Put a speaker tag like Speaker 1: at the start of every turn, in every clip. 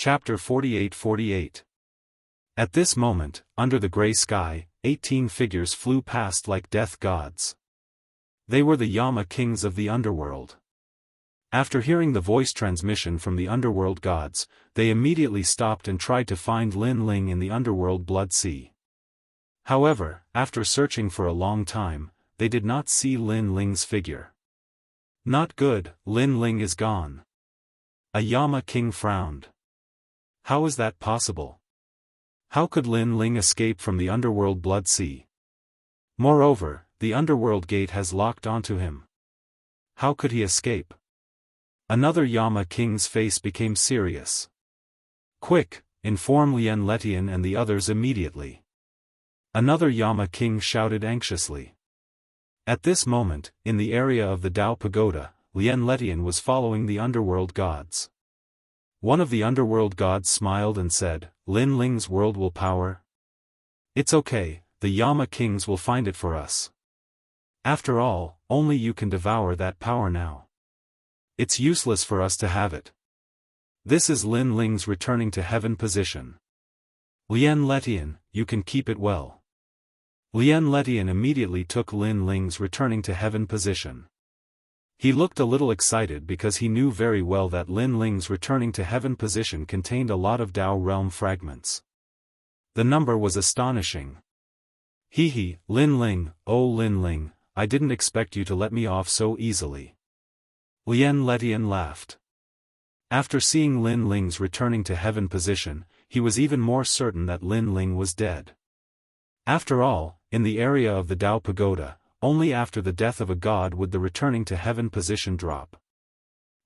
Speaker 1: Chapter 48-48. At this moment, under the grey sky, 18 figures flew past like death gods. They were the Yama kings of the underworld. After hearing the voice transmission from the underworld gods, they immediately stopped and tried to find Lin Ling in the underworld blood sea. However, after searching for a long time, they did not see Lin Ling's figure. Not good, Lin Ling is gone. A Yama king frowned. How is that possible? How could Lin Ling escape from the underworld blood sea? Moreover, the underworld gate has locked onto him. How could he escape? Another Yama king's face became serious. Quick, inform Lien Letian and the others immediately. Another Yama king shouted anxiously. At this moment, in the area of the Dao Pagoda, Lien Letian was following the underworld gods. One of the underworld gods smiled and said, Lin Ling's world will power? It's okay, the Yama kings will find it for us. After all, only you can devour that power now. It's useless for us to have it. This is Lin Ling's returning to heaven position. Lien Letian, you can keep it well. Lien Letian immediately took Lin Ling's returning to heaven position. He looked a little excited because he knew very well that Lin Ling's returning to heaven position contained a lot of Dao realm fragments. The number was astonishing. Hee, Lin Ling, oh Lin Ling, I didn't expect you to let me off so easily. Lien Letian laughed. After seeing Lin Ling's returning to heaven position, he was even more certain that Lin Ling was dead. After all, in the area of the Dao Pagoda, only after the death of a god would the returning to heaven position drop.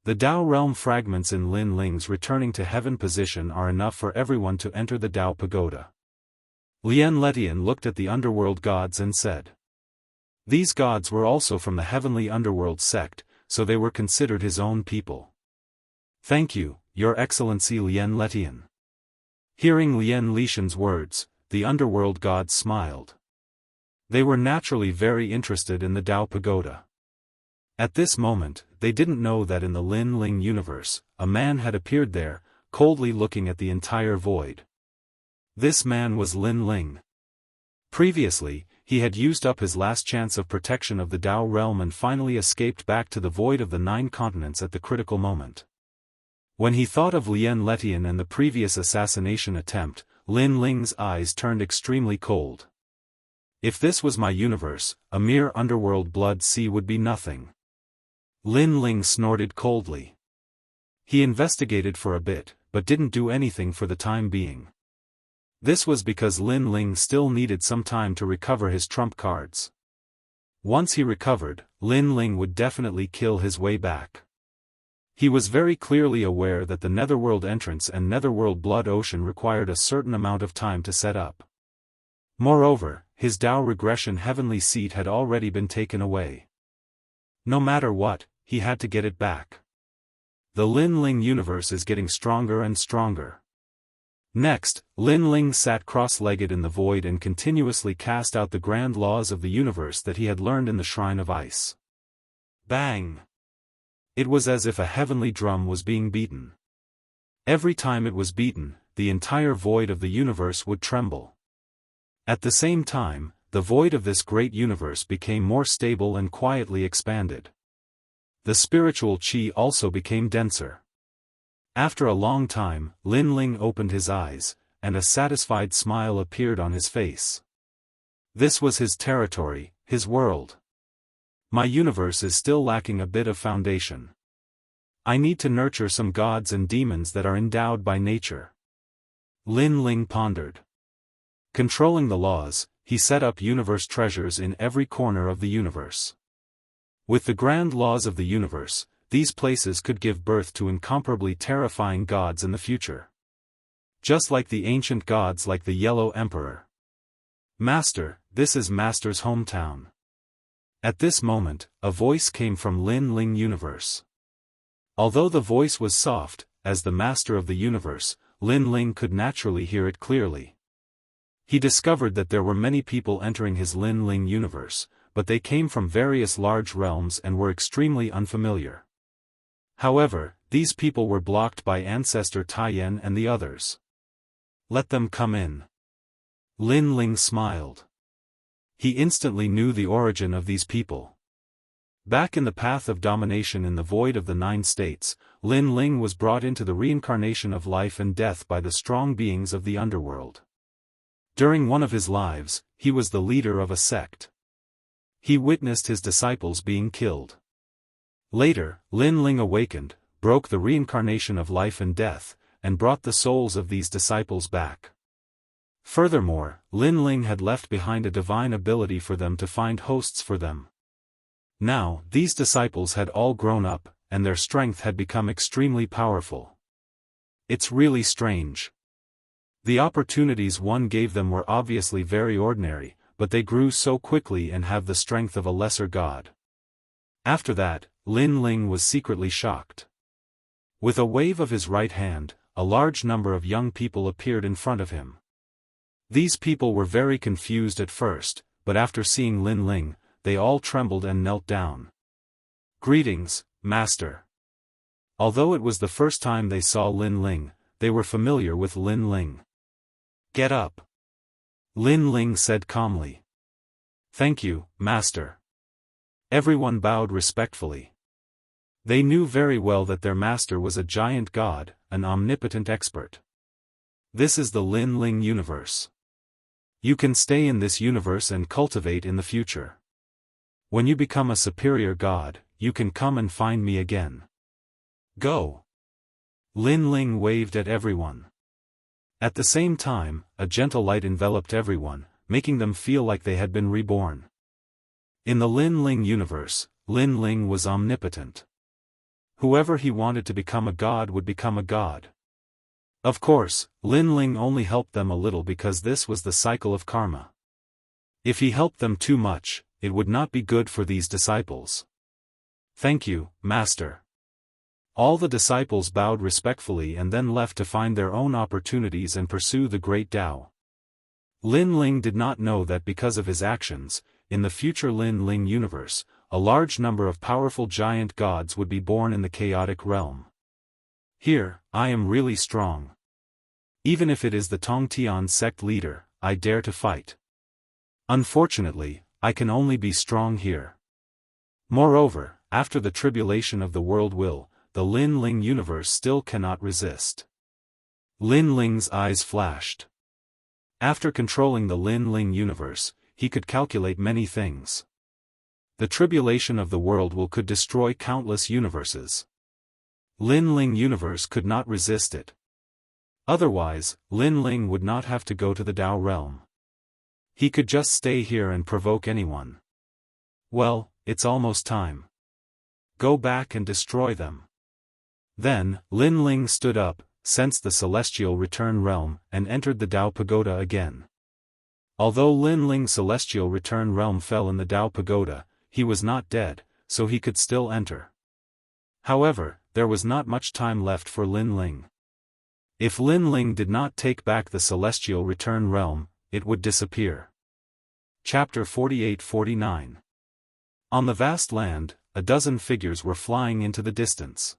Speaker 1: The Dao realm fragments in Lin Ling's returning to heaven position are enough for everyone to enter the Dao Pagoda. Lien Letian looked at the underworld gods and said. These gods were also from the heavenly underworld sect, so they were considered his own people. Thank you, Your Excellency Lien Letian. Hearing Lien Letian's words, the underworld gods smiled. They were naturally very interested in the Dao Pagoda. At this moment, they didn't know that in the Lin Ling universe, a man had appeared there, coldly looking at the entire void. This man was Lin Ling. Previously, he had used up his last chance of protection of the Dao realm and finally escaped back to the void of the 9 continents at the critical moment. When he thought of Lien Letian and the previous assassination attempt, Lin Ling's eyes turned extremely cold. If this was my universe, a mere underworld blood sea would be nothing. Lin Ling snorted coldly. He investigated for a bit, but didn't do anything for the time being. This was because Lin Ling still needed some time to recover his trump cards. Once he recovered, Lin Ling would definitely kill his way back. He was very clearly aware that the Netherworld entrance and Netherworld blood ocean required a certain amount of time to set up. Moreover, his Dao regression heavenly seat had already been taken away. No matter what, he had to get it back. The Lin Ling universe is getting stronger and stronger. Next, Lin Ling sat cross-legged in the void and continuously cast out the grand laws of the universe that he had learned in the Shrine of Ice. Bang! It was as if a heavenly drum was being beaten. Every time it was beaten, the entire void of the universe would tremble. At the same time, the void of this great universe became more stable and quietly expanded. The spiritual qi also became denser. After a long time, Lin Ling opened his eyes, and a satisfied smile appeared on his face. This was his territory, his world. My universe is still lacking a bit of foundation. I need to nurture some gods and demons that are endowed by nature. Lin Ling pondered. Controlling the laws, he set up universe treasures in every corner of the universe. With the grand laws of the universe, these places could give birth to incomparably terrifying gods in the future. Just like the ancient gods like the Yellow Emperor. Master, this is Master's hometown. At this moment, a voice came from Lin Ling universe. Although the voice was soft, as the Master of the universe, Lin Ling could naturally hear it clearly. He discovered that there were many people entering his Lin Ling universe, but they came from various large realms and were extremely unfamiliar. However, these people were blocked by Ancestor Taiyan and the others. Let them come in. Lin Ling smiled. He instantly knew the origin of these people. Back in the path of domination in the void of the 9 states, Lin Ling was brought into the reincarnation of life and death by the strong beings of the underworld. During one of his lives, he was the leader of a sect. He witnessed his disciples being killed. Later, Lin Ling awakened, broke the reincarnation of life and death, and brought the souls of these disciples back. Furthermore, Lin Ling had left behind a divine ability for them to find hosts for them. Now, these disciples had all grown up, and their strength had become extremely powerful. It's really strange. The opportunities one gave them were obviously very ordinary, but they grew so quickly and have the strength of a lesser god. After that, Lin Ling was secretly shocked. With a wave of his right hand, a large number of young people appeared in front of him. These people were very confused at first, but after seeing Lin Ling, they all trembled and knelt down. Greetings, Master. Although it was the first time they saw Lin Ling, they were familiar with Lin Ling. Get up. Lin Ling said calmly. Thank you, Master. Everyone bowed respectfully. They knew very well that their master was a giant god, an omnipotent expert. This is the Lin Ling universe. You can stay in this universe and cultivate in the future. When you become a superior god, you can come and find me again. Go. Lin Ling waved at everyone. At the same time, a gentle light enveloped everyone, making them feel like they had been reborn. In the Lin Ling universe, Lin Ling was omnipotent. Whoever he wanted to become a god would become a god. Of course, Lin Ling only helped them a little because this was the cycle of karma. If he helped them too much, it would not be good for these disciples. Thank you, Master. All the disciples bowed respectfully and then left to find their own opportunities and pursue the great Tao. Lin Ling did not know that because of his actions, in the future Lin Ling universe, a large number of powerful giant gods would be born in the chaotic realm. Here, I am really strong. Even if it is the Tongtian sect leader, I dare to fight. Unfortunately, I can only be strong here. Moreover, after the tribulation of the world will, the Lin Ling universe still cannot resist. Lin Ling's eyes flashed. After controlling the Lin Ling universe, he could calculate many things. The tribulation of the world will could destroy countless universes. Lin Ling universe could not resist it. Otherwise, Lin Ling would not have to go to the Tao realm. He could just stay here and provoke anyone. Well, it's almost time. Go back and destroy them. Then, Lin Ling stood up, sensed the celestial return realm, and entered the Tao pagoda again. Although Lin Ling's celestial return realm fell in the Tao pagoda, he was not dead, so he could still enter. However, there was not much time left for Lin Ling. If Lin Ling did not take back the celestial return realm, it would disappear. Chapter 48-49. On the vast land, a dozen figures were flying into the distance.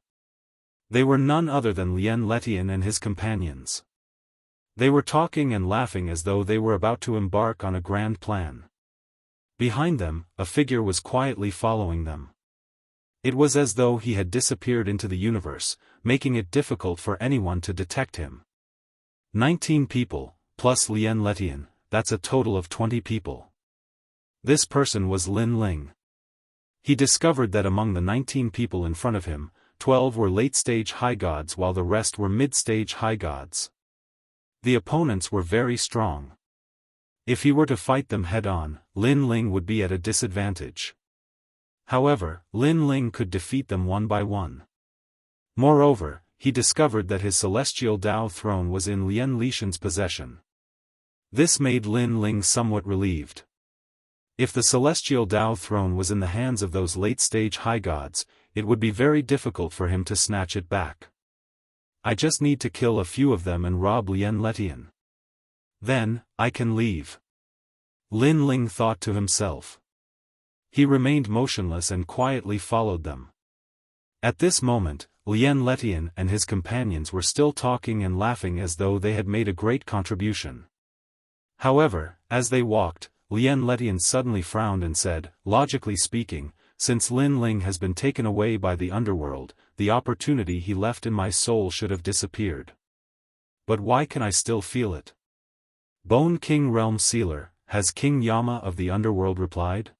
Speaker 1: They were none other than Lien Letian and his companions. They were talking and laughing as though they were about to embark on a grand plan. Behind them, a figure was quietly following them. It was as though he had disappeared into the universe, making it difficult for anyone to detect him. 19 people, plus Lien Letian, that's a total of 20 people. This person was Lin Ling. He discovered that among the 19 people in front of him, 12 were late-stage high gods while the rest were mid-stage high gods. The opponents were very strong. If he were to fight them head-on, Lin Ling would be at a disadvantage. However, Lin Ling could defeat them one by one. Moreover, he discovered that his celestial Tao throne was in Lien Lishan's possession. This made Lin Ling somewhat relieved. If the celestial Tao throne was in the hands of those late-stage high gods, it would be very difficult for him to snatch it back. I just need to kill a few of them and rob Lien Letian. Then, I can leave. Lin Ling thought to himself. He remained motionless and quietly followed them. At this moment, Lien Letian and his companions were still talking and laughing as though they had made a great contribution. However, as they walked, Lien Letian suddenly frowned and said, "Logically speaking, since Lin Ling has been taken away by the underworld, the opportunity he left in my soul should have disappeared. But why can I still feel it?" "Bone King Realm Sealer," has King Yama of the underworld replied.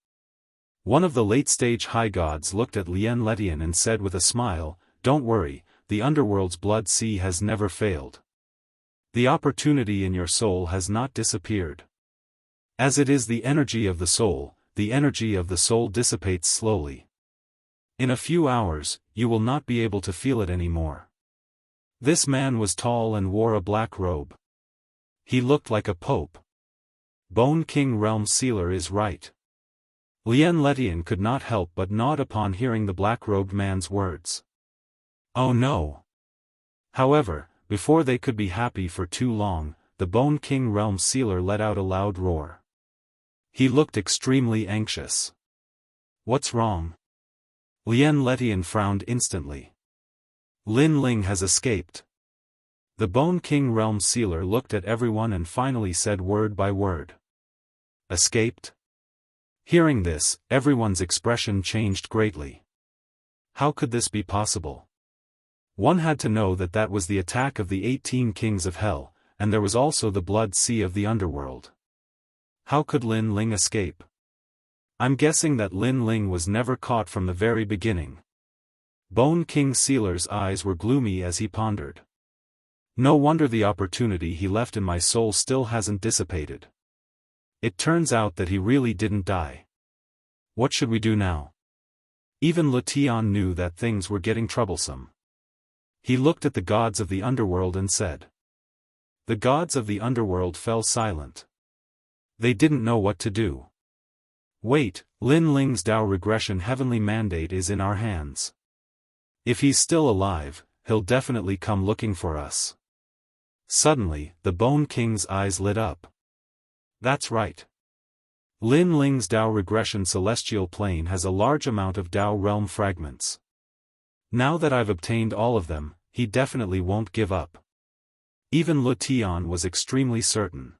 Speaker 1: One of the late-stage high gods looked at Lien Letian and said with a smile, "Don't worry, the underworld's blood sea has never failed. The opportunity in your soul has not disappeared. As it is the energy of the soul dissipates slowly. In a few hours, you will not be able to feel it anymore." This man was tall and wore a black robe. He looked like a pope. Bone King Realm Sealer is right. Lien Letian could not help but nod upon hearing the black-robed man's words. Oh no! However, before they could be happy for too long, the Bone King Realm Sealer let out a loud roar. He looked extremely anxious. "What's wrong?" Lien Letian frowned instantly. "Lin Ling has escaped." The Bone King Realm Sealer looked at everyone and finally said word by word. "Escaped?" Hearing this, everyone's expression changed greatly. How could this be possible? One had to know that that was the attack of the 18 kings of hell, and there was also the blood sea of the underworld. How could Lin Ling escape? I'm guessing that Lin Ling was never caught from the very beginning. Bone King Sealer's eyes were gloomy as he pondered. No wonder the opportunity he left in my soul still hasn't dissipated. It turns out that he really didn't die. What should we do now? Even Letian knew that things were getting troublesome. He looked at the gods of the underworld and said. The gods of the underworld fell silent. They didn't know what to do. Wait, Lin Ling's Dao regression heavenly mandate is in our hands. If he's still alive, he'll definitely come looking for us. Suddenly, the Bone King's eyes lit up. That's right. Lin Ling's Dao regression celestial plane has a large amount of Dao realm fragments. Now that I've obtained all of them, he definitely won't give up. Even Letian was extremely certain.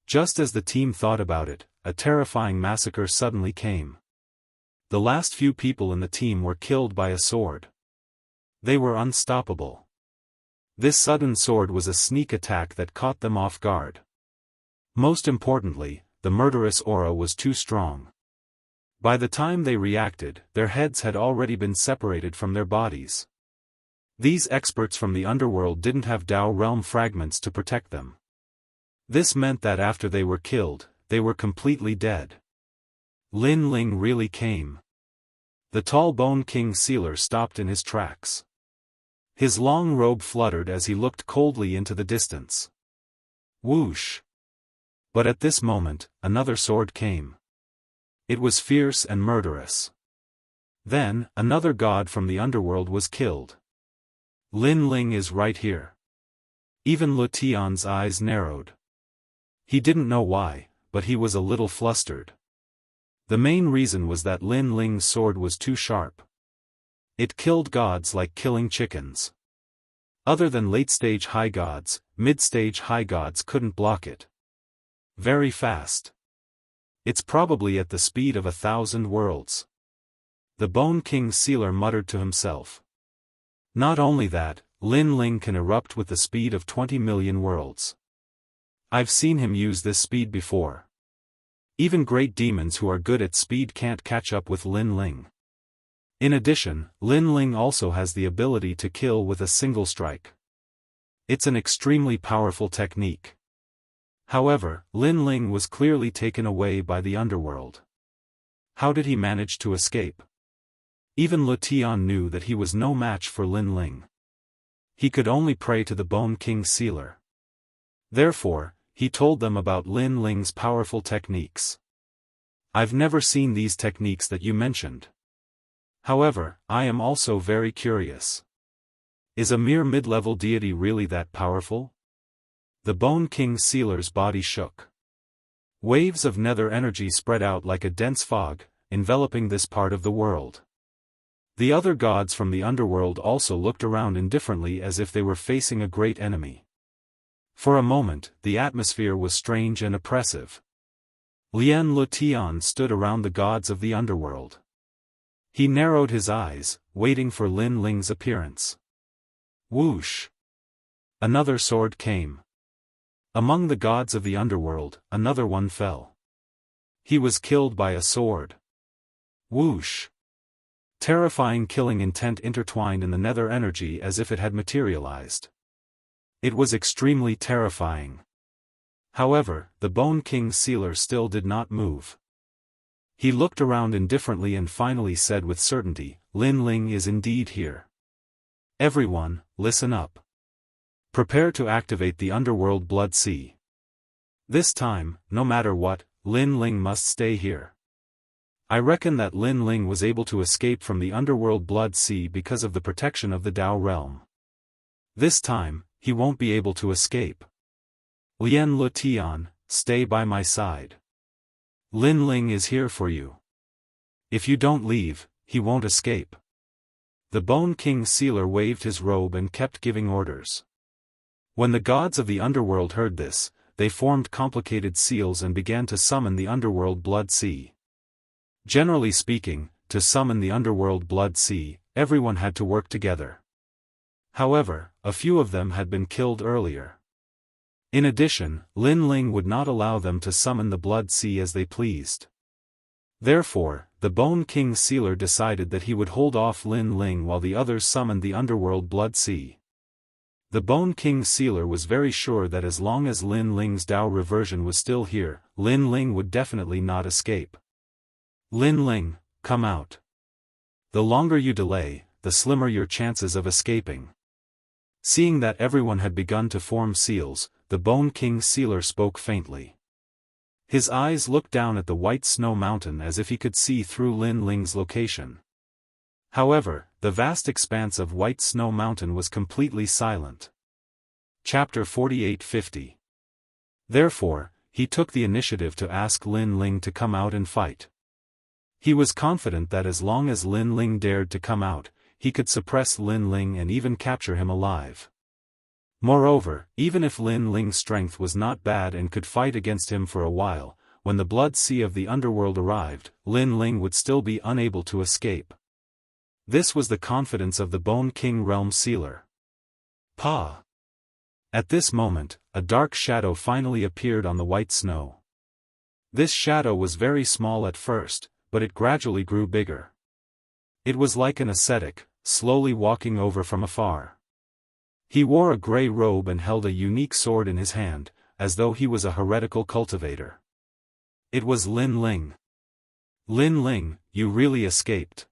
Speaker 1: Just as the team thought about it, a terrifying massacre suddenly came. The last few people in the team were killed by a sword. They were unstoppable. This sudden sword was a sneak attack that caught them off guard. Most importantly, the murderous aura was too strong. By the time they reacted, their heads had already been separated from their bodies. These experts from the underworld didn't have Dao realm fragments to protect them. This meant that after they were killed, they were completely dead. Lin Ling really came. The tall Bone King Sealer stopped in his tracks. His long robe fluttered as he looked coldly into the distance. Whoosh! But at this moment, another sword came. It was fierce and murderous. Then, another god from the underworld was killed. Lin Ling is right here. Even Letian's eyes narrowed. He didn't know why, but he was a little flustered. The main reason was that Lin Ling's sword was too sharp. It killed gods like killing chickens. Other than late-stage high gods, mid-stage high gods couldn't block it. Very fast. It's probably at the speed of 1,000 worlds. The Bone King Sealer muttered to himself. Not only that, Lin Ling can erupt with the speed of 20 million worlds. I've seen him use this speed before. Even great demons who are good at speed can't catch up with Lin Ling. In addition, Lin Ling also has the ability to kill with a single strike. It's an extremely powerful technique. However, Lin Ling was clearly taken away by the underworld. How did he manage to escape? Even Letian knew that he was no match for Lin Ling. He could only pray to the Bone King Sealer. Therefore, he told them about Lin Ling's powerful techniques. I've never seen these techniques that you mentioned. However, I am also very curious. Is a mere mid-level deity really that powerful? The Bone King Sealer's body shook. Waves of nether energy spread out like a dense fog, enveloping this part of the world. The other gods from the underworld also looked around indifferently as if they were facing a great enemy. For a moment, the atmosphere was strange and oppressive. Lien Lutian stood around the gods of the underworld. He narrowed his eyes, waiting for Lin Ling's appearance. Whoosh! Another sword came. Among the gods of the underworld, another one fell. He was killed by a sword. Whoosh! Terrifying killing intent intertwined in the nether energy as if it had materialized. It was extremely terrifying. However, the Bone King's sealer still did not move. He looked around indifferently and finally said with certainty, Lin Ling is indeed here. Everyone, listen up. Prepare to activate the underworld blood sea. This time, no matter what, Lin Ling must stay here. I reckon that Lin Ling was able to escape from the underworld blood sea because of the protection of the Dao realm. This time, he won't be able to escape. Lien Lutian, stay by my side. Lin Ling is here for you. If you don't leave, he won't escape. The Bone King's sealer waved his robe and kept giving orders. When the gods of the underworld heard this, they formed complicated seals and began to summon the underworld blood sea. Generally speaking, to summon the underworld blood sea, everyone had to work together. However, a few of them had been killed earlier. In addition, Lin Ling would not allow them to summon the blood sea as they pleased. Therefore, the Bone King's sealer decided that he would hold off Lin Ling while the others summoned the underworld blood sea. The Bone King's sealer was very sure that as long as Lin Ling's Dao reversion was still here, Lin Ling would definitely not escape. Lin Ling, come out. The longer you delay, the slimmer your chances of escaping. Seeing that everyone had begun to form seals, the Bone King's sealer spoke faintly. His eyes looked down at the white snow mountain as if he could see through Lin Ling's location. However, the vast expanse of white snow mountain was completely silent. Chapter 4850. Therefore, he took the initiative to ask Lin Ling to come out and fight. He was confident that as long as Lin Ling dared to come out, he could suppress Lin Ling and even capture him alive. Moreover, even if Lin Ling's strength was not bad and could fight against him for a while, when the blood sea of the underworld arrived, Lin Ling would still be unable to escape. This was the confidence of the Bone King realm sealer. Pa! At this moment, a dark shadow finally appeared on the white snow. This shadow was very small at first, but it gradually grew bigger. It was like an ascetic, slowly walking over from afar. He wore a grey robe and held a unique sword in his hand, as though he was a heretical cultivator. It was Lin Ling. Lin Ling, you really escaped.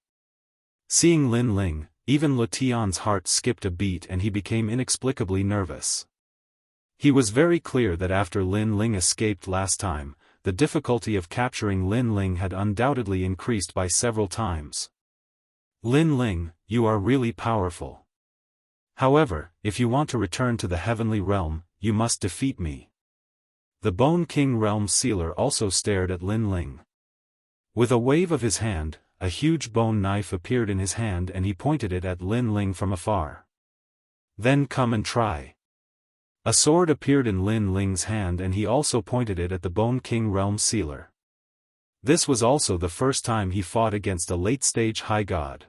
Speaker 1: Seeing Lin Ling, even Lutian's heart skipped a beat and he became inexplicably nervous. He was very clear that after Lin Ling escaped last time, the difficulty of capturing Lin Ling had undoubtedly increased by several times. Lin Ling, you are really powerful. However, if you want to return to the heavenly realm, you must defeat me. The Bone King realm sealer also stared at Lin Ling. With a wave of his hand, a huge bone knife appeared in his hand and he pointed it at Lin Ling from afar. Then come and try. A sword appeared in Lin Ling's hand and he also pointed it at the Bone King realm sealer. This was also the first time he fought against a late-stage high god.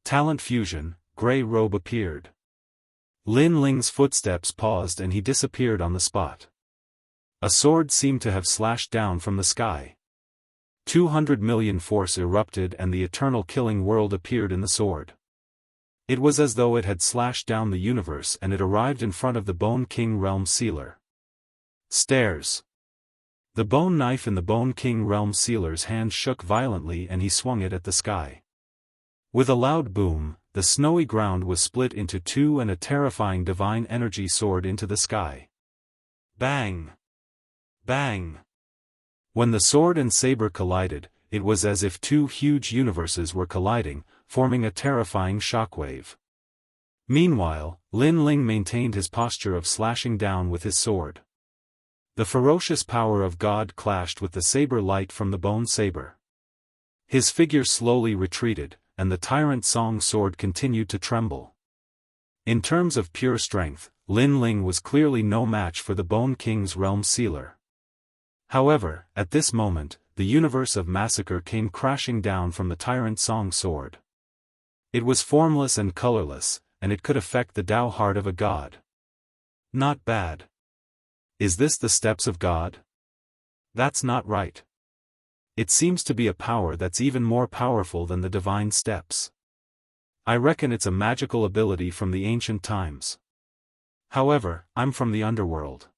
Speaker 1: Talent fusion, grey robe appeared. Lin Ling's footsteps paused and he disappeared on the spot. A sword seemed to have slashed down from the sky. 200 million force erupted and the eternal killing world appeared in the sword. It was as though it had slashed down the universe and it arrived in front of the Bone King realm sealer. Stairs. The bone knife in the Bone King realm sealer's hand shook violently and he swung it at the sky. With a loud boom, the snowy ground was split into two and a terrifying divine energy soared into the sky. Bang! Bang! When the sword and saber collided, it was as if two huge universes were colliding, forming a terrifying shockwave. Meanwhile, Lin Ling maintained his posture of slashing down with his sword. The ferocious power of God clashed with the saber light from the bone saber. His figure slowly retreated, and the Tyrant Song sword continued to tremble. In terms of pure strength, Lin Ling was clearly no match for the Bone King's Realm Sealer. However, at this moment, the universe of massacre came crashing down from the Tyrant Song sword. It was formless and colorless, and it could affect the Tao heart of a god. Not bad. Is this the steps of God? That's not right. It seems to be a power that's even more powerful than the divine steps. I reckon it's a magical ability from the ancient times. However, I'm from the underworld.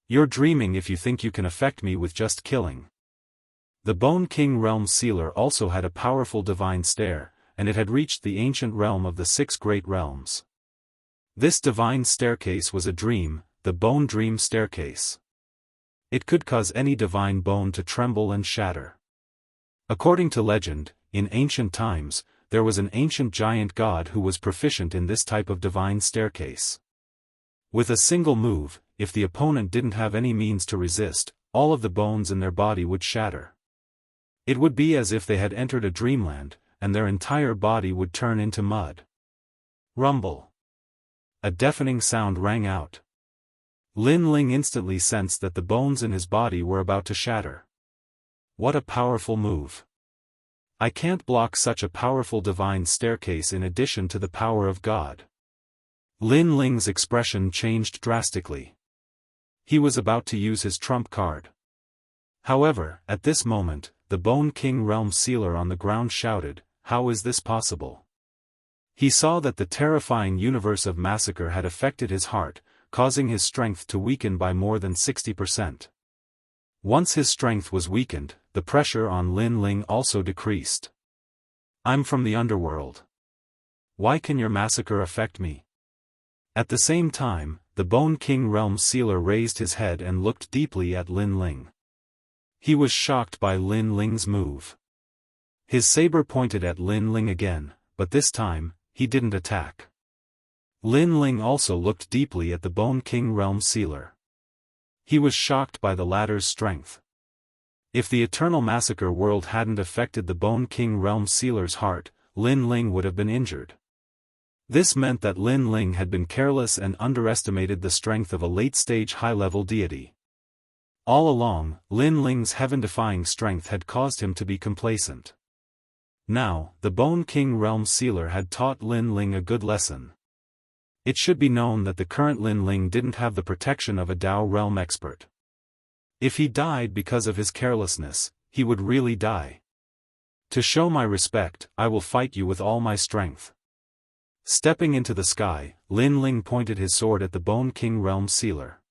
Speaker 1: You're dreaming if you think you can affect me with just killing. The Bone King Realm Sealer also had a powerful divine stare, and it had reached the ancient realm of the 6 great realms. This divine staircase was a dream, the Bone Dream Staircase. It could cause any divine bone to tremble and shatter. According to legend, in ancient times, there was an ancient giant god who was proficient in this type of divine staircase. With a single move, if the opponent didn't have any means to resist, all of the bones in their body would shatter. It would be as if they had entered a dreamland, and their entire body would turn into mud. Rumble. A deafening sound rang out. Lin Ling instantly sensed that the bones in his body were about to shatter. What a powerful move. I can't block such a powerful divine staircase in addition to the power of God. Lin Ling's expression changed drastically. He was about to use his trump card. However, at this moment, the Bone King Realm Sealer on the ground shouted, "How is this possible?" He saw that the terrifying universe of massacre had affected his heart, causing his strength to weaken by more than 60%. Once his strength was weakened, the pressure on Lin Ling also decreased. I'm from the underworld. Why can your massacre affect me? At the same time, the Bone King Realm Sealer raised his head and looked deeply at Lin Ling. He was shocked by Lin Ling's move. His saber pointed at Lin Ling again, but this time, he didn't attack. Lin Ling also looked deeply at the Bone King Realm Sealer. He was shocked by the latter's strength. If the Eternal Massacre world hadn't affected the Bone King Realm Sealer's heart, Lin Ling would have been injured. This meant that Lin Ling had been careless and underestimated the strength of a late-stage high-level deity. All along, Lin Ling's heaven-defying strength had caused him to be complacent. Now, the Bone King Realm Sealer had taught Lin Ling a good lesson. It should be known that the current Lin Ling didn't have the protection of a Dao realm expert. If he died because of his carelessness, he would really die. To show my respect, I will fight you with all my strength. Stepping into the sky, Lin Ling pointed his sword at the Bone King Realm Sealer.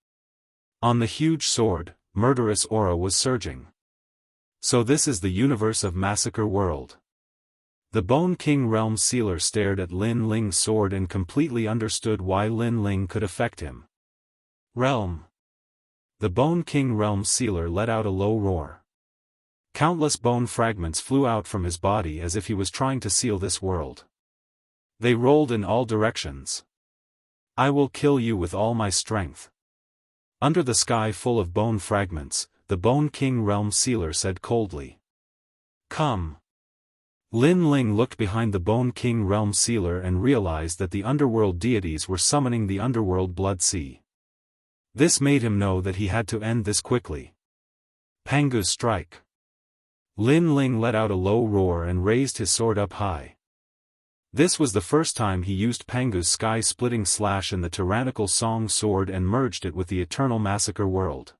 Speaker 1: On the huge sword, murderous aura was surging. So this is the universe of Massacre World. The Bone King Realm Sealer stared at Lin Ling's sword and completely understood why Lin Ling could affect him. Realm. The Bone King Realm Sealer let out a low roar. Countless bone fragments flew out from his body as if he was trying to seal this world. They rolled in all directions. I will kill you with all my strength. Under the sky full of bone fragments, the Bone King Realm Sealer said coldly. Come. Lin Ling looked behind the Bone King Realm Sealer and realized that the underworld deities were summoning the underworld blood sea. This made him know that he had to end this quickly. Pangu's strike. Lin Ling let out a low roar and raised his sword up high. This was the first time he used Pangu's sky-splitting slash in the tyrannical Song sword and merged it with the Eternal Massacre world.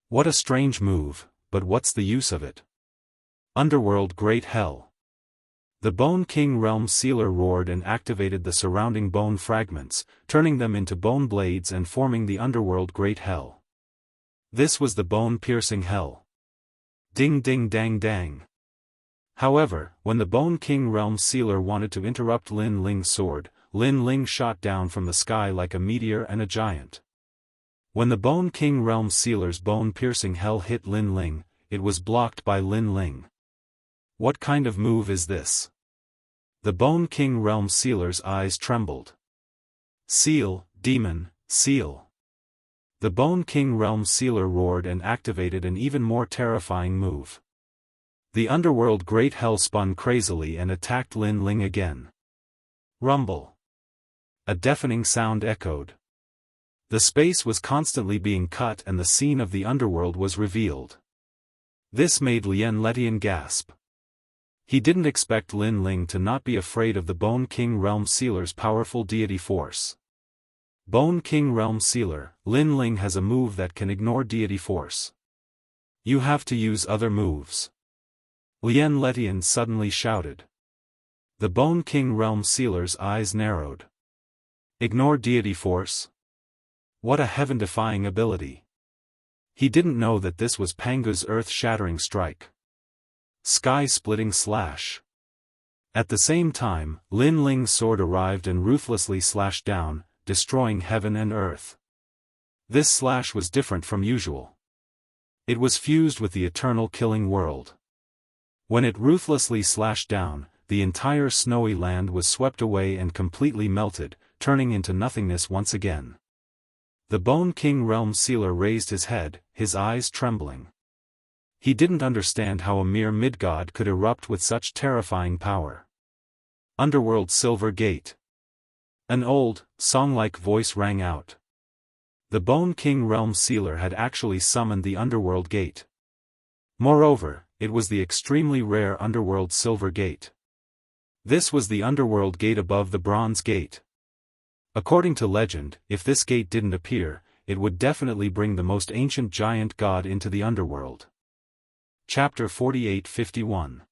Speaker 1: What a strange move, but what's the use of it? Underworld Great Hell. The Bone King Realm Sealer roared and activated the surrounding bone fragments, turning them into bone blades and forming the Underworld Great Hell. This was the bone-piercing hell. Ding ding dang dang. However, when the Bone King Realm Sealer wanted to interrupt Lin Ling's sword, Lin Ling shot down from the sky like a meteor and a giant. When the Bone King Realm Sealer's bone-piercing hell hit Lin Ling, it was blocked by Lin Ling. What kind of move is this? The Bone King Realm Sealer's eyes trembled. Seal, demon, seal. The Bone King Realm Sealer roared and activated an even more terrifying move. The underworld great hell spun crazily and attacked Lin Ling again. Rumble. A deafening sound echoed. The space was constantly being cut and the scene of the underworld was revealed. This made Lien Letian gasp. He didn't expect Lin Ling to not be afraid of the Bone King Realm Sealer's powerful deity force. Bone King Realm Sealer, Lin Ling has a move that can ignore deity force. You have to use other moves. Lien Letian suddenly shouted. The Bone King Realm Sealer's eyes narrowed. Ignore deity force? What a heaven-defying ability. He didn't know that this was Pangu's earth-shattering strike. Sky-splitting slash. At the same time, Lin Ling's sword arrived and ruthlessly slashed down, destroying heaven and earth. This slash was different from usual. It was fused with the eternal killing world. When it ruthlessly slashed down, the entire snowy land was swept away and completely melted, turning into nothingness once again. The Bone King Realm Sealer raised his head, his eyes trembling. He didn't understand how a mere mid-god could erupt with such terrifying power. Underworld Silver Gate. An old, song-like voice rang out. The Bone King Realm Sealer had actually summoned the Underworld Gate. Moreover, it was the extremely rare Underworld Silver Gate. This was the Underworld Gate above the Bronze Gate. According to legend, if this gate didn't appear, it would definitely bring the most ancient giant god into the underworld. Chapter 48-51.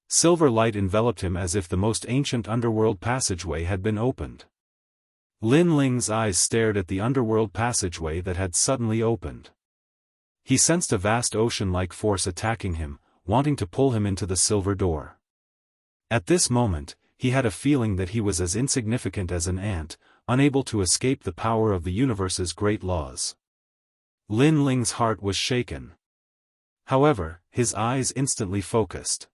Speaker 1: Silver light enveloped him as if the most ancient underworld passageway had been opened. Lin Ling's eyes stared at the underworld passageway that had suddenly opened. He sensed a vast ocean-like force attacking him, wanting to pull him into the silver door. At this moment, he had a feeling that he was as insignificant as an ant, unable to escape the power of the universe's great laws. Lin Ling's heart was shaken. However, his eyes instantly focused.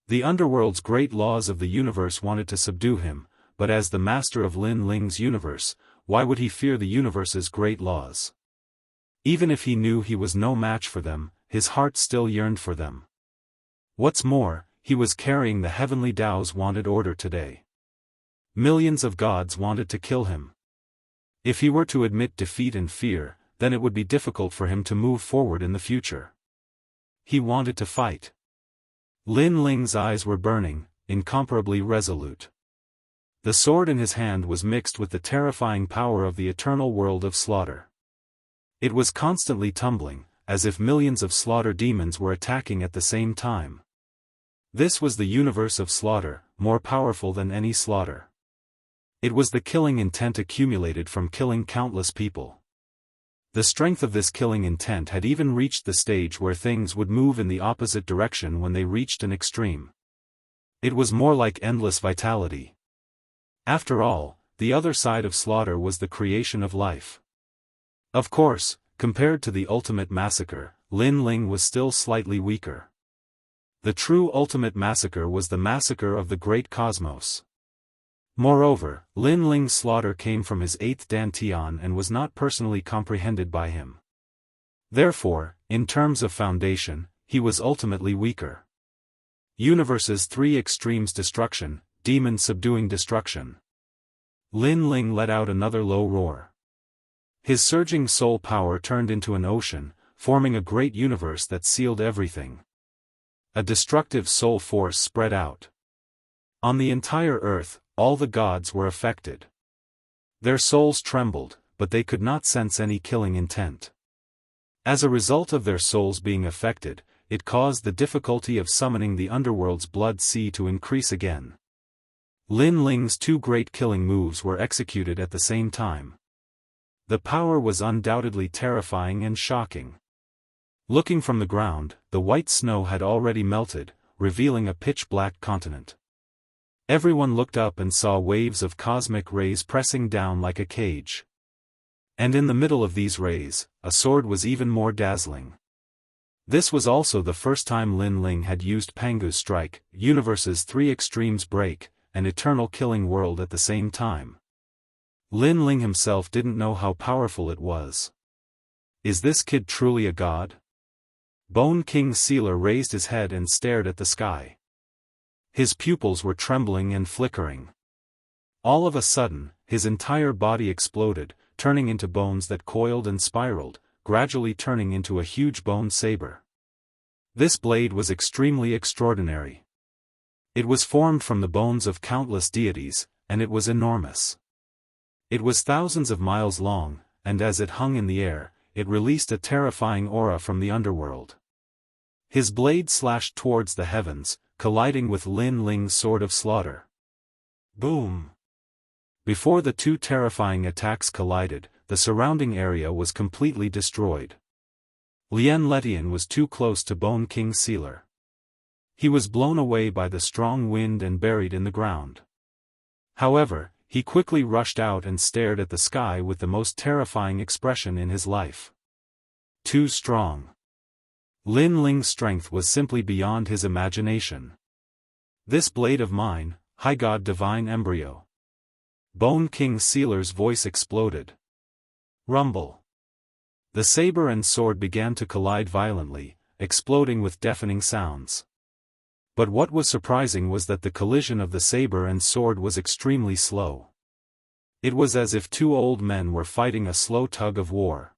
Speaker 1: The underworld's great laws of the universe wanted to subdue him, but as the master of Lin Ling's universe, why would he fear the universe's great laws? Even if he knew he was no match for them, his heart still yearned for them. What's more, he was carrying the heavenly Tao's wanted order today. Millions of gods wanted to kill him. If he were to admit defeat and fear, then it would be difficult for him to move forward in the future. He wanted to fight. Lin Ling's eyes were burning, incomparably resolute. The sword in his hand was mixed with the terrifying power of the eternal world of slaughter. It was constantly tumbling, as if millions of slaughter demons were attacking at the same time. This was the universe of slaughter, more powerful than any slaughter. It was the killing intent accumulated from killing countless people. The strength of this killing intent had even reached the stage where things would move in the opposite direction when they reached an extreme. It was more like endless vitality. After all, the other side of slaughter was the creation of life. Of course, compared to the ultimate massacre, Lin Ling was still slightly weaker. The true ultimate massacre was the massacre of the great cosmos. Moreover, Lin Ling's slaughter came from his 8th dantian and was not personally comprehended by him. Therefore, in terms of foundation, he was ultimately weaker. Universe's 3 extremes: destruction, demon subduing destruction. Lin Ling let out another low roar. His surging soul power turned into an ocean, forming a great universe that sealed everything. A destructive soul force spread out. On the entire earth, all the gods were affected. Their souls trembled, but they could not sense any killing intent. As a result of their souls being affected, it caused the difficulty of summoning the underworld's blood sea to increase again. Lin Ling's 2 great killing moves were executed at the same time. The power was undoubtedly terrifying and shocking. Looking from the ground, the white snow had already melted, revealing a pitch-black continent. Everyone looked up and saw waves of cosmic rays pressing down like a cage. And in the middle of these rays, a sword was even more dazzling. This was also the first time Lin Ling had used Pangu's strike, universe's 3 extremes break, an eternal killing world at the same time. Lin Ling himself didn't know how powerful it was. Is this kid truly a god? Bone King Sealer raised his head and stared at the sky. His pupils were trembling and flickering. All of a sudden, his entire body exploded, turning into bones that coiled and spiraled, gradually turning into a huge bone saber. This blade was extremely extraordinary. It was formed from the bones of countless deities, and it was enormous. It was thousands of miles long, and as it hung in the air, it released a terrifying aura from the underworld. His blade slashed towards the heavens, colliding with Lin Ling's sword of slaughter. Boom! Before the two terrifying attacks collided, the surrounding area was completely destroyed. Lien Letian was too close to Bone King Sealer. He was blown away by the strong wind and buried in the ground. However, he quickly rushed out and stared at the sky with the most terrifying expression in his life. Too strong. Lin Ling's strength was simply beyond his imagination. This blade of mine, High God Divine Embryo. Bone King Sealer's voice exploded. Rumble. The saber and sword began to collide violently, exploding with deafening sounds. But what was surprising was that the collision of the saber and sword was extremely slow. It was as if two old men were fighting a slow tug of war.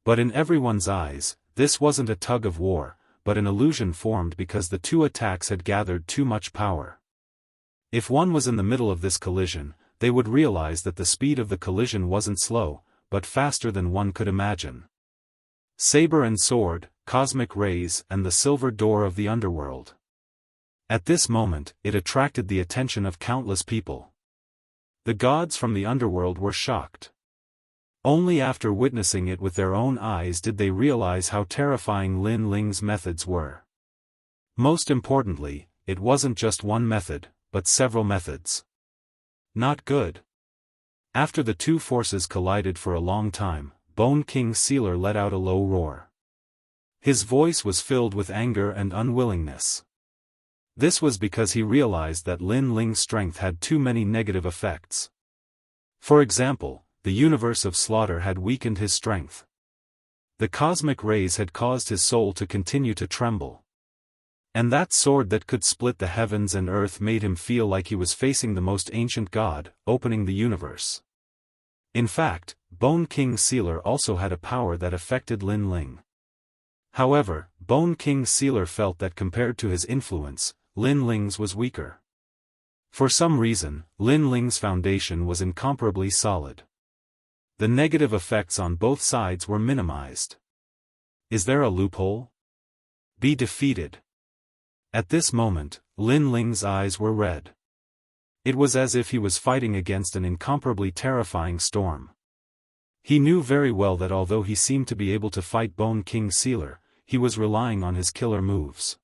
Speaker 1: But in everyone's eyes, this wasn't a tug of war, but an illusion formed because the two attacks had gathered too much power. If one was in the middle of this collision, they would realize that the speed of the collision wasn't slow, but faster than one could imagine. Saber and sword, cosmic rays, and the silver door of the underworld. At this moment, it attracted the attention of countless people. The gods from the underworld were shocked. Only after witnessing it with their own eyes did they realize how terrifying Lin Ling's methods were. Most importantly, it wasn't just one method, but several methods. Not good. After the two forces collided for a long time, Bone King Sealer let out a low roar. His voice was filled with anger and unwillingness. This was because he realized that Lin Ling's strength had too many negative effects. For example, the universe of slaughter had weakened his strength. The cosmic rays had caused his soul to continue to tremble. And that sword that could split the heavens and earth made him feel like he was facing the most ancient god, opening the universe. In fact, Bone King Sealer also had a power that affected Lin Ling. However, Bone King Sealer felt that compared to his influence, Lin Ling's was weaker. For some reason, Lin Ling's foundation was incomparably solid. The negative effects on both sides were minimized. Is there a loophole? Be defeated. At this moment, Lin Ling's eyes were red. It was as if he was fighting against an incomparably terrifying storm. He knew very well that although he seemed to be able to fight Bone King Sealer, he was relying on his killer moves.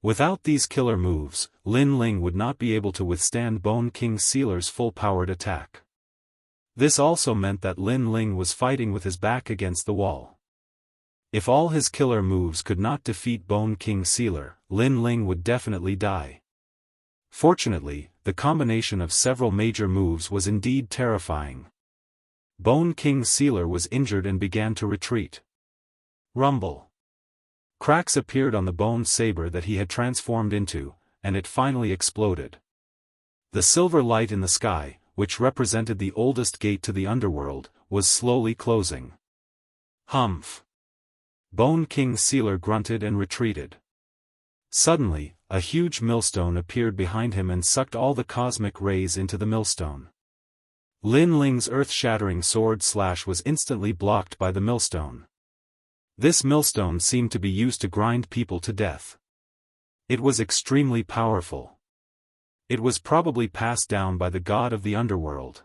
Speaker 1: Without these killer moves, Lin Ling would not be able to withstand Bone King Sealer's full-powered attack. This also meant that Lin Ling was fighting with his back against the wall. If all his killer moves could not defeat Bone King Sealer, Lin Ling would definitely die. Fortunately, the combination of several major moves was indeed terrifying. Bone King Sealer was injured and began to retreat. Rumble. Cracks appeared on the bone saber that he had transformed into, and it finally exploded. The silver light in the sky, which represented the oldest gate to the underworld, was slowly closing. Humph! Bone King Sealer grunted and retreated. Suddenly, a huge millstone appeared behind him and sucked all the cosmic rays into the millstone. Lin Ling's earth-shattering sword slash was instantly blocked by the millstone. This millstone seemed to be used to grind people to death. It was extremely powerful. It was probably passed down by the god of the underworld.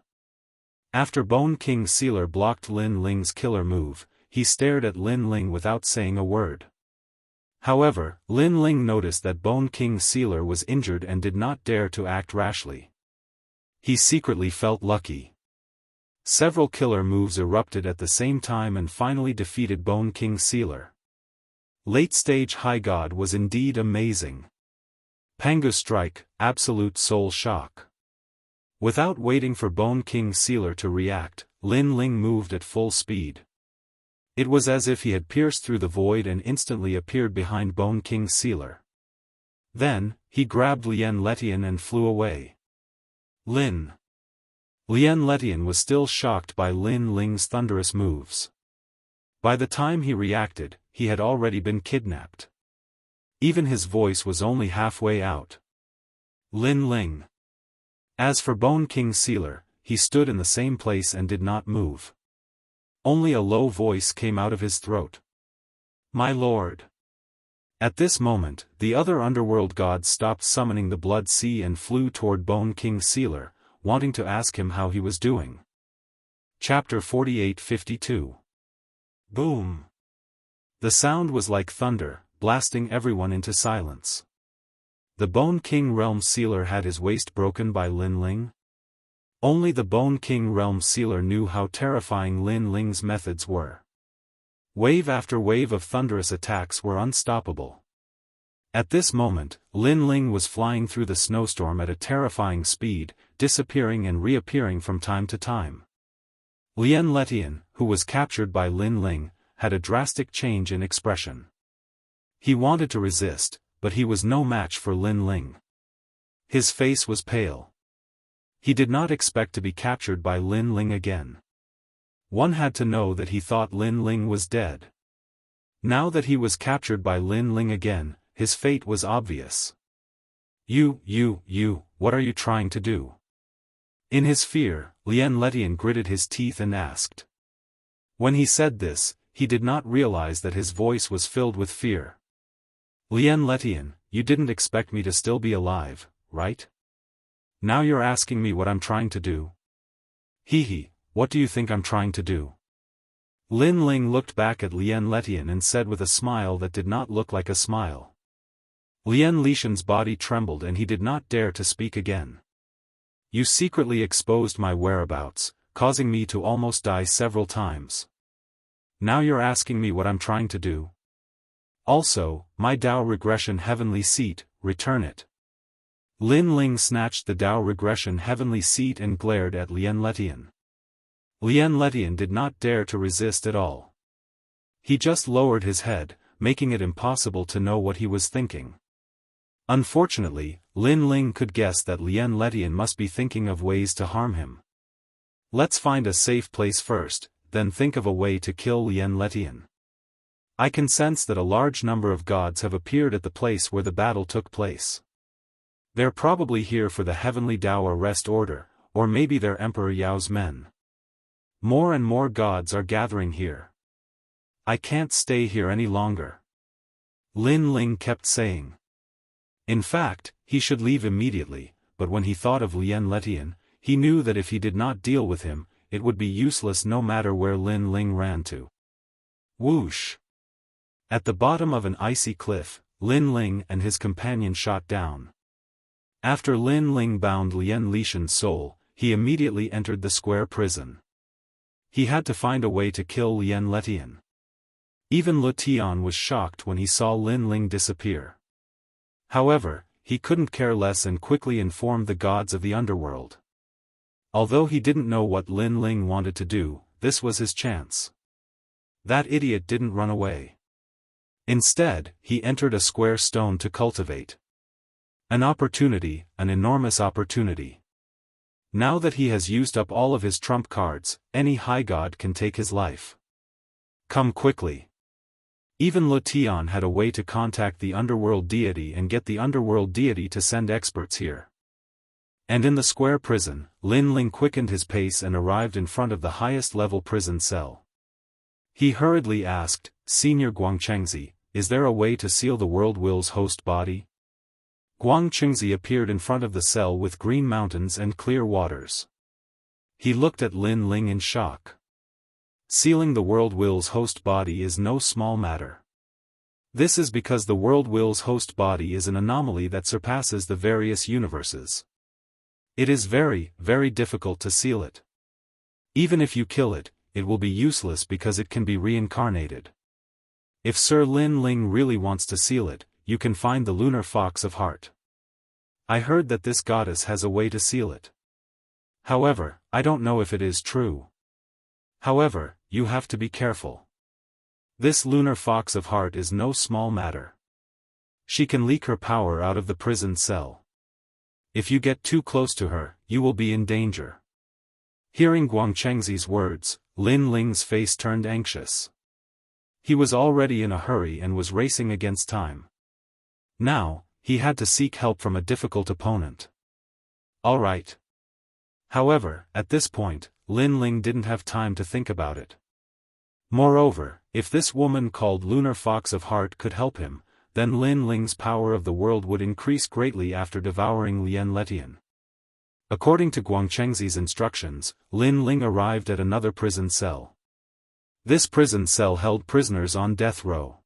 Speaker 1: After Bone King Sealer blocked Lin Ling's killer move, he stared at Lin Ling without saying a word. However, Lin Ling noticed that Bone King Sealer was injured and did not dare to act rashly. He secretly felt lucky. Several killer moves erupted at the same time and finally defeated Bone King Sealer. Late-stage High God was indeed amazing. Pangu Strike, Absolute Soul Shock. Without waiting for Bone King Sealer to react, Lin Ling moved at full speed. It was as if he had pierced through the void and instantly appeared behind Bone King's sealer. Then, he grabbed Lien Letian and flew away. Lin Letian was still shocked by Lin Ling's thunderous moves. By the time he reacted, he had already been kidnapped. Even his voice was only halfway out. Lin Ling. As for Bone King's sealer, he stood in the same place and did not move. Only a low voice came out of his throat. My lord. At this moment, the other underworld gods stopped summoning the Blood Sea and flew toward Bone King's sealer, wanting to ask him how he was doing. Chapter 48-52. Boom. The sound was like thunder, blasting everyone into silence. The Bone King Realm Sealer had his waist broken by Lin Ling? Only the Bone King Realm Sealer knew how terrifying Lin Ling's methods were. Wave after wave of thunderous attacks were unstoppable. At this moment, Lin Ling was flying through the snowstorm at a terrifying speed, disappearing and reappearing from time to time. Lien Letian, who was captured by Lin Ling, had a drastic change in expression. He wanted to resist, but he was no match for Lin Ling. His face was pale. He did not expect to be captured by Lin Ling again. One had to know that he thought Lin Ling was dead. Now that he was captured by Lin Ling again, his fate was obvious. You, what are you trying to do? In his fear, Lien Letian gritted his teeth and asked. When he said this, he did not realize that his voice was filled with fear. Lien Letian, you didn't expect me to still be alive, right? Now you're asking me what I'm trying to do? Hee, what do you think I'm trying to do? Lin Ling looked back at Lien Letian and said with a smile that did not look like a smile. Lien Letian's body trembled and he did not dare to speak again. You secretly exposed my whereabouts, causing me to almost die several times. Now you're asking me what I'm trying to do? Also, my Dao Regression Heavenly Seat, return it. Lin Ling snatched the Dao Regression Heavenly Seat and glared at Lien Letian. Lien Letian did not dare to resist at all. He just lowered his head, making it impossible to know what he was thinking. Unfortunately, Lin Ling could guess that Lien Letian must be thinking of ways to harm him. Let's find a safe place first, then think of a way to kill Lien Letian. I can sense that a large number of gods have appeared at the place where the battle took place. They're probably here for the Heavenly Dao Arrest Order, or maybe they're Emperor Yao's men. More and more gods are gathering here. I can't stay here any longer. Lin Ling kept saying. In fact, he should leave immediately, but when he thought of Lien Letian, he knew that if he did not deal with him, it would be useless no matter where Lin Ling ran to. Whoosh! At the bottom of an icy cliff, Lin Ling and his companion shot down. After Lin Ling bound Lien Letian's soul, he immediately entered the square prison. He had to find a way to kill Lien Letian. Even Lu Tian was shocked when he saw Lin Ling disappear. However, he couldn't care less and quickly informed the gods of the underworld. Although he didn't know what Lin Ling wanted to do, this was his chance. That idiot didn't run away. Instead, he entered a square stone to cultivate. An opportunity, an enormous opportunity. Now that he has used up all of his trump cards, any high god can take his life. Come quickly. Even Lu Tian had a way to contact the underworld deity and get the underworld deity to send experts here. And in the square prison, Lin Ling quickened his pace and arrived in front of the highest level prison cell. He hurriedly asked, Senior Guangchengzi, is there a way to seal the world will's host body? Guangchengzi appeared in front of the cell with green mountains and clear waters. He looked at Lin Ling in shock. Sealing the world will's host body is no small matter. This is because the world will's host body is an anomaly that surpasses the various universes. It is very, very difficult to seal it. Even if you kill it, it will be useless because it can be reincarnated. If Sir Lin Ling really wants to seal it, you can find the lunar fox of heart. I heard that this goddess has a way to seal it. However, I don't know if it is true. However, you have to be careful. This lunar fox of heart is no small matter. She can leak her power out of the prison cell. If you get too close to her, you will be in danger. Hearing Guangchengzi's words, Lin Ling's face turned anxious. He was already in a hurry and was racing against time. Now, he had to seek help from a difficult opponent. All right. However, at this point, Lin Ling didn't have time to think about it. Moreover, if this woman called Lunar Fox of Heart could help him, then Lin Ling's power of the world would increase greatly after devouring Lien Letian. According to Guangchengzi's instructions, Lin Ling arrived at another prison cell. This prison cell held prisoners on death row.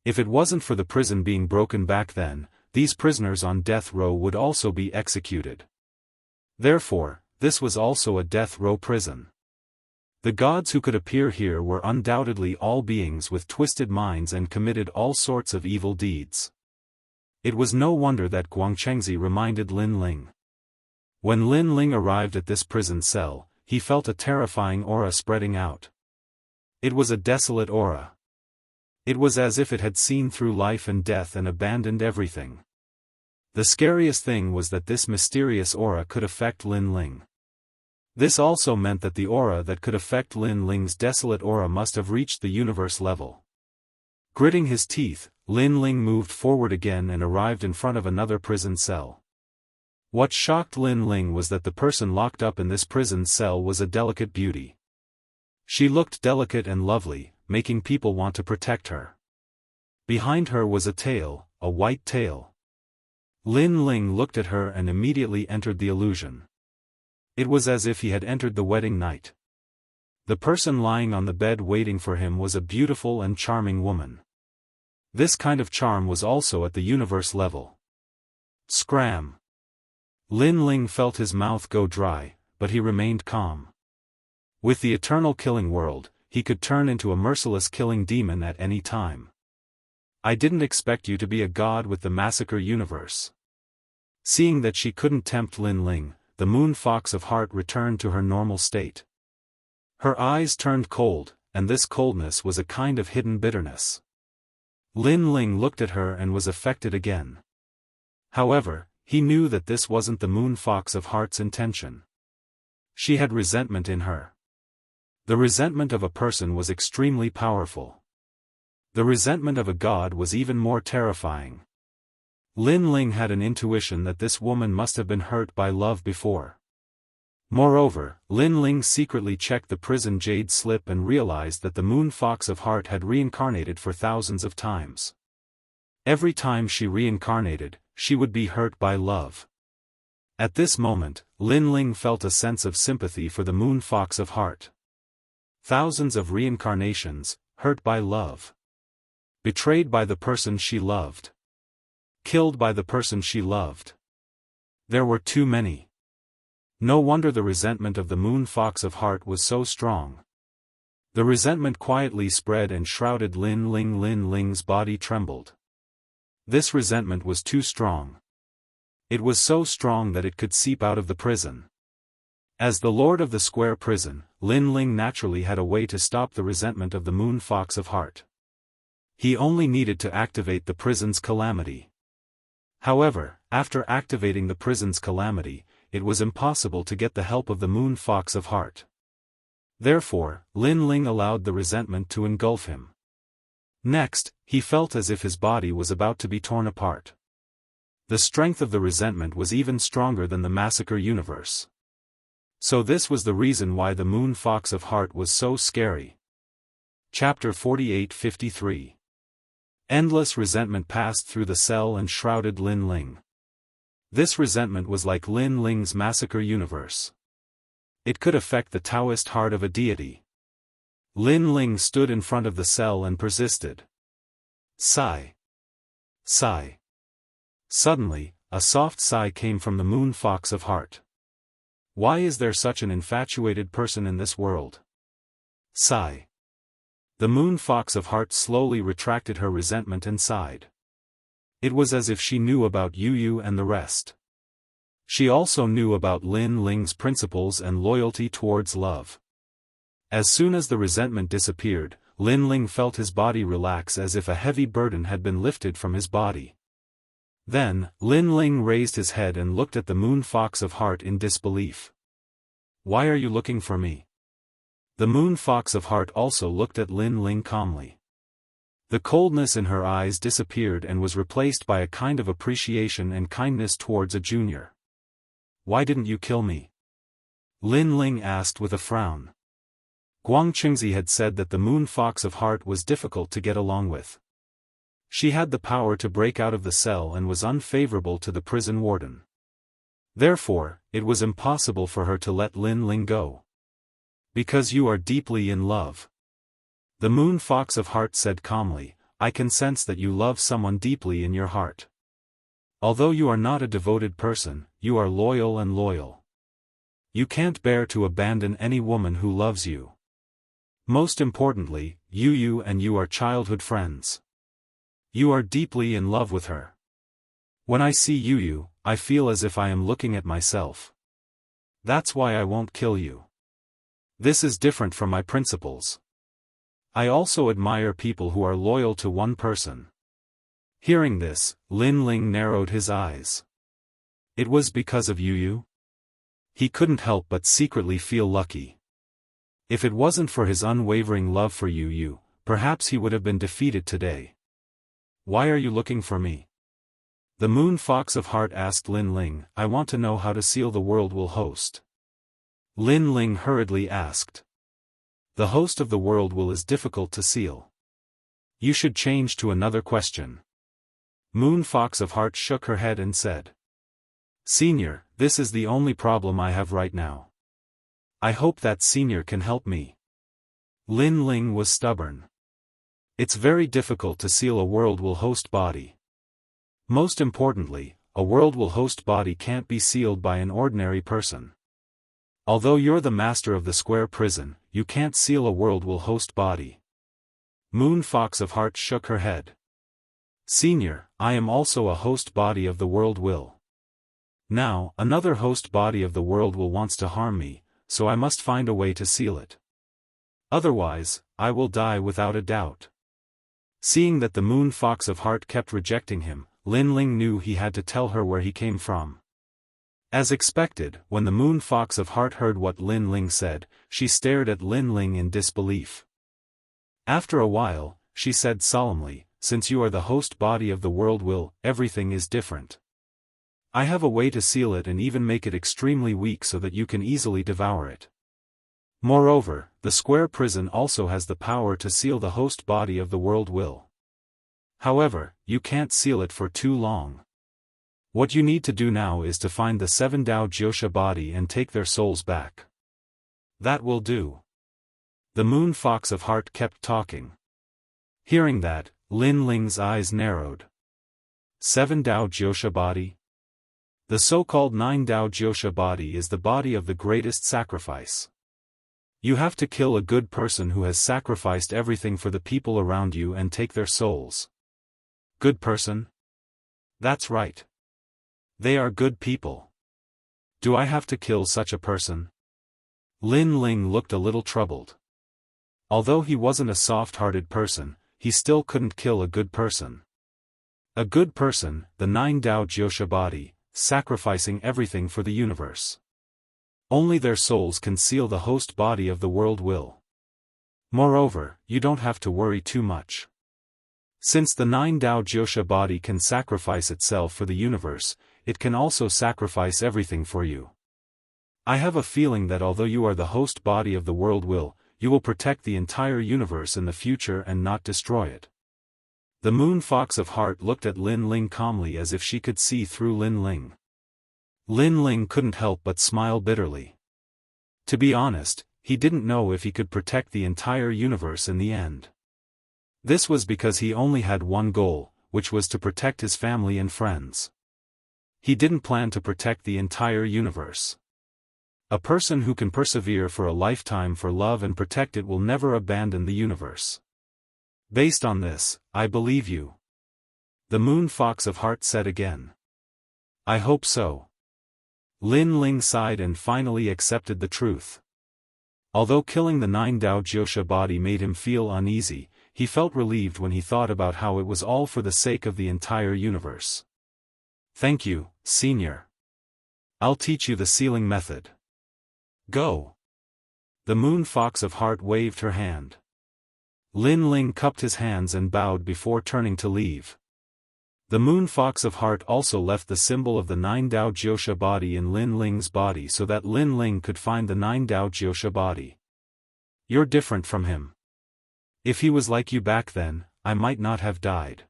Speaker 1: If it wasn't for the prison being broken back then, these prisoners on death row would also be executed. Therefore, this was also a death row prison. The gods who could appear here were undoubtedly all beings with twisted minds and committed all sorts of evil deeds. It was no wonder that Guangchengzi reminded Lin Ling. When Lin Ling arrived at this prison cell, he felt a terrifying aura spreading out. It was a desolate aura. It was as if it had seen through life and death and abandoned everything. The scariest thing was that this mysterious aura could affect Lin Ling. This also meant that the aura that could affect Lin Ling's desolate aura must have reached the universe level. Gritting his teeth, Lin Ling moved forward again and arrived in front of another prison cell. What shocked Lin Ling was that the person locked up in this prison cell was a delicate beauty. She looked delicate and lovely, making people want to protect her. Behind her was a tail, a white tail. Lin Ling looked at her and immediately entered the illusion. It was as if he had entered the wedding night. The person lying on the bed waiting for him was a beautiful and charming woman. This kind of charm was also at the universe level. Scram! Lin Ling felt his mouth go dry, but he remained calm. With the eternal killing world, he could turn into a merciless killing demon at any time. I didn't expect you to be a god with the massacre universe. Seeing that she couldn't tempt Lin Ling, the moon fox of heart returned to her normal state. Her eyes turned cold, and this coldness was a kind of hidden bitterness. Lin Ling looked at her and was affected again. However, he knew that this wasn't the moon fox of heart's intention. She had resentment in her. The resentment of a person was extremely powerful. The resentment of a god was even more terrifying. Lin Ling had an intuition that this woman must have been hurt by love before. Moreover, Lin Ling secretly checked the prison jade slip and realized that the moon fox of heart had reincarnated for thousands of times. Every time she reincarnated, she would be hurt by love. At this moment, Lin Ling felt a sense of sympathy for the moon fox of heart. Thousands of reincarnations, hurt by love. Betrayed by the person she loved. Killed by the person she loved. There were too many. No wonder the resentment of the moon fox of heart was so strong. The resentment quietly spread and shrouded Lin Ling. Lin Ling's body trembled. This resentment was too strong. It was so strong that it could seep out of the prison. As the lord of the square prison, Lin Ling naturally had a way to stop the resentment of the moon fox of heart. He only needed to activate the prison's calamity. However, after activating the prison's calamity, it was impossible to get the help of the moon fox of heart. Therefore, Lin Ling allowed the resentment to engulf him. Next, he felt as if his body was about to be torn apart. The strength of the resentment was even stronger than the massacre universe. So this was the reason why the moon fox of heart was so scary. Chapter 48-53. Endless resentment passed through the cell and shrouded Lin Ling. This resentment was like Lin Ling's massacre universe. It could affect the Daoist heart of a deity. Lin Ling stood in front of the cell and persisted. Sigh. Sigh. Suddenly, a soft sigh came from the moon fox of heart. Why is there such an infatuated person in this world? Sigh. The moon fox of heart slowly retracted her resentment and sighed. It was as if she knew about Yu and the rest. She also knew about Lin Ling's principles and loyalty towards love. As soon as the resentment disappeared, Lin Ling felt his body relax as if a heavy burden had been lifted from his body. Then, Lin Ling raised his head and looked at the Moon Fox of Heart in disbelief. "Why are you looking for me?" The Moon Fox of Heart also looked at Lin Ling calmly. The coldness in her eyes disappeared and was replaced by a kind of appreciation and kindness towards a junior. "Why didn't you kill me?" Lin Ling asked with a frown. Guang Qingzi had said that the Moon Fox of Heart was difficult to get along with. She had the power to break out of the cell and was unfavorable to the prison warden. Therefore, it was impossible for her to let Lin Ling go. "Because you are deeply in love." The Moon Fox of Heart said calmly, "I can sense that you love someone deeply in your heart. Although you are not a devoted person, you are loyal and loyal. You can't bear to abandon any woman who loves you. Most importantly, you and you are childhood friends. You are deeply in love with her. When I see you, I feel as if I am looking at myself. That's why I won't kill you. This is different from my principles. I also admire people who are loyal to one person." Hearing this, Lin Ling narrowed his eyes. It was because of Yu. He couldn't help but secretly feel lucky. If it wasn't for his unwavering love for Yu, perhaps he would have been defeated today. "Why are you looking for me?" The Moon Fox of Heart asked Lin Ling. "I want to know how to seal the world will host." Lin Ling hurriedly asked. "The host of the world will is difficult to seal. You should change to another question." Moon Fox of Heart shook her head and said, "Senior, this is the only problem I have right now. I hope that Senior can help me." Lin Ling was stubborn. "It's very difficult to seal a world will host body. Most importantly, a world will host body can't be sealed by an ordinary person. Although you're the master of the square prison, you can't seal a world will host body." Moon Fox of Heart shook her head. "Senior, I am also a host body of the world will. Now, another host body of the world will wants to harm me, so I must find a way to seal it. Otherwise, I will die without a doubt." Seeing that the Moon Fox of Heart kept rejecting him, Lin Ling knew he had to tell her where he came from. As expected, when the Moon Fox of Heart heard what Lin Ling said, she stared at Lin Ling in disbelief. After a while, she said solemnly, "Since you are the host body of the world will, everything is different. I have a way to seal it and even make it extremely weak so that you can easily devour it. Moreover, the square prison also has the power to seal the host body of the world will. However, you can't seal it for too long. What you need to do now is to find the 7 Dao Jiosha body and take their souls back. That will do." The Moon Fox of Heart kept talking. Hearing that, Lin Ling's eyes narrowed. 7 Dao Jiosha body? The so-called 9 Dao Jiosha body is the body of the greatest sacrifice. You have to kill a good person who has sacrificed everything for the people around you and take their souls. Good person? That's right. They are good people. Do I have to kill such a person? Lin Ling looked a little troubled. Although he wasn't a soft-hearted person, he still couldn't kill a good person. A good person, the 9 Dao Jiosha body, sacrificing everything for the universe. Only their souls can seal the host body of the world will. Moreover, you don't have to worry too much. Since the 9 Dao Jiosha body can sacrifice itself for the universe, it can also sacrifice everything for you. I have a feeling that although you are the host body of the world will, you will protect the entire universe in the future and not destroy it. The Moon Fox of Heart looked at Lin Ling calmly as if she could see through Lin Ling. Lin Ling couldn't help but smile bitterly. To be honest, he didn't know if he could protect the entire universe in the end. This was because he only had one goal, which was to protect his family and friends. He didn't plan to protect the entire universe. A person who can persevere for a lifetime for love and protect it will never abandon the universe. Based on this, I believe you. The Moon Fox of Heart said again. I hope so. Lin Ling sighed and finally accepted the truth. Although killing the 9 Dao Jiosha body made him feel uneasy, he felt relieved when he thought about how it was all for the sake of the entire universe. Thank you, Senior. I'll teach you the sealing method. Go. The Moon Fox of Heart waved her hand. Lin Ling cupped his hands and bowed before turning to leave. The Moon Fox of Heart also left the symbol of the 9 Dao Jiosha body in Lin Ling's body so that Lin Ling could find the 9 Dao Jiosha body. You're different from him. If he was like you back then, I might not have died.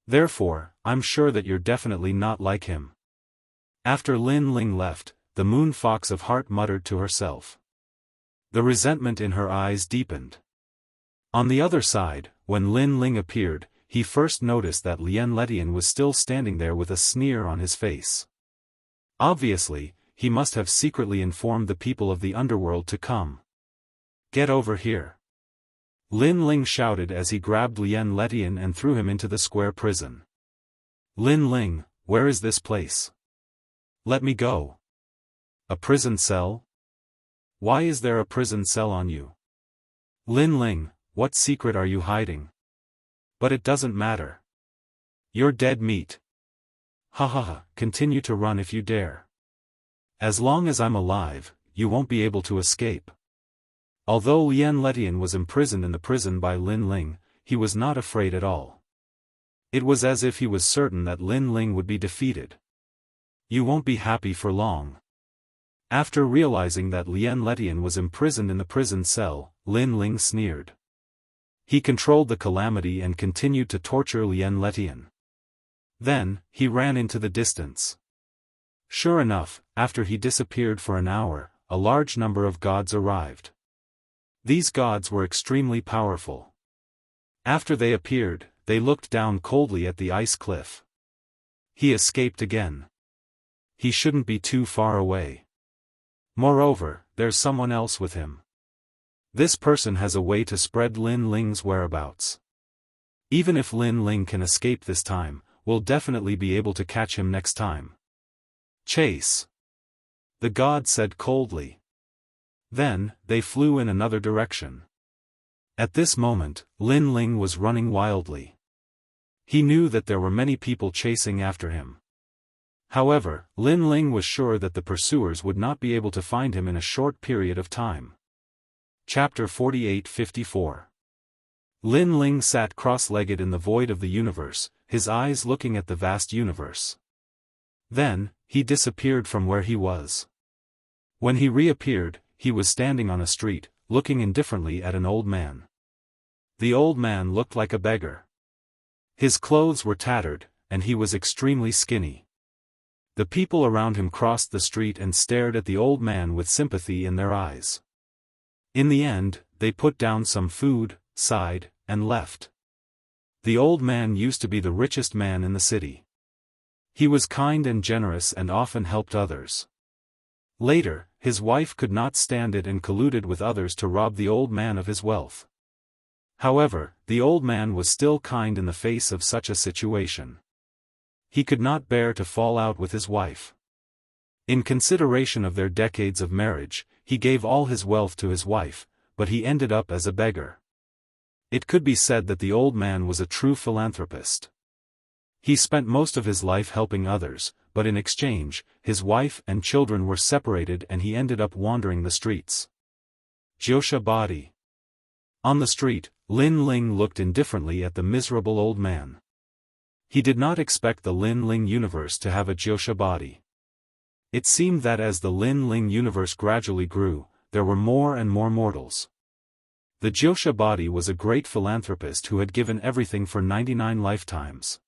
Speaker 1: Therefore, I'm sure that you're definitely not like him. After Lin Ling left, the Moon Fox of Heart muttered to herself. The resentment in her eyes deepened. On the other side, when Lin Ling appeared, he first noticed that Lien Letian was still standing there with a sneer on his face. Obviously, he must have secretly informed the people of the underworld to come. Get over here. Lin Ling shouted as he grabbed Lien Letian and threw him into the square prison. Lin Ling, where is this place? Let me go. A prison cell? Why is there a prison cell on you? Lin Ling, what secret are you hiding? But it doesn't matter. You're dead meat. Ha ha ha, continue to run if you dare. As long as I'm alive, you won't be able to escape. Although Lien Letian was imprisoned in the prison by Lin Ling, he was not afraid at all. It was as if he was certain that Lin Ling would be defeated. You won't be happy for long. After realizing that Lien Letian was imprisoned in the prison cell, Lin Ling sneered. He controlled the calamity and continued to torture Lien Letian. Then, he ran into the distance. Sure enough, after he disappeared for an hour, a large number of gods arrived. These gods were extremely powerful. After they appeared, they looked down coldly at the ice cliff. He escaped again. He shouldn't be too far away. Moreover, there's someone else with him. This person has a way to spread Lin Ling's whereabouts. Even if Lin Ling can escape this time, we'll definitely be able to catch him next time. Chase. The god said coldly. Then, they flew in another direction. At this moment, Lin Ling was running wildly. He knew that there were many people chasing after him. However, Lin Ling was sure that the pursuers would not be able to find him in a short period of time. Chapter 48-54. Lin Ling sat cross-legged in the void of the universe, his eyes looking at the vast universe. Then, he disappeared from where he was. When he reappeared, he was standing on a street, looking indifferently at an old man. The old man looked like a beggar. His clothes were tattered, and he was extremely skinny. The people around him crossed the street and stared at the old man with sympathy in their eyes. In the end, they put down some food, sighed, and left. The old man used to be the richest man in the city. He was kind and generous and often helped others. Later, his wife could not stand it and colluded with others to rob the old man of his wealth. However, the old man was still kind in the face of such a situation. He could not bear to fall out with his wife. In consideration of their decades of marriage, he gave all his wealth to his wife, but he ended up as a beggar. It could be said that the old man was a true philanthropist. He spent most of his life helping others, but in exchange, his wife and children were separated and he ended up wandering the streets. Jiosha body. On the street, Lin Ling looked indifferently at the miserable old man. He did not expect the Lin Ling universe to have a Jiosha body. It seemed that as the Lin Ling universe gradually grew, there were more and more mortals. The Jiosha body was a great philanthropist who had given everything for 99 lifetimes.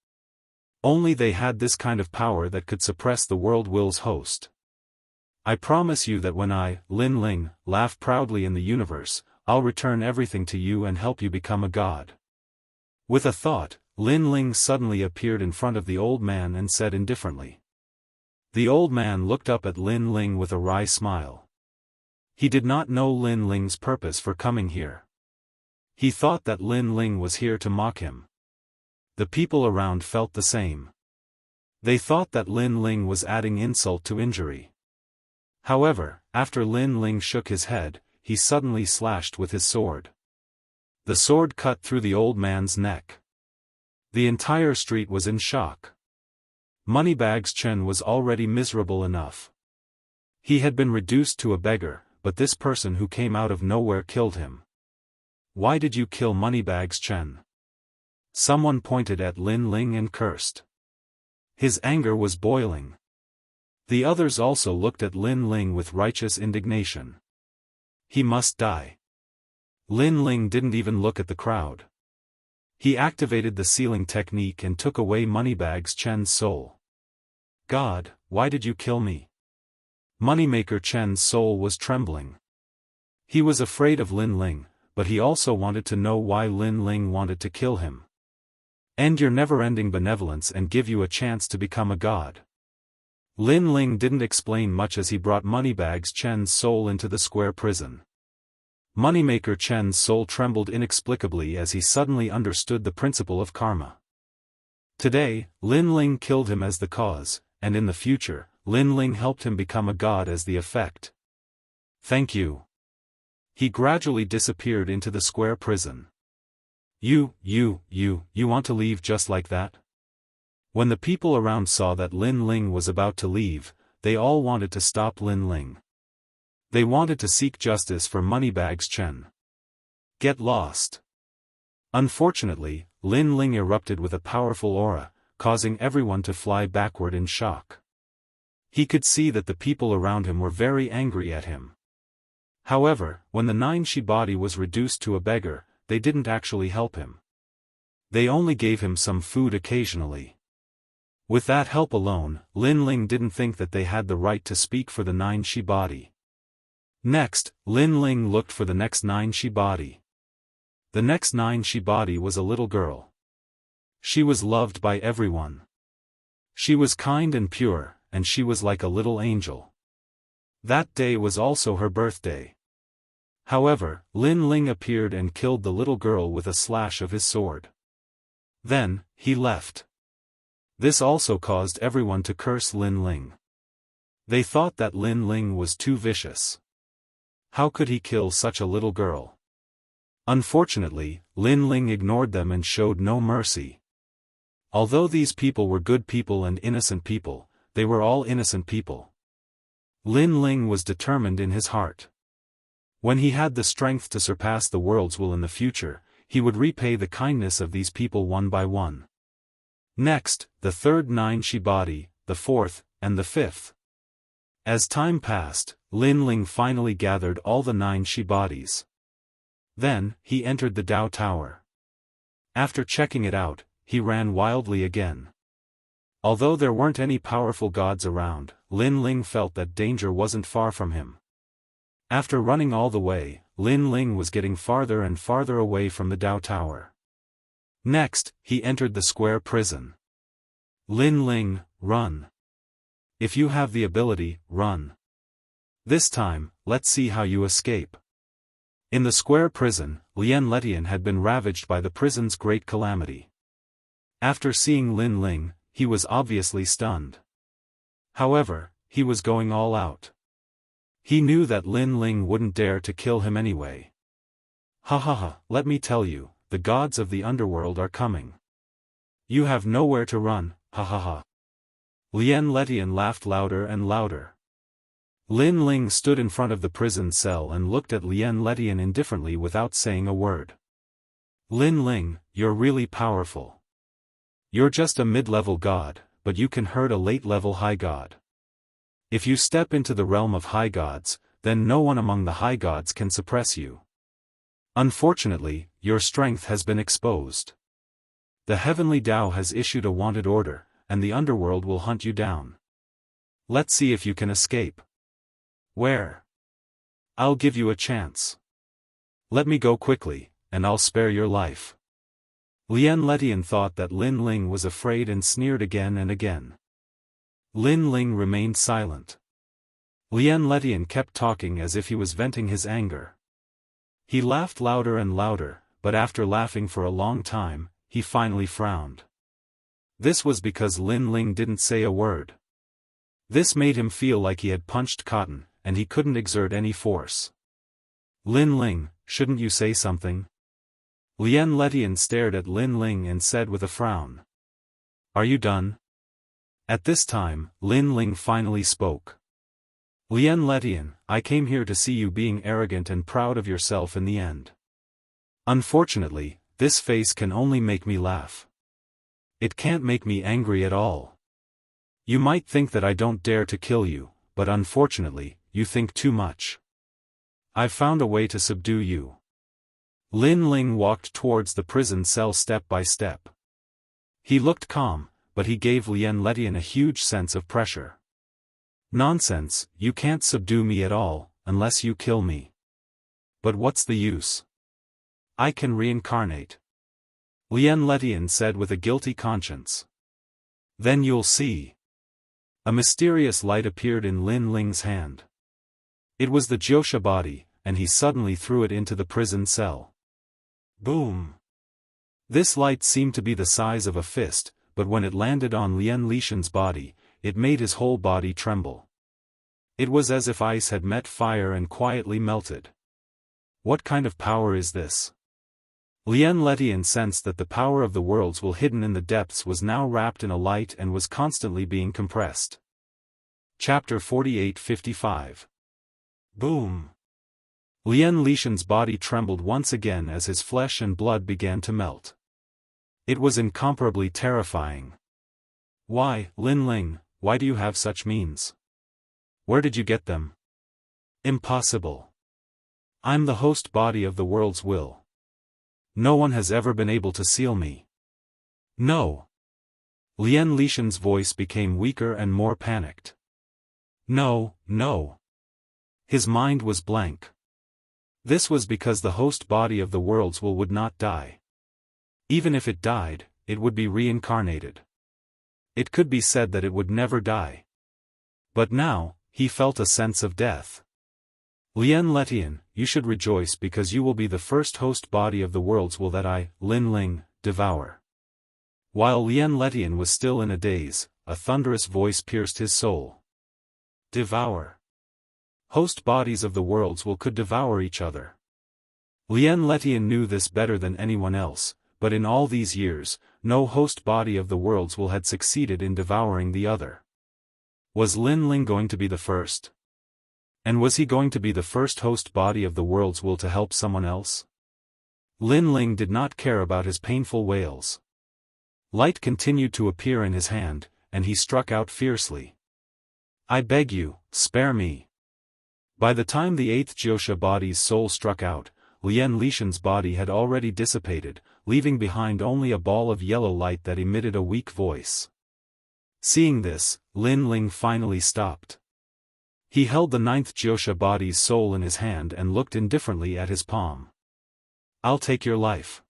Speaker 1: Only they had this kind of power that could suppress the world will's host. I promise you that when I, Lin Ling, laugh proudly in the universe, I'll return everything to you and help you become a god. With a thought, Lin Ling suddenly appeared in front of the old man and said indifferently. The old man looked up at Lin Ling with a wry smile. He did not know Lin Ling's purpose for coming here. He thought that Lin Ling was here to mock him. The people around felt the same. They thought that Lin Ling was adding insult to injury. However, after Lin Ling shook his head, he suddenly slashed with his sword. The sword cut through the old man's neck. The entire street was in shock. Moneybags Chen was already miserable enough. He had been reduced to a beggar, but this person who came out of nowhere killed him. Why did you kill Moneybags Chen? Someone pointed at Lin Ling and cursed. His anger was boiling. The others also looked at Lin Ling with righteous indignation. He must die. Lin Ling didn't even look at the crowd. He activated the sealing technique and took away Moneybags Chen's soul. God, why did you kill me? Moneymaker Chen's soul was trembling. He was afraid of Lin Ling, but he also wanted to know why Lin Ling wanted to kill him. End your never-ending benevolence and give you a chance to become a god. Lin Ling didn't explain much as he brought Moneybags Chen's soul into the square prison. Moneymaker Chen's soul trembled inexplicably as he suddenly understood the principle of karma. Today, Lin Ling killed him as the cause, and in the future, Lin Ling helped him become a god as the effect. Thank you. He gradually disappeared into the square prison. You want to leave just like that? When the people around saw that Lin Ling was about to leave, they all wanted to stop Lin Ling. They wanted to seek justice for Moneybags Chen. Get lost. Unfortunately, Lin Ling erupted with a powerful aura, causing everyone to fly backward in shock. He could see that the people around him were very angry at him. However, when the 9-Shi body was reduced to a beggar, they didn't actually help him. They only gave him some food occasionally. With that help alone, Lin Ling didn't think that they had the right to speak for the 9-Shi body. Next, Lin Ling looked for the next 9-Shi body. The next 9-Shi body was a little girl. She was loved by everyone. She was kind and pure, and she was like a little angel. That day was also her birthday. However, Lin Ling appeared and killed the little girl with a slash of his sword. Then, he left. This also caused everyone to curse Lin Ling. They thought that Lin Ling was too vicious. How could he kill such a little girl? Unfortunately, Lin Ling ignored them and showed no mercy. Although these people were good people and innocent people, they were all innocent people. Lin Ling was determined in his heart. When he had the strength to surpass the world's will in the future, he would repay the kindness of these people one by one. Next, the third 9-Shi body, the fourth, and the fifth. As time passed, Lin Ling finally gathered all the 9-Shi bodies. Then, he entered the Dao Tower. After checking it out, he ran wildly again. Although there weren't any powerful gods around, Lin Ling felt that danger wasn't far from him. After running all the way, Lin Ling was getting farther and farther away from the Dao Tower. Next, he entered the square prison. Lin Ling, run. If you have the ability, run. This time, let's see how you escape. In the square prison, Lian Letian had been ravaged by the prison's great calamity. After seeing Lin Ling, he was obviously stunned. However, he was going all out. He knew that Lin Ling wouldn't dare to kill him anyway. Ha ha ha, let me tell you, the gods of the underworld are coming. You have nowhere to run, ha ha ha. Lian Letian laughed louder and louder. Lin Ling stood in front of the prison cell and looked at Lian Letian indifferently without saying a word. Lin Ling, you're really powerful. You're just a mid-level god, but you can hurt a late-level high god. If you step into the realm of high gods, then no one among the high gods can suppress you. Unfortunately, your strength has been exposed. The heavenly Tao has issued a wanted order, and the underworld will hunt you down. Let's see if you can escape. Where? I'll give you a chance. Let me go quickly, and I'll spare your life. Lian Letian thought that Lin Ling was afraid and sneered again and again. Lin Ling remained silent. Lian Letian kept talking as if he was venting his anger. He laughed louder and louder, but after laughing for a long time, he finally frowned. This was because Lin Ling didn't say a word. This made him feel like he had punched cotton, and he couldn't exert any force. Lin Ling, shouldn't you say something? Lien Letian stared at Lin Ling and said with a frown. Are you done? At this time, Lin Ling finally spoke. Lien Letian, I came here to see you being arrogant and proud of yourself in the end. Unfortunately, this face can only make me laugh. It can't make me angry at all. You might think that I don't dare to kill you, but unfortunately, you think too much. I've found a way to subdue you. Lin Ling walked towards the prison cell step by step. He looked calm, but he gave Lien Letian a huge sense of pressure. Nonsense, you can't subdue me at all, unless you kill me. But what's the use? I can reincarnate. Lien Letian said with a guilty conscience. Then you'll see. A mysterious light appeared in Lin Ling's hand. It was the Jiosha body, and he suddenly threw it into the prison cell. Boom! This light seemed to be the size of a fist, but when it landed on Lien Lishan's body, it made his whole body tremble. It was as if ice had met fire and quietly melted. What kind of power is this? Lien Letian sensed that the power of the worlds will hidden in the depths was now wrapped in a light and was constantly being compressed. Chapter 48-55. Boom! Lien Lishan's body trembled once again as his flesh and blood began to melt. It was incomparably terrifying. Why, Lin Ling, why do you have such means? Where did you get them? Impossible. I'm the host body of the world's will. No one has ever been able to seal me. No. Lien Lishan's voice became weaker and more panicked. No, no. His mind was blank. This was because the host body of the world's will would not die. Even if it died, it would be reincarnated. It could be said that it would never die. But now, he felt a sense of death. Lien Letian, you should rejoice because you will be the first host body of the world's will that I, Lin Ling, devour. While Lien Letian was still in a daze, a thunderous voice pierced his soul. Devour. Host bodies of the world's will could devour each other. Lien Letian knew this better than anyone else, but in all these years, no host body of the world's will had succeeded in devouring the other. Was Lin Ling going to be the first? And was he going to be the first host body of the world's will to help someone else? Lin Ling did not care about his painful wails. Light continued to appear in his hand, and he struck out fiercely. I beg you, spare me. By the time the eighth Jiosha body's soul struck out, Lien Lishan's body had already dissipated, leaving behind only a ball of yellow light that emitted a weak voice. Seeing this, Lin Ling finally stopped. He held the ninth Jiosha body's soul in his hand and looked indifferently at his palm. I'll take your life.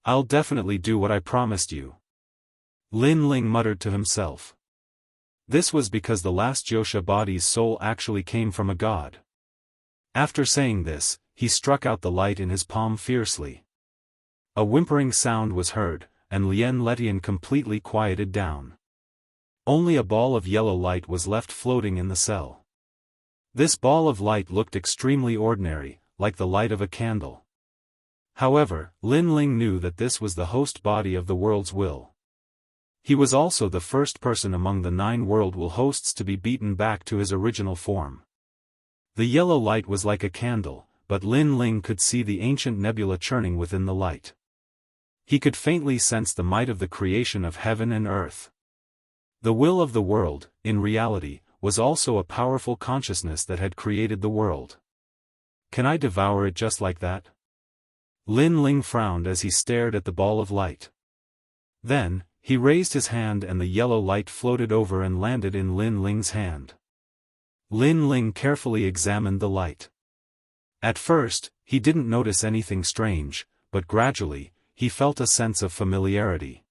Speaker 1: I'll definitely do what I promised you. Lin Ling muttered to himself. This was because the last Jiosha body's soul actually came from a god. After saying this, he struck out the light in his palm fiercely. A whimpering sound was heard, and Lien Letian completely quieted down. Only a ball of yellow light was left floating in the cell. This ball of light looked extremely ordinary, like the light of a candle. However, Lin Ling knew that this was the host body of the world's will. He was also the first person among the 9 world will hosts to be beaten back to his original form. The yellow light was like a candle, but Lin Ling could see the ancient nebula churning within the light. He could faintly sense the might of the creation of heaven and earth. The will of the world, in reality, was also a powerful consciousness that had created the world. Can I devour it just like that? Lin Ling frowned as he stared at the ball of light. Then, he raised his hand and the yellow light floated over and landed in Lin Ling's hand. Lin Ling carefully examined the light. At first, he didn't notice anything strange, but gradually, he felt a sense of familiarity.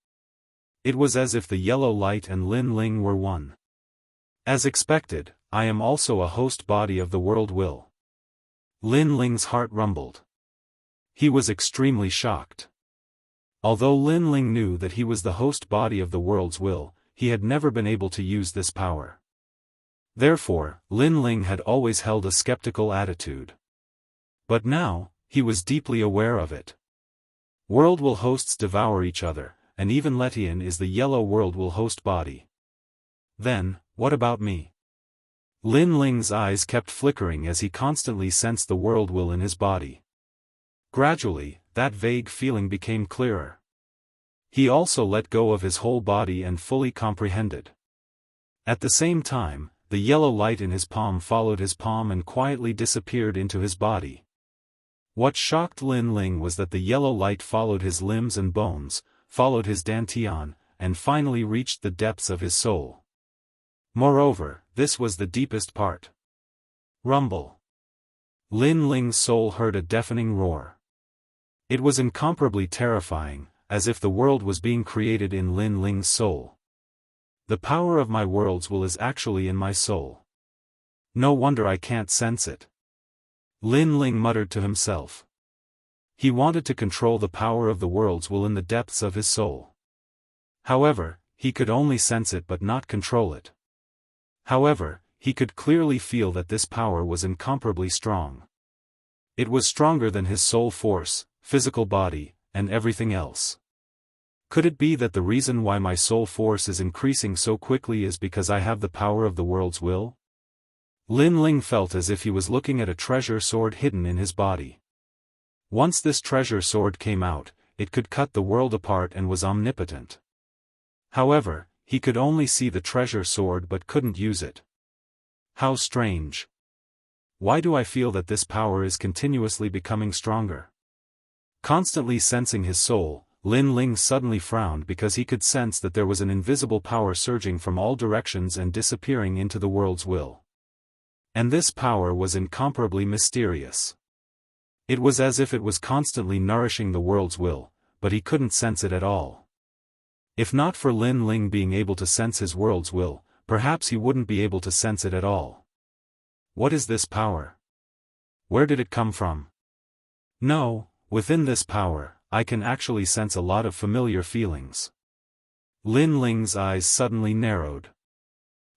Speaker 1: It was as if the yellow light and Lin Ling were one. As expected, I am also a host body of the world will. Lin Ling's heart rumbled. He was extremely shocked. Although Lin Ling knew that he was the host body of the world's will, he had never been able to use this power. Therefore, Lin Ling had always held a skeptical attitude. But now, he was deeply aware of it. World will hosts devour each other, and even Letian is the yellow world will host body. Then, what about me? Lin Ling's eyes kept flickering as he constantly sensed the world will in his body. Gradually, that vague feeling became clearer. He also let go of his whole body and fully comprehended. At the same time, the yellow light in his palm followed his palm and quietly disappeared into his body. What shocked Lin Ling was that the yellow light followed his limbs and bones, followed his dantian, and finally reached the depths of his soul. Moreover, this was the deepest part. Rumble. Lin Ling's soul heard a deafening roar. It was incomparably terrifying, as if the world was being created in Lin Ling's soul. The power of my worlds will is actually in my soul. No wonder I can't sense it. Lin Ling muttered to himself. He wanted to control the power of the world's will in the depths of his soul. However, he could only sense it but not control it. However, he could clearly feel that this power was incomparably strong. It was stronger than his soul force, physical body, and everything else. Could it be that the reason why my soul force is increasing so quickly is because I have the power of the world's will? Lin Ling felt as if he was looking at a treasure sword hidden in his body. Once this treasure sword came out, it could cut the world apart and was omnipotent. However, he could only see the treasure sword but couldn't use it. How strange. Why do I feel that this power is continuously becoming stronger? Constantly sensing his soul, Lin Ling suddenly frowned because he could sense that there was an invisible power surging from all directions and disappearing into the world's will. And this power was incomparably mysterious. It was as if it was constantly nourishing the world's will, but he couldn't sense it at all. If not for Lin Ling being able to sense his world's will, perhaps he wouldn't be able to sense it at all. What is this power? Where did it come from? No, within this power, I can actually sense a lot of familiar feelings. Lin Ling's eyes suddenly narrowed.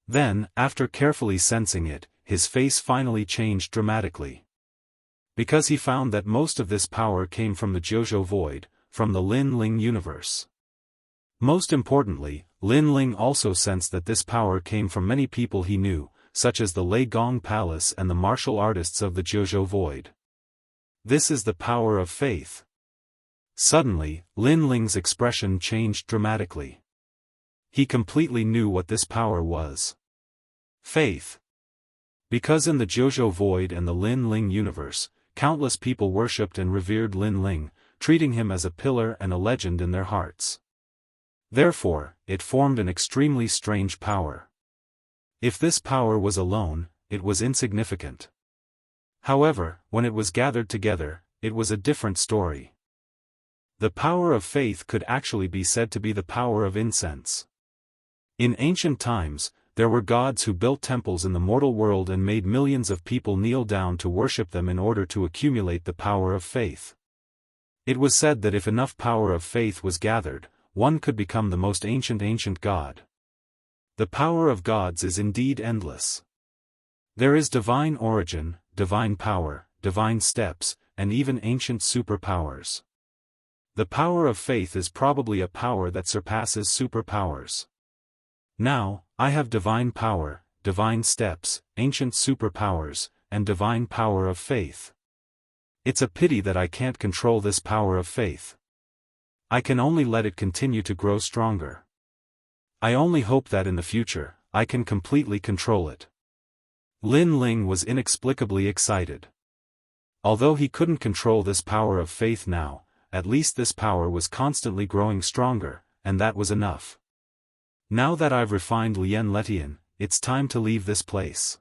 Speaker 1: Then, after carefully sensing it, his face finally changed dramatically. Because he found that most of this power came from the Jiuzhou Void, from the Lin Ling universe. Most importantly, Lin Ling also sensed that this power came from many people he knew, such as the Lei Gong Palace and the martial artists of the Jiuzhou Void. This is the power of faith. Suddenly, Lin Ling's expression changed dramatically. He completely knew what this power was. Faith. Because in the Jiuzhou Void and the Lin Ling universe, countless people worshipped and revered Lin Ling, treating him as a pillar and a legend in their hearts. Therefore, it formed an extremely strange power. If this power was alone, it was insignificant. However, when it was gathered together, it was a different story. The power of faith could actually be said to be the power of incense. In ancient times, there were gods who built temples in the mortal world and made millions of people kneel down to worship them in order to accumulate the power of faith. It was said that if enough power of faith was gathered, one could become the most ancient god. The power of gods is indeed endless. There is divine origin, divine power, divine steps, and even ancient superpowers. The power of faith is probably a power that surpasses superpowers. Now, I have divine power, divine steps, ancient superpowers, and divine power of faith. It's a pity that I can't control this power of faith. I can only let it continue to grow stronger. I only hope that in the future, I can completely control it. Lin Ling was inexplicably excited. Although he couldn't control this power of faith now, at least this power was constantly growing stronger, and that was enough. Now that I've refined Lien Letian, it's time to leave this place.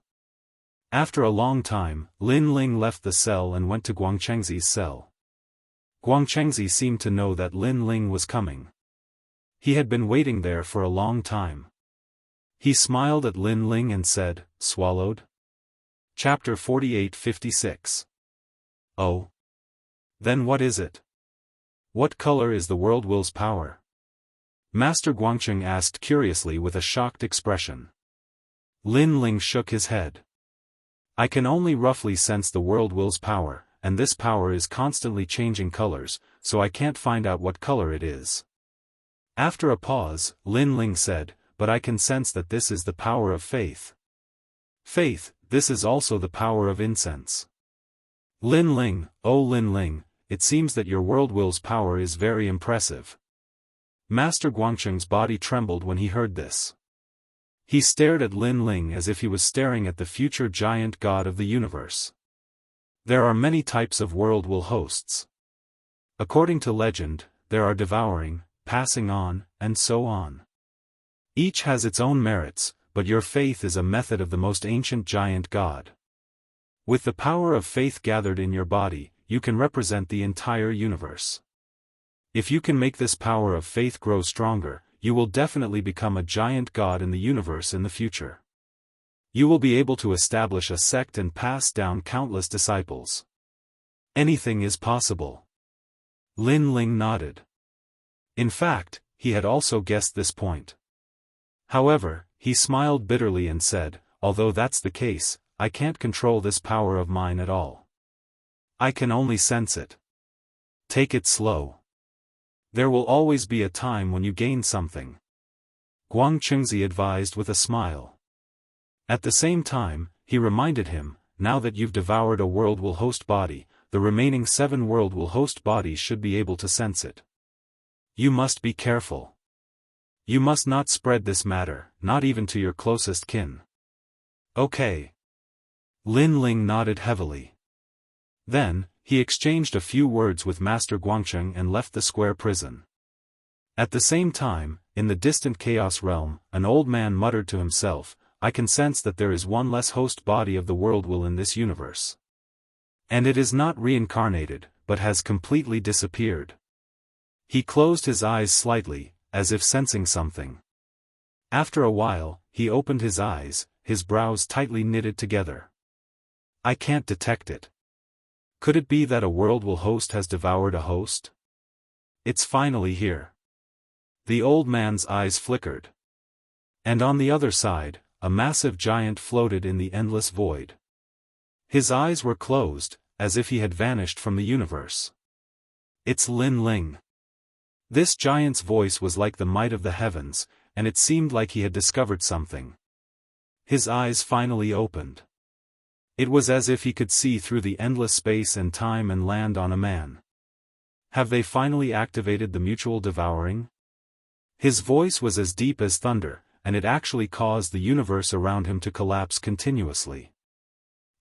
Speaker 1: After a long time, Lin Ling left the cell and went to Guangchengzi's cell. Guangchengzi seemed to know that Lin Ling was coming. He had been waiting there for a long time. He smiled at Lin Ling and said, "Swallowed?" Chapter 48-56. Oh. Then what is it? What color is the world will's power? Master Guangcheng asked curiously with a shocked expression. Lin Ling shook his head. I can only roughly sense the world will's power, and this power is constantly changing colors, so I can't find out what color it is. After a pause, Lin Ling said, but I can sense that this is the power of faith. Faith, this is also the power of incense. Lin Ling, oh Lin Ling, it seems that your WorldWill's power is very impressive. Master Guangcheng's body trembled when he heard this. He stared at Lin Ling as if he was staring at the future giant god of the universe. There are many types of WorldWill hosts. According to legend, there are devouring, passing on, and so on. Each has its own merits, but your faith is a method of the most ancient giant god. With the power of faith gathered in your body, you can represent the entire universe. If you can make this power of faith grow stronger, you will definitely become a giant god in the universe in the future. You will be able to establish a sect and pass down countless disciples. Anything is possible. Lin Ling nodded. In fact, he had also guessed this point. However, he smiled bitterly and said, although that's the case, I can't control this power of mine at all. I can only sense it. Take it slow. There will always be a time when you gain something. Guangchengzi advised with a smile. At the same time, he reminded him, now that you've devoured a WorldWill host body, the remaining 7 WorldWill host bodies should be able to sense it. You must be careful. You must not spread this matter, not even to your closest kin. Okay. Lin Ling nodded heavily. Then, he exchanged a few words with Master Guangcheng and left the square prison. At the same time, in the distant Chaos Realm, an old man muttered to himself, I can sense that there is one less host body of the WorldWill in this universe. And it is not reincarnated, but has completely disappeared. He closed his eyes slightly, as if sensing something. After a while, he opened his eyes, his brows tightly knitted together. I can't detect it. Could it be that a WorldWill host has devoured a host? It's finally here. The old man's eyes flickered. And on the other side, a massive giant floated in the endless void. His eyes were closed, as if he had vanished from the universe. It's Lin Ling. This giant's voice was like the might of the heavens, and it seemed like he had discovered something. His eyes finally opened. It was as if he could see through the endless space and time and land on a man. Have they finally activated the mutual devouring? His voice was as deep as thunder, and it actually caused the universe around him to collapse continuously.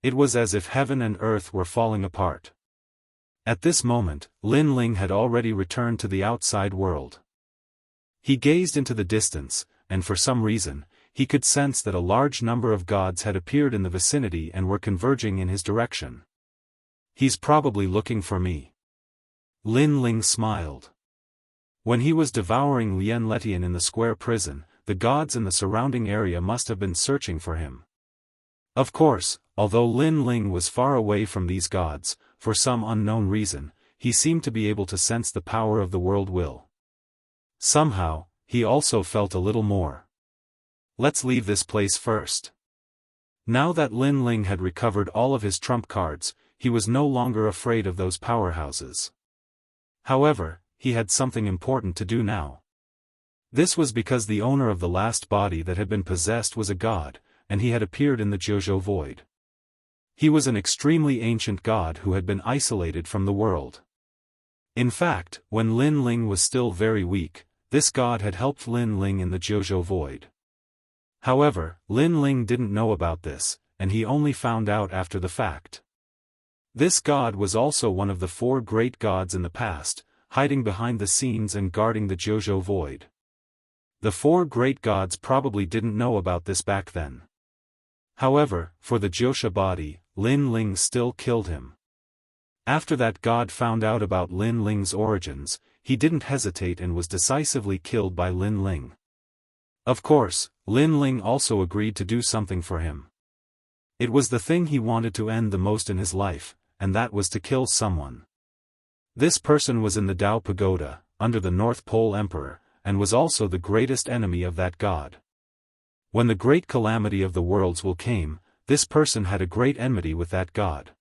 Speaker 1: It was as if heaven and earth were falling apart. At this moment, Lin Ling had already returned to the outside world. He gazed into the distance, and for some reason, he could sense that a large number of gods had appeared in the vicinity and were converging in his direction. He's probably looking for me. Lin Ling smiled. When he was devouring Lien Letian in the square prison, the gods in the surrounding area must have been searching for him. Of course, although Lin Ling was far away from these gods, for some unknown reason, he seemed to be able to sense the power of the WorldWill. Somehow, he also felt a little more. Let's leave this place first. Now that Lin Ling had recovered all of his trump cards, he was no longer afraid of those powerhouses. However, he had something important to do now. This was because the owner of the last body that had been possessed was a god, and he had appeared in the Jianghu void. He was an extremely ancient god who had been isolated from the world. In fact, when Lin Ling was still very weak, this god had helped Lin Ling in the Jianghu void. However, Lin Ling didn't know about this, and he only found out after the fact. This god was also one of the 4 great gods in the past, hiding behind the scenes and guarding the Jianghu void. The 4 great gods probably didn't know about this back then. However, for the Jianghu body, Lin Ling still killed him. After that god found out about Lin Ling's origins, he didn't hesitate and was decisively killed by Lin Ling. Of course, Lin Ling also agreed to do something for him. It was the thing he wanted to end the most in his life, and that was to kill someone. This person was in the Dao Pagoda, under the North Pole Emperor, and was also the greatest enemy of that god. When the great calamity of the worlds will came, this person had a great enmity with that god.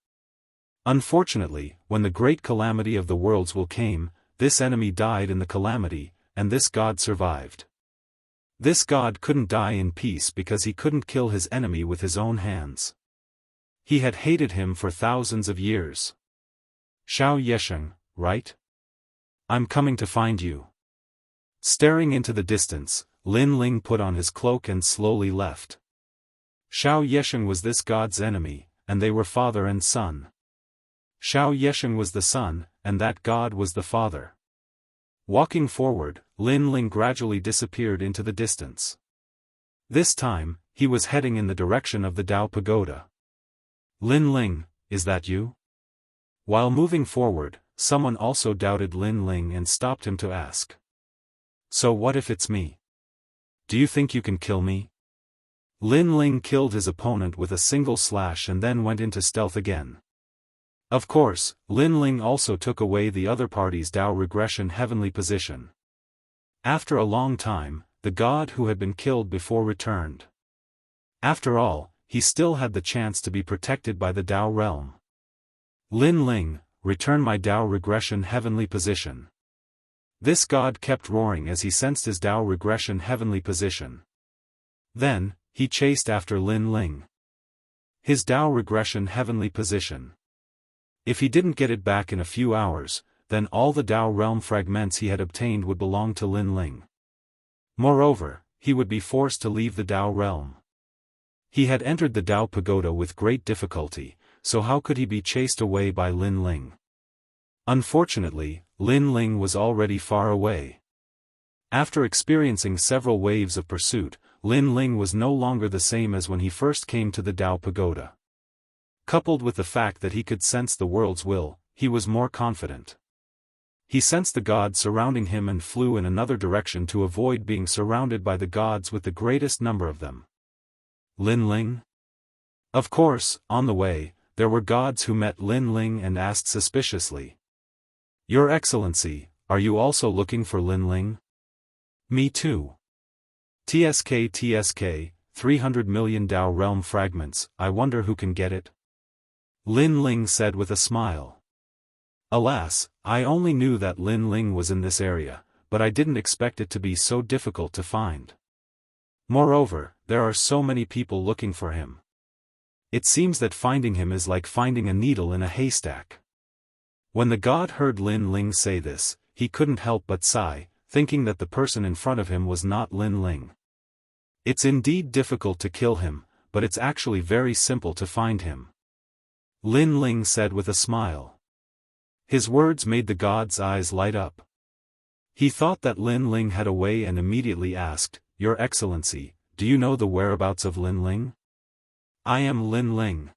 Speaker 1: Unfortunately, when the great calamity of the worlds will came, this enemy died in the calamity, and this god survived. This god couldn't die in peace because he couldn't kill his enemy with his own hands. He had hated him for thousands of years. Xiao Yesheng, right? I'm coming to find you. Staring into the distance, Lin Ling put on his cloak and slowly left. Xiao Yesheng was this god's enemy, and they were father and son. Xiao Yesheng was the son, and that god was the father. Walking forward, Lin Ling gradually disappeared into the distance. This time, he was heading in the direction of the Dao Pagoda. Lin Ling, is that you? While moving forward, someone also doubted Lin Ling and stopped him to ask. So what if it's me? Do you think you can kill me? Lin Ling killed his opponent with a single slash and then went into stealth again. Of course, Lin Ling also took away the other party's Dao regression heavenly position. After a long time, the god who had been killed before returned. After all, he still had the chance to be protected by the Dao realm. Lin Ling, return my Dao regression heavenly position. This god kept roaring as he sensed his Dao regression heavenly position. Then, he chased after Lin Ling. His Dao regression heavenly position. If he didn't get it back in a few hours, then all the Dao realm fragments he had obtained would belong to Lin Ling. Moreover, he would be forced to leave the Dao realm. He had entered the Dao Pagoda with great difficulty, so how could he be chased away by Lin Ling? Unfortunately, Lin Ling was already far away. After experiencing several waves of pursuit, Lin Ling was no longer the same as when he first came to the Dao Pagoda. Coupled with the fact that he could sense the world's will, he was more confident. He sensed the gods surrounding him and flew in another direction to avoid being surrounded by the gods with the greatest number of them. Lin Ling? Of course, on the way, there were gods who met Lin Ling and asked suspiciously. Your Excellency, are you also looking for Lin Ling? Me too. TSK, 300 million Dao realm fragments, I wonder who can get it? Lin Ling said with a smile. Alas, I only knew that Lin Ling was in this area, but I didn't expect it to be so difficult to find. Moreover, there are so many people looking for him. It seems that finding him is like finding a needle in a haystack. When the god heard Lin Ling say this, he couldn't help but sigh, thinking that the person in front of him was not Lin Ling. It's indeed difficult to kill him, but it's actually very simple to find him. Lin Ling said with a smile. His words made the god's eyes light up. He thought that Lin Ling had a way and immediately asked, Your Excellency, do you know the whereabouts of Lin Ling? I am Lin Ling.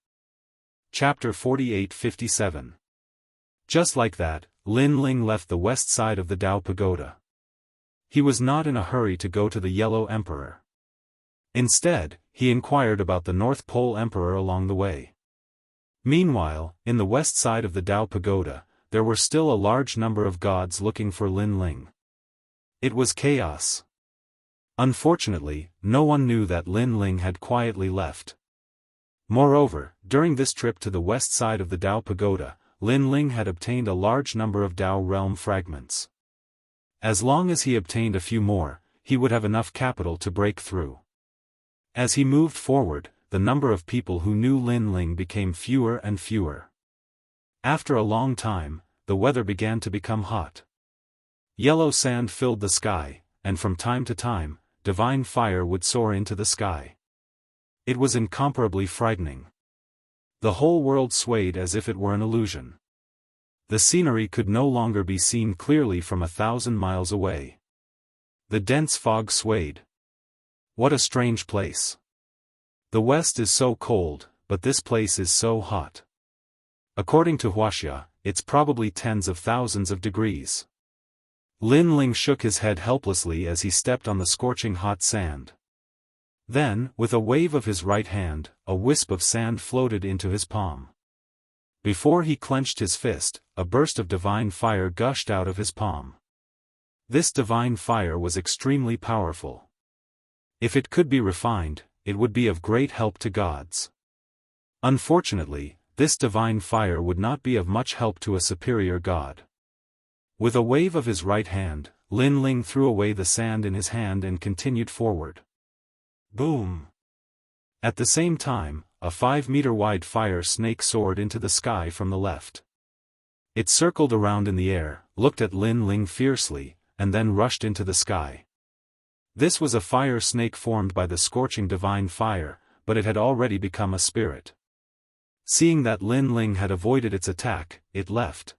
Speaker 1: Chapter 48-57. Just like that, Lin Ling left the west side of the Dao Pagoda. He was not in a hurry to go to the Yellow Emperor. Instead, he inquired about the North Pole Emperor along the way. Meanwhile, in the west side of the Dao Pagoda, there were still a large number of gods looking for Lin Ling. It was chaos. Unfortunately, no one knew that Lin Ling had quietly left. Moreover, during this trip to the west side of the Dao Pagoda, Lin Ling had obtained a large number of Dao realm fragments. As long as he obtained a few more, he would have enough capital to break through. As he moved forward, the number of people who knew Lin Ling became fewer and fewer. After a long time, the weather began to become hot. Yellow sand filled the sky, and from time to time, divine fire would soar into the sky. It was incomparably frightening. The whole world swayed as if it were an illusion. The scenery could no longer be seen clearly from 1,000 miles away. The dense fog swayed. What a strange place. The west is so cold, but this place is so hot. According to Wuxia, it's probably tens of thousands of degrees. Lin Ling shook his head helplessly as he stepped on the scorching hot sand. Then, with a wave of his right hand, a wisp of sand floated into his palm. Before he clenched his fist, a burst of divine fire gushed out of his palm. This divine fire was extremely powerful. If it could be refined, it would be of great help to gods. Unfortunately, this divine fire would not be of much help to a superior god. With a wave of his right hand, Lin Ling threw away the sand in his hand and continued forward. Boom! At the same time, a 5-meter-wide fire snake soared into the sky from the left. It circled around in the air, looked at Lin Ling fiercely, and then rushed into the sky. This was a fire snake formed by the scorching divine fire, but it had already become a spirit. Seeing that Lin Ling had avoided its attack, it left.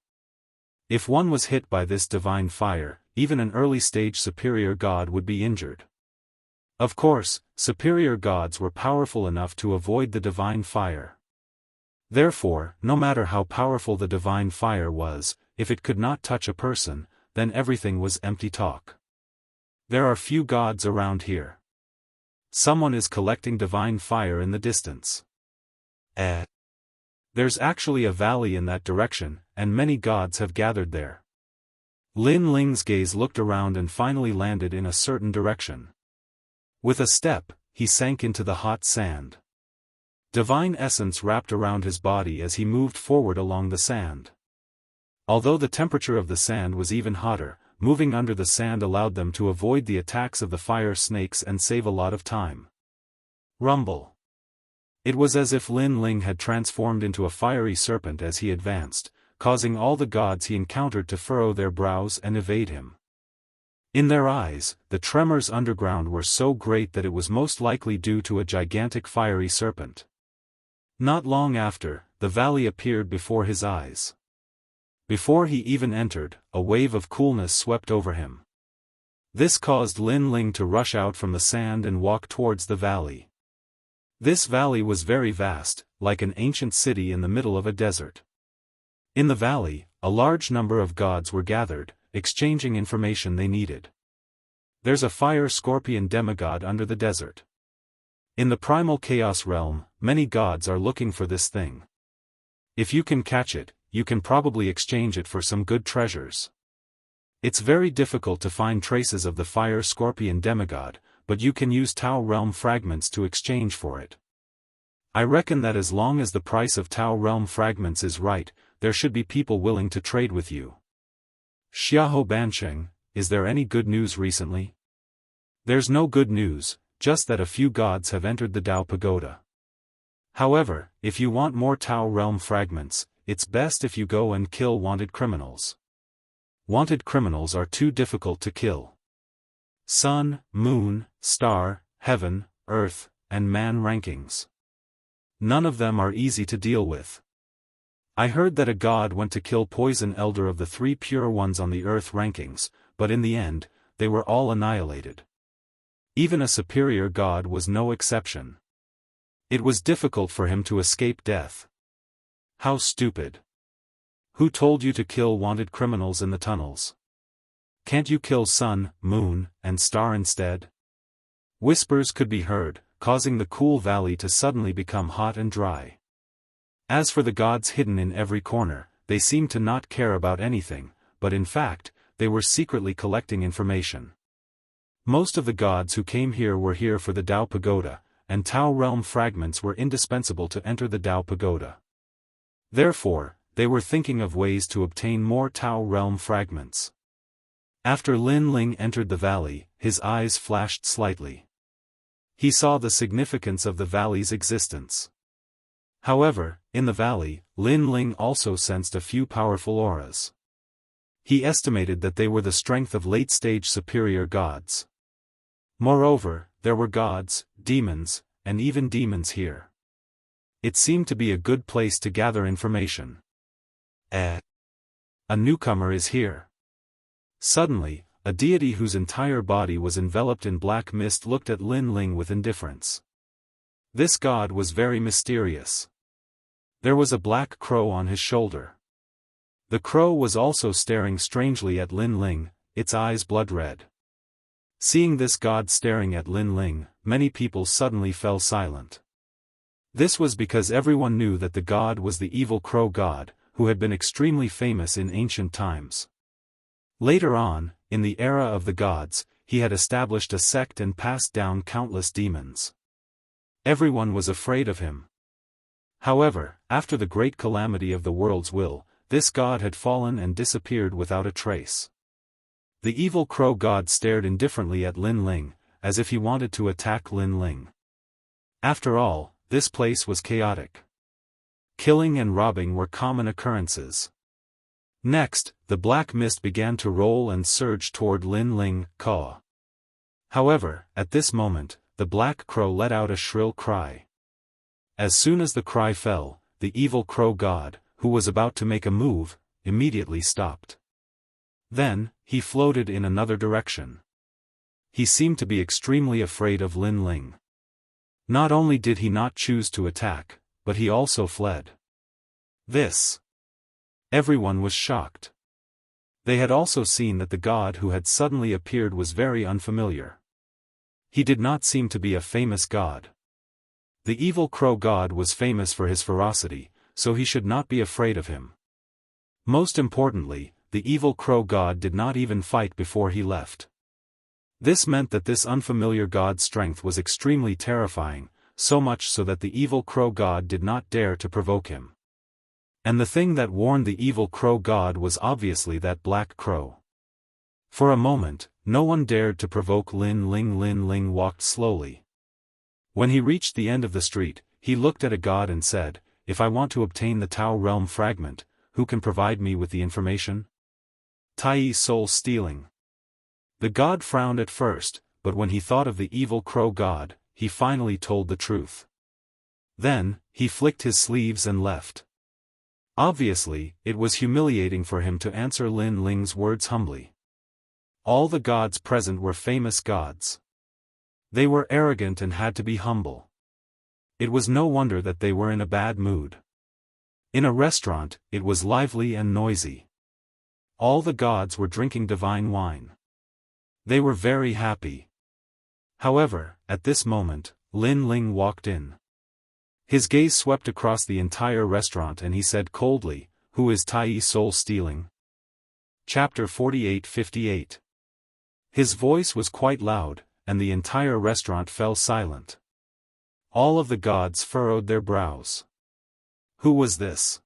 Speaker 1: If one was hit by this divine fire, even an early-stage superior god would be injured. Of course, superior gods were powerful enough to avoid the divine fire. Therefore, no matter how powerful the divine fire was, if it could not touch a person, then everything was empty talk. There are few gods around here. Someone is collecting divine fire in the distance. There's actually a valley in that direction, and many gods have gathered there. Lin Ling's gaze looked around and finally landed in a certain direction. With a step, he sank into the hot sand. Divine essence wrapped around his body as he moved forward along the sand. Although the temperature of the sand was even hotter, moving under the sand allowed them to avoid the attacks of the fire snakes and save a lot of time. Rumble. It was as if Lin Ling had transformed into a fiery serpent as he advanced, causing all the gods he encountered to furrow their brows and evade him. In their eyes, the tremors underground were so great that it was most likely due to a gigantic fiery serpent. Not long after, the valley appeared before his eyes. Before he even entered, a wave of coolness swept over him. This caused Lin Ling to rush out from the sand and walk towards the valley. This valley was very vast, like an ancient city in the middle of a desert. In the valley, a large number of gods were gathered, exchanging information they needed. There's a fire scorpion demigod under the desert. In the primal chaos realm, many gods are looking for this thing. If you can catch it, you can probably exchange it for some good treasures. It's very difficult to find traces of the fire scorpion demigod, but you can use Tao realm fragments to exchange for it. I reckon that as long as the price of Tao realm fragments is right, there should be people willing to trade with you. Xiahou Bansheng, is there any good news recently? There's no good news, just that a few gods have entered the Dao Pagoda. However, if you want more Tao realm fragments, it's best if you go and kill wanted criminals. Wanted criminals are too difficult to kill. Sun, moon, star, heaven, earth, and man rankings. None of them are easy to deal with. I heard that a god went to kill Poison Elder of the 3 pure ones on the earth rankings, but in the end, they were all annihilated. Even a superior god was no exception. It was difficult for him to escape death. How stupid. Who told you to kill wanted criminals in the tunnels? Can't you kill sun, moon, and star instead? Whispers could be heard, causing the cool valley to suddenly become hot and dry. As for the gods hidden in every corner, they seemed to not care about anything, but in fact, they were secretly collecting information. Most of the gods who came here were here for the Dao Pagoda, and Tao realm fragments were indispensable to enter the Dao Pagoda. Therefore, they were thinking of ways to obtain more Tao realm fragments. After Lin Ling entered the valley, his eyes flashed slightly. He saw the significance of the valley's existence. However, in the valley, Lin Ling also sensed a few powerful auras. He estimated that they were the strength of late-stage superior gods. Moreover, there were gods, demons, and even demons here. It seemed to be a good place to gather information. A newcomer is here. Suddenly, a deity whose entire body was enveloped in black mist looked at Lin Ling with indifference. This god was very mysterious. There was a black crow on his shoulder. The crow was also staring strangely at Lin Ling, its eyes blood-red. Seeing this god staring at Lin Ling, many people suddenly fell silent. This was because everyone knew that the god was the evil crow god, who had been extremely famous in ancient times. Later on, in the era of the gods, he had established a sect and passed down countless demons. Everyone was afraid of him. However, after the great calamity of the world's will, this god had fallen and disappeared without a trace. The evil crow god stared indifferently at Lin Ling, as if he wanted to attack Lin Ling. After all, this place was chaotic. Killing and robbing were common occurrences. Next, the black mist began to roll and surge toward Lin Ling, caw. However, at this moment, the black crow let out a shrill cry. As soon as the cry fell, the evil crow god, who was about to make a move, immediately stopped. Then, he floated in another direction. He seemed to be extremely afraid of Lin Ling. Not only did he not choose to attack, but he also fled. Everyone was shocked. They had also seen that the god who had suddenly appeared was very unfamiliar. He did not seem to be a famous god. The evil crow god was famous for his ferocity, so he should not be afraid of him. Most importantly, the evil crow god did not even fight before he left. This meant that this unfamiliar god's strength was extremely terrifying, so much so that the evil crow god did not dare to provoke him. And the thing that warned the evil crow god was obviously that black crow. For a moment, no one dared to provoke Lin Ling. Lin Ling walked slowly. When he reached the end of the street, he looked at a god and said, "If I want to obtain the Tao realm fragment, who can provide me with the information?" Tai soul stealing. The god frowned at first, but when he thought of the evil crow god, he finally told the truth. Then, he flicked his sleeves and left. Obviously, it was humiliating for him to answer Lin Ling's words humbly. All the gods present were famous gods. They were arrogant and had to be humble. It was no wonder that they were in a bad mood. In a restaurant, it was lively and noisy. All the gods were drinking divine wine. They were very happy. However, at this moment, Lin Ling walked in. His gaze swept across the entire restaurant and he said coldly, "Who is Tai soul stealing?" Chapter 48-58. His voice was quite loud, and the entire restaurant fell silent. All of the gods furrowed their brows. Who was this?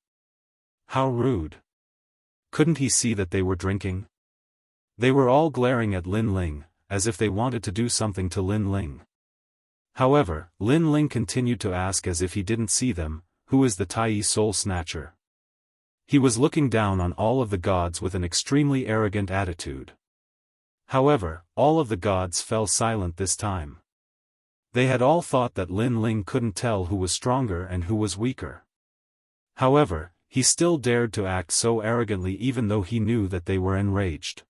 Speaker 1: How rude. Couldn't he see that they were drinking? They were all glaring at Lin Ling, as if they wanted to do something to Lin Ling. However, Lin Ling continued to ask as if he didn't see them, "Who is the Tai soul snatcher?" He was looking down on all of the gods with an extremely arrogant attitude. However, all of the gods fell silent this time. They had all thought that Lin Ling couldn't tell who was stronger and who was weaker. However, he still dared to act so arrogantly even though he knew that they were enraged.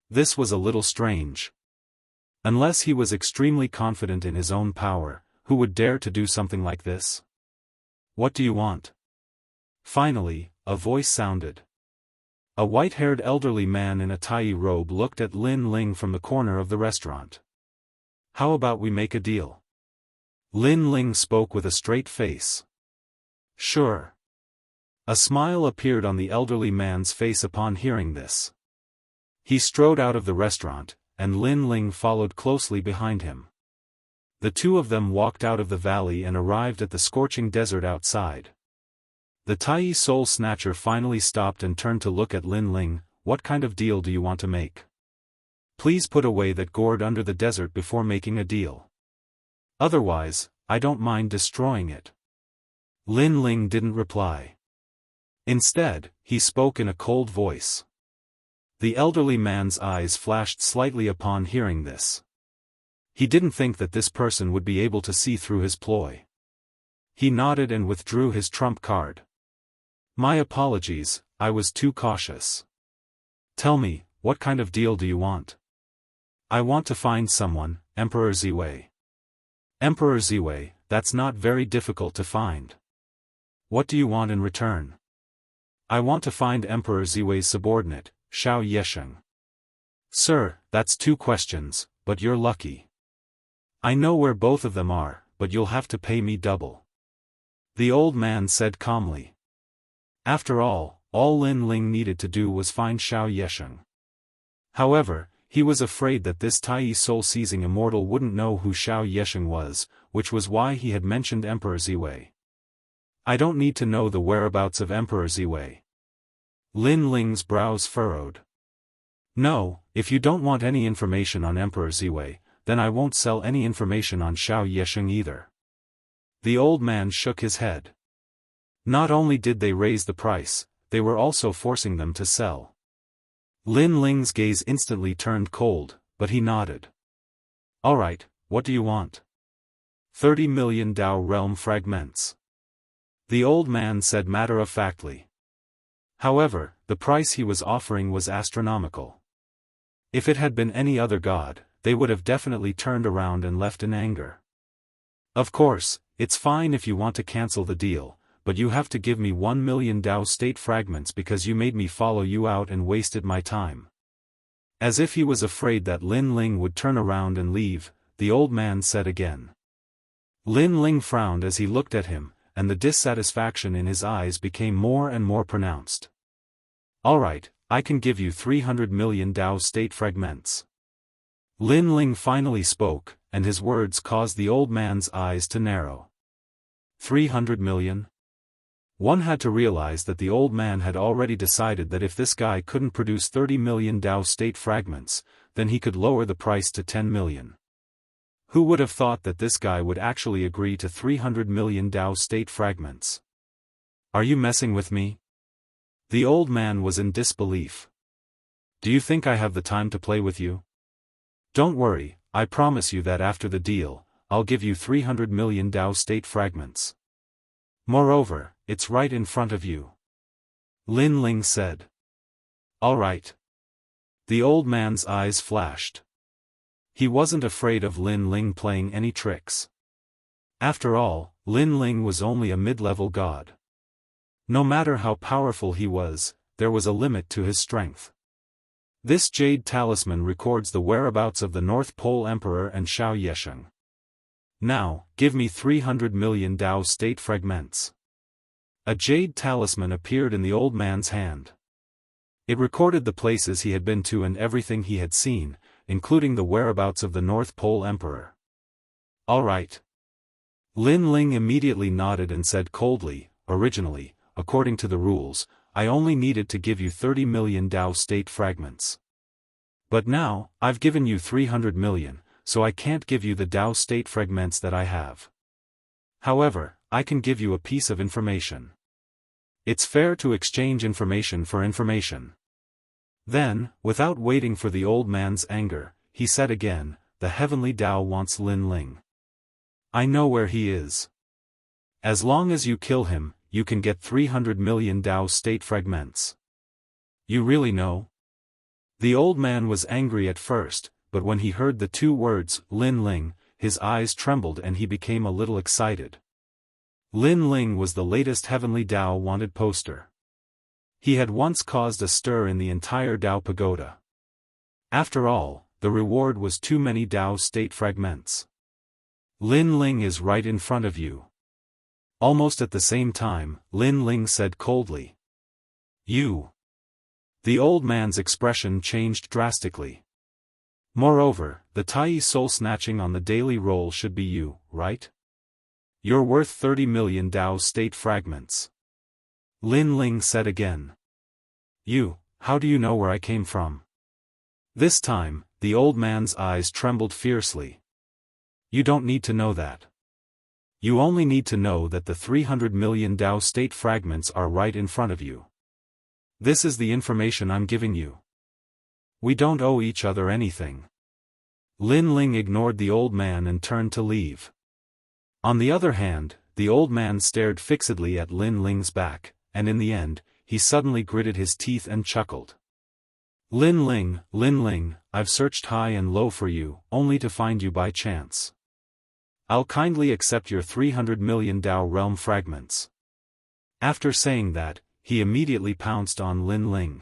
Speaker 1: This was a little strange. Unless he was extremely confident in his own power, who would dare to do something like this? "What do you want?" Finally, a voice sounded. A white-haired elderly man in a Tai robe looked at Lin Ling from the corner of the restaurant. "How about we make a deal?" Lin Ling spoke with a straight face. "Sure." A smile appeared on the elderly man's face upon hearing this. He strode out of the restaurant, and Lin Ling followed closely behind him. The two of them walked out of the valley and arrived at the scorching desert outside. The Tai soul snatcher finally stopped and turned to look at Lin Ling. "What kind of deal do you want to make? Please put away that gourd under the desert before making a deal. Otherwise, I don't mind destroying it." Lin Ling didn't reply. Instead, he spoke in a cold voice. The elderly man's eyes flashed slightly upon hearing this. He didn't think that this person would be able to see through his ploy. He nodded and withdrew his trump card. "My apologies, I was too cautious. Tell me, what kind of deal do you want?" "I want to find someone, Emperor Ziwei." "Emperor Ziwei, that's not very difficult to find. What do you want in return?" "I want to find Emperor Ziwei's subordinate, Xiao Yesheng." "Sir, that's two questions, but you're lucky. I know where both of them are, but you'll have to pay me double," the old man said calmly. After all Lin Ling needed to do was find Xiao Yesheng. However, he was afraid that this Tai soul-seizing immortal wouldn't know who Xiao Yesheng was, which was why he had mentioned Emperor Ziwei. I don't need to know the whereabouts of Emperor Ziwei. Lin Ling's brows furrowed. No, if you don't want any information on Emperor Ziwei, then I won't sell any information on Xiao Yesheng either. The old man shook his head. Not only did they raise the price, they were also forcing them to sell. Lin Ling's gaze instantly turned cold, but he nodded. All right, what do you want? 30 million Dao realm fragments. The old man said matter-of-factly. However, the price he was offering was astronomical. If it had been any other god, they would have definitely turned around and left in anger. Of course, it's fine if you want to cancel the deal, but you have to give me 1 million Dao state fragments because you made me follow you out and wasted my time. As if he was afraid that Lin Ling would turn around and leave, the old man said again. Lin Ling frowned as he looked at him, and the dissatisfaction in his eyes became more and more pronounced. All right, I can give you 300 million Dao state fragments. Lin Ling finally spoke, and his words caused the old man's eyes to narrow. 300 million? One had to realize that the old man had already decided that if this guy couldn't produce 30 million Dao state fragments, then he could lower the price to 10 million. Who would have thought that this guy would actually agree to 300 million Dao state fragments? Are you messing with me? The old man was in disbelief. Do you think I have the time to play with you? Don't worry, I promise you that after the deal, I'll give you 300 million Dao state fragments. Moreover, it's right in front of you. Lin Ling said. All right. The old man's eyes flashed. He wasn't afraid of Lin Ling playing any tricks. After all, Lin Ling was only a mid-level god. No matter how powerful he was, there was a limit to his strength. This jade talisman records the whereabouts of the North Pole Emperor and Xiao Yesheng. Now, give me 300 million Dao state fragments. A jade talisman appeared in the old man's hand. It recorded the places he had been to and everything he had seen, including the whereabouts of the North Pole Emperor. All right. Lin Ling immediately nodded and said coldly, originally, according to the rules, I only needed to give you 30 million Dao state fragments. But now, I've given you 300 million, so I can't give you the Dao state fragments that I have. However, I can give you a piece of information. It's fair to exchange information for information. Then, without waiting for the old man's anger, he said again, the heavenly Dao wants Lin Ling. I know where he is. As long as you kill him, you can get 300 million Dao state fragments. You really know? The old man was angry at first, but when he heard the two words, Lin Ling, his eyes trembled and he became a little excited. Lin Ling was the latest heavenly Dao wanted poster. He had once caused a stir in the entire Dao pagoda. After all, the reward was too many Dao state fragments. Lin Ling is right in front of you. Almost at the same time, Lin Ling said coldly. You. The old man's expression changed drastically. Moreover, the Tai soul snatching on the daily roll should be you, right? You're worth 30 million Dao state fragments. Lin Ling said again. You, how do you know where I came from? This time, the old man's eyes trembled fiercely. You don't need to know that. You only need to know that the 300 million Dao state fragments are right in front of you. This is the information I'm giving you. We don't owe each other anything. Lin Ling ignored the old man and turned to leave. On the other hand, the old man stared fixedly at Lin Ling's back, and in the end, he suddenly gritted his teeth and chuckled. Lin Ling, I've searched high and low for you, only to find you by chance. I'll kindly accept your 300 million Dao realm fragments. After saying that, he immediately pounced on Lin Ling.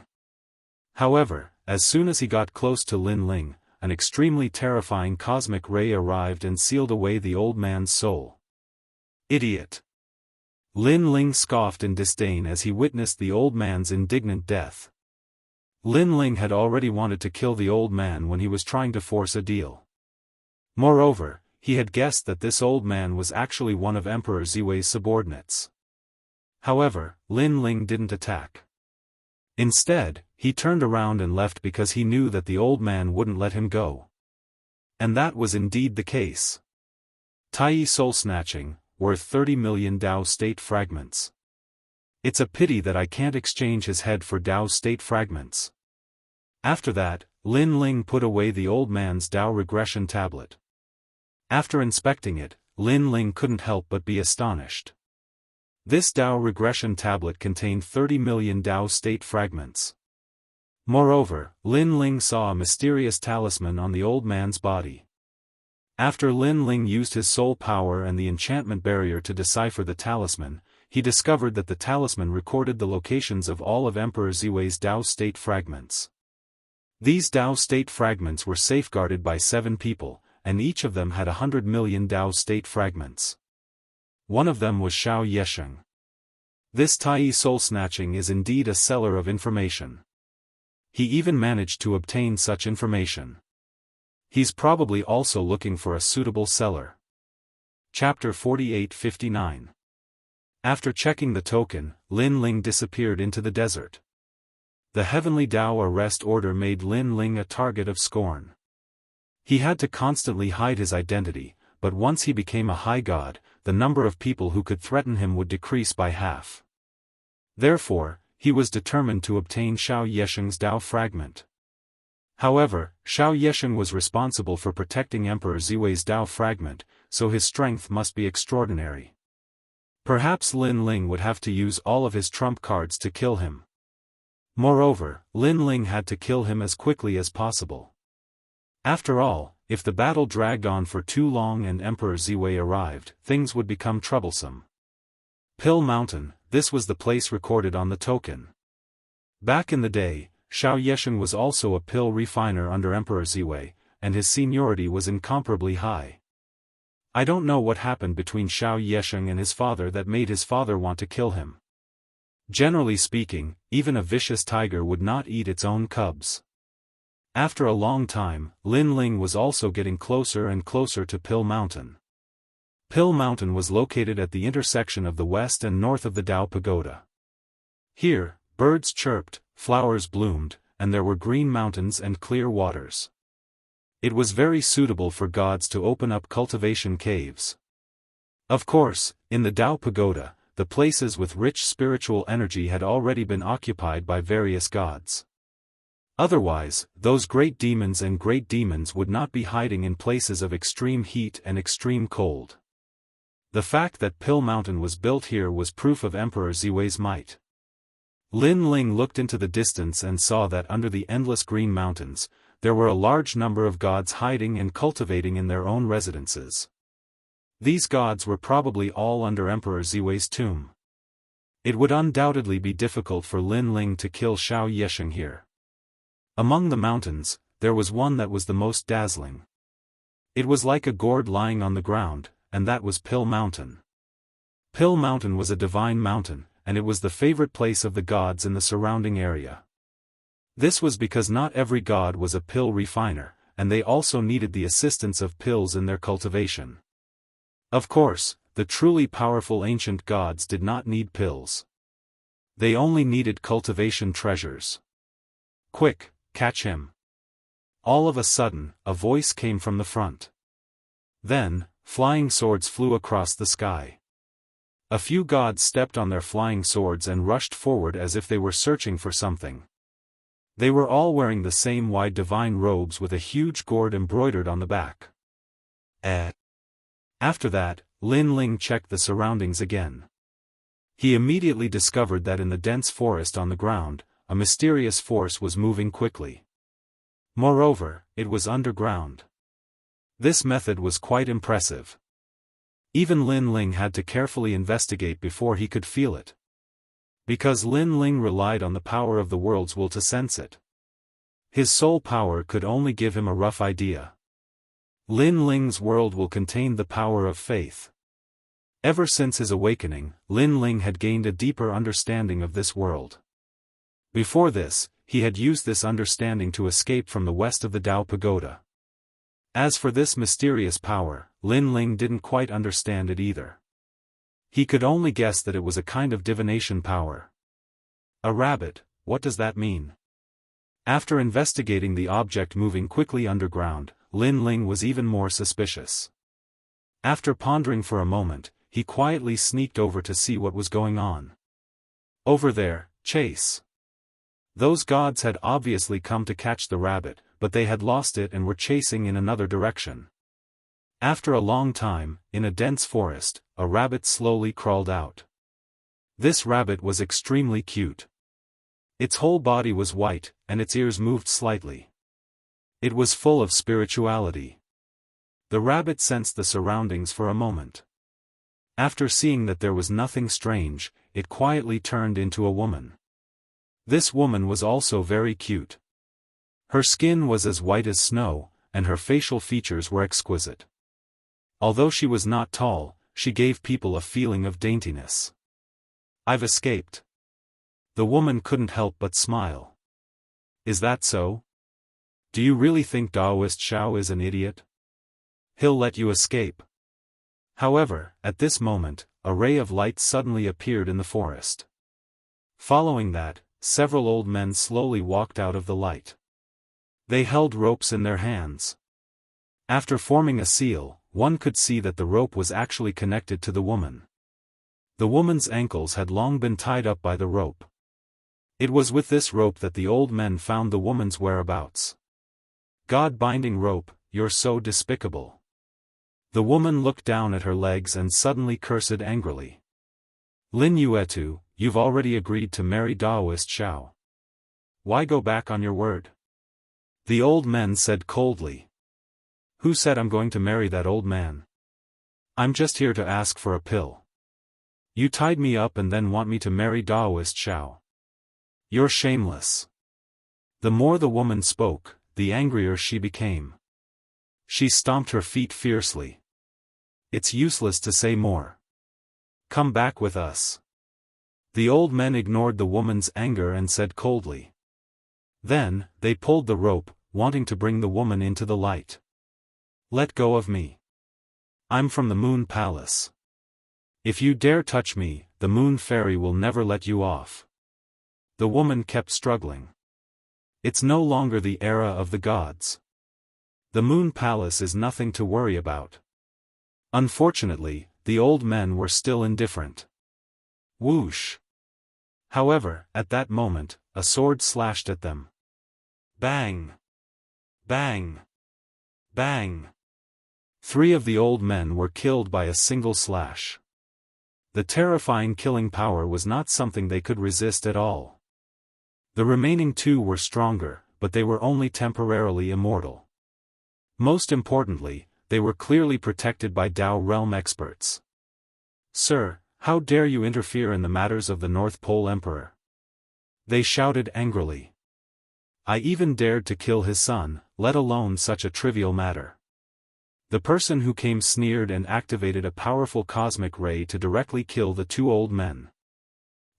Speaker 1: However, as soon as he got close to Lin Ling, an extremely terrifying cosmic ray arrived and sealed away the old man's soul. Idiot! Lin Ling scoffed in disdain as he witnessed the old man's indignant death. Lin Ling had already wanted to kill the old man when he was trying to force a deal. Moreover, he had guessed that this old man was actually one of Emperor Ziwei's subordinates. However, Lin Ling didn't attack. Instead, he turned around and left because he knew that the old man wouldn't let him go. And that was indeed the case. Tai soul snatching, worth 30 million Dao state fragments. It's a pity that I can't exchange his head for Dao state fragments. After that, Lin Ling put away the old man's Dao regression tablet. After inspecting it, Lin Ling couldn't help but be astonished. This Dao regression tablet contained 30 million Dao state fragments. Moreover, Lin Ling saw a mysterious talisman on the old man's body. After Lin Ling used his soul power and the enchantment barrier to decipher the talisman, he discovered that the talisman recorded the locations of all of Emperor Ziwei's Dao state fragments. These Dao state fragments were safeguarded by 7 people, and each of them had 100 million Dao state fragments. One of them was Xiao Yesheng. This Tai soul snatching is indeed a seller of information. He even managed to obtain such information. He's probably also looking for a suitable seller. Chapter 48-59. After checking the token, Lin Ling disappeared into the desert. The heavenly Dao arrest order made Lin Ling a target of scorn. He had to constantly hide his identity, but once he became a high god, the number of people who could threaten him would decrease by half. Therefore, he was determined to obtain Xiao Yesheng's Dao fragment. However, Xiao Yesheng was responsible for protecting Emperor Ziwei's Dao fragment, so his strength must be extraordinary. Perhaps Lin Ling would have to use all of his trump cards to kill him. Moreover, Lin Ling had to kill him as quickly as possible. After all, if the battle dragged on for too long and Emperor Ziwei arrived, things would become troublesome. Pill Mountain, this was the place recorded on the token. Back in the day, Xiao Yesheng was also a pill refiner under Emperor Ziwei, and his seniority was incomparably high. I don't know what happened between Xiao Yesheng and his father that made his father want to kill him. Generally speaking, even a vicious tiger would not eat its own cubs. After a long time, Lin Ling was also getting closer and closer to Pill Mountain. Pill Mountain was located at the intersection of the west and north of the Dao Pagoda. Here, birds chirped, flowers bloomed, and there were green mountains and clear waters. It was very suitable for gods to open up cultivation caves. Of course, in the Dao Pagoda, the places with rich spiritual energy had already been occupied by various gods. Otherwise, those great demons and great demons would not be hiding in places of extreme heat and extreme cold. The fact that Pill Mountain was built here was proof of Emperor Ziwei's might. Lin Ling looked into the distance and saw that under the endless green mountains, there were a large number of gods hiding and cultivating in their own residences. These gods were probably all under Emperor Ziwei's tomb. It would undoubtedly be difficult for Lin Ling to kill Xiao Yesheng here. Among the mountains, there was one that was the most dazzling. It was like a gourd lying on the ground, and that was Pill Mountain. Pill Mountain was a divine mountain, and it was the favorite place of the gods in the surrounding area. This was because not every god was a pill refiner, and they also needed the assistance of pills in their cultivation. Of course, the truly powerful ancient gods did not need pills. They only needed cultivation treasures. Quick, catch him. All of a sudden, a voice came from the front. Then, flying swords flew across the sky. A few gods stepped on their flying swords and rushed forward as if they were searching for something. They were all wearing the same wide divine robes with a huge gourd embroidered on the back. After that, Lin Ling checked the surroundings again. He immediately discovered that in the dense forest on the ground, a mysterious force was moving quickly. Moreover, it was underground. This method was quite impressive. Even Lin Ling had to carefully investigate before he could feel it. Because Lin Ling relied on the power of the world's will to sense it. His soul power could only give him a rough idea. Lin Ling's world will contain the power of faith. Ever since his awakening, Lin Ling had gained a deeper understanding of this world. Before this, he had used this understanding to escape from the west of the Dao Pagoda. As for this mysterious power, Lin Ling didn't quite understand it either. He could only guess that it was a kind of divination power. A rabbit, what does that mean? After investigating the object moving quickly underground, Lin Ling was even more suspicious. After pondering for a moment, he quietly sneaked over to see what was going on. Over there, chase. Those gods had obviously come to catch the rabbit, but they had lost it and were chasing in another direction. After a long time, in a dense forest, a rabbit slowly crawled out. This rabbit was extremely cute. Its whole body was white, and its ears moved slightly. It was full of spirituality. The rabbit sensed the surroundings for a moment. After seeing that there was nothing strange, it quietly turned into a woman. This woman was also very cute. Her skin was as white as snow, and her facial features were exquisite. Although she was not tall, she gave people a feeling of daintiness. I've escaped. The woman couldn't help but smile. Is that so? Do you really think Daoist Xiao is an idiot? He'll let you escape. However, at this moment, a ray of light suddenly appeared in the forest. Following that, several old men slowly walked out of the light. They held ropes in their hands. After forming a seal, one could see that the rope was actually connected to the woman. The woman's ankles had long been tied up by the rope. It was with this rope that the old men found the woman's whereabouts. God-binding rope, you're so despicable. The woman looked down at her legs and suddenly cursed angrily. Lin Yuetu, you've already agreed to marry Daoist Xiao. Why go back on your word? The old men said coldly. Who said I'm going to marry that old man? I'm just here to ask for a pill. You tied me up and then want me to marry Daoist Xiao. You're shameless. The more the woman spoke, the angrier she became. She stomped her feet fiercely. It's useless to say more. Come back with us. The old men ignored the woman's anger and said coldly. Then, they pulled the rope, wanting to bring the woman into the light. Let go of me. I'm from the Moon Palace. If you dare touch me, the Moon Fairy will never let you off. The woman kept struggling. It's no longer the era of the gods. The Moon Palace is nothing to worry about. Unfortunately, the old men were still indifferent. Whoosh! However, at that moment, a sword slashed at them. Bang! Bang! Bang! 3 of the old men were killed by a single slash. The terrifying killing power was not something they could resist at all. The remaining 2 were stronger, but they were only temporarily immortal. Most importantly, they were clearly protected by Dao realm experts. Sir, how dare you interfere in the matters of the North Pole Emperor? They shouted angrily. I even dared to kill his son, let alone such a trivial matter. The person who came sneered and activated a powerful cosmic ray to directly kill the 2 old men.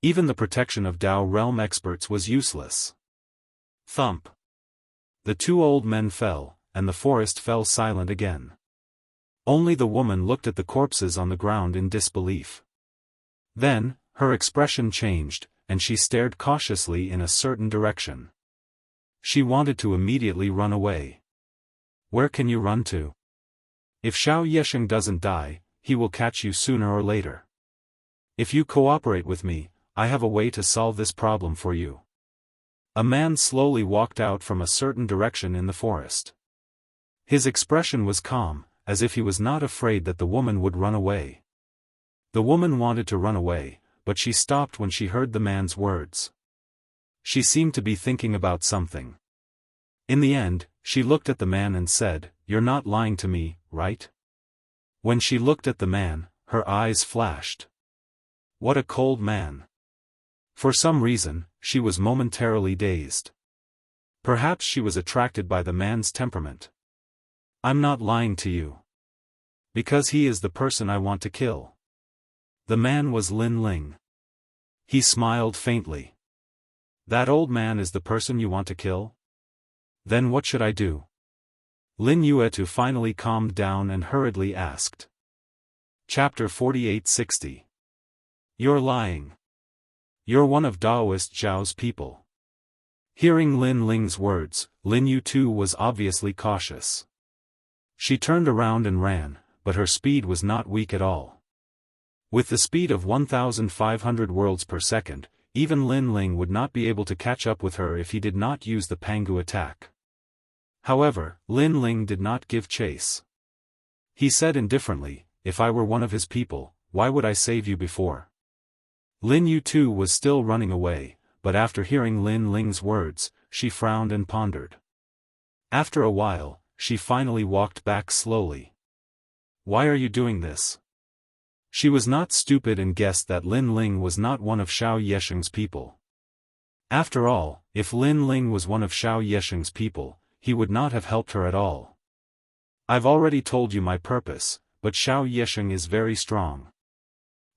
Speaker 1: Even the protection of Dao realm experts was useless. Thump. The 2 old men fell, and the forest fell silent again. Only the woman looked at the corpses on the ground in disbelief. Then, her expression changed, and she stared cautiously in a certain direction. She wanted to immediately run away. Where can you run to? If Xiao Yesheng doesn't die, he will catch you sooner or later. If you cooperate with me, I have a way to solve this problem for you. A man slowly walked out from a certain direction in the forest. His expression was calm, as if he was not afraid that the woman would run away. The woman wanted to run away, but she stopped when she heard the man's words. She seemed to be thinking about something. In the end, she looked at the man and said, "You're not lying to me, right?" When she looked at the man, her eyes flashed. What a cold man. For some reason, she was momentarily dazed. Perhaps she was attracted by the man's temperament. I'm not lying to you. Because he is the person I want to kill. The man was Lin Ling. He smiled faintly. That old man is the person you want to kill? Then what should I do? Lin Yuetu finally calmed down and hurriedly asked. Chapter 4860. You're lying. You're one of Daoist Zhao's people. Hearing Lin Ling's words, Lin Yu too was obviously cautious. She turned around and ran, but her speed was not weak at all. With the speed of 1,500 worlds per second, even Lin Ling would not be able to catch up with her if he did not use the Pangu attack. However, Lin Ling did not give chase. He said indifferently, "If I were one of his people, why would I save you before?" Lin Yu too was still running away, but after hearing Lin Ling's words, she frowned and pondered. After a while, she finally walked back slowly. "Why are you doing this?" She was not stupid and guessed that Lin Ling was not one of Xiao Yesheng's people. After all, if Lin Ling was one of Xiao Yesheng's people, he would not have helped her at all. "I've already told you my purpose, but Xiao Yesheng is very strong.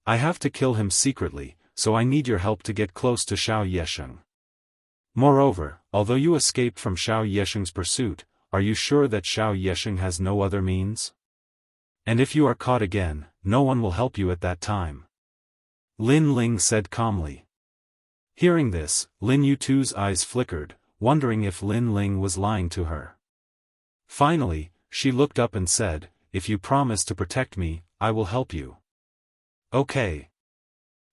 Speaker 1: I have to kill him secretly, so I need your help to get close to Xiao Yesheng. Moreover, although you escaped from Xiao Yesheng's pursuit, are you sure that Xiao Yesheng has no other means? And if you are caught again, no one will help you at that time," Lin Ling said calmly. Hearing this, Lin Yu too's eyes flickered, wondering if Lin Ling was lying to her. Finally, she looked up and said, "If you promise to protect me, I will help you." "Okay."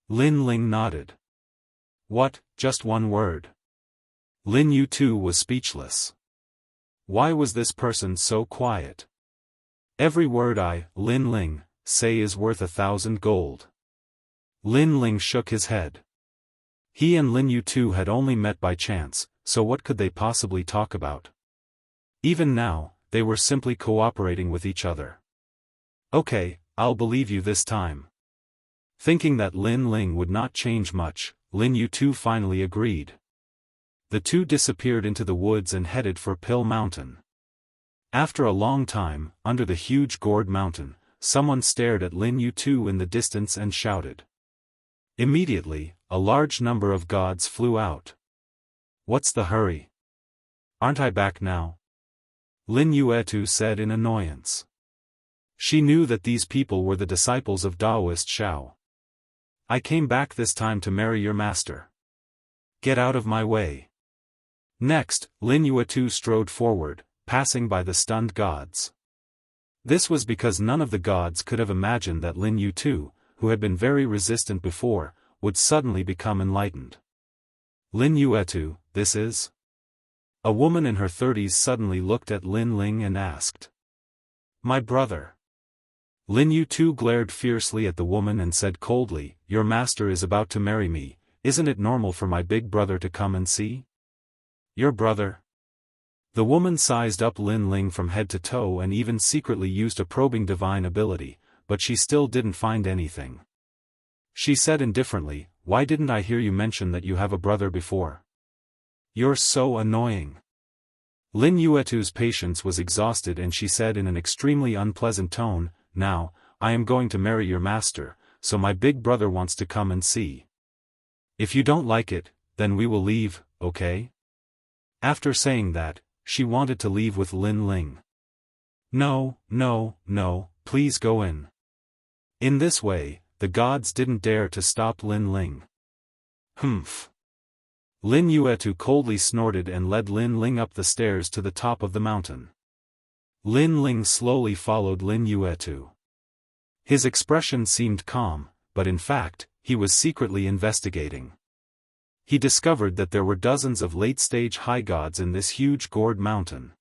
Speaker 1: Lin Ling nodded. "What, just one word?" Lin Yu too was speechless. Why was this person so quiet? "Every word I, Lin Ling, say is worth 1,000 gold." Lin Ling shook his head. He and Lin Yu too had only met by chance, so what could they possibly talk about? Even now, they were simply cooperating with each other. "Okay, I'll believe you this time." Thinking that Lin Ling would not change much, Lin Yu too finally agreed. The two disappeared into the woods and headed for Pill Mountain. After a long time, under the huge gourd mountain, someone stared at Lin Yu too in the distance and shouted. Immediately, a large number of gods flew out. "What's the hurry? Aren't I back now?" Lin Yuetu said in annoyance. She knew that these people were the disciples of Daoist Xiao. "I came back this time to marry your master. Get out of my way." Next, Lin Yuetu strode forward, passing by the stunned gods. This was because none of the gods could have imagined that Lin Yuetu, who had been very resistant before, would suddenly become enlightened. "Lin Yuetu, this is?" A woman in her 30s suddenly looked at Lin Ling and asked. "My brother." Lin Yu too glared fiercely at the woman and said coldly, "Your master is about to marry me, isn't it normal for my big brother to come and see?" "Your brother?" The woman sized up Lin Ling from head to toe and even secretly used a probing divine ability, but she still didn't find anything. She said indifferently, "Why didn't I hear you mention that you have a brother before? You're so annoying." Lin Yuetu's patience was exhausted and she said in an extremely unpleasant tone, "Now, I am going to marry your master, so my big brother wants to come and see. If you don't like it, then we will leave, okay?" After saying that, she wanted to leave with Lin Ling. "No, no, no, please go in." In this way, the gods didn't dare to stop Lin Ling. "Humph." Lin Yuetu coldly snorted and led Lin Ling up the stairs to the top of the mountain. Lin Ling slowly followed Lin Yuetu. His expression seemed calm, but in fact, he was secretly investigating. He discovered that there were dozens of late-stage high gods in this huge gourd mountain.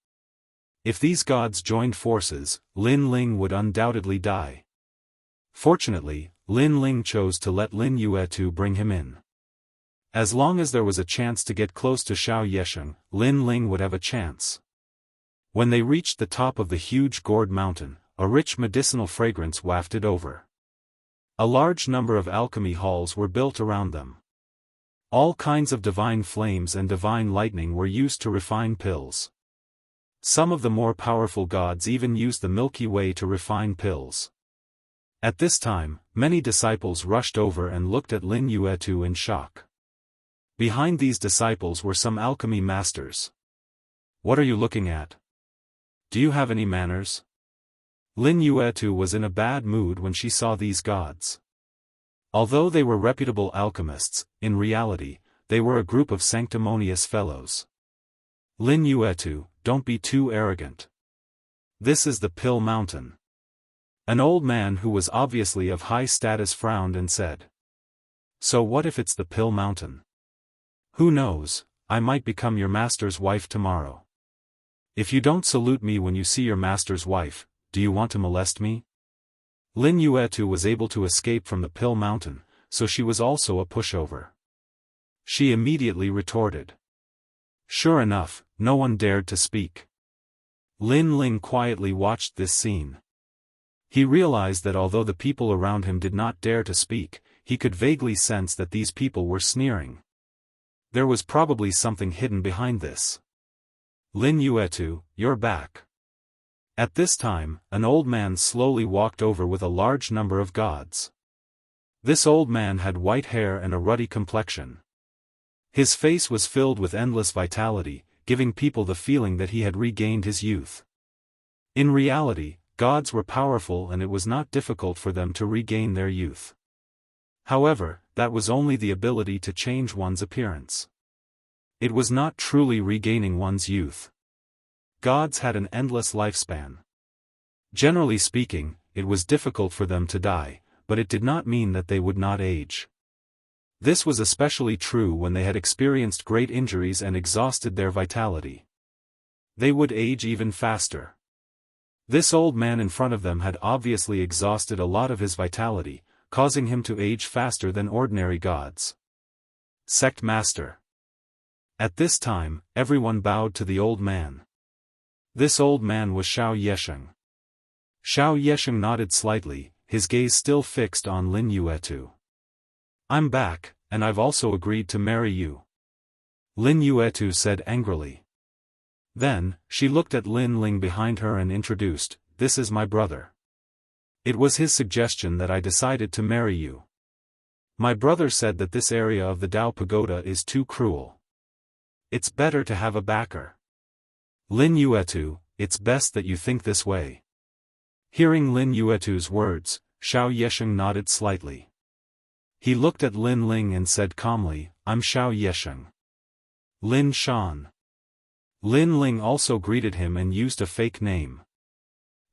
Speaker 1: If these gods joined forces, Lin Ling would undoubtedly die. Fortunately, Lin Ling chose to let Lin Yuetu bring him in. As long as there was a chance to get close to Xiao Yesheng, Lin Ling would have a chance. When they reached the top of the huge gourd mountain, a rich medicinal fragrance wafted over. A large number of alchemy halls were built around them. All kinds of divine flames and divine lightning were used to refine pills. Some of the more powerful gods even used the Milky Way to refine pills. At this time, many disciples rushed over and looked at Lin Yuetu in shock. Behind these disciples were some alchemy masters. "What are you looking at? Do you have any manners?" Lin Yuetu was in a bad mood when she saw these gods. Although they were reputable alchemists, in reality, they were a group of sanctimonious fellows. Lin Yuetu, don't be too arrogant. This is the Pill Mountain. An old man who was obviously of high status frowned and said. So what if it's the Pill Mountain? Who knows, I might become your master's wife tomorrow. If you don't salute me when you see your master's wife, do you want to molest me? Lin Yuetu was able to escape from the Pill Mountain, so she was also a pushover. She immediately retorted. Sure enough, no one dared to speak. Lin Ling quietly watched this scene. He realized that although the people around him did not dare to speak, he could vaguely sense that these people were sneering. There was probably something hidden behind this. Lin Yuetu, you're back. At this time, an old man slowly walked over with a large number of gods. This old man had white hair and a ruddy complexion. His face was filled with endless vitality, giving people the feeling that he had regained his youth. In reality, gods were powerful and it was not difficult for them to regain their youth. However, that was only the ability to change one's appearance. It was not truly regaining one's youth. Gods had an endless lifespan. Generally speaking, it was difficult for them to die, but it did not mean that they would not age. This was especially true when they had experienced great injuries and exhausted their vitality. They would age even faster. This old man in front of them had obviously exhausted a lot of his vitality, causing him to age faster than ordinary gods. Sect Master. At this time, everyone bowed to the old man. This old man was Xiao Yesheng. Xiao Yesheng nodded slightly, his gaze still fixed on Lin Yuetu. I'm back, and I've also agreed to marry you. Lin Yuetu said angrily. Then, she looked at Lin Ling behind her and introduced, this is my brother. It was his suggestion that I decided to marry you. My brother said that this area of the Dao Pagoda is too cruel. It's better to have a backer. Lin Yuetu, it's best that you think this way. Hearing Lin Yuetu's words, Xiao Yesheng nodded slightly. He looked at Lin Ling and said calmly, I'm Xiao Yesheng. Lin Shan. Lin Ling also greeted him and used a fake name.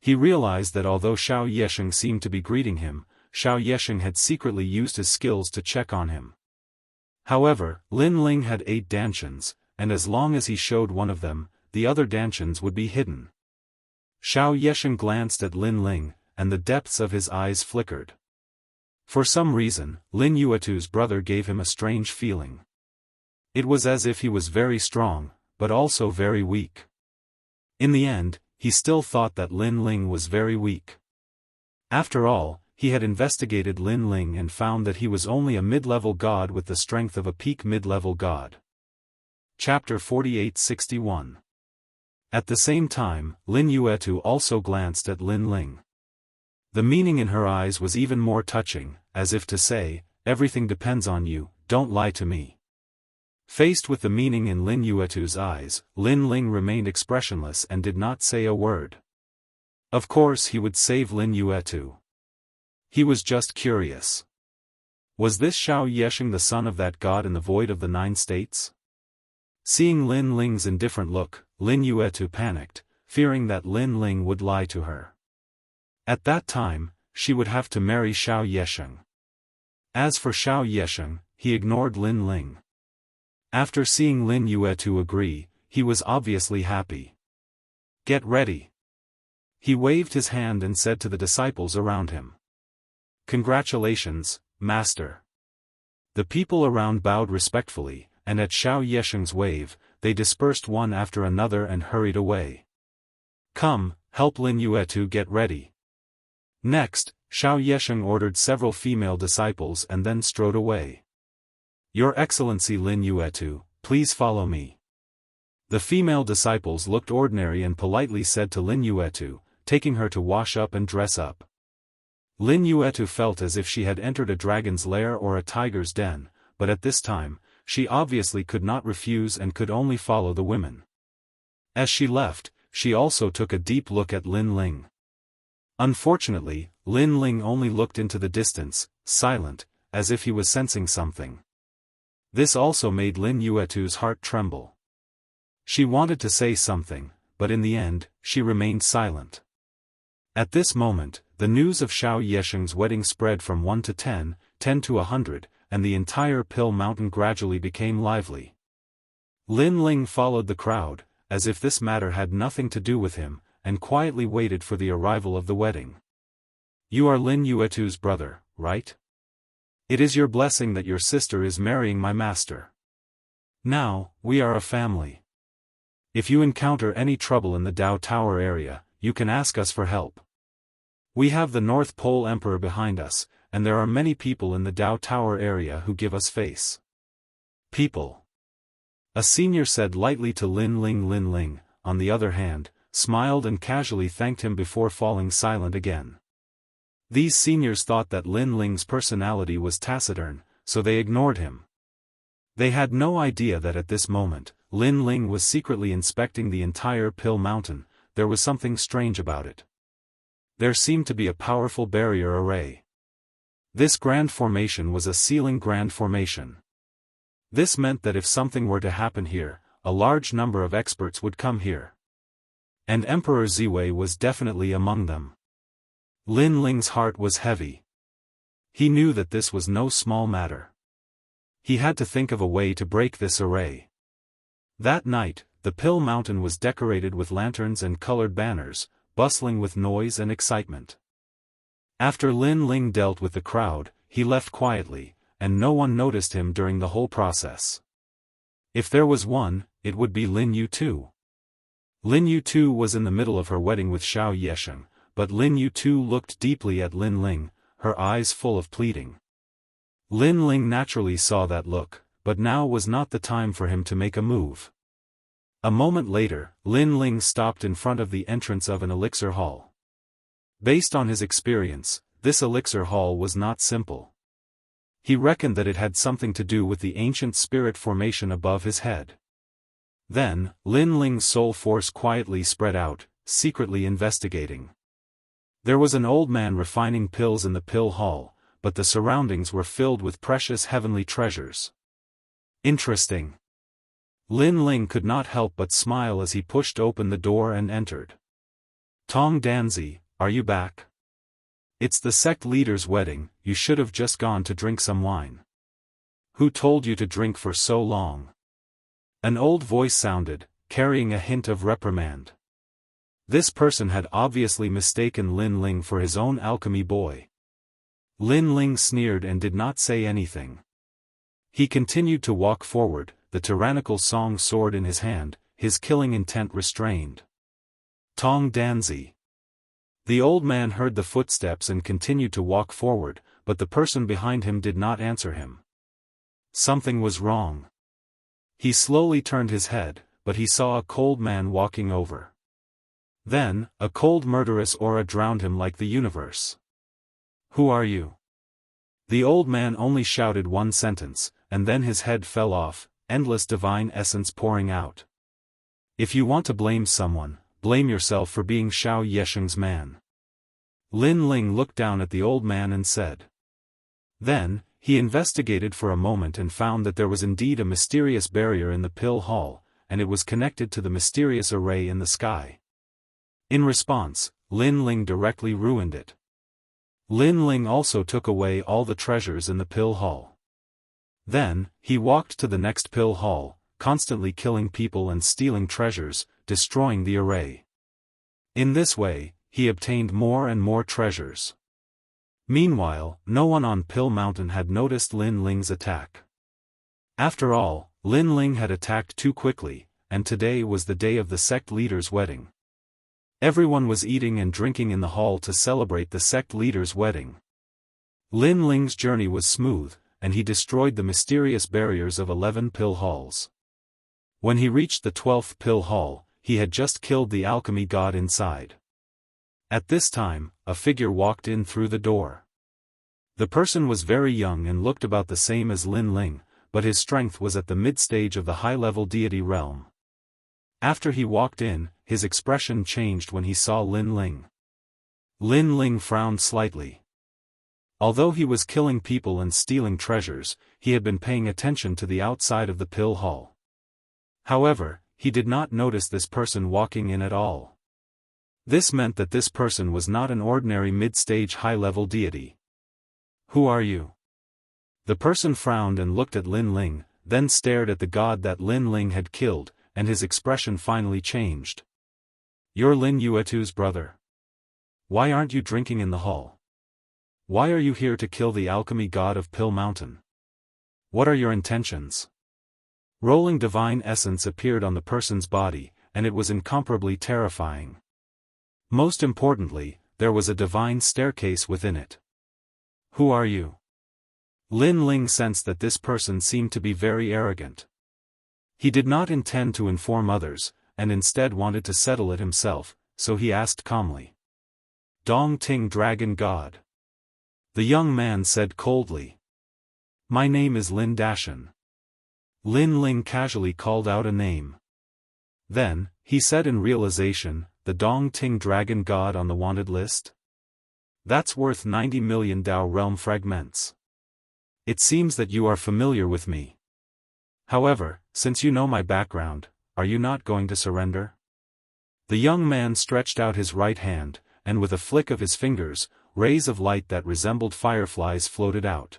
Speaker 1: He realized that although Xiao Yesheng seemed to be greeting him, Xiao Yesheng had secretly used his skills to check on him. However, Lin Ling had 8 dantians, and as long as he showed one of them, the other dantians would be hidden. Xiao Yesheng glanced at Lin Ling, and the depths of his eyes flickered. For some reason, Lin Yuetu's brother gave him a strange feeling. It was as if he was very strong, but also very weak. In the end, he still thought that Lin Ling was very weak. After all, he had investigated Lin Ling and found that he was only a mid-level god with the strength of a peak mid-level god. Chapter 4861. At the same time, Lin Yuetu also glanced at Lin Ling. The meaning in her eyes was even more touching, as if to say, everything depends on you, don't lie to me. Faced with the meaning in Lin Yuetu's eyes, Lin Ling remained expressionless and did not say a word. Of course he would save Lin Yuetu. He was just curious. Was this Xiao Yesheng the son of that god in the void of the 9 states? Seeing Lin Ling's indifferent look, Lin Yuetu panicked, fearing that Lin Ling would lie to her. At that time, she would have to marry Xiao Yesheng. As for Xiao Yesheng, he ignored Lin Ling. After seeing Lin Yuetu agree, he was obviously happy. Get ready. He waved his hand and said to the disciples around him. Congratulations, Master. The people around bowed respectfully, and at Xiao Yesheng's wave, they dispersed one after another and hurried away. Come, help Lin Yuetu get ready. Next, Xiao Yesheng ordered several female disciples and then strode away. Your Excellency Lin Yuetu, please follow me. The female disciples looked ordinary and politely said to Lin Yuetu, taking her to wash up and dress up. Lin Yuetu felt as if she had entered a dragon's lair or a tiger's den, but at this time, she obviously could not refuse and could only follow the women. As she left, she also took a deep look at Lin Ling. Unfortunately, Lin Ling only looked into the distance, silent, as if he was sensing something. This also made Lin Yuetu's heart tremble. She wanted to say something, but in the end, she remained silent. At this moment, the news of Xiao Yesheng's wedding spread from 1 to 10, 10 to 100, and the entire Pill Mountain gradually became lively. Lin Ling followed the crowd, as if this matter had nothing to do with him, and quietly waited for the arrival of the wedding. You are Lin Yuetu's brother, right? It is your blessing that your sister is marrying my master. Now, we are a family. If you encounter any trouble in the Dao Tower area, you can ask us for help. We have the North Pole Emperor behind us, and there are many people in the Dao Tower area who give us face. People. A senior said lightly to Lin Ling. Lin Ling, on the other hand, smiled and casually thanked him before falling silent again. These seniors thought that Lin Ling's personality was taciturn, so they ignored him. They had no idea that at this moment, Lin Ling was secretly inspecting the entire Pill Mountain. There was something strange about it. There seemed to be a powerful barrier array. This grand formation was a sealing grand formation. This meant that if something were to happen here, a large number of experts would come here. And Emperor Ziwei was definitely among them. Lin Ling's heart was heavy. He knew that this was no small matter. He had to think of a way to break this array. That night, the Pill Mountain was decorated with lanterns and colored banners, bustling with noise and excitement. After Lin Ling dealt with the crowd, he left quietly, and no one noticed him during the whole process. If there was one, it would be Lin Yutu. Lin Yutu was in the middle of her wedding with Xiao Yesheng, but Lin Yutu looked deeply at Lin Ling, her eyes full of pleading. Lin Ling naturally saw that look, but now was not the time for him to make a move. A moment later, Lin Ling stopped in front of the entrance of an elixir hall. Based on his experience, this elixir hall was not simple. He reckoned that it had something to do with the ancient spirit formation above his head. Then, Lin Ling's soul force quietly spread out, secretly investigating. There was an old man refining pills in the pill hall, but the surroundings were filled with precious heavenly treasures. Interesting. Lin Ling could not help but smile as he pushed open the door and entered. Tong Danzi, are you back? It's the sect leader's wedding, you should have just gone to drink some wine. Who told you to drink for so long? An old voice sounded, carrying a hint of reprimand. This person had obviously mistaken Lin Ling for his own alchemy boy. Lin Ling sneered and did not say anything. He continued to walk forward, the tyrannical song sword in his hand, his killing intent restrained. Tong Danzi. The old man heard the footsteps and continued to walk forward, but the person behind him did not answer him. Something was wrong. He slowly turned his head, but he saw a cold man walking over. Then, a cold murderous aura drowned him like the universe. Who are you? The old man only shouted one sentence, and then his head fell off, endless divine essence pouring out. If you want to blame someone, blame yourself for being Xiao Yesheng's man. Lin Ling looked down at the old man and said. Then, he investigated for a moment and found that there was indeed a mysterious barrier in the pill hall, and it was connected to the mysterious array in the sky. In response, Lin Ling directly ruined it. Lin Ling also took away all the treasures in the pill hall. Then, he walked to the next pill hall, constantly killing people and stealing treasures, destroying the array. In this way, he obtained more and more treasures. Meanwhile, no one on Pill Mountain had noticed Lin Ling's attack. After all, Lin Ling had attacked too quickly, and today was the day of the sect leader's wedding. Everyone was eating and drinking in the hall to celebrate the sect leader's wedding. Lin Ling's journey was smooth, and he destroyed the mysterious barriers of 11 pill halls. When he reached the 12th pill hall, he had just killed the alchemy god inside. At this time, a figure walked in through the door. The person was very young and looked about the same as Lin Ling, but his strength was at the mid-stage of the high-level deity realm. After he walked in, his expression changed when he saw Lin Ling. Lin Ling frowned slightly. Although he was killing people and stealing treasures, he had been paying attention to the outside of the pill hall. However, he did not notice this person walking in at all. This meant that this person was not an ordinary mid-stage high-level deity. Who are you? The person frowned and looked at Lin Ling, then stared at the god that Lin Ling had killed, and his expression finally changed. You're Lin Yuetu's brother. Why aren't you drinking in the hall? Why are you here to kill the alchemy god of Pill Mountain? What are your intentions? Rolling divine essence appeared on the person's body, and it was incomparably terrifying. Most importantly, there was a divine staircase within it. Who are you? Lin Ling sensed that this person seemed to be very arrogant. He did not intend to inform others, and instead wanted to settle it himself, so he asked calmly. Dong Ting Dragon God. The young man said coldly. My name is Lin Dashan. Lin Ling casually called out a name. Then, he said in realization, the Dong Ting Dragon God on the wanted list? That's worth 90 million Dao realm fragments. It seems that you are familiar with me. However, since you know my background, are you not going to surrender? The young man stretched out his right hand, and with a flick of his fingers, rays of light that resembled fireflies floated out.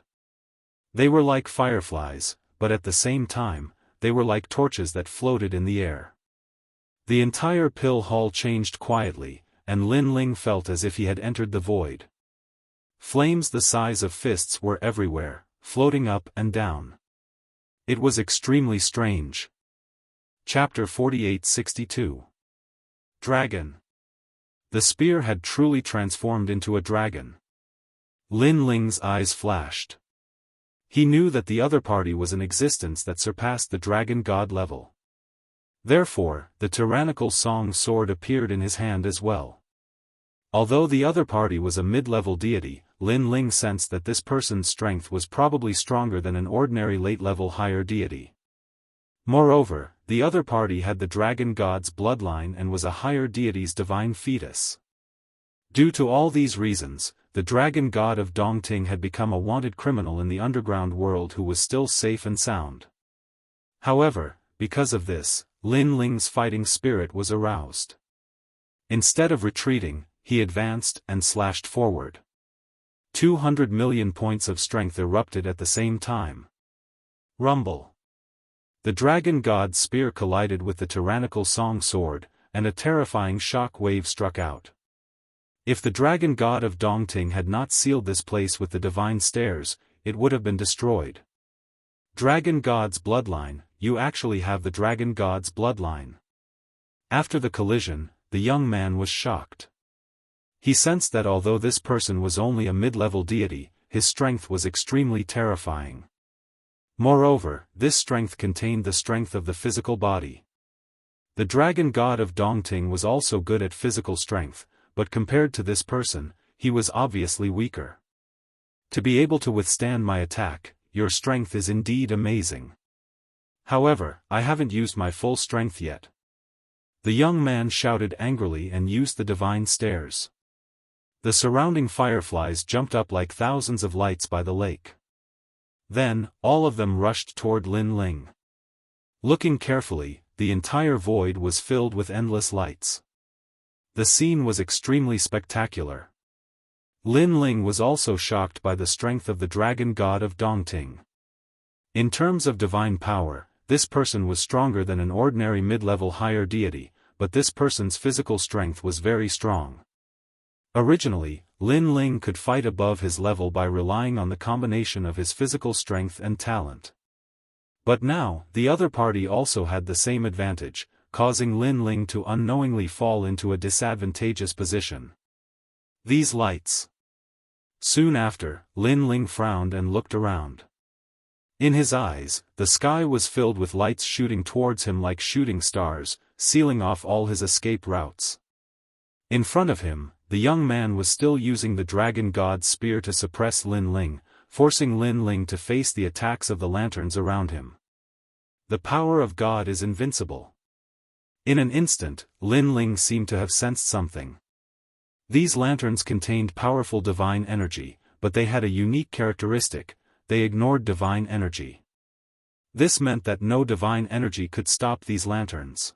Speaker 1: They were like fireflies, but at the same time, they were like torches that floated in the air. The entire pill hall changed quietly, and Lin Ling felt as if he had entered the void. Flames the size of fists were everywhere, floating up and down. It was extremely strange. Chapter 4862. Dragon. The spear had truly transformed into a dragon. Lin Ling's eyes flashed. He knew that the other party was an existence that surpassed the dragon god level. Therefore, the tyrannical song sword appeared in his hand as well. Although the other party was a mid-level deity, Lin Ling sensed that this person's strength was probably stronger than an ordinary late-level higher deity. Moreover, the other party had the dragon god's bloodline and was a higher deity's divine fetus. Due to all these reasons, the dragon god of Dongting had become a wanted criminal in the underground world who was still safe and sound. However, because of this, Lin Ling's fighting spirit was aroused. Instead of retreating, he advanced and slashed forward. 200 million points of strength erupted at the same time. Rumble. The dragon god's spear collided with the tyrannical song sword, and a terrifying shock wave struck out. If the dragon god of Dongting had not sealed this place with the divine stairs, it would have been destroyed. Dragon god's bloodline, you actually have the dragon god's bloodline. After the collision, the young man was shocked. He sensed that although this person was only a mid-level deity, his strength was extremely terrifying. Moreover, this strength contained the strength of the physical body. The dragon god of Dongting was also good at physical strength, but compared to this person, he was obviously weaker. To be able to withstand my attack, your strength is indeed amazing. However, I haven't used my full strength yet. The young man shouted angrily and used the divine stairs. The surrounding fireflies jumped up like thousands of lights by the lake. Then, all of them rushed toward Lin Ling. Looking carefully, the entire void was filled with endless lights. The scene was extremely spectacular. Lin Ling was also shocked by the strength of the dragon god of Dongting. In terms of divine power, this person was stronger than an ordinary mid-level higher deity, but this person's physical strength was very strong. Originally, Lin Ling could fight above his level by relying on the combination of his physical strength and talent. But now, the other party also had the same advantage, causing Lin Ling to unknowingly fall into a disadvantageous position. These lights. Soon after, Lin Ling frowned and looked around. In his eyes, the sky was filled with lights shooting towards him like shooting stars, sealing off all his escape routes. In front of him, the young man was still using the dragon god's spear to suppress Lin Ling, forcing Lin Ling to face the attacks of the lanterns around him. The power of God is invincible. In an instant, Lin Ling seemed to have sensed something. These lanterns contained powerful divine energy, but they had a unique characteristic: they ignored divine energy. This meant that no divine energy could stop these lanterns.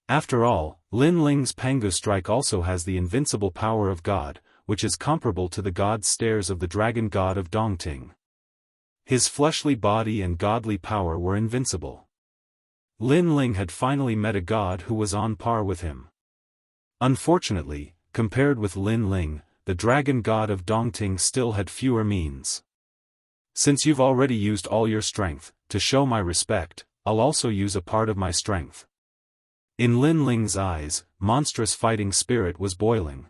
Speaker 1: After all, Lin Ling's Pangu strike also has the invincible power of God, which is comparable to the god stares of the dragon god of Dongting. His fleshly body and godly power were invincible. Lin Ling had finally met a god who was on par with him. Unfortunately, compared with Lin Ling, the dragon god of Dongting still had fewer means. Since you've already used all your strength, to show my respect, I'll also use a part of my strength. In Lin Ling's eyes, monstrous fighting spirit was boiling.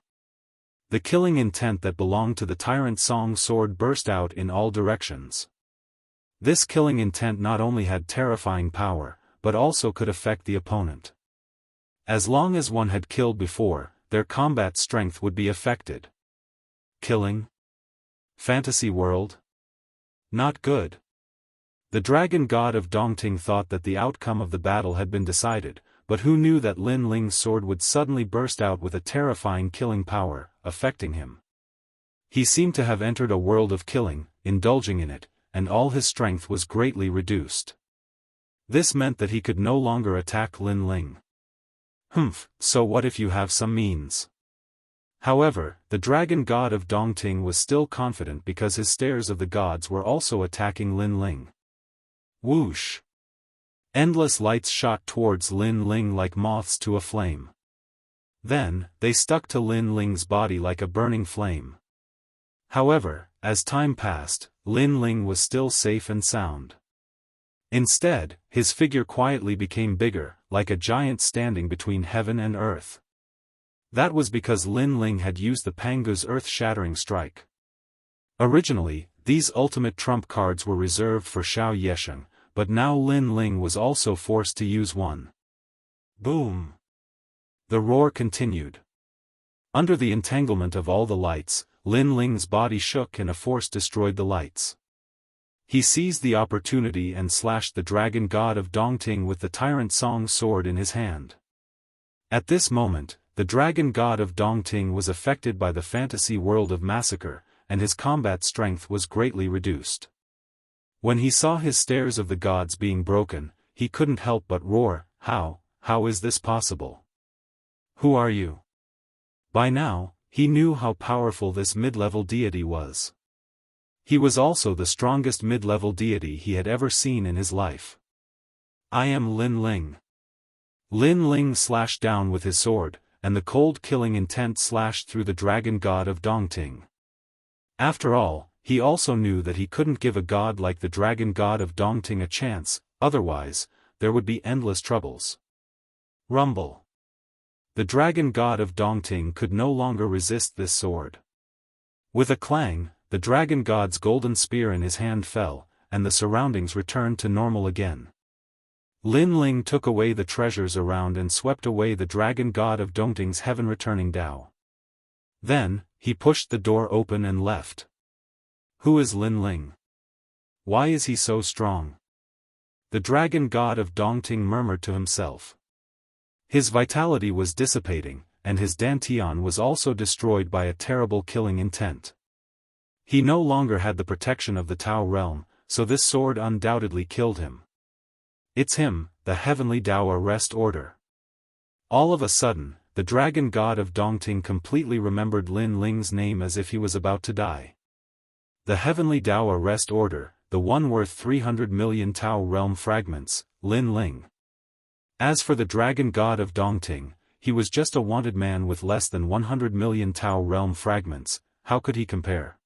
Speaker 1: The killing intent that belonged to the tyrant Song sword burst out in all directions. This killing intent not only had terrifying power, but also could affect the opponent. As long as one had killed before, their combat strength would be affected. Killing? Fantasy world? Not good. The dragon god of Dongting thought that the outcome of the battle had been decided, but who knew that Lin Ling's sword would suddenly burst out with a terrifying killing power, affecting him. He seemed to have entered a world of killing, indulging in it, and all his strength was greatly reduced. This meant that he could no longer attack Lin Ling. So what if you have some means? However, the dragon god of Dongting was still confident because his stares of the gods were also attacking Lin Ling. Whoosh! Endless lights shot towards Lin Ling like moths to a flame. Then, they stuck to Lin Ling's body like a burning flame. However, as time passed, Lin Ling was still safe and sound. Instead, his figure quietly became bigger, like a giant standing between heaven and earth. That was because Lin Ling had used the Pangu's earth-shattering strike. Originally, these ultimate trump cards were reserved for Xiao Yesheng, but now Lin Ling was also forced to use one. Boom! The roar continued. Under the entanglement of all the lights, Lin Ling's body shook and a force destroyed the lights. He seized the opportunity and slashed the dragon god of Dongting with the tyrant Song sword in his hand. At this moment, the dragon god of Dongting was affected by the fantasy world of massacre, and his combat strength was greatly reduced. When he saw his stares of the gods being broken, he couldn't help but roar, How is this possible? Who are you? By now, he knew how powerful this mid-level deity was. He was also the strongest mid-level deity he had ever seen in his life. I am Lin Ling. Lin Ling slashed down with his sword, and the cold killing intent slashed through the dragon god of Dongting. After all, he also knew that he couldn't give a god like the dragon god of Dongting a chance, otherwise, there would be endless troubles. Rumble. The dragon god of Dongting could no longer resist this sword. With a clang, the dragon god's golden spear in his hand fell, and the surroundings returned to normal again. Lin Ling took away the treasures around and swept away the dragon god of Dongting's heaven-returning Dao. Then, he pushed the door open and left. Who is Lin Ling? Why is he so strong? The dragon god of Dongting murmured to himself. His vitality was dissipating, and his dantian was also destroyed by a terrible killing intent. He no longer had the protection of the Tao realm, so this sword undoubtedly killed him. It's him, the heavenly Dao arrest order. All of a sudden, the dragon god of Dongting completely remembered Lin Ling's name as if he was about to die. The heavenly Dao arrest order, the one worth 300 million Tao realm fragments, Lin Ling. As for the dragon god of Dongting, he was just a wanted man with less than 100 million Tao realm fragments. How could he compare?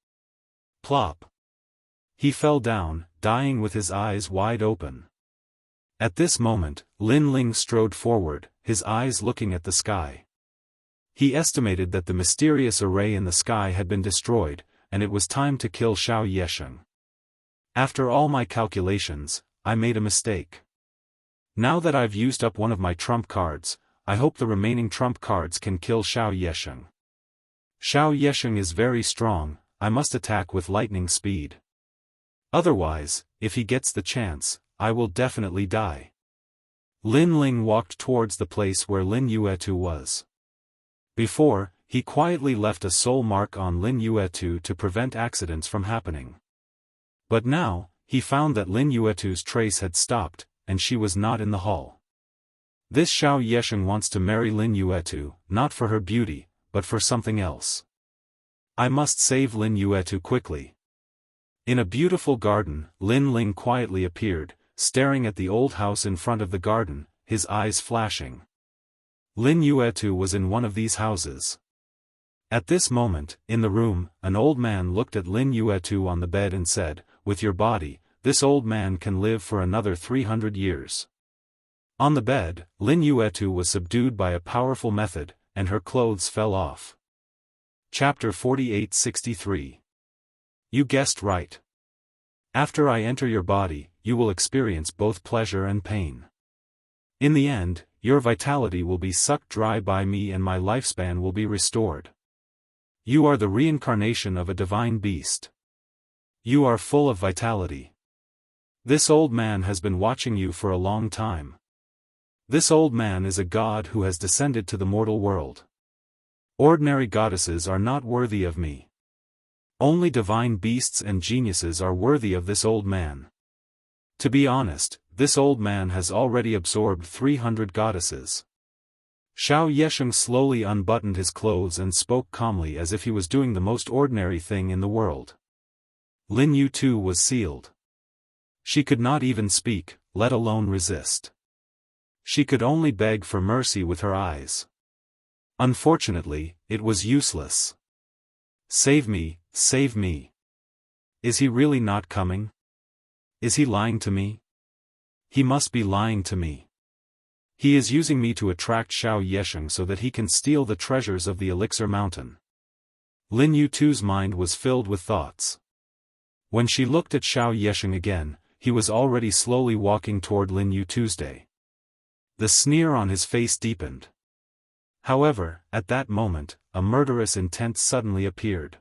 Speaker 1: Plop. He fell down, dying with his eyes wide open. At this moment, Lin Ling strode forward, his eyes looking at the sky. He estimated that the mysterious array in the sky had been destroyed, and it was time to kill Xiao Yesheng. After all my calculations, I made a mistake. Now that I've used up one of my trump cards, I hope the remaining trump cards can kill Xiao Yesheng. Xiao Yesheng is very strong, I must attack with lightning speed. Otherwise, if he gets the chance, I will definitely die. Lin Ling walked towards the place where Lin Yuetu was. Before, he quietly left a soul mark on Lin Yuetu to prevent accidents from happening. But now, he found that Lin Yuetu's trace had stopped, and she was not in the hall. This Xiao Yesheng wants to marry Lin Yuetu, not for her beauty, but for something else. I must save Lin Yuetu quickly. In a beautiful garden, Lin Ling quietly appeared, staring at the old house in front of the garden, his eyes flashing. Lin Yuetu was in one of these houses. At this moment, in the room, an old man looked at Lin Yuetu on the bed and said, "With your body, this old man can live for another 300 years. On the bed, Lin Yuetu was subdued by a powerful method, and her clothes fell off. Chapter 4863. You guessed right. After I enter your body, you will experience both pleasure and pain. In the end, your vitality will be sucked dry by me and my lifespan will be restored. You are the reincarnation of a divine beast. You are full of vitality. This old man has been watching you for a long time. This old man is a god who has descended to the mortal world. Ordinary goddesses are not worthy of me. Only divine beasts and geniuses are worthy of this old man. To be honest, this old man has already absorbed 300 goddesses." Xiao Yesheng slowly unbuttoned his clothes and spoke calmly as if he was doing the most ordinary thing in the world. Lin Yu too was sealed. She could not even speak, let alone resist. She could only beg for mercy with her eyes. Unfortunately, it was useless. "Save me, save me. Is he really not coming? Is he lying to me? He must be lying to me. He is using me to attract Xiao Yesheng so that he can steal the treasures of the Elixir Mountain." Lin Yutu's mind was filled with thoughts. When she looked at Xiao Yesheng again, he was already slowly walking toward Lin Yutu's day. The sneer on his face deepened. However, at that moment, a murderous intent suddenly appeared.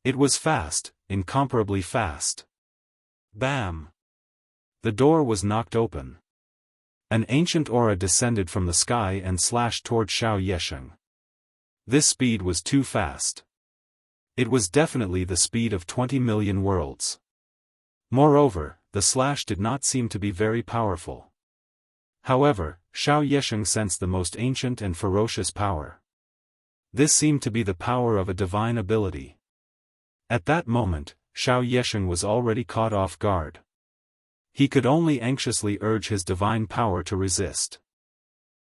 Speaker 1: It was fast, incomparably fast. Bam! The door was knocked open. An ancient aura descended from the sky and slashed toward Xiao Yesheng. This speed was too fast. It was definitely the speed of 20 million worlds. Moreover, the slash did not seem to be very powerful. However, Xiao Yesheng sensed the most ancient and ferocious power. This seemed to be the power of a divine ability. At that moment, Xiao Yesheng was already caught off guard. He could only anxiously urge his divine power to resist.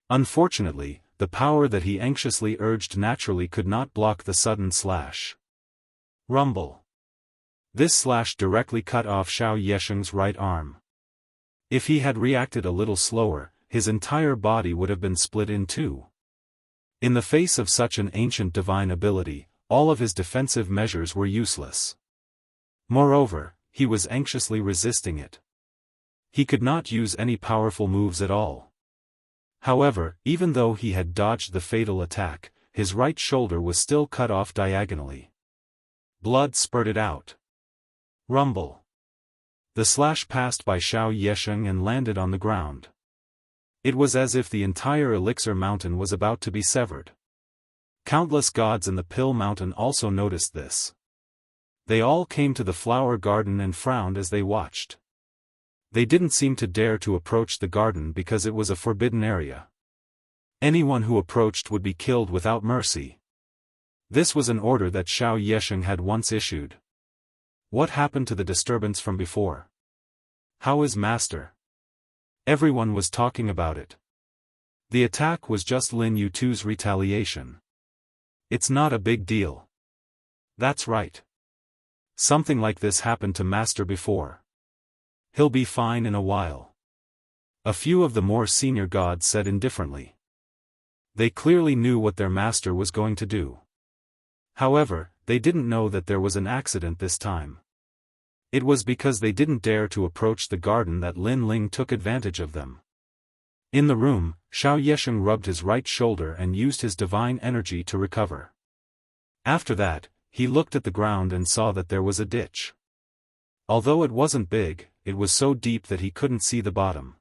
Speaker 1: Unfortunately, the power that he anxiously urged naturally could not block the sudden slash. Rumble. This slash directly cut off Xiao Yesheng's right arm. If he had reacted a little slower, his entire body would have been split in two. In the face of such an ancient divine ability, all of his defensive measures were useless. Moreover, he was anxiously resisting it. He could not use any powerful moves at all. However, even though he had dodged the fatal attack, his right shoulder was still cut off diagonally. Blood spurted out. Rumble. The slash passed by Xiao Yesheng and landed on the ground. It was as if the entire Elixir Mountain was about to be severed. Countless gods in the Pill Mountain also noticed this. They all came to the flower garden and frowned as they watched. They didn't seem to dare to approach the garden because it was a forbidden area. Anyone who approached would be killed without mercy. This was an order that Xiao Yesheng had once issued. What happened to the disturbance from before? How is Master? Everyone was talking about it. The attack was just Lin Yutu's retaliation. It's not a big deal. That's right. Something like this happened to Master before. He'll be fine in a while. A few of the more senior gods said indifferently. They clearly knew what their master was going to do. However, they didn't know that there was an accident this time. It was because they didn't dare to approach the garden that Lin Ling took advantage of them. In the room, Xiao Yesheng rubbed his right shoulder and used his divine energy to recover. After that, he looked at the ground and saw that there was a ditch. Although it wasn't big, it was so deep that he couldn't see the bottom.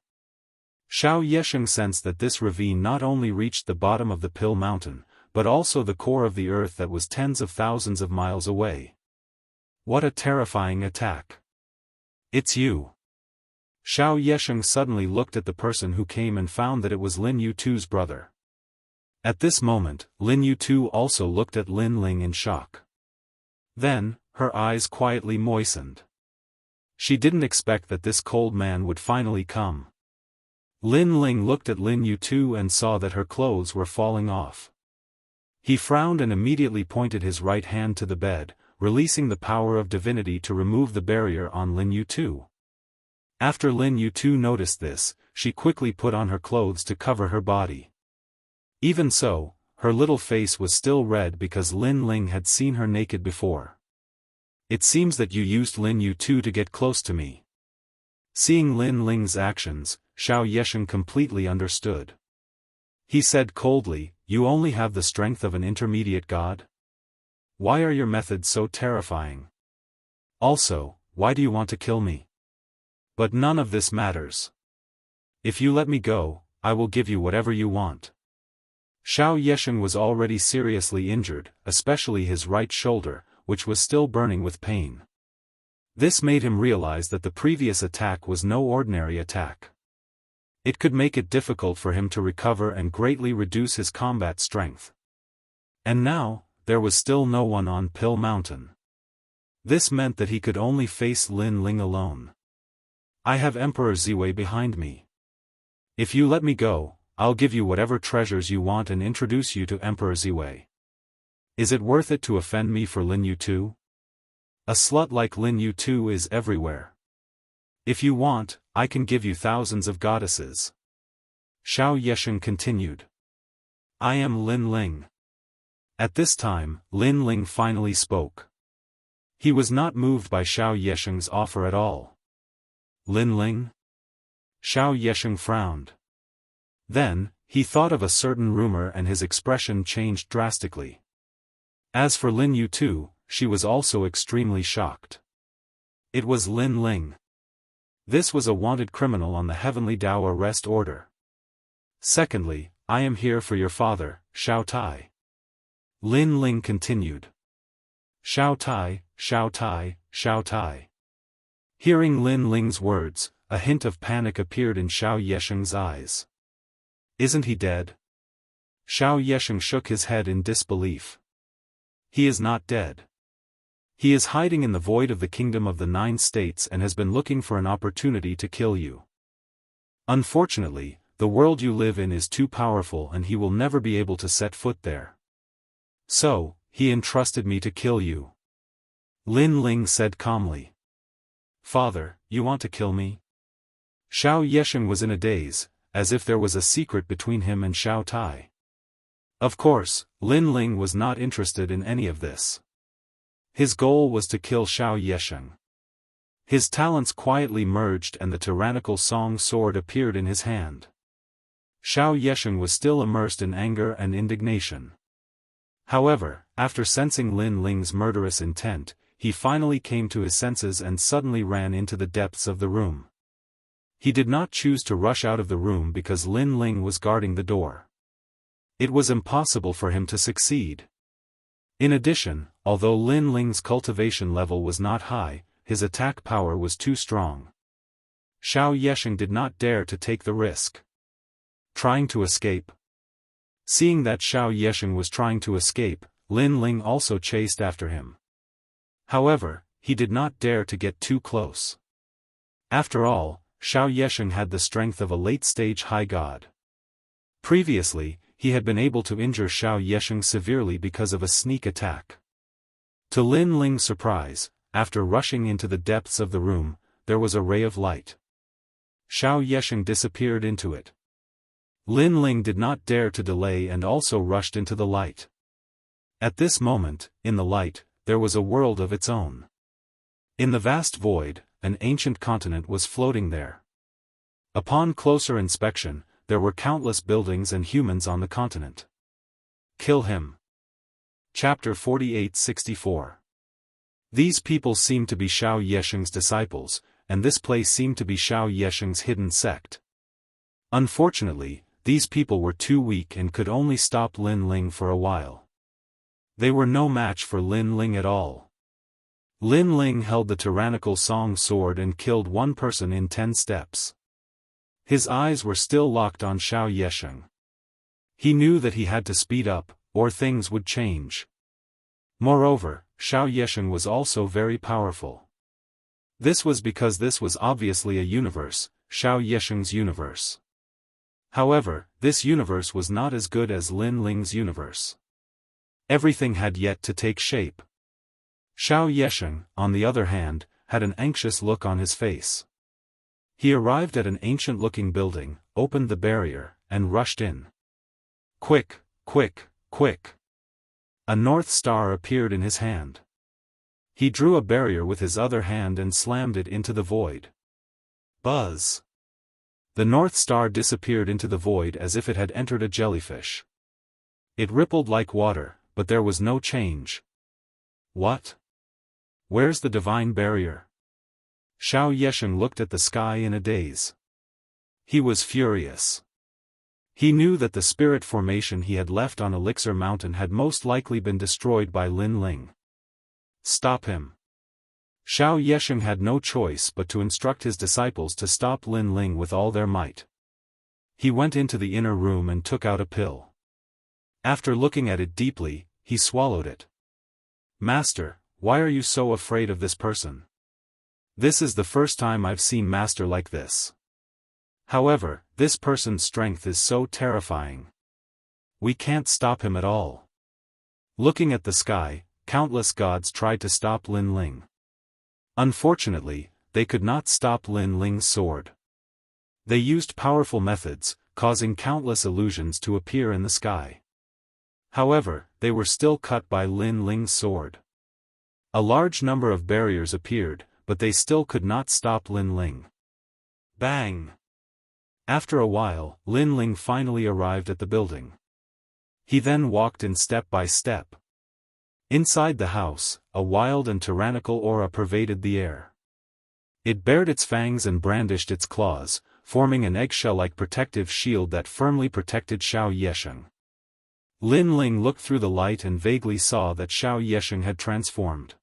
Speaker 1: Xiao Yesheng sensed that this ravine not only reached the bottom of the Pill Mountain, but also the core of the earth that was tens of thousands of miles away. What a terrifying attack. It's you. Xiao Yesheng suddenly looked at the person who came and found that it was Lin Yutu's brother. At this moment, Lin Yutu also looked at Lin Ling in shock. Then, her eyes quietly moistened. She didn't expect that this cold man would finally come. Lin Ling looked at Lin Yutu and saw that her clothes were falling off. He frowned and immediately pointed his right hand to the bed, releasing the power of divinity to remove the barrier on Lin Yutu. After Lin Yutu noticed this, she quickly put on her clothes to cover her body. Even so, her little face was still red because Lin Ling had seen her naked before. It seems that you used Lin Yutu to get close to me. Seeing Lin Ling's actions, Xiao Yesheng completely understood. He said coldly, "You only have the strength of an intermediate god? Why are your methods so terrifying? Also, why do you want to kill me? But none of this matters. If you let me go, I will give you whatever you want." Xiao Yesheng was already seriously injured, especially his right shoulder, which was still burning with pain. This made him realize that the previous attack was no ordinary attack. It could make it difficult for him to recover and greatly reduce his combat strength. And now, there was still no one on Pill Mountain. This meant that he could only face Lin Ling alone. "I have Emperor Ziwei behind me. If you let me go, I'll give you whatever treasures you want and introduce you to Emperor Ziwei. Is it worth it to offend me for Lin Yutu? A slut like Lin Yutu is everywhere. If you want, I can give you thousands of goddesses." Xiao Yesheng continued. "I am Lin Ling." At this time, Lin Ling finally spoke. He was not moved by Xiao Yesheng's offer at all. "Lin Ling?" Xiao Yesheng frowned. Then, he thought of a certain rumor and his expression changed drastically. As for Lin Yutu, she was also extremely shocked. It was Lin Ling. This was a wanted criminal on the Heavenly Dao arrest order. "Secondly, I am here for your father, Xiao Tai." Lin Ling continued. "Xiao Tai, Xiao Tai, Xiao Tai." Hearing Lin Ling's words, a hint of panic appeared in Xiao Yesheng's eyes. "Isn't he dead?" Xiao Yesheng shook his head in disbelief. "He is not dead. He is hiding in the void of the kingdom of the 9 states and has been looking for an opportunity to kill you. Unfortunately, the world you live in is too powerful and he will never be able to set foot there. So, he entrusted me to kill you." Lin Ling said calmly. "Father, you want to kill me?" Xiao Yesheng was in a daze, as if there was a secret between him and Xiao Tai. Of course, Lin Ling was not interested in any of this. His goal was to kill Xiao Yesheng. His talents quietly merged and the tyrannical song sword appeared in his hand. Xiao Yesheng was still immersed in anger and indignation. However, after sensing Lin Ling's murderous intent, he finally came to his senses and suddenly ran into the depths of the room. He did not choose to rush out of the room because Lin Ling was guarding the door. It was impossible for him to succeed. In addition, although Lin Ling's cultivation level was not high, his attack power was too strong. Xiao Yesheng did not dare to take the risk. Trying to escape. Seeing that Xiao Yesheng was trying to escape, Lin Ling also chased after him. However, he did not dare to get too close. After all, Xiao Yesheng had the strength of a late-stage high god. Previously, he had been able to injure Xiao Yesheng severely because of a sneak attack. To Lin Ling's surprise, after rushing into the depths of the room, there was a ray of light. Xiao Yesheng disappeared into it. Lin Ling did not dare to delay and also rushed into the light. At this moment, in the light, there was a world of its own. In the vast void, an ancient continent was floating there. Upon closer inspection, there were countless buildings and humans on the continent. Kill him. Chapter 48-64. These people seemed to be Xiao Yesheng's disciples, and this place seemed to be Xiao Yesheng's hidden sect. Unfortunately, these people were too weak and could only stop Lin Ling for a while. They were no match for Lin Ling at all. Lin Ling held the tyrannical song sword and killed one person in 10 steps. His eyes were still locked on Xiao Yesheng. He knew that he had to speed up, or things would change. Moreover, Xiao Yesheng was also very powerful. This was because this was obviously a universe, Xiao Yesheng's universe. However, this universe was not as good as Lin Ling's universe. Everything had yet to take shape. Xiao Yesheng, on the other hand, had an anxious look on his face. He arrived at an ancient-looking building, opened the barrier, and rushed in. Quick, quick, quick! A North Star appeared in his hand. He drew a barrier with his other hand and slammed it into the void. Buzz! The North Star disappeared into the void as if it had entered a jellyfish. It rippled like water, but there was no change. What? Where's the divine barrier? Xiao Yesheng looked at the sky in a daze. He was furious. He knew that the spirit formation he had left on Elixir Mountain had most likely been destroyed by Lin Ling. Stop him. Xiao Yesheng had no choice but to instruct his disciples to stop Lin Ling with all their might. He went into the inner room and took out a pill. After looking at it deeply, he swallowed it. Master, why are you so afraid of this person? This is the first time I've seen Master like this. However, this person's strength is so terrifying. We can't stop him at all. Looking at the sky, countless gods tried to stop Lin Ling. Unfortunately, they could not stop Lin Ling's sword. They used powerful methods, causing countless illusions to appear in the sky. However, they were still cut by Lin Ling's sword. A large number of barriers appeared, but they still could not stop Lin Ling. Bang! After a while, Lin Ling finally arrived at the building. He then walked in step by step. Inside the house, a wild and tyrannical aura pervaded the air. It bared its fangs and brandished its claws, forming an eggshell-like protective shield that firmly protected Xiao Yesheng. Lin Ling looked through the light and vaguely saw that Xiao Yesheng had transformed.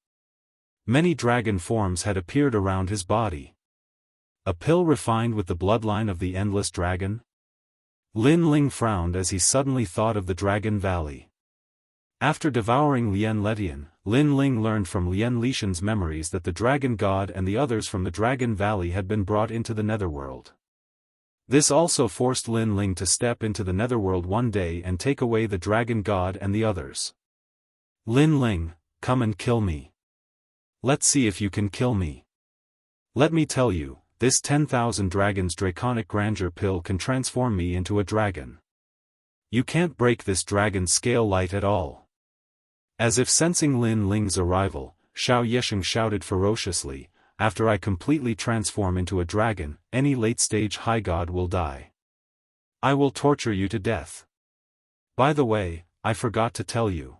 Speaker 1: Many dragon forms had appeared around his body. A pill refined with the bloodline of the endless dragon? Lin Ling frowned as he suddenly thought of the Dragon Valley. After devouring Lian Letian, Lin Ling learned from Lian Lishan's memories that the Dragon God and the others from the Dragon Valley had been brought into the Netherworld. This also forced Lin Ling to step into the Netherworld one day and take away the Dragon God and the others. Lin Ling, come and kill me. Let's see if you can kill me. Let me tell you, this 10,000 dragons draconic grandeur pill can transform me into a dragon. You can't break this dragon's scale light at all. As if sensing Lin Ling's arrival, Xiao Yesheng shouted ferociously, after I completely transform into a dragon, any late-stage high god will die. I will torture you to death. By the way, I forgot to tell you.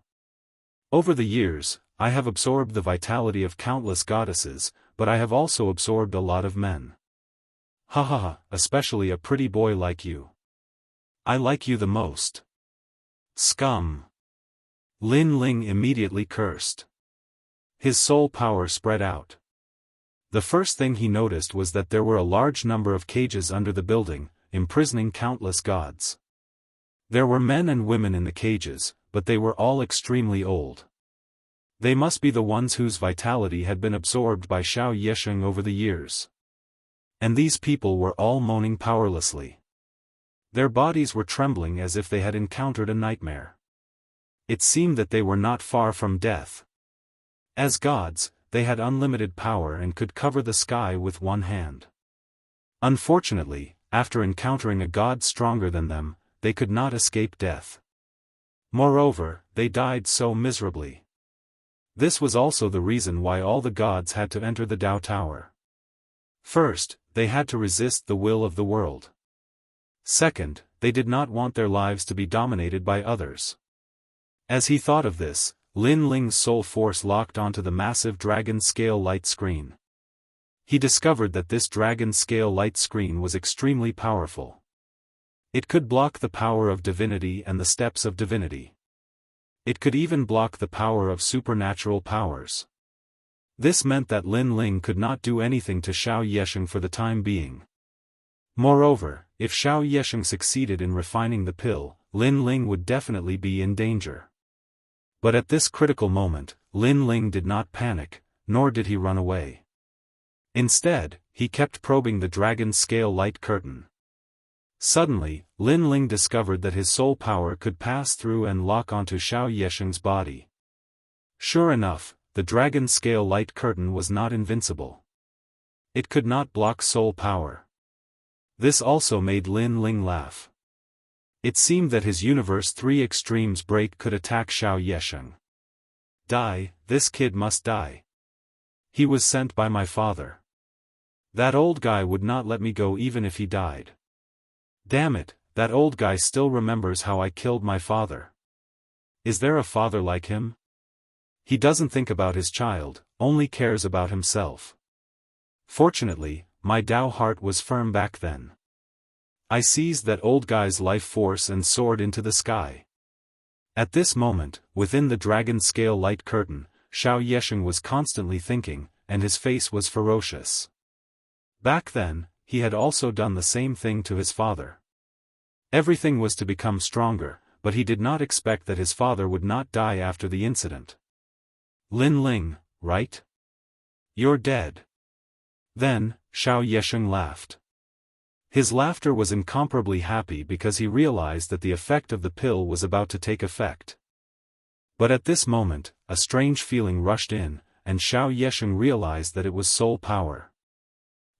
Speaker 1: Over the years, I have absorbed the vitality of countless goddesses, but I have also absorbed a lot of men. Ha ha ha, especially a pretty boy like you. I like you the most. Scum. Lin Ling immediately cursed. His soul power spread out. The first thing he noticed was that there were a large number of cages under the building, imprisoning countless gods. There were men and women in the cages, but they were all extremely old. They must be the ones whose vitality had been absorbed by Xiao Yesheng over the years. And these people were all moaning powerlessly. Their bodies were trembling as if they had encountered a nightmare. It seemed that they were not far from death. As gods, they had unlimited power and could cover the sky with one hand. Unfortunately, after encountering a god stronger than them, they could not escape death. Moreover, they died so miserably. This was also the reason why all the gods had to enter the Dao Tower. First, they had to resist the will of the world. Second, they did not want their lives to be dominated by others. As he thought of this, Lin Ling's soul force locked onto the massive dragon scale light screen. He discovered that this dragon scale light screen was extremely powerful. It could block the power of divinity and the steps of divinity. It could even block the power of supernatural powers. This meant that Lin Ling could not do anything to Xiao Yesheng for the time being. Moreover, if Xiao Yesheng succeeded in refining the pill, Lin Ling would definitely be in danger. But at this critical moment, Lin Ling did not panic, nor did he run away. Instead, he kept probing the dragon's scale light curtain. Suddenly, Lin Ling discovered that his soul power could pass through and lock onto Xiao Yesheng's body. Sure enough, the dragon scale light curtain was not invincible. It could not block soul power. This also made Lin Ling laugh. It seemed that his universe 3 extremes break could attack Xiao Yesheng. Die, this kid must die. He was sent by my father. That old guy would not let me go even if he died. Damn it, that old guy still remembers how I killed my father. Is there a father like him? He doesn't think about his child, only cares about himself. Fortunately, my Dao heart was firm back then. I seized that old guy's life force and soared into the sky. At this moment, within the dragon scale light curtain, Xiao Yesheng was constantly thinking, and his face was ferocious. Back then, he had also done the same thing to his father. Everything was to become stronger, but he did not expect that his father would not die after the incident. Lin Ling, right? You're dead. Then, Xiao Yesheng laughed. His laughter was incomparably happy because he realized that the effect of the pill was about to take effect. But at this moment, a strange feeling rushed in, and Xiao Yesheng realized that it was soul power.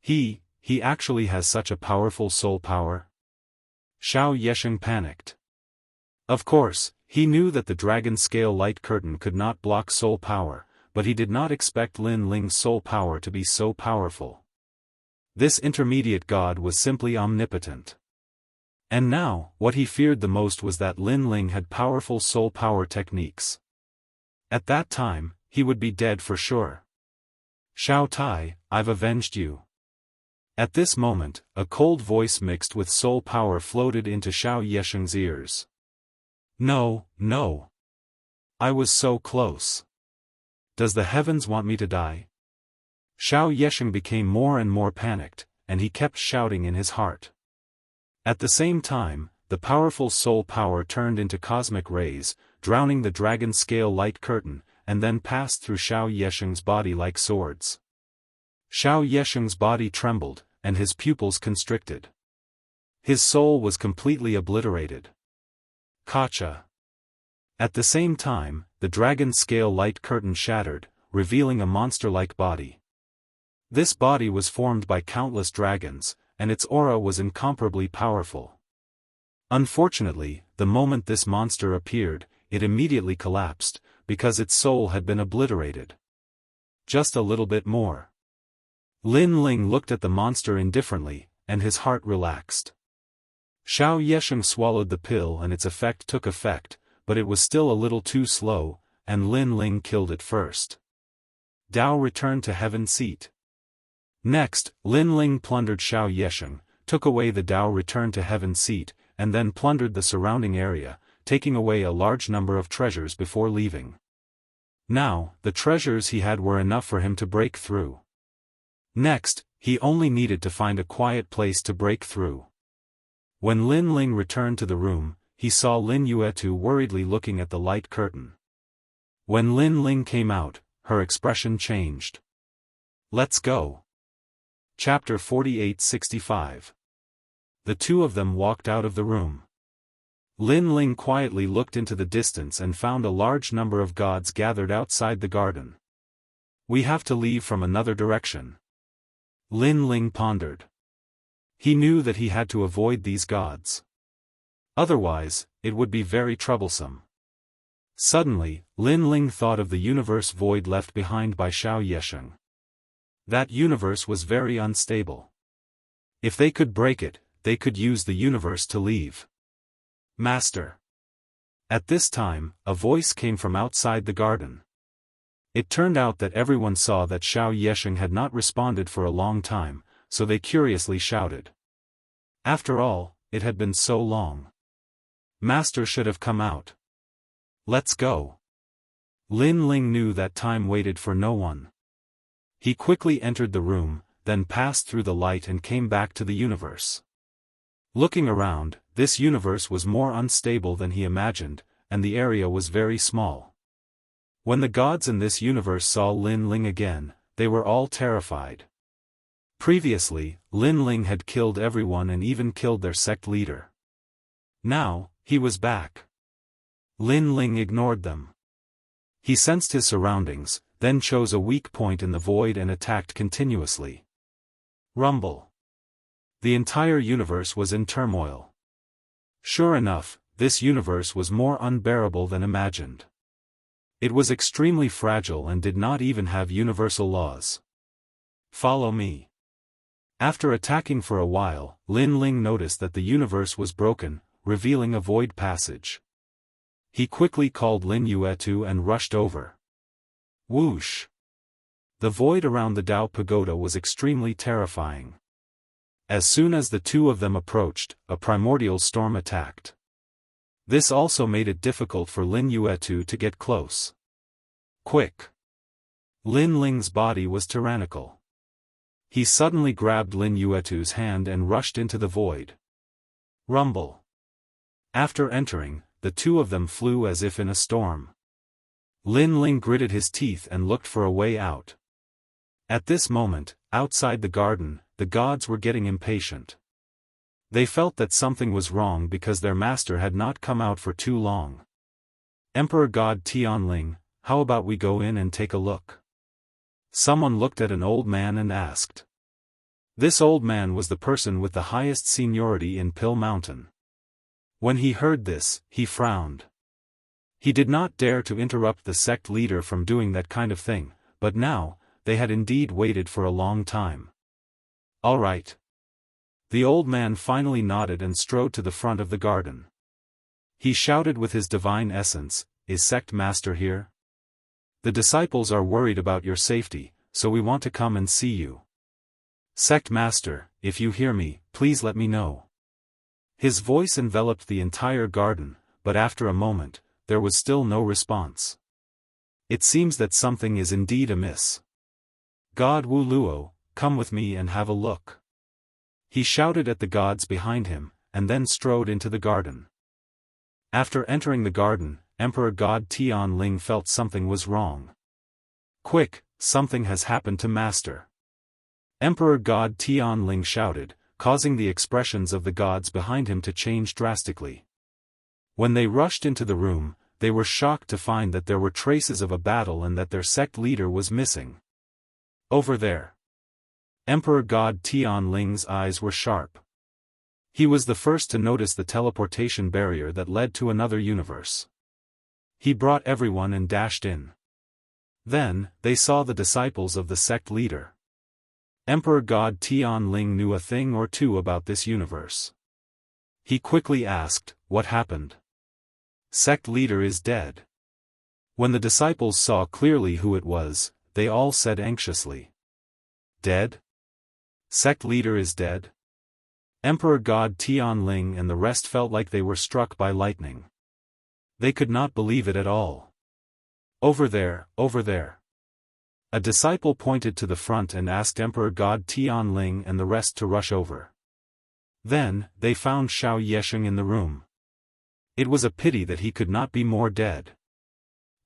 Speaker 1: He actually has such a powerful soul power? Xiao Yesheng panicked. Of course, he knew that the dragon scale light curtain could not block soul power, but he did not expect Lin Ling's soul power to be so powerful. This intermediate god was simply omnipotent. And now, what he feared the most was that Lin Ling had powerful soul power techniques. At that time, he would be dead for sure. Xiao Tai, I've avenged you. At this moment, a cold voice mixed with soul power floated into Xiao Yesheng's ears. No, no. I was so close. Does the heavens want me to die? Xiao Yesheng became more and more panicked, and he kept shouting in his heart. At the same time, the powerful soul power turned into cosmic rays, drowning the dragon scale light curtain, and then passed through Xiao Yesheng's body like swords. Xiao Yesheng's body trembled, and his pupils constricted. His soul was completely obliterated. Gotcha. At the same time, the dragon scale light curtain shattered, revealing a monster-like body. This body was formed by countless dragons, and its aura was incomparably powerful. Unfortunately, the moment this monster appeared, it immediately collapsed, because its soul had been obliterated. Just a little bit more. Lin Ling looked at the monster indifferently, and his heart relaxed. Xiao Yesheng swallowed the pill and its effect took effect, but it was still a little too slow, and Lin Ling killed it first. Dao returned to heaven's seat. Next, Lin Ling plundered Xiao Yesheng, took away the Dao returned to heaven's seat, and then plundered the surrounding area, taking away a large number of treasures before leaving. Now, the treasures he had were enough for him to break through. Next, he only needed to find a quiet place to break through. When Lin Ling returned to the room, he saw Lin Yuetu worriedly looking at the light curtain. When Lin Ling came out, her expression changed. Let's go. Chapter 48-65. The two of them walked out of the room. Lin Ling quietly looked into the distance and found a large number of gods gathered outside the garden. We have to leave from another direction. Lin Ling pondered. He knew that he had to avoid these gods. Otherwise, it would be very troublesome. Suddenly, Lin Ling thought of the universe void left behind by Xiao Yesheng. That universe was very unstable. If they could break it, they could use the universe to leave. Master. At this time, a voice came from outside the garden. It turned out that everyone saw that Xiao Yesheng had not responded for a long time, so they curiously shouted. After all, it had been so long. Master should have come out. Let's go. Lin Ling knew that time waited for no one. He quickly entered the room, then passed through the light and came back to the universe. Looking around, this universe was more unstable than he imagined, and the area was very small. When the gods in this universe saw Lin Ling again, they were all terrified. Previously, Lin Ling had killed everyone and even killed their sect leader. Now, he was back. Lin Ling ignored them. He sensed his surroundings, then chose a weak point in the void and attacked continuously. Rumble. The entire universe was in turmoil. Sure enough, this universe was more unbearable than imagined. It was extremely fragile and did not even have universal laws. Follow me. After attacking for a while, Lin Ling noticed that the universe was broken, revealing a void passage. He quickly called Lin Yuetu and rushed over. Whoosh! The void around the Dao Pagoda was extremely terrifying. As soon as the two of them approached, a primordial storm attacked. This also made it difficult for Lin Yuetu to get close. Quick! Lin Ling's body was tyrannical. He suddenly grabbed Lin Yuetu's hand and rushed into the void. Rumble! After entering, the two of them flew as if in a storm. Lin Ling gritted his teeth and looked for a way out. At this moment, outside the garden, the gods were getting impatient. They felt that something was wrong because their master had not come out for too long. Emperor God Tianling, how about we go in and take a look? Someone looked at an old man and asked. This old man was the person with the highest seniority in Pill Mountain. When he heard this, he frowned. He did not dare to interrupt the sect leader from doing that kind of thing, but now, they had indeed waited for a long time. All right. The old man finally nodded and strode to the front of the garden. He shouted with his divine essence, "Is sect master here? The disciples are worried about your safety, so we want to come and see you. Sect master, if you hear me, please let me know." His voice enveloped the entire garden, but after a moment, there was still no response. It seems that something is indeed amiss. God Wu Luo, come with me and have a look. He shouted at the gods behind him, and then strode into the garden. After entering the garden, Emperor God Tianling felt something was wrong. Quick, something has happened to Master. Emperor God Tianling shouted, causing the expressions of the gods behind him to change drastically. When they rushed into the room, they were shocked to find that there were traces of a battle and that their sect leader was missing. Over there. Emperor God Tianling's eyes were sharp. He was the first to notice the teleportation barrier that led to another universe. He brought everyone and dashed in. Then, they saw the disciples of the sect leader. Emperor God Tianling knew a thing or two about this universe. He quickly asked, "What happened?" "Sect leader is dead." When the disciples saw clearly who it was, they all said anxiously. "Dead? Sect leader is dead?" Emperor God Tianling and the rest felt like they were struck by lightning. They could not believe it at all. Over there, over there. A disciple pointed to the front and asked Emperor God Tianling and the rest to rush over. Then, they found Xiao Yesheng in the room. It was a pity that he could not be more dead.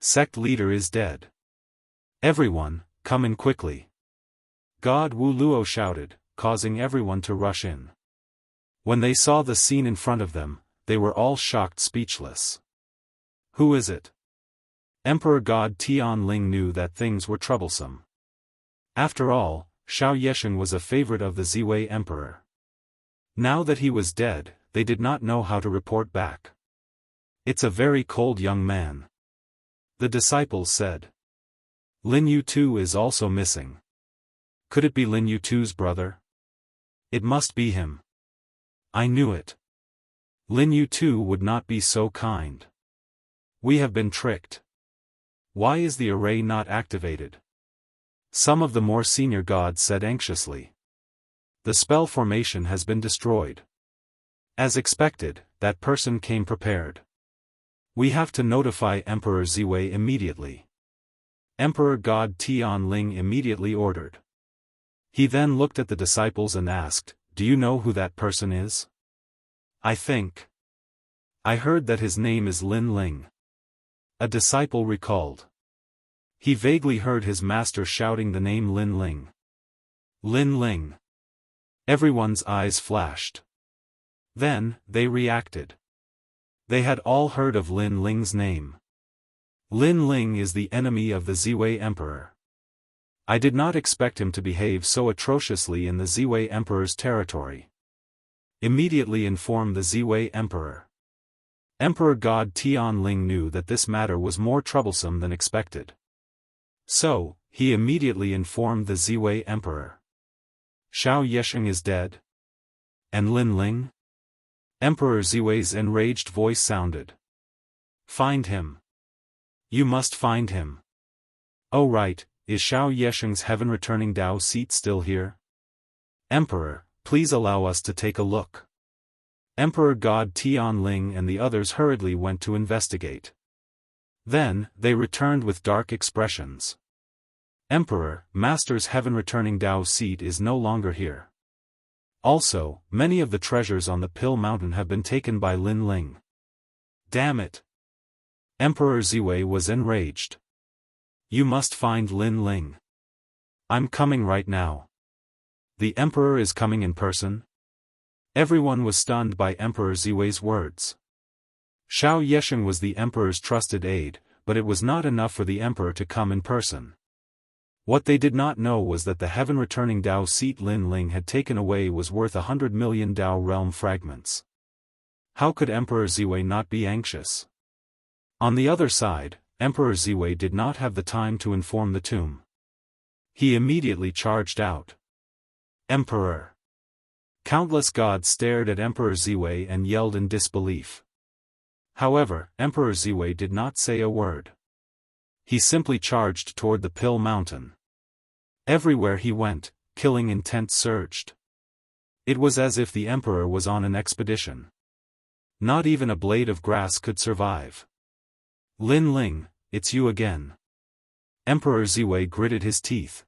Speaker 1: Sect leader is dead. Everyone, come in quickly. God Wu Luo shouted, causing everyone to rush in. When they saw the scene in front of them, they were all shocked speechless. Who is it? Emperor God Tianling knew that things were troublesome. After all, Xiao Yesheng was a favorite of the Ziwei Emperor. Now that he was dead, they did not know how to report back. It's a very cold young man. The disciples said. Lin Yutu is also missing. Could it be Lin Yutu's brother? It must be him. I knew it. Lin Yutu would not be so kind. We have been tricked. Why is the array not activated? Some of the more senior gods said anxiously. The spell formation has been destroyed. As expected, that person came prepared. We have to notify Emperor Ziwei immediately. Emperor God Tianling immediately ordered. He then looked at the disciples and asked, "Do you know who that person is?" "I think. I heard that his name is Lin Ling." A disciple recalled. He vaguely heard his master shouting the name Lin Ling. Lin Ling. Everyone's eyes flashed. Then, they reacted. They had all heard of Lin Ling's name. Lin Ling is the enemy of the Ziwei Emperor. I did not expect him to behave so atrociously in the Ziwei Emperor's territory. Immediately inform the Ziwei Emperor. Emperor God Tianling knew that this matter was more troublesome than expected. So, he immediately informed the Ziwei Emperor. Xiao Yesheng is dead? And Lin Ling? Emperor Ziwei's enraged voice sounded. Find him. You must find him. Oh right, is Xiao Yesheng's heaven-returning Dao seat still here? Emperor, please allow us to take a look. Emperor God Tianling and the others hurriedly went to investigate. Then, they returned with dark expressions. Emperor, Master's heaven-returning Dao seat is no longer here. Also, many of the treasures on the Pill Mountain have been taken by Lin Ling. Damn it! Emperor Ziwei was enraged. You must find Lin Ling. I'm coming right now. The Emperor is coming in person? Everyone was stunned by Emperor Ziwei's words. Xiao Yesheng was the Emperor's trusted aide, but it was not enough for the Emperor to come in person. What they did not know was that the heaven-returning Dao seat Lin Ling had taken away was worth 100 million Dao realm fragments. How could Emperor Ziwei not be anxious? On the other side, Emperor Ziwei did not have the time to inform the tomb. He immediately charged out. Emperor! Countless gods stared at Emperor Ziwei and yelled in disbelief. However, Emperor Ziwei did not say a word. He simply charged toward the Pill Mountain. Everywhere he went, killing intent surged. It was as if the Emperor was on an expedition. Not even a blade of grass could survive. Lin Ling, it's you again. Emperor Ziwei gritted his teeth.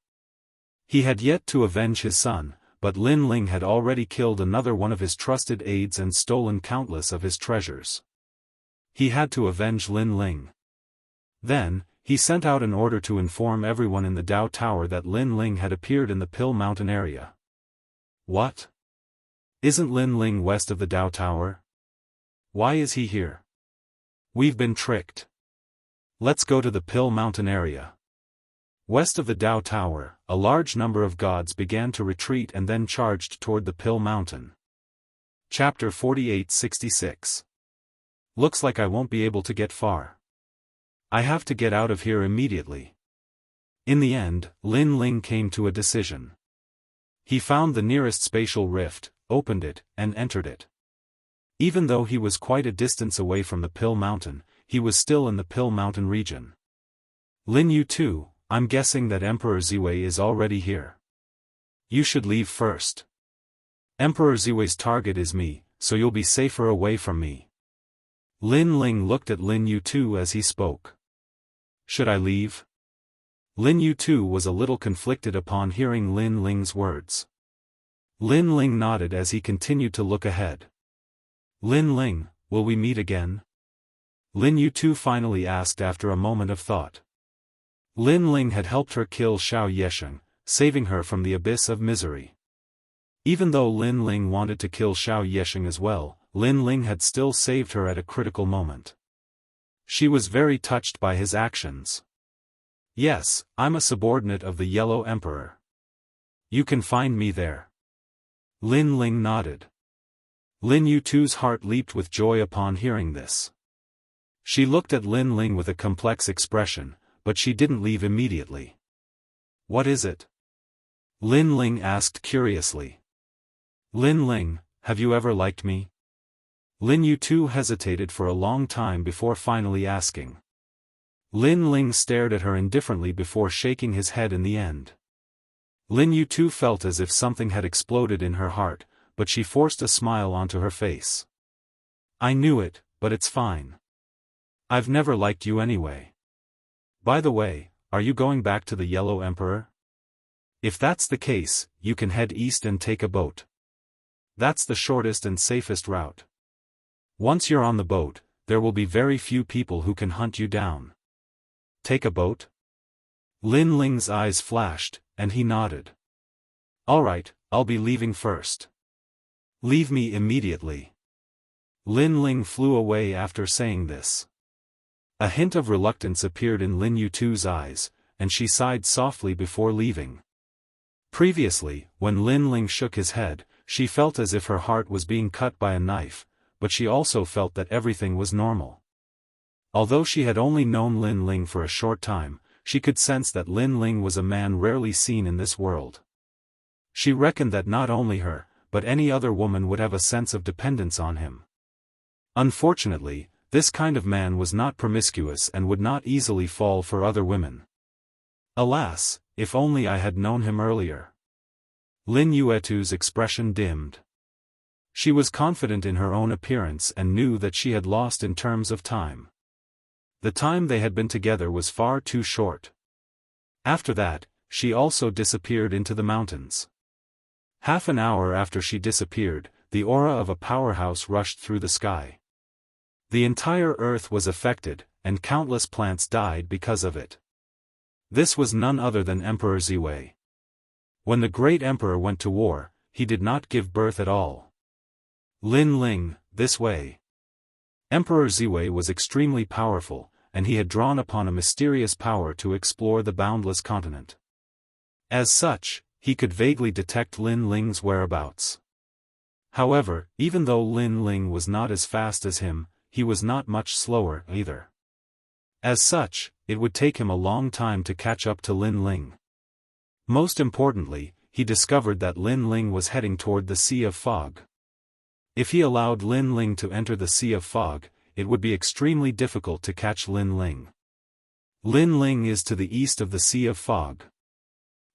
Speaker 1: He had yet to avenge his son, but Lin Ling had already killed another one of his trusted aides and stolen countless of his treasures. He had to avenge Lin Ling. Then, he sent out an order to inform everyone in the Dao Tower that Lin Ling had appeared in the Pill Mountain area. What? Isn't Lin Ling west of the Dao Tower? Why is he here? We've been tricked. Let's go to the Pill Mountain area. West of the Dao Tower, a large number of gods began to retreat and then charged toward the Pill Mountain. Chapter 48-66. Looks like I won't be able to get far. I have to get out of here immediately. In the end, Lin Ling came to a decision. He found the nearest spatial rift, opened it, and entered it. Even though he was quite a distance away from the Pill Mountain, he was still in the Pill Mountain region. Lin Yu too, I'm guessing that Emperor Ziwei is already here. You should leave first. Emperor Ziwei's target is me, so you'll be safer away from me. Lin Ling looked at Lin Yu too as he spoke. Should I leave? Lin Yu too was a little conflicted upon hearing Lin Ling's words. Lin Ling nodded as he continued to look ahead. Lin Ling, will we meet again? Lin Yu too finally asked after a moment of thought. Lin Ling had helped her kill Xiao Yesheng, saving her from the abyss of misery. Even though Lin Ling wanted to kill Xiao Yesheng as well, Lin Ling had still saved her at a critical moment. She was very touched by his actions. Yes, I'm a subordinate of the Yellow Emperor. You can find me there. Lin Ling nodded. Lin Yu too's heart leaped with joy upon hearing this. She looked at Lin Ling with a complex expression, but she didn't leave immediately. What is it? Lin Ling asked curiously. Lin Ling, have you ever liked me? Lin Yu too hesitated for a long time before finally asking. Lin Ling stared at her indifferently before shaking his head in the end. Lin Yu too felt as if something had exploded in her heart, but she forced a smile onto her face. I knew it, but it's fine. I've never liked you anyway. By the way, are you going back to the Yellow Emperor? If that's the case, you can head east and take a boat. That's the shortest and safest route. Once you're on the boat, there will be very few people who can hunt you down. Take a boat? Lin Ling's eyes flashed, and he nodded. All right, I'll be leaving first. Leave me immediately. Lin Ling flew away after saying this. A hint of reluctance appeared in Lin Yutu's eyes, and she sighed softly before leaving. Previously, when Lin Ling shook his head, she felt as if her heart was being cut by a knife, but she also felt that everything was normal. Although she had only known Lin Ling for a short time, she could sense that Lin Ling was a man rarely seen in this world. She reckoned that not only her, but any other woman would have a sense of dependence on him. Unfortunately, this kind of man was not promiscuous and would not easily fall for other women. Alas, if only I had known him earlier. Lin Yuetu's expression dimmed. She was confident in her own appearance and knew that she had lost in terms of time. The time they had been together was far too short. After that, she also disappeared into the mountains. Half an hour after she disappeared, the aura of a powerhouse rushed through the sky. The entire earth was affected, and countless plants died because of it. This was none other than Emperor Ziwei. When the great emperor went to war, he did not give birth at all. Lin Ling, this way. Emperor Ziwei was extremely powerful, and he had drawn upon a mysterious power to explore the boundless continent. As such, he could vaguely detect Lin Ling's whereabouts. However, even though Lin Ling was not as fast as him, he was not much slower either. As such, it would take him a long time to catch up to Lin Ling. Most importantly, he discovered that Lin Ling was heading toward the Sea of Fog. If he allowed Lin Ling to enter the Sea of Fog, it would be extremely difficult to catch Lin Ling. Lin Ling is to the east of the Sea of Fog.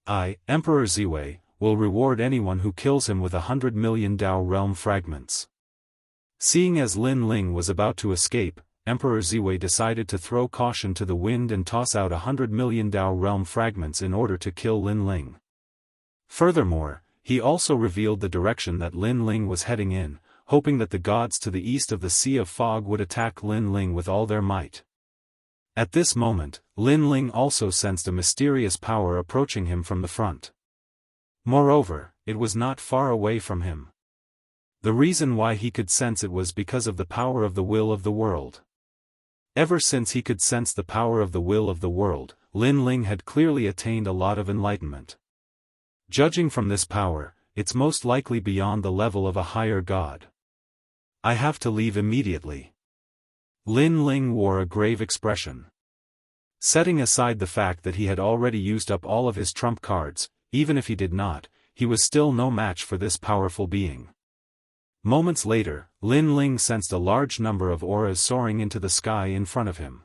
Speaker 1: I, Emperor Ziwei, will reward anyone who kills him with 100 million Dao realm fragments. Seeing as Lin Ling was about to escape, Emperor Ziwei decided to throw caution to the wind and toss out 100 million Dao realm fragments in order to kill Lin Ling. Furthermore, he also revealed the direction that Lin Ling was heading in, hoping that the gods to the east of the Sea of Fog would attack Lin Ling with all their might. At this moment, Lin Ling also sensed a mysterious power approaching him from the front. Moreover, it was not far away from him. The reason why he could sense it was because of the power of the will of the world. Ever since he could sense the power of the will of the world, Lin Ling had clearly attained a lot of enlightenment. Judging from this power, it's most likely beyond the level of a higher god. I have to leave immediately. Lin Ling wore a grave expression. Setting aside the fact that he had already used up all of his trump cards, even if he did not, he was still no match for this powerful being. Moments later, Lin Ling sensed a large number of auras soaring into the sky in front of him.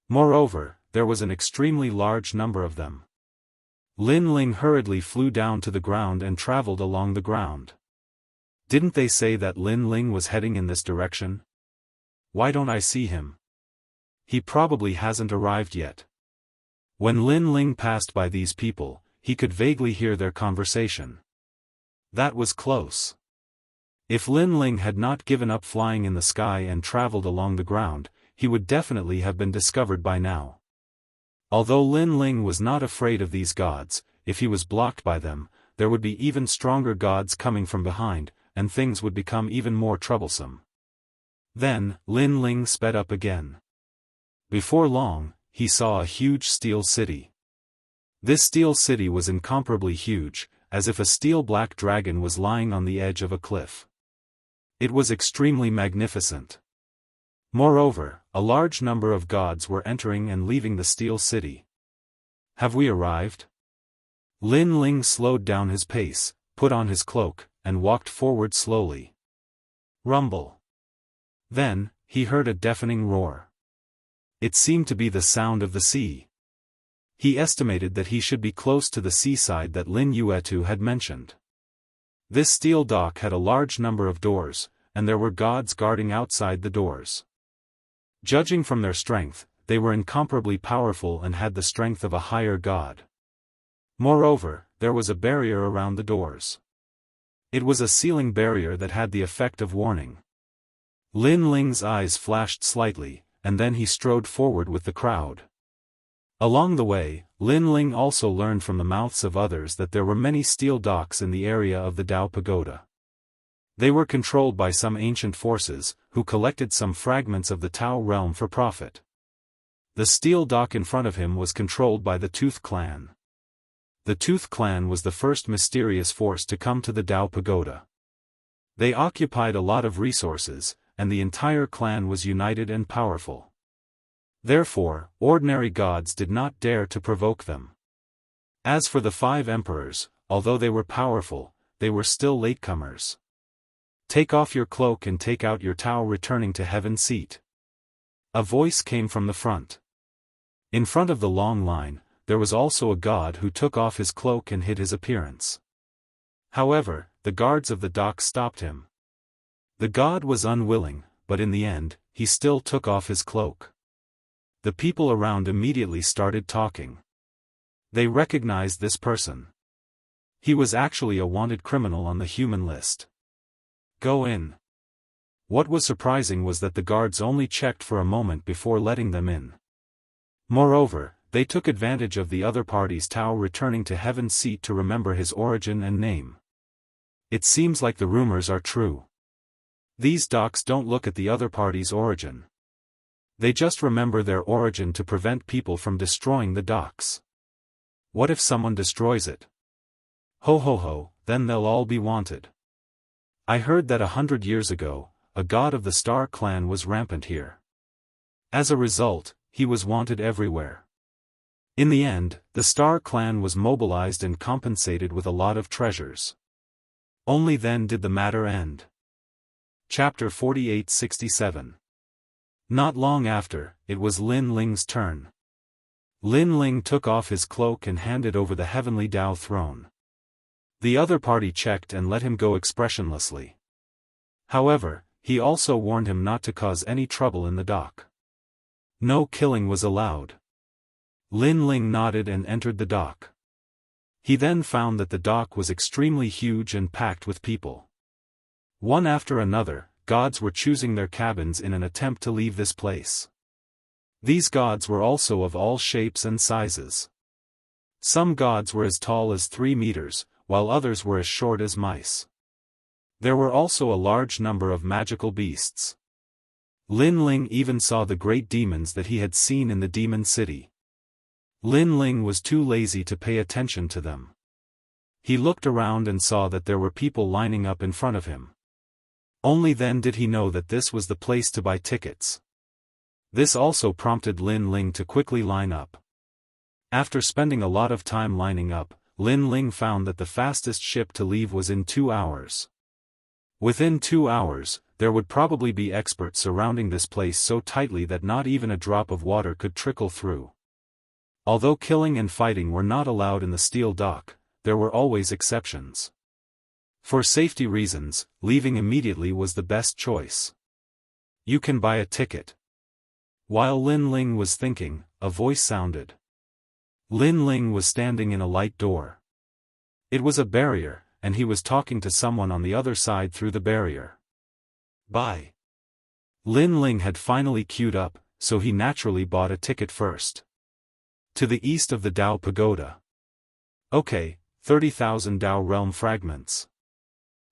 Speaker 1: Moreover, there was an extremely large number of them. Lin Ling hurriedly flew down to the ground and traveled along the ground. Didn't they say that Lin Ling was heading in this direction? Why don't I see him? He probably hasn't arrived yet. When Lin Ling passed by these people, he could vaguely hear their conversation. That was close. If Lin Ling had not given up flying in the sky and traveled along the ground, he would definitely have been discovered by now. Although Lin Ling was not afraid of these gods, if he was blocked by them, there would be even stronger gods coming from behind, and things would become even more troublesome. Then, Lin Ling sped up again. Before long, he saw a huge steel city. This steel city was incomparably huge, as if a steel-black dragon was lying on the edge of a cliff. It was extremely magnificent. Moreover, a large number of gods were entering and leaving the steel city. Have we arrived? Lin Ling slowed down his pace, put on his cloak, and walked forward slowly. Rumble. Then, he heard a deafening roar. It seemed to be the sound of the sea. He estimated that he should be close to the seaside that Lin Yuetu had mentioned. This steel dock had a large number of doors, and there were gods guarding outside the doors. Judging from their strength, they were incomparably powerful and had the strength of a higher god. Moreover, there was a barrier around the doors. It was a sealing barrier that had the effect of warning. Lin Ling's eyes flashed slightly, and then he strode forward with the crowd. Along the way, Lin Ling also learned from the mouths of others that there were many steel docks in the area of the Dao Pagoda. They were controlled by some ancient forces, who collected some fragments of the Tao realm for profit. The steel dock in front of him was controlled by the Tooth clan. The Tooth clan was the first mysterious force to come to the Dao Pagoda. They occupied a lot of resources, and the entire clan was united and powerful. Therefore, ordinary gods did not dare to provoke them. As for the 5 emperors, although they were powerful, they were still latecomers. Take off your cloak and take out your Tao, returning to heaven's seat. A voice came from the front. In front of the long line, there was also a god who took off his cloak and hid his appearance. However, the guards of the dock stopped him. The god was unwilling, but in the end, he still took off his cloak. The people around immediately started talking. They recognized this person. He was actually a wanted criminal on the human list. Go in. What was surprising was that the guards only checked for a moment before letting them in. Moreover, they took advantage of the other party's Tao returning to heaven's seat to remember his origin and name. It seems like the rumors are true. These docks don't look at the other party's origin. They just remember their origin to prevent people from destroying the docks. What if someone destroys it? Ho ho ho, then they'll all be wanted. I heard that 100 years ago, a god of the Star clan was rampant here. As a result, he was wanted everywhere. In the end, the Star clan was mobilized and compensated with a lot of treasures. Only then did the matter end. Chapter 4867. Not long after, it was Lin Ling's turn. Lin Ling took off his cloak and handed over the heavenly Dao throne. The other party checked and let him go expressionlessly. However, he also warned him not to cause any trouble in the dock. No killing was allowed. Lin Ling nodded and entered the dock. He then found that the dock was extremely huge and packed with people. One after another, gods were choosing their cabins in an attempt to leave this place. These gods were also of all shapes and sizes. Some gods were as tall as 3 meters, while others were as short as mice. There were also a large number of magical beasts. Lin Ling even saw the great demons that he had seen in the demon city. Lin Ling was too lazy to pay attention to them. He looked around and saw that there were people lining up in front of him. Only then did he know that this was the place to buy tickets. This also prompted Lin Ling to quickly line up. After spending a lot of time lining up, Lin Ling found that the fastest ship to leave was in 2 hours. Within 2 hours, there would probably be experts surrounding this place so tightly that not even a drop of water could trickle through. Although killing and fighting were not allowed in the steel dock, there were always exceptions. For safety reasons, leaving immediately was the best choice. You can buy a ticket. While Lin Ling was thinking, a voice sounded. Lin Ling was standing in a light door. It was a barrier, and he was talking to someone on the other side through the barrier. Buy. Lin Ling had finally queued up, so he naturally bought a ticket first. To the east of the Dao Pagoda. Okay, 30,000 Dao realm fragments.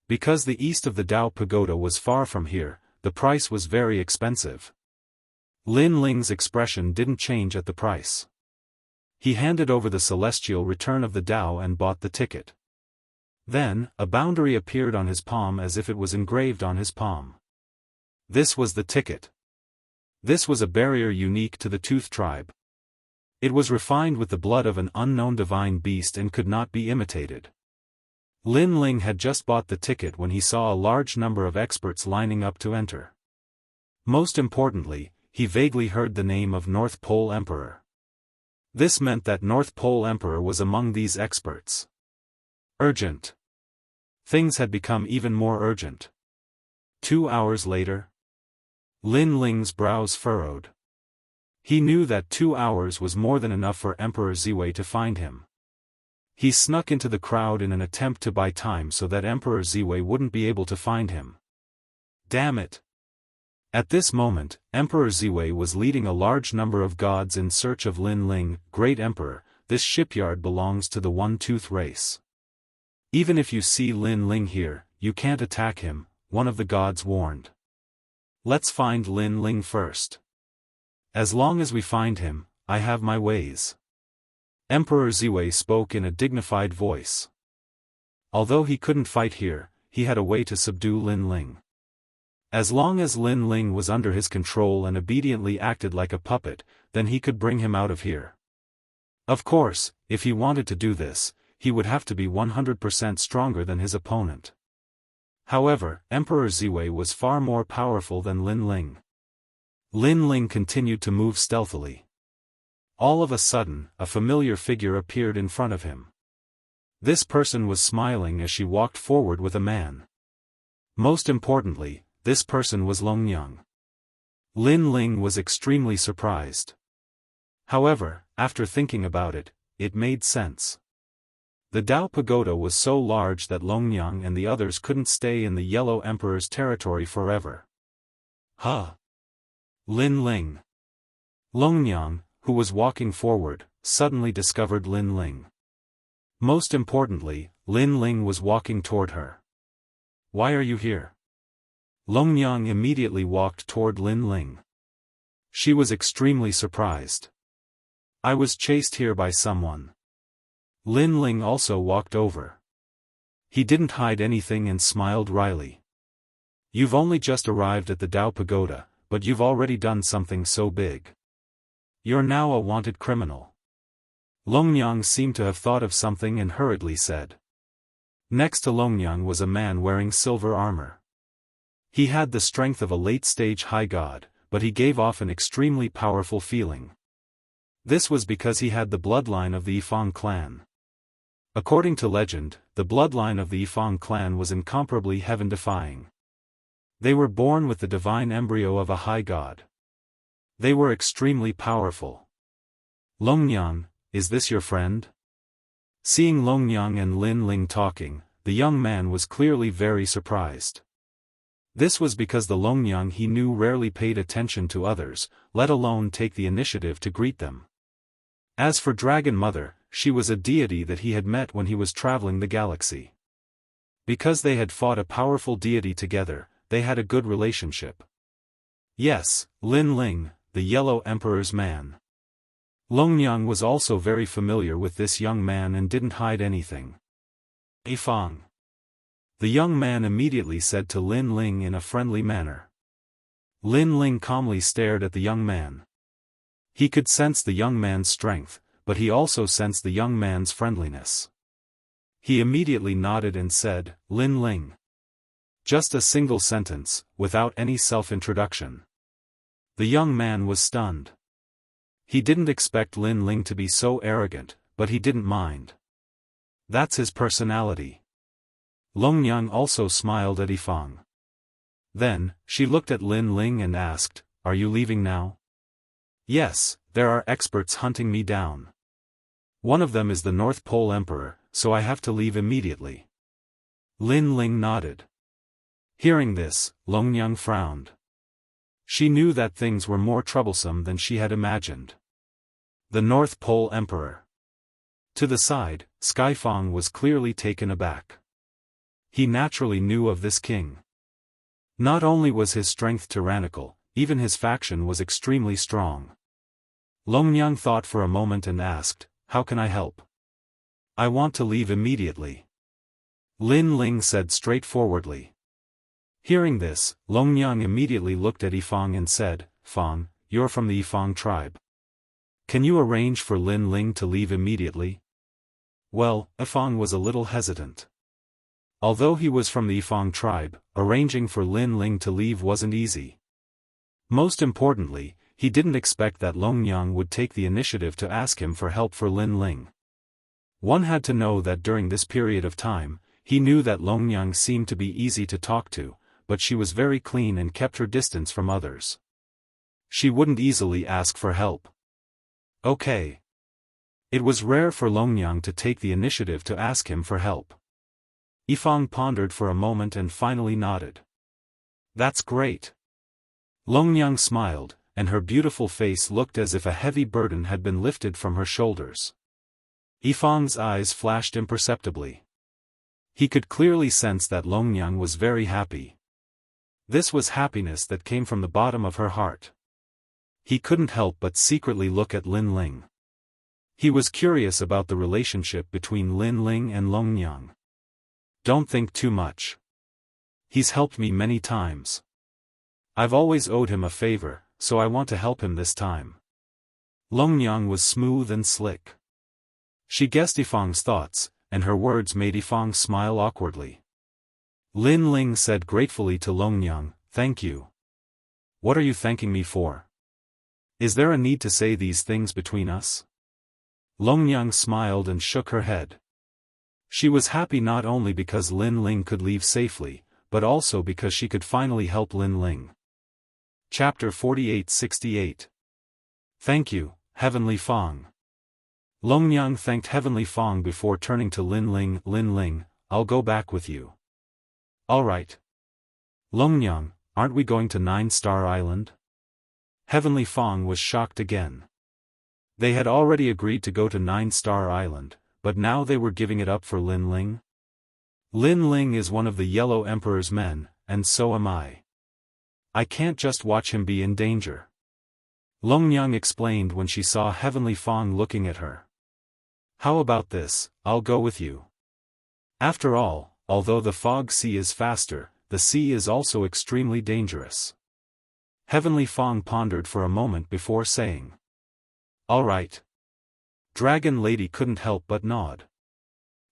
Speaker 1: Because the east of the Dao Pagoda was far from here, the price was very expensive. Lin Ling's expression didn't change at the price. He handed over the celestial return of the Dao and bought the ticket. Then, a boundary appeared on his palm as if it was engraved on his palm. This was the ticket. This was a barrier unique to the Tooth tribe. It was refined with the blood of an unknown divine beast and could not be imitated. Lin Ling had just bought the ticket when he saw a large number of experts lining up to enter. Most importantly, he vaguely heard the name of North Pole Emperor. This meant that North Pole Emperor was among these experts. Urgent. Things had become even more urgent. 2 hours later. Lin Ling's brows furrowed. He knew that 2 hours was more than enough for Emperor Ziwei to find him. He snuck into the crowd in an attempt to buy time so that Emperor Ziwei wouldn't be able to find him. Damn it! At this moment, Emperor Ziwei was leading a large number of gods in search of Lin Ling. Great Emperor, this shipyard belongs to the One-Tooth race. Even if you see Lin Ling here, you can't attack him, one of the gods warned. Let's find Lin Ling first. As long as we find him, I have my ways. Emperor Ziwei spoke in a dignified voice. Although he couldn't fight here, he had a way to subdue Lin Ling. As long as Lin Ling was under his control and obediently acted like a puppet, then he could bring him out of here. Of course, if he wanted to do this, he would have to be 100% stronger than his opponent. However, Emperor Ziwei was far more powerful than Lin Ling. Lin Ling continued to move stealthily. All of a sudden, a familiar figure appeared in front of him. This person was smiling as she walked forward with a man. Most importantly, this person was Longyang. Lin Ling was extremely surprised. However, after thinking about it, it made sense. The Dao Pagoda was so large that Longyang and the others couldn't stay in the Yellow Emperor's territory forever. Huh! Lin Ling. Longyang, who was walking forward, suddenly discovered Lin Ling. Most importantly, Lin Ling was walking toward her. Why are you here? Longyang immediately walked toward Lin Ling. She was extremely surprised. I was chased here by someone. Lin Ling also walked over. He didn't hide anything and smiled wryly. You've only just arrived at the Dao Pagoda, but you've already done something so big. You're now a wanted criminal. Longyang seemed to have thought of something and hurriedly said. Next to Longyang was a man wearing silver armor. He had the strength of a late-stage high god, but he gave off an extremely powerful feeling. This was because he had the bloodline of the Yifang clan. According to legend, the bloodline of the Yifang clan was incomparably heaven-defying. They were born with the divine embryo of a high god. They were extremely powerful. Longyang, is this your friend? Seeing Longyang and Lin Ling talking, the young man was clearly very surprised. This was because the Longyang he knew rarely paid attention to others, let alone take the initiative to greet them. As for Dragon Mother, she was a deity that he had met when he was traveling the galaxy. Because they had fought a powerful deity together, they had a good relationship. Yes, Lin Ling, the Yellow Emperor's man. Longyang was also very familiar with this young man and didn't hide anything. Yifang. The young man immediately said to Lin Ling in a friendly manner. Lin Ling calmly stared at the young man. He could sense the young man's strength, but he also sensed the young man's friendliness. He immediately nodded and said, Lin Ling. Just a single sentence, without any self-introduction. The young man was stunned. He didn't expect Lin Ling to be so arrogant, but he didn't mind. That's his personality. Longyang also smiled at Yifang. Then, she looked at Lin Ling and asked, Are you leaving now? Yes, there are experts hunting me down. One of them is the North Pole Emperor, so I have to leave immediately. Lin Ling nodded. Hearing this, Longyang frowned. She knew that things were more troublesome than she had imagined. The North Pole Emperor. To the side, Skyfang was clearly taken aback. He naturally knew of this king. Not only was his strength tyrannical, even his faction was extremely strong. Longyang thought for a moment and asked, How can I help? I want to leave immediately. Lin Ling said straightforwardly. Hearing this, Longyang immediately looked at Yifang and said, Fang, you're from the Yifang tribe. Can you arrange for Lin Ling to leave immediately? Well, Yifang was a little hesitant. Although he was from the Yifang tribe, arranging for Lin Ling to leave wasn't easy. Most importantly, he didn't expect that Longyang would take the initiative to ask him for help for Lin Ling. One had to know that during this period of time, He knew that Longyang seemed to be easy to talk to, but she was very clean and kept her distance from others. She wouldn't easily ask for help. Okay. It was rare for Longyang to take the initiative to ask him for help. Yifang pondered for a moment and finally nodded. That's great. Longyang smiled, and her beautiful face looked as if a heavy burden had been lifted from her shoulders. Yifang's eyes flashed imperceptibly. He could clearly sense that Longyang was very happy. This was happiness that came from the bottom of her heart. He couldn't help but secretly look at Lin Ling. He was curious about the relationship between Lin Ling and Longyang. Don't think too much. He's helped me many times. I've always owed him a favor, so I want to help him this time. Longyang was smooth and slick. She guessed Yifang's thoughts, and her words made Yifang smile awkwardly. Lin Ling said gratefully to Longyang, "Thank you. What are you thanking me for? Is there a need to say these things between us?" Longyang smiled and shook her head. She was happy not only because Lin Ling could leave safely, but also because she could finally help Lin Ling. Chapter 48-68. Thank you, Heavenly Fang. Longyang thanked Heavenly Fang before turning to Lin Ling. "Lin Ling, I'll go back with you." "All right." "Longyang, aren't we going to 9-Star Island?" Heavenly Fang was shocked again. They had already agreed to go to 9-Star Island, but now they were giving it up for Lin Ling. Lin Ling is one of the Yellow Emperor's men, and so am I. I can't just watch him be in danger. Longyang explained when she saw Heavenly Fang looking at her. "How about this, I'll go with you. After all, although the fog sea is faster, the sea is also extremely dangerous." Heavenly Fang pondered for a moment before saying, "All right." Dragon Lady couldn't help but nod.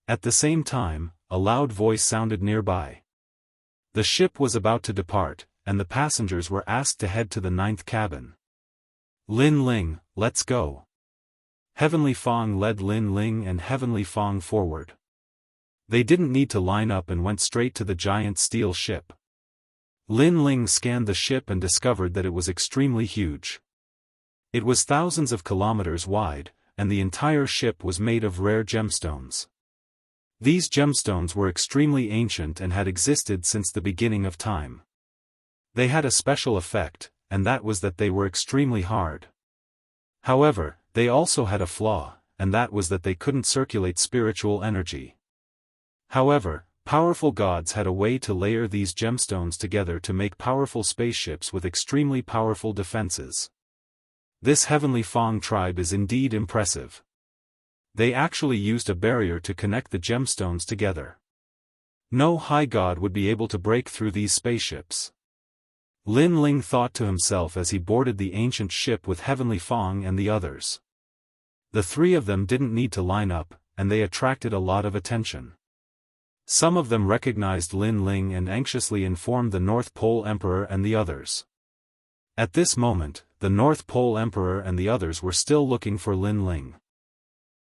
Speaker 1: At the same time, a loud voice sounded nearby. The ship was about to depart, and the passengers were asked to head to the 9th cabin. "Lin Ling, let's go." Heavenly Fang led Lin Ling and Heavenly Fang forward. They didn't need to line up and went straight to the giant steel ship. Lin Ling scanned the ship and discovered that it was extremely huge. It was thousands of kilometers wide, and the entire ship was made of rare gemstones. These gemstones were extremely ancient and had existed since the beginning of time. They had a special effect, and that was that they were extremely hard. However, they also had a flaw, and that was that they couldn't circulate spiritual energy. However, powerful gods had a way to layer these gemstones together to make powerful spaceships with extremely powerful defenses. This Heavenly Fang tribe is indeed impressive. They actually used a barrier to connect the gemstones together. No high god would be able to break through these spaceships. Lin Ling thought to himself as he boarded the ancient ship with Heavenly Fang and the others. The three of them didn't need to line up, and they attracted a lot of attention. Some of them recognized Lin Ling and anxiously informed the North Pole Emperor and the others. At this moment, the North Pole Emperor and the others were still looking for Lin Ling.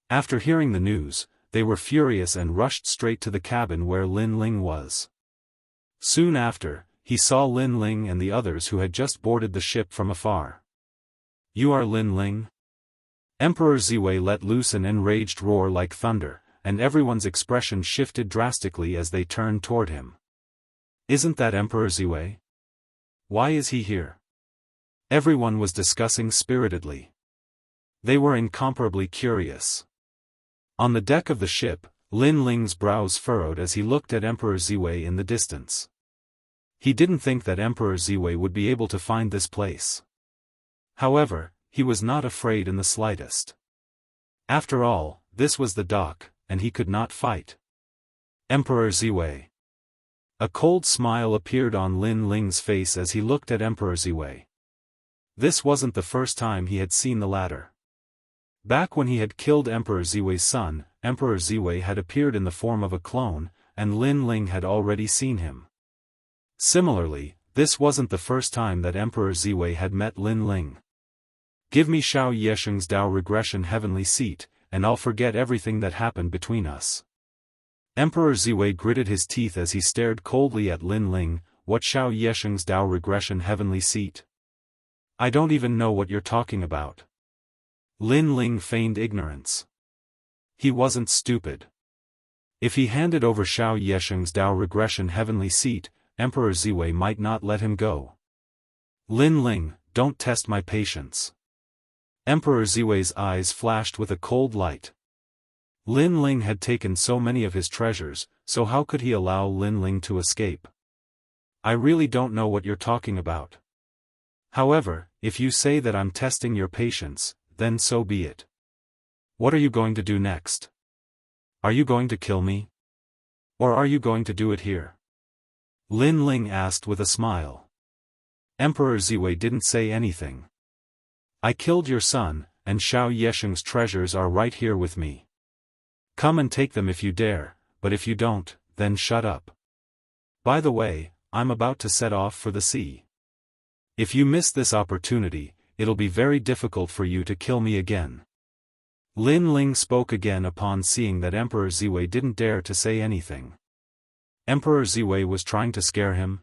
Speaker 1: After hearing the news, they were furious and rushed straight to the cabin where Lin Ling was. Soon after, he saw Lin Ling and the others who had just boarded the ship from afar. "You are Lin Ling?" Emperor Ziwei let loose an enraged roar like thunder, and everyone's expression shifted drastically as they turned toward him. "Isn't that Emperor Ziwei? Why is he here?" Everyone was discussing spiritedly. They were incomparably curious. On the deck of the ship, Lin Ling's brows furrowed as he looked at Emperor Ziwei in the distance. He didn't think that Emperor Ziwei would be able to find this place. However, he was not afraid in the slightest. After all, this was the dock, and he could not fight. Emperor Ziwei. A cold smile appeared on Lin Ling's face as he looked at Emperor Ziwei. This wasn't the first time he had seen the latter. Back when he had killed Emperor Ziwei's son, Emperor Ziwei had appeared in the form of a clone, and Lin Ling had already seen him. Similarly, this wasn't the first time that Emperor Ziwei had met Lin Ling. "Give me Shao Yesheng's Dao regression heavenly seat, and I'll forget everything that happened between us." Emperor Ziwei gritted his teeth as he stared coldly at Lin Ling. What Xiao Yesheng's Dao regression heavenly seat? I don't even know what you're talking about. Lin Ling feigned ignorance. He wasn't stupid. If he handed over Xiao Yesheng's Dao regression heavenly seat, Emperor Ziwei might not let him go. Lin Ling, don't test my patience. Emperor Ziwei's eyes flashed with a cold light. Lin Ling had taken so many of his treasures, so how could he allow Lin Ling to escape? I really don't know what you're talking about. However, if you say that I'm testing your patience, then so be it. What are you going to do next? Are you going to kill me? Or are you going to do it here? Lin Ling asked with a smile. Emperor Ziwei didn't say anything. I killed your son, and Xiao Yesheng's treasures are right here with me. Come and take them if you dare, but if you don't, then shut up. By the way, I'm about to set off for the sea. If you miss this opportunity, it'll be very difficult for you to kill me again. Lin Ling spoke again upon seeing that Emperor Ziwei didn't dare to say anything. Emperor Ziwei was trying to scare him?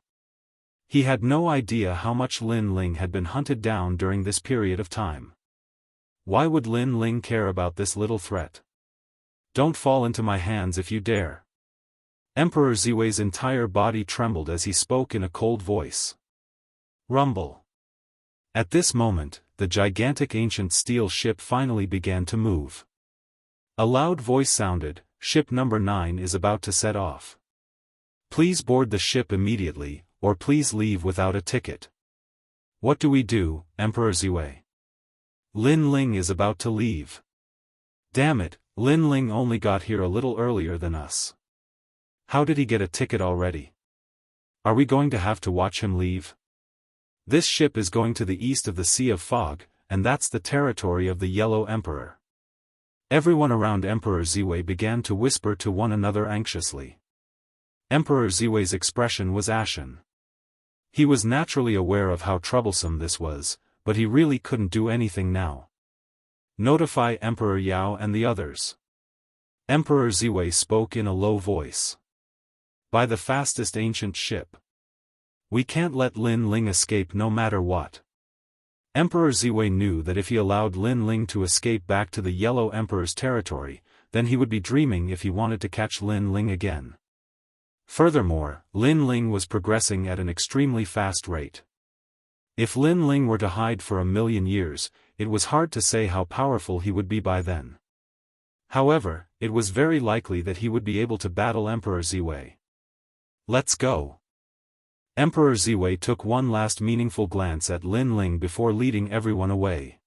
Speaker 1: He had no idea how much Lin Ling had been hunted down during this period of time. Why would Lin Ling care about this little threat? Don't fall into my hands if you dare. Emperor Ziwei's entire body trembled as he spoke in a cold voice. Rumble. At this moment, the gigantic ancient steel ship finally began to move. A loud voice sounded, "Ship number 9 is about to set off. Please board the ship immediately, or please leave without a ticket." What do we do, Emperor Ziwei? Lin Ling is about to leave. Damn it, Lin Ling only got here a little earlier than us. How did he get a ticket already? Are we going to have to watch him leave? This ship is going to the east of the Sea of Fog, and that's the territory of the Yellow Emperor. Everyone around Emperor Ziwei began to whisper to one another anxiously. Emperor Ziwei's expression was ashen. He was naturally aware of how troublesome this was, but he really couldn't do anything now. Notify Emperor Yao and the others. Emperor Ziwei spoke in a low voice. By the fastest ancient ship. We can't let Lin Ling escape no matter what. Emperor Ziwei knew that if he allowed Lin Ling to escape back to the Yellow Emperor's territory, then he would be dreaming if he wanted to catch Lin Ling again. Furthermore, Lin Ling was progressing at an extremely fast rate. If Lin Ling were to hide for 1,000,000 years, it was hard to say how powerful he would be by then. However, it was very likely that he would be able to battle Emperor Ziwei. Let's go. Emperor Ziwei took one last meaningful glance at Lin Ling before leading everyone away.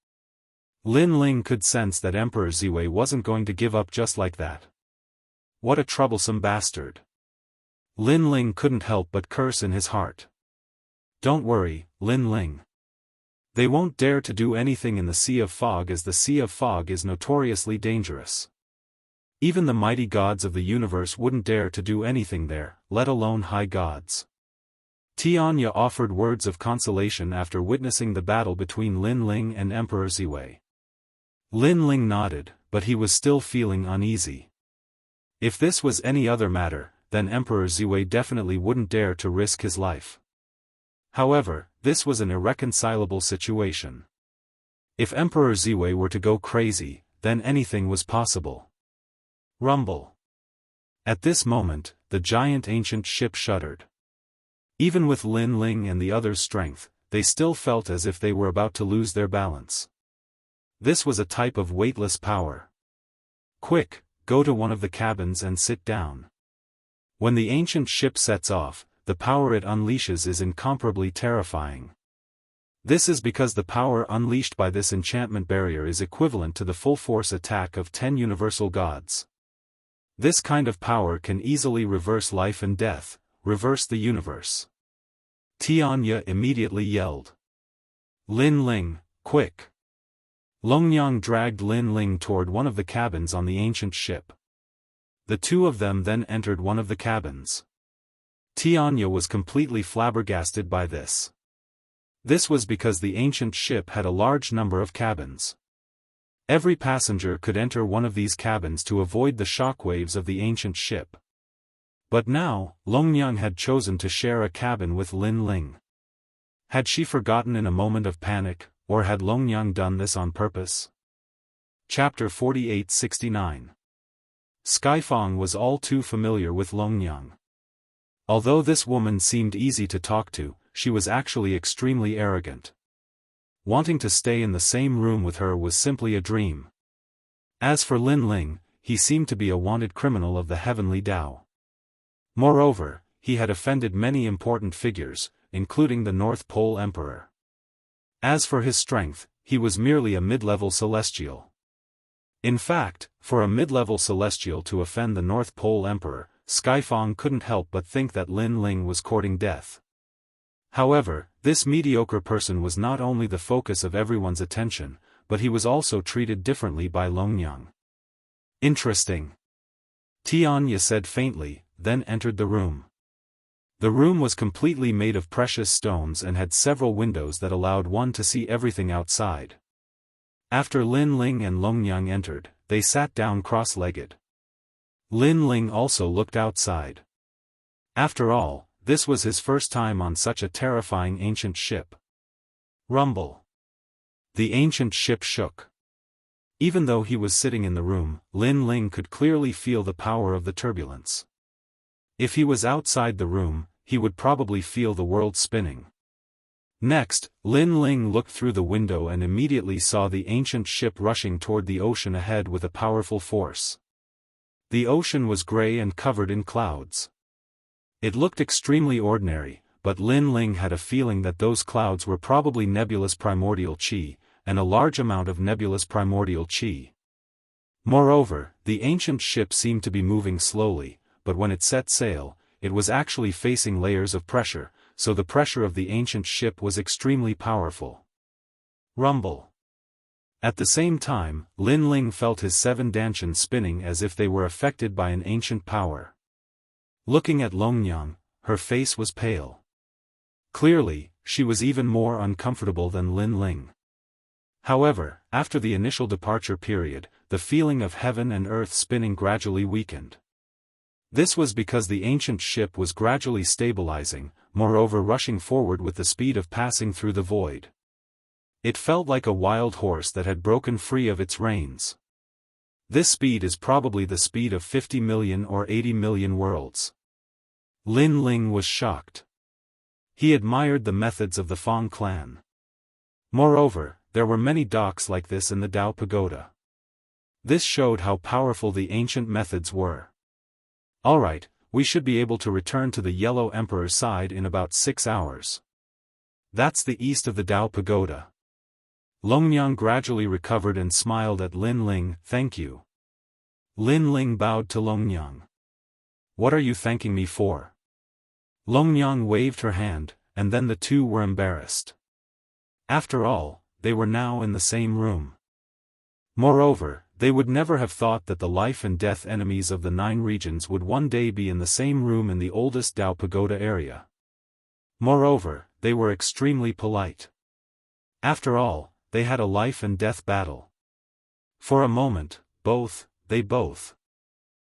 Speaker 1: Lin Ling could sense that Emperor Ziwei wasn't going to give up just like that. What a troublesome bastard. Lin Ling couldn't help but curse in his heart. Don't worry, Lin Ling. They won't dare to do anything in the Sea of Fog, as the Sea of Fog is notoriously dangerous. Even the mighty gods of the universe wouldn't dare to do anything there, let alone high gods. Tianya offered words of consolation after witnessing the battle between Lin Ling and Emperor Ziwei. Lin Ling nodded, but he was still feeling uneasy. If this was any other matter, then Emperor Ziwei definitely wouldn't dare to risk his life. However, this was an irreconcilable situation. If Emperor Ziwei were to go crazy, then anything was possible. Rumble. At this moment, the giant ancient ship shuddered. Even with Lin Ling and the others' strength, they still felt as if they were about to lose their balance. This was a type of weightless power. Quick, go to one of the cabins and sit down. When the ancient ship sets off, the power it unleashes is incomparably terrifying. This is because the power unleashed by this enchantment barrier is equivalent to the full force attack of 10 universal gods. This kind of power can easily reverse life and death, reverse the universe. Tianya immediately yelled. Lin Ling, quick! Longnyang dragged Lin Ling toward one of the cabins on the ancient ship. The two of them then entered one of the cabins. Tianya was completely flabbergasted by this. This was because the ancient ship had a large number of cabins. Every passenger could enter one of these cabins to avoid the shockwaves of the ancient ship. But now, Longyang had chosen to share a cabin with Lin Ling. Had she forgotten in a moment of panic, or had Longyang done this on purpose? Chapter 48-69. Skyfang was all too familiar with Longyang. Although this woman seemed easy to talk to, she was actually extremely arrogant. Wanting to stay in the same room with her was simply a dream. As for Lin Ling, he seemed to be a wanted criminal of the heavenly Tao. Moreover, he had offended many important figures, including the North Pole Emperor. As for his strength, he was merely a mid-level celestial. In fact, for a mid-level celestial to offend the North Pole Emperor, Skyfang couldn't help but think that Lin Ling was courting death. However, this mediocre person was not only the focus of everyone's attention, but he was also treated differently by Longyang. Interesting. Tianya said faintly, then entered the room. The room was completely made of precious stones and had several windows that allowed one to see everything outside. After Lin Ling and Longyang entered, they sat down cross-legged. Lin Ling also looked outside. After all, this was his first time on such a terrifying ancient ship. Rumble. The ancient ship shook. Even though he was sitting in the room, Lin Ling could clearly feel the power of the turbulence. If he was outside the room, he would probably feel the world spinning. Next, Lin Ling looked through the window and immediately saw the ancient ship rushing toward the ocean ahead with a powerful force. The ocean was gray and covered in clouds. It looked extremely ordinary, but Lin Ling had a feeling that those clouds were probably nebulous primordial qi, and a large amount of nebulous primordial qi. Moreover, the ancient ship seemed to be moving slowly, but when it set sail, it was actually facing layers of pressure, so the pressure of the ancient ship was extremely powerful. Rumble. At the same time, Lin Ling felt his 7 dantians spinning as if they were affected by an ancient power. Looking at Longyang, her face was pale. Clearly, she was even more uncomfortable than Lin Ling. However, after the initial departure period, the feeling of heaven and earth spinning gradually weakened. This was because the ancient ship was gradually stabilizing, moreover rushing forward with the speed of passing through the void. It felt like a wild horse that had broken free of its reins. This speed is probably the speed of 50 million or 80 million worlds. Lin Ling was shocked. He admired the methods of the Fang clan. Moreover, there were many docks like this in the Tao Pagoda. This showed how powerful the ancient methods were. Alright, we should be able to return to the Yellow Emperor's side in about 6 hours. That's the east of the Tao Pagoda. Longyang gradually recovered and smiled at Lin Ling. Thank you. Lin Ling bowed to Longyang. What are you thanking me for? Longyang waved her hand, and then the two were embarrassed. After all, they were now in the same room. Moreover, they would never have thought that the life and death enemies of the 9 regions would one day be in the same room in the oldest Tao Pagoda area. Moreover, they were extremely polite. After all, they had a life and death battle. For a moment, they both.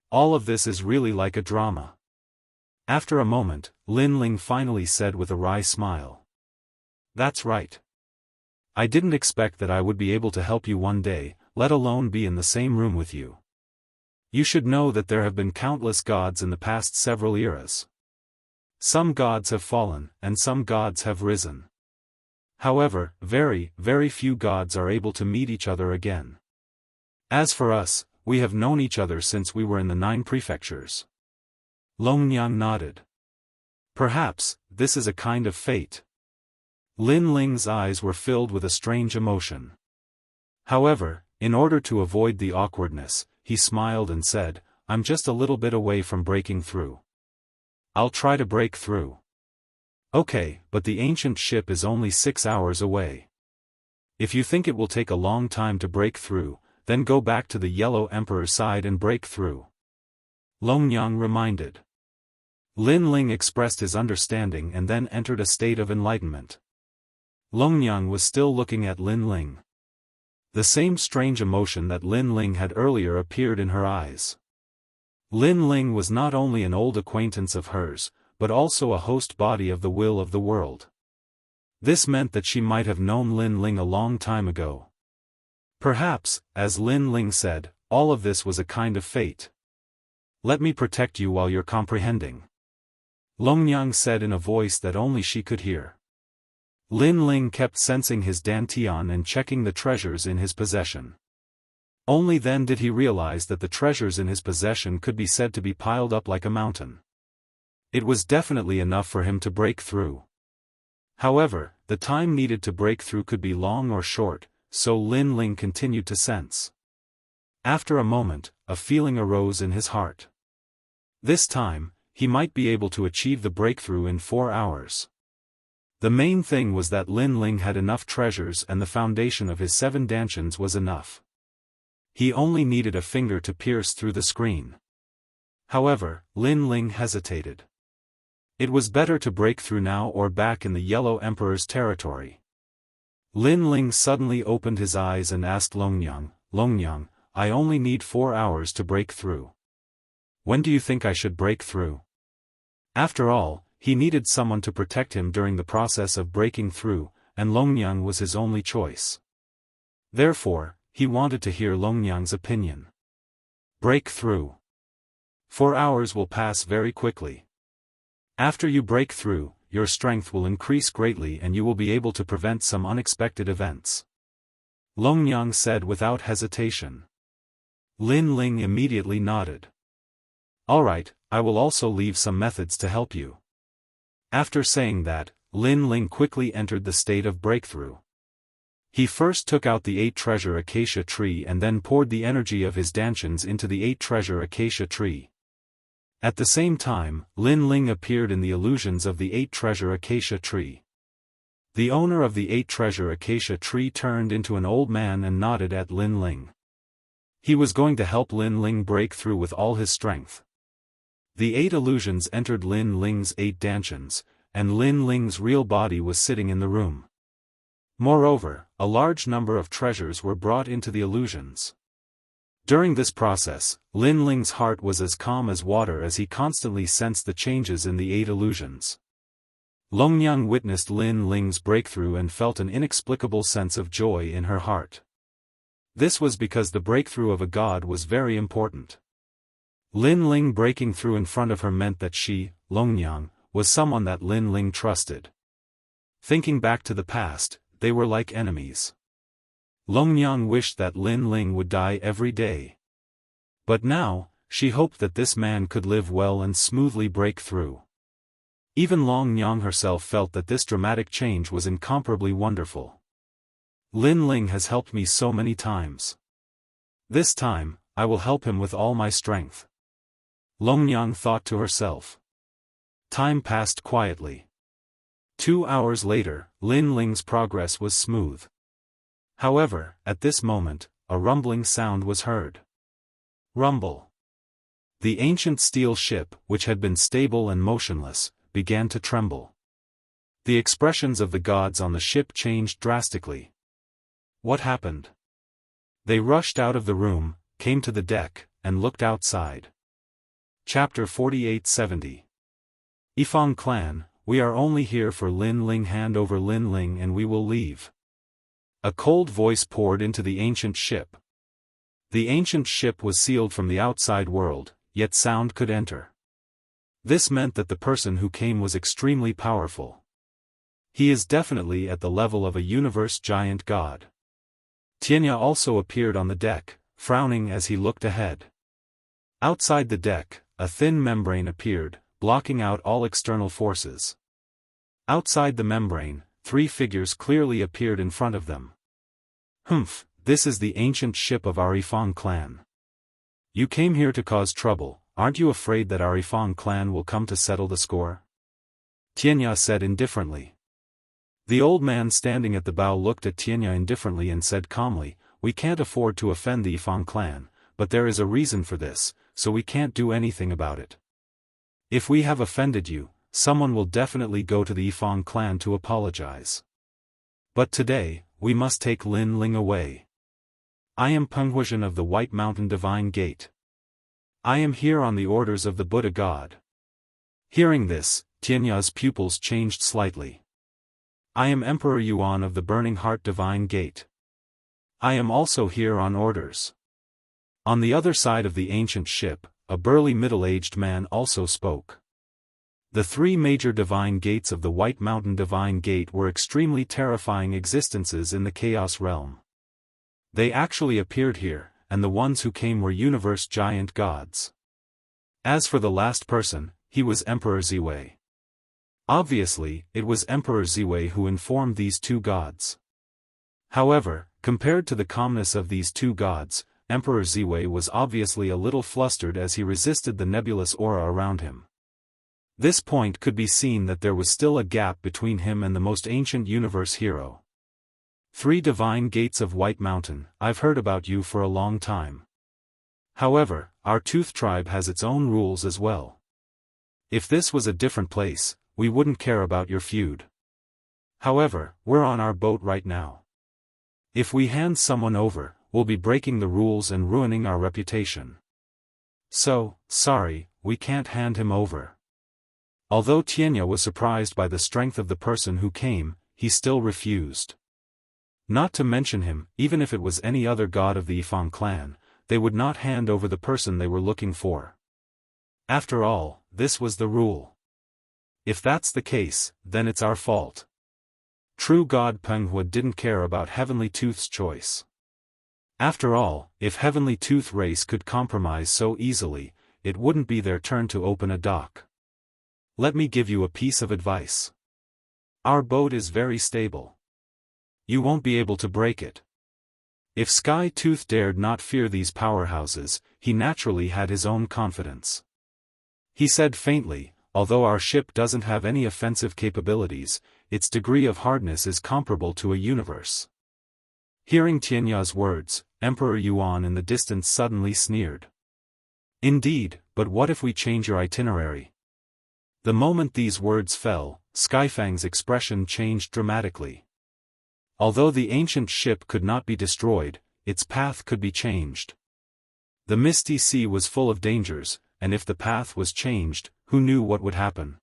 Speaker 1: All of this is really like a drama. After a moment, Lin Ling finally said with a wry smile. That's right. I didn't expect that I would be able to help you one day, let alone be in the same room with you. You should know that there have been countless gods in the past several eras. Some gods have fallen, and some gods have risen. However, very, very few gods are able to meet each other again. As for us, we have known each other since we were in the 9 prefectures. Longyang nodded. Perhaps, this is a kind of fate. Lin Ling's eyes were filled with a strange emotion. However, in order to avoid the awkwardness, he smiled and said, I'm just a little bit away from breaking through. I'll try to break through. Okay, but the ancient ship is only 6 hours away. If you think it will take a long time to break through, then go back to the Yellow Emperor's side and break through. Longyang reminded. Lin Ling expressed his understanding and then entered a state of enlightenment. Longyang was still looking at Lin Ling. The same strange emotion that Lin Ling had earlier appeared in her eyes. Lin Ling was not only an old acquaintance of hers, but also a host body of the will of the world. This meant that she might have known Lin Ling a long time ago. Perhaps, as Lin Ling said, all of this was a kind of fate. Let me protect you while you're comprehending. Longnyang said in a voice that only she could hear. Lin Ling kept sensing his dantian and checking the treasures in his possession. Only then did he realize that the treasures in his possession could be said to be piled up like a mountain. It was definitely enough for him to break through. However, the time needed to break through could be long or short, so Lin Ling continued to sense. After a moment, a feeling arose in his heart. This time, he might be able to achieve the breakthrough in 4 hours. The main thing was that Lin Ling had enough treasures and the foundation of his 7 dantians was enough. He only needed a finger to pierce through the screen. However, Lin Ling hesitated. It was better to break through now or back in the Yellow Emperor's territory. Lin Ling suddenly opened his eyes and asked Longnyang, "Longnyang, I only need 4 hours to break through. When do you think I should break through?" After all, he needed someone to protect him during the process of breaking through, and Longnyang was his only choice. Therefore, he wanted to hear Longnyang's opinion. Break through. 4 hours will pass very quickly. After you break through, your strength will increase greatly and you will be able to prevent some unexpected events. Longnyang said without hesitation. Lin Ling immediately nodded. Alright, I will also leave some methods to help you. After saying that, Lin Ling quickly entered the state of breakthrough. He first took out the 8-treasure acacia tree and then poured the energy of his dantians into the 8-treasure acacia tree. At the same time, Lin Ling appeared in the illusions of the 8-treasure acacia tree. The owner of the 8-treasure acacia tree turned into an old man and nodded at Lin Ling. He was going to help Lin Ling break through with all his strength. The 8 illusions entered Lin Ling's 8 dantians, and Lin Ling's real body was sitting in the room. Moreover, a large number of treasures were brought into the illusions. During this process, Lin Ling's heart was as calm as water as he constantly sensed the changes in the 8 illusions. Longnyang witnessed Lin Ling's breakthrough and felt an inexplicable sense of joy in her heart. This was because the breakthrough of a god was very important. Lin Ling breaking through in front of her meant that she, Longnyang, was someone that Lin Ling trusted. Thinking back to the past, they were like enemies. Longnyang wished that Lin Ling would die every day. But now, she hoped that this man could live well and smoothly break through. Even Longnyang herself felt that this dramatic change was incomparably wonderful. Lin Ling has helped me so many times. This time, I will help him with all my strength. Longnyang thought to herself. Time passed quietly. 2 hours later, Lin Ling's progress was smooth. However, at this moment, a rumbling sound was heard. Rumble. The ancient steel ship, which had been stable and motionless, began to tremble. The expressions of the gods on the ship changed drastically. What happened? They rushed out of the room, came to the deck, and looked outside. Chapter 4870. Yifang clan, we are only here for Lin Ling. Hand over Lin Ling and we will leave. A cold voice poured into the ancient ship. The ancient ship was sealed from the outside world, yet sound could enter. This meant that the person who came was extremely powerful. He is definitely at the level of a universe giant god. Tianya also appeared on the deck, frowning as he looked ahead. Outside the deck, a thin membrane appeared, blocking out all external forces. Outside the membrane, 3 figures clearly appeared in front of them. Humph, this is the ancient ship of our Yifang clan. You came here to cause trouble, aren't you afraid that our Yifang clan will come to settle the score? Tianya said indifferently. The old man standing at the bow looked at Tianya indifferently and said calmly, we can't afford to offend the Yifang clan, but there is a reason for this, so we can't do anything about it. If we have offended you, someone will definitely go to the Yifang clan to apologize. But today, we must take Lin Ling away. I am Penghuizhen of the White Mountain Divine Gate. I am here on the orders of the Buddha God. Hearing this, Tianya's pupils changed slightly. I am Emperor Yuan of the Burning Heart Divine Gate. I am also here on orders. On the other side of the ancient ship, a burly middle-aged man also spoke. The three major divine gates of the White Mountain Divine Gate were extremely terrifying existences in the Chaos Realm. They actually appeared here, and the ones who came were universe giant gods. As for the last person, he was Emperor Ziwei. Obviously, it was Emperor Ziwei who informed these two gods. However, compared to the calmness of these two gods, Emperor Ziwei was obviously a little flustered as he resisted the nebulous aura around him. This point could be seen that there was still a gap between him and the most ancient universe hero. Three divine gates of White Mountain, I've heard about you for a long time. However, our Tooth tribe has its own rules as well. If this was a different place, we wouldn't care about your feud. However, we're on our boat right now. If we hand someone over, we'll be breaking the rules and ruining our reputation. So, sorry, we can't hand him over. Although Tianya was surprised by the strength of the person who came, he still refused. Not to mention him, even if it was any other god of the Yifang clan, they would not hand over the person they were looking for. After all, this was the rule. If that's the case, then it's our fault. True God Penghua didn't care about Heavenly Tooth's choice. After all, if Heavenly Tooth race could compromise so easily, it wouldn't be their turn to open a dock. Let me give you a piece of advice. Our boat is very stable. You won't be able to break it. If Sky Tooth dared not fear these powerhouses, he naturally had his own confidence. He said faintly, although our ship doesn't have any offensive capabilities, its degree of hardness is comparable to a universe. Hearing Tianya's words, Emperor Yuan in the distance suddenly sneered. Indeed, but what if we change your itinerary? The moment these words fell, Skyfang's expression changed dramatically. Although the ancient ship could not be destroyed, its path could be changed. The misty sea was full of dangers, and if the path was changed, who knew what would happen?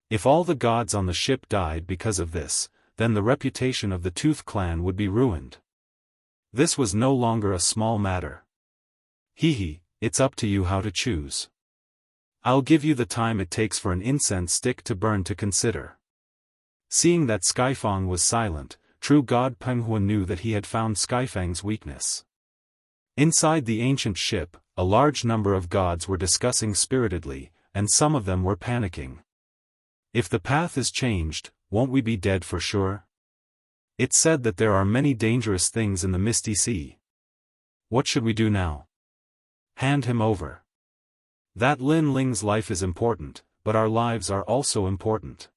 Speaker 1: If all the gods on the ship died because of this, then the reputation of the Tooth clan would be ruined. This was no longer a small matter. Hehe, it's up to you how to choose. I'll give you the time it takes for an incense stick to burn to consider. Seeing that Skyfang was silent, true God Penghua knew that he had found Skyfang's weakness. Inside the ancient ship, a large number of gods were discussing spiritedly, and some of them were panicking. If the path is changed, won't we be dead for sure? It's said that there are many dangerous things in the misty sea. What should we do now? Hand him over. That Lin Ling's life is important, but our lives are also important.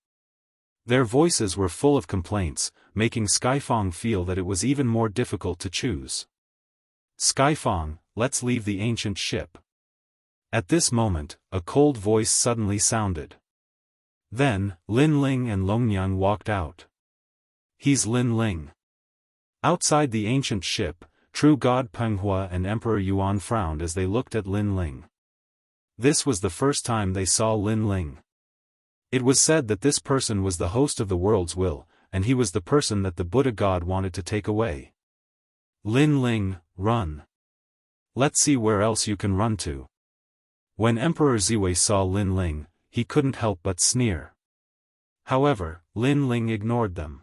Speaker 1: Their voices were full of complaints, making Skyfang feel that it was even more difficult to choose. Skyfang, let's leave the ancient ship. At this moment, a cold voice suddenly sounded. Then, Lin Ling and Longyang walked out. He's Lin Ling. Outside the ancient ship, true God Penghua and Emperor Yuan frowned as they looked at Lin Ling. This was the first time they saw Lin Ling. It was said that this person was the host of the world's will, and he was the person that the Buddha God wanted to take away. Lin Ling, run. Let's see where else you can run to. When Emperor Ziwei saw Lin Ling, he couldn't help but sneer. However, Lin Ling ignored them.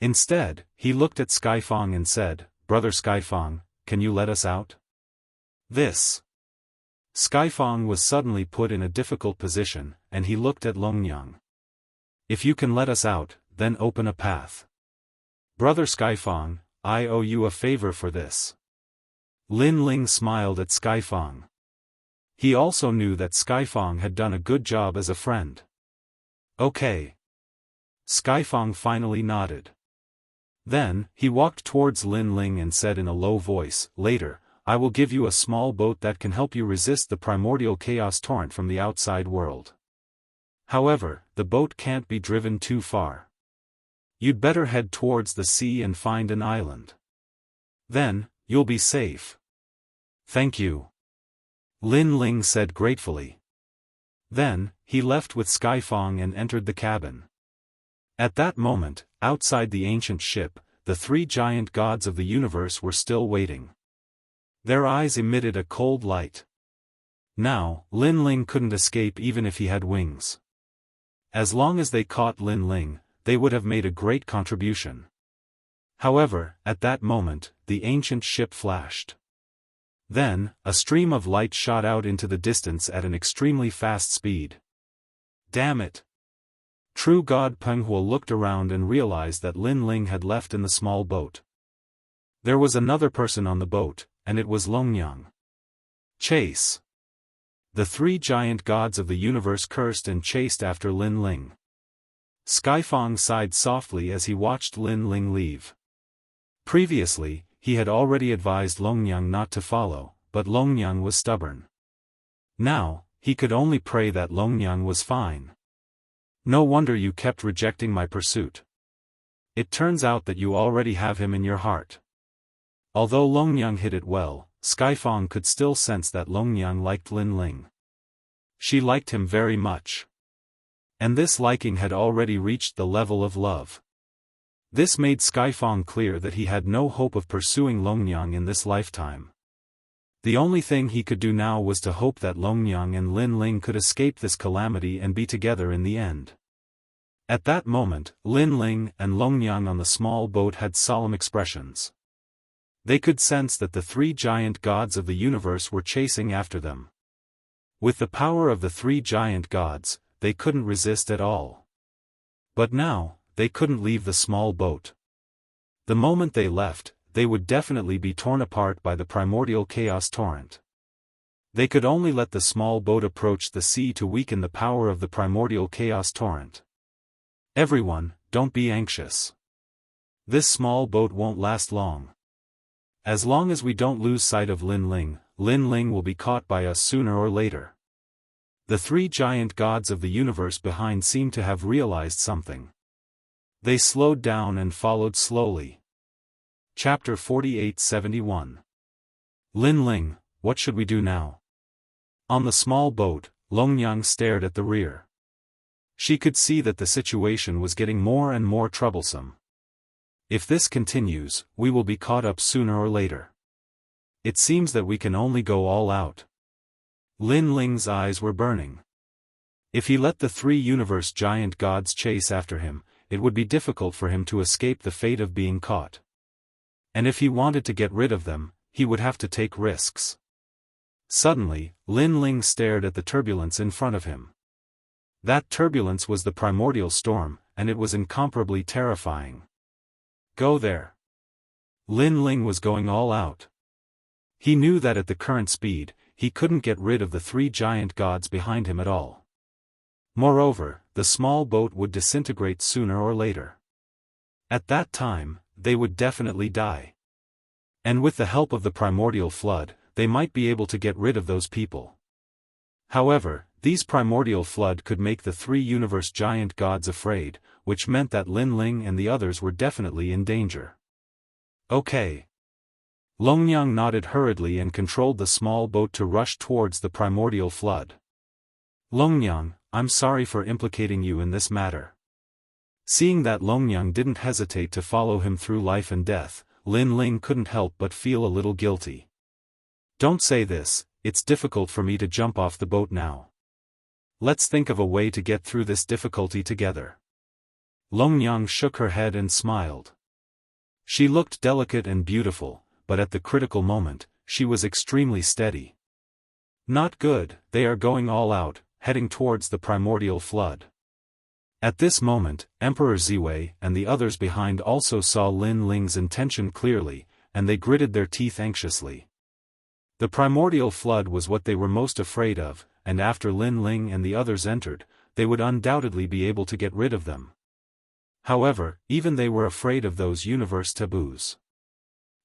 Speaker 1: Instead, he looked at Skyfang and said, Brother Skyfang, can you let us out? This. Skyfang was suddenly put in a difficult position, and he looked at Longyang. If you can let us out, then open a path. Brother Skyfang, I owe you a favor for this. Lin Ling smiled at Skyfang. He also knew that Skyfang had done a good job as a friend. Okay. Skyfang finally nodded. Then, he walked towards Lin Ling and said in a low voice, Later, I will give you a small boat that can help you resist the primordial chaos torrent from the outside world. However, the boat can't be driven too far. You'd better head towards the sea and find an island. Then, you'll be safe. Thank you. Lin Ling said gratefully. Then, he left with Skyfang and entered the cabin. At that moment, outside the ancient ship, the three giant gods of the universe were still waiting. Their eyes emitted a cold light. Now, Lin Ling couldn't escape even if he had wings. As long as they caught Lin Ling, they would have made a great contribution. However, at that moment, the ancient ship flashed. Then, a stream of light shot out into the distance at an extremely fast speed. Damn it! True God Penghua looked around and realized that Lin Ling had left in the small boat. There was another person on the boat, and it was Longyang. Chase! The three giant gods of the universe cursed and chased after Lin Ling. Skyfang sighed softly as he watched Lin Ling leave. Previously, he had already advised Longyang not to follow, but Longyang was stubborn. Now, he could only pray that Longyang was fine. No wonder you kept rejecting my pursuit. It turns out that you already have him in your heart. Although Longyang hid it well, Skyfang could still sense that Longyang liked Lin Ling. She liked him very much. And this liking had already reached the level of love. This made Skyfang clear that he had no hope of pursuing Longyang in this lifetime. The only thing he could do now was to hope that Longyang and Lin Ling could escape this calamity and be together in the end. At that moment, Lin Ling and Longyang on the small boat had solemn expressions. They could sense that the three giant gods of the universe were chasing after them. With the power of the three giant gods, they couldn't resist at all. But now, they couldn't leave the small boat. The moment they left, they would definitely be torn apart by the primordial chaos torrent. They could only let the small boat approach the sea to weaken the power of the primordial chaos torrent. Everyone, don't be anxious. This small boat won't last long. As long as we don't lose sight of Lin Ling will be caught by us sooner or later. The three giant gods of the universe behind seemed to have realized something. They slowed down and followed slowly. Chapter 48-71. Lin Ling, what should we do now? On the small boat, Longyang stared at the rear. She could see that the situation was getting more and more troublesome. If this continues, we will be caught up sooner or later. It seems that we can only go all out. Lin Ling's eyes were burning. If he let the three universe giant gods chase after him, it would be difficult for him to escape the fate of being caught. And if he wanted to get rid of them, he would have to take risks. Suddenly, Lin Ling stared at the turbulence in front of him. That turbulence was the primordial storm, and it was incomparably terrifying. Go there. Lin Ling was going all out. He knew that at the current speed, he couldn't get rid of the three giant gods behind him at all. Moreover, the small boat would disintegrate sooner or later. At that time, they would definitely die. And with the help of the primordial flood, they might be able to get rid of those people. However, these primordial flood could make the three universe giant gods afraid, which meant that Lin Ling and the others were definitely in danger. Okay. Longyang nodded hurriedly and controlled the small boat to rush towards the primordial flood. Longyang, I'm sorry for implicating you in this matter. Seeing that Longyang didn't hesitate to follow him through life and death, Lin Ling couldn't help but feel a little guilty. Don't say this, it's difficult for me to jump off the boat now. Let's think of a way to get through this difficulty together. Longyang shook her head and smiled. She looked delicate and beautiful, but at the critical moment, she was extremely steady. Not good, they are going all out, heading towards the primordial flood. At this moment, Emperor Ziwei and the others behind also saw Lin Ling's intention clearly, and they gritted their teeth anxiously. The primordial flood was what they were most afraid of, and after Lin Ling and the others entered, they would undoubtedly be able to get rid of them. However, even they were afraid of those universe taboos.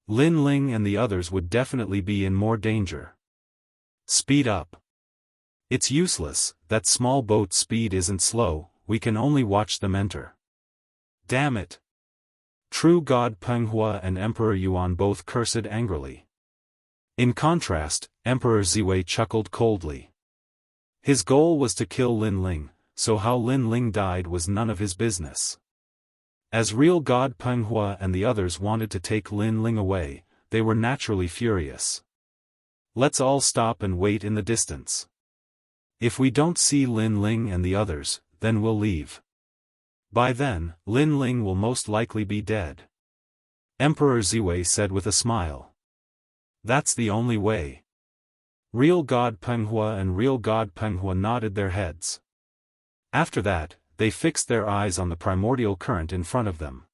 Speaker 1: Lin Ling and the others would definitely be in more danger. Speed up. It's useless, that small boat's speed isn't slow, we can only watch them enter. Damn it. True God Penghua and Emperor Yuan both cursed angrily. In contrast, Emperor Ziwei chuckled coldly. His goal was to kill Lin Ling, so how Lin Ling died was none of his business. As real God Peng Hua and the others wanted to take Lin Ling away, they were naturally furious. Let's all stop and wait in the distance. If we don't see Lin Ling and the others, then we'll leave. By then, Lin Ling will most likely be dead. Emperor Ziwei said with a smile. That's the only way. Real God Peng Hua and real God Peng Hua nodded their heads. After that, they fixed their eyes on the primordial current in front of them.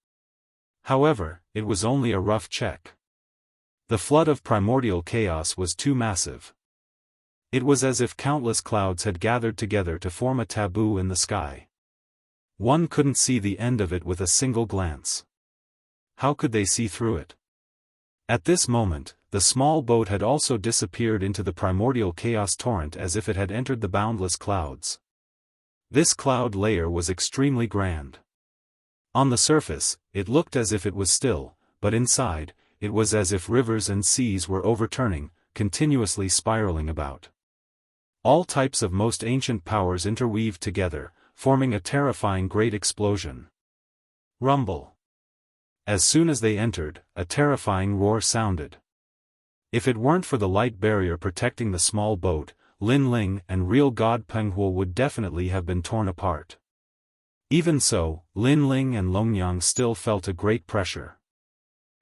Speaker 1: However, it was only a rough check. The flood of primordial chaos was too massive. It was as if countless clouds had gathered together to form a taboo in the sky. One couldn't see the end of it with a single glance. How could they see through it? At this moment, the small boat had also disappeared into the primordial chaos torrent as if it had entered the boundless clouds. This cloud layer was extremely grand. On the surface, it looked as if it was still, but inside, it was as if rivers and seas were overturning, continuously spiraling about. All types of most ancient powers interweaved together, forming a terrifying great explosion. Rumble. As soon as they entered, a terrifying roar sounded. If it weren't for the light barrier protecting the small boat, Lin Ling and real God Peng Hua would definitely have been torn apart. Even so, Lin Ling and Longyang still felt a great pressure.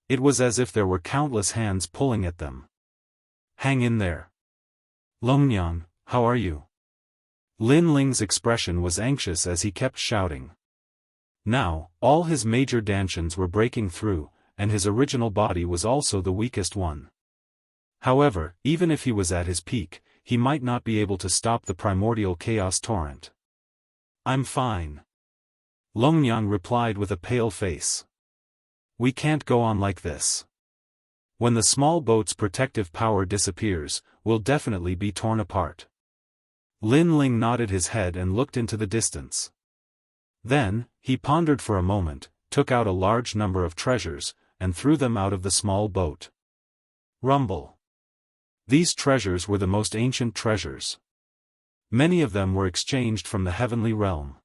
Speaker 1: It was as if there were countless hands pulling at them. Hang in there. Longyang, how are you? Lin Ling's expression was anxious as he kept shouting. Now, all his major dantians were breaking through, and his original body was also the weakest one. However, even if he was at his peak, he might not be able to stop the primordial chaos torrent. I'm fine. Longyang replied with a pale face. We can't go on like this. When the small boat's protective power disappears, we'll definitely be torn apart. Lin Ling nodded his head and looked into the distance. Then, he pondered for a moment, took out a large number of treasures, and threw them out of the small boat. Rumble. These treasures were the most ancient treasures. Many of them were exchanged from the heavenly realm.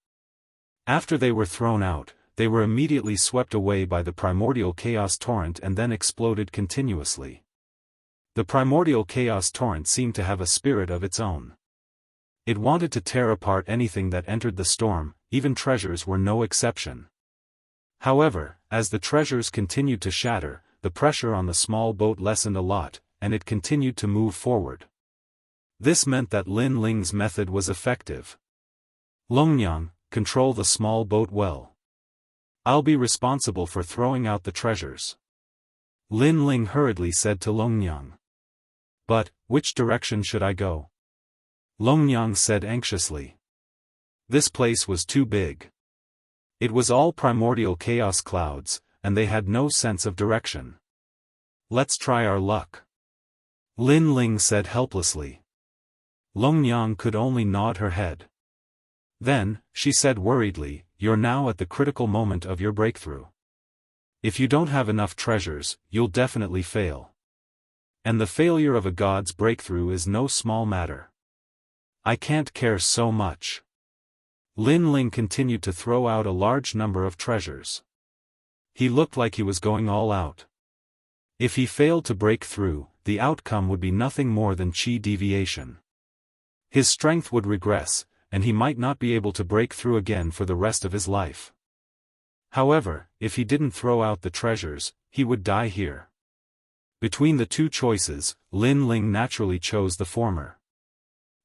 Speaker 1: After they were thrown out, they were immediately swept away by the primordial chaos torrent and then exploded continuously. The primordial chaos torrent seemed to have a spirit of its own. It wanted to tear apart anything that entered the storm, even treasures were no exception. However, as the treasures continued to shatter, the pressure on the small boat lessened a lot, and it continued to move forward. This meant that Lin Ling's method was effective. Longyang, control the small boat well. I'll be responsible for throwing out the treasures. Lin Ling hurriedly said to Longyang. But, which direction should I go? Longyang said anxiously. This place was too big. It was all primordial chaos clouds, and they had no sense of direction. Let's try our luck. Lin Ling said helplessly. Longyang could only nod her head. Then, she said worriedly, you're now at the critical moment of your breakthrough. If you don't have enough treasures, you'll definitely fail. And the failure of a god's breakthrough is no small matter. I can't care so much. Lin Ling continued to throw out a large number of treasures. He looked like he was going all out. If he failed to break through, the outcome would be nothing more than chi deviation. His strength would regress, and he might not be able to break through again for the rest of his life. However, if he didn't throw out the treasures, he would die here. Between the two choices, Lin Ling naturally chose the former.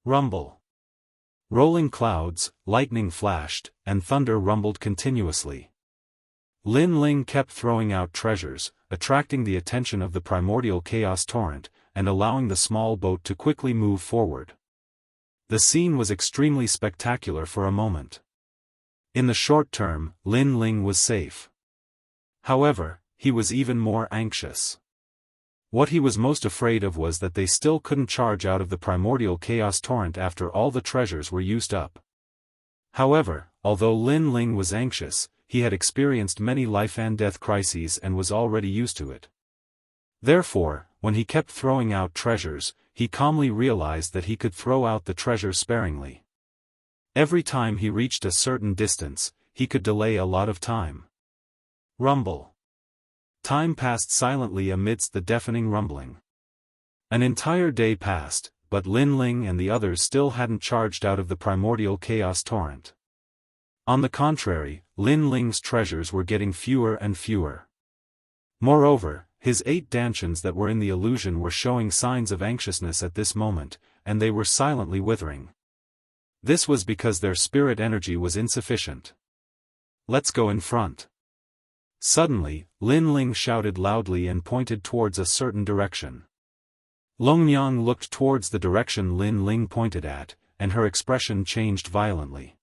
Speaker 1: Rumble. Rolling clouds, lightning flashed, and thunder rumbled continuously. Lin Ling kept throwing out treasures, attracting the attention of the primordial chaos torrent, and allowing the small boat to quickly move forward. The scene was extremely spectacular for a moment. In the short term, Lin Ling was safe. However, he was even more anxious. What he was most afraid of was that they still couldn't charge out of the primordial chaos torrent after all the treasures were used up. However, although Lin Ling was anxious, he had experienced many life and death crises and was already used to it. Therefore, when he kept throwing out treasures, he calmly realized that he could throw out the treasure sparingly. Every time he reached a certain distance, he could delay a lot of time. Rumble. Time passed silently amidst the deafening rumbling. An entire day passed, but Lin Ling and the others still hadn't charged out of the primordial chaos torrent. On the contrary, Lin Ling's treasures were getting fewer and fewer. Moreover, his 8 dantians that were in the illusion were showing signs of anxiousness at this moment, and they were silently withering. This was because their spirit energy was insufficient. Let's go in front. Suddenly, Lin Ling shouted loudly and pointed towards a certain direction. Longnyang looked towards the direction Lin Ling pointed at, and her expression changed violently.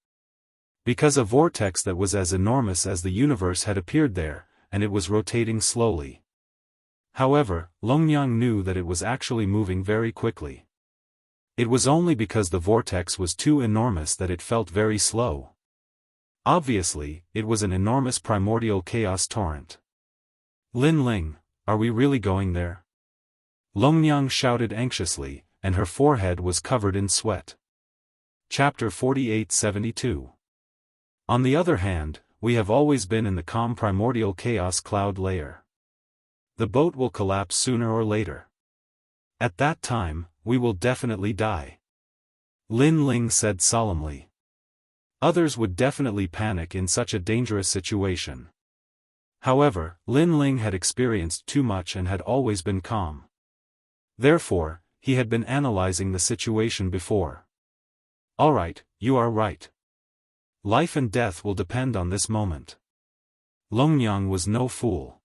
Speaker 1: Because a vortex that was as enormous as the universe had appeared there, and it was rotating slowly. However, Longnyang knew that it was actually moving very quickly. It was only because the vortex was too enormous that it felt very slow. Obviously, it was an enormous primordial chaos torrent. Lin Ling, are we really going there? Longnyang shouted anxiously, and her forehead was covered in sweat. Chapter 48-72. On the other hand, we have always been in the calm primordial chaos cloud layer. The boat will collapse sooner or later. At that time, we will definitely die. Lin Ling said solemnly. Others would definitely panic in such a dangerous situation. However, Lin Ling had experienced too much and had always been calm. Therefore, he had been analyzing the situation before. Alright, you are right. Life and death will depend on this moment. Longnyang was no fool.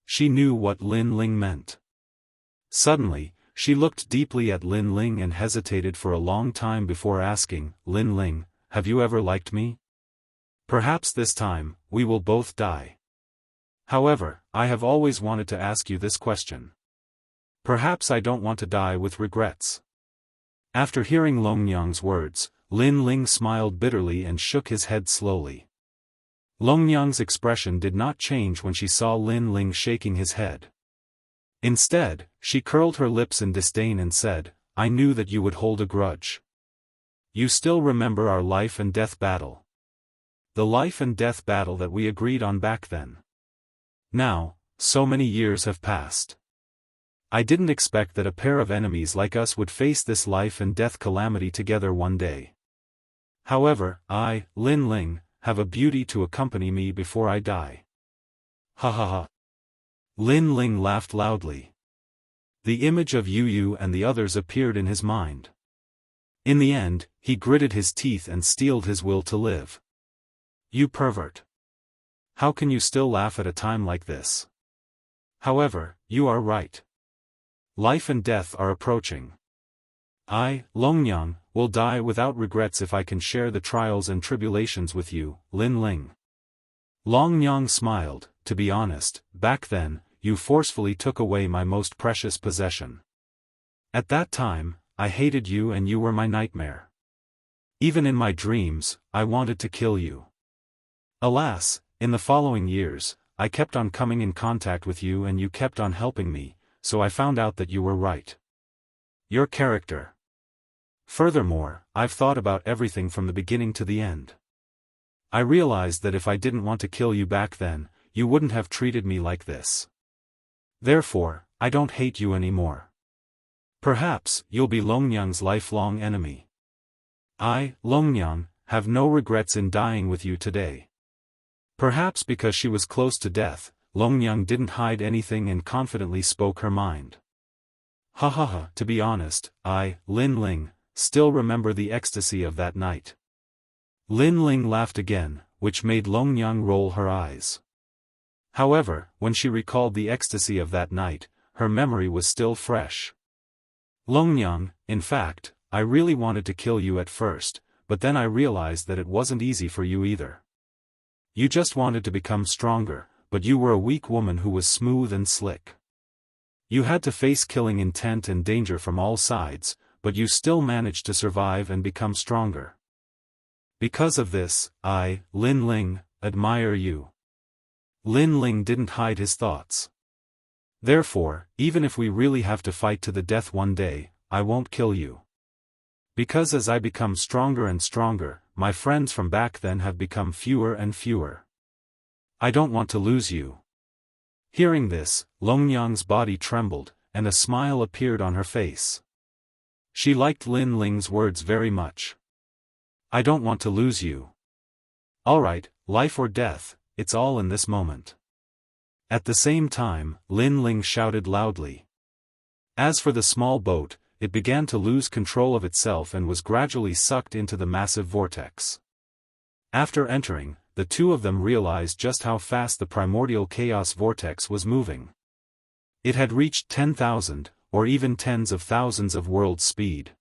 Speaker 1: She knew what Lin Ling meant. Suddenly, she looked deeply at Lin Ling and hesitated for a long time before asking, Lin Ling, have you ever liked me? Perhaps this time, we will both die. However, I have always wanted to ask you this question. Perhaps I don't want to die with regrets. After hearing Longnyang's words, Lin Ling smiled bitterly and shook his head slowly. Longnyang's expression did not change when she saw Lin Ling shaking his head. Instead, she curled her lips in disdain and said, I knew that you would hold a grudge. You still remember our life and death battle. The life and death battle that we agreed on back then. Now, so many years have passed. I didn't expect that a pair of enemies like us would face this life and death calamity together one day. However, I, Lin Ling, have a beauty to accompany me before I die. Ha ha ha. Lin Ling laughed loudly. The image of Yu Yu and the others appeared in his mind. In the end, he gritted his teeth and steeled his will to live. You pervert. How can you still laugh at a time like this? However, you are right. Life and death are approaching. I, Longnyang, will die without regrets if I can share the trials and tribulations with you, Lin Ling. Longnyang smiled. To be honest, back then, you forcefully took away my most precious possession. At that time, I hated you and you were my nightmare. Even in my dreams, I wanted to kill you. Alas, in the following years, I kept on coming in contact with you and you kept on helping me, so I found out that you were right. Your character. Furthermore, I've thought about everything from the beginning to the end. I realized that if I didn't want to kill you back then, you wouldn't have treated me like this. Therefore, I don't hate you anymore. Perhaps, you'll be Longnyang's lifelong enemy. I, Longnyang, have no regrets in dying with you today. Perhaps because she was close to death, Longnyang didn't hide anything and confidently spoke her mind. Ha ha ha, to be honest, I, Lin Ling, still remember the ecstasy of that night. Lin Ling laughed again, which made Longnyang roll her eyes. However, when she recalled the ecstasy of that night, her memory was still fresh. Longnyang, in fact, I really wanted to kill you at first, but then I realized that it wasn't easy for you either. You just wanted to become stronger, but you were a weak woman who was smooth and slick. You had to face killing intent and danger from all sides, but you still managed to survive and become stronger. Because of this, I, Lin Ling, admire you. Lin Ling didn't hide his thoughts. Therefore, even if we really have to fight to the death one day, I won't kill you. Because as I become stronger and stronger, my friends from back then have become fewer and fewer. I don't want to lose you. Hearing this, Longyang's body trembled, and a smile appeared on her face. She liked Lin Ling's words very much. I don't want to lose you. Alright, life or death, it's all in this moment. At the same time, Lin Ling shouted loudly. As for the small boat, it began to lose control of itself and was gradually sucked into the massive vortex. After entering, the two of them realized just how fast the primordial chaos vortex was moving. It had reached 10,000, or even tens of thousands of worlds speed.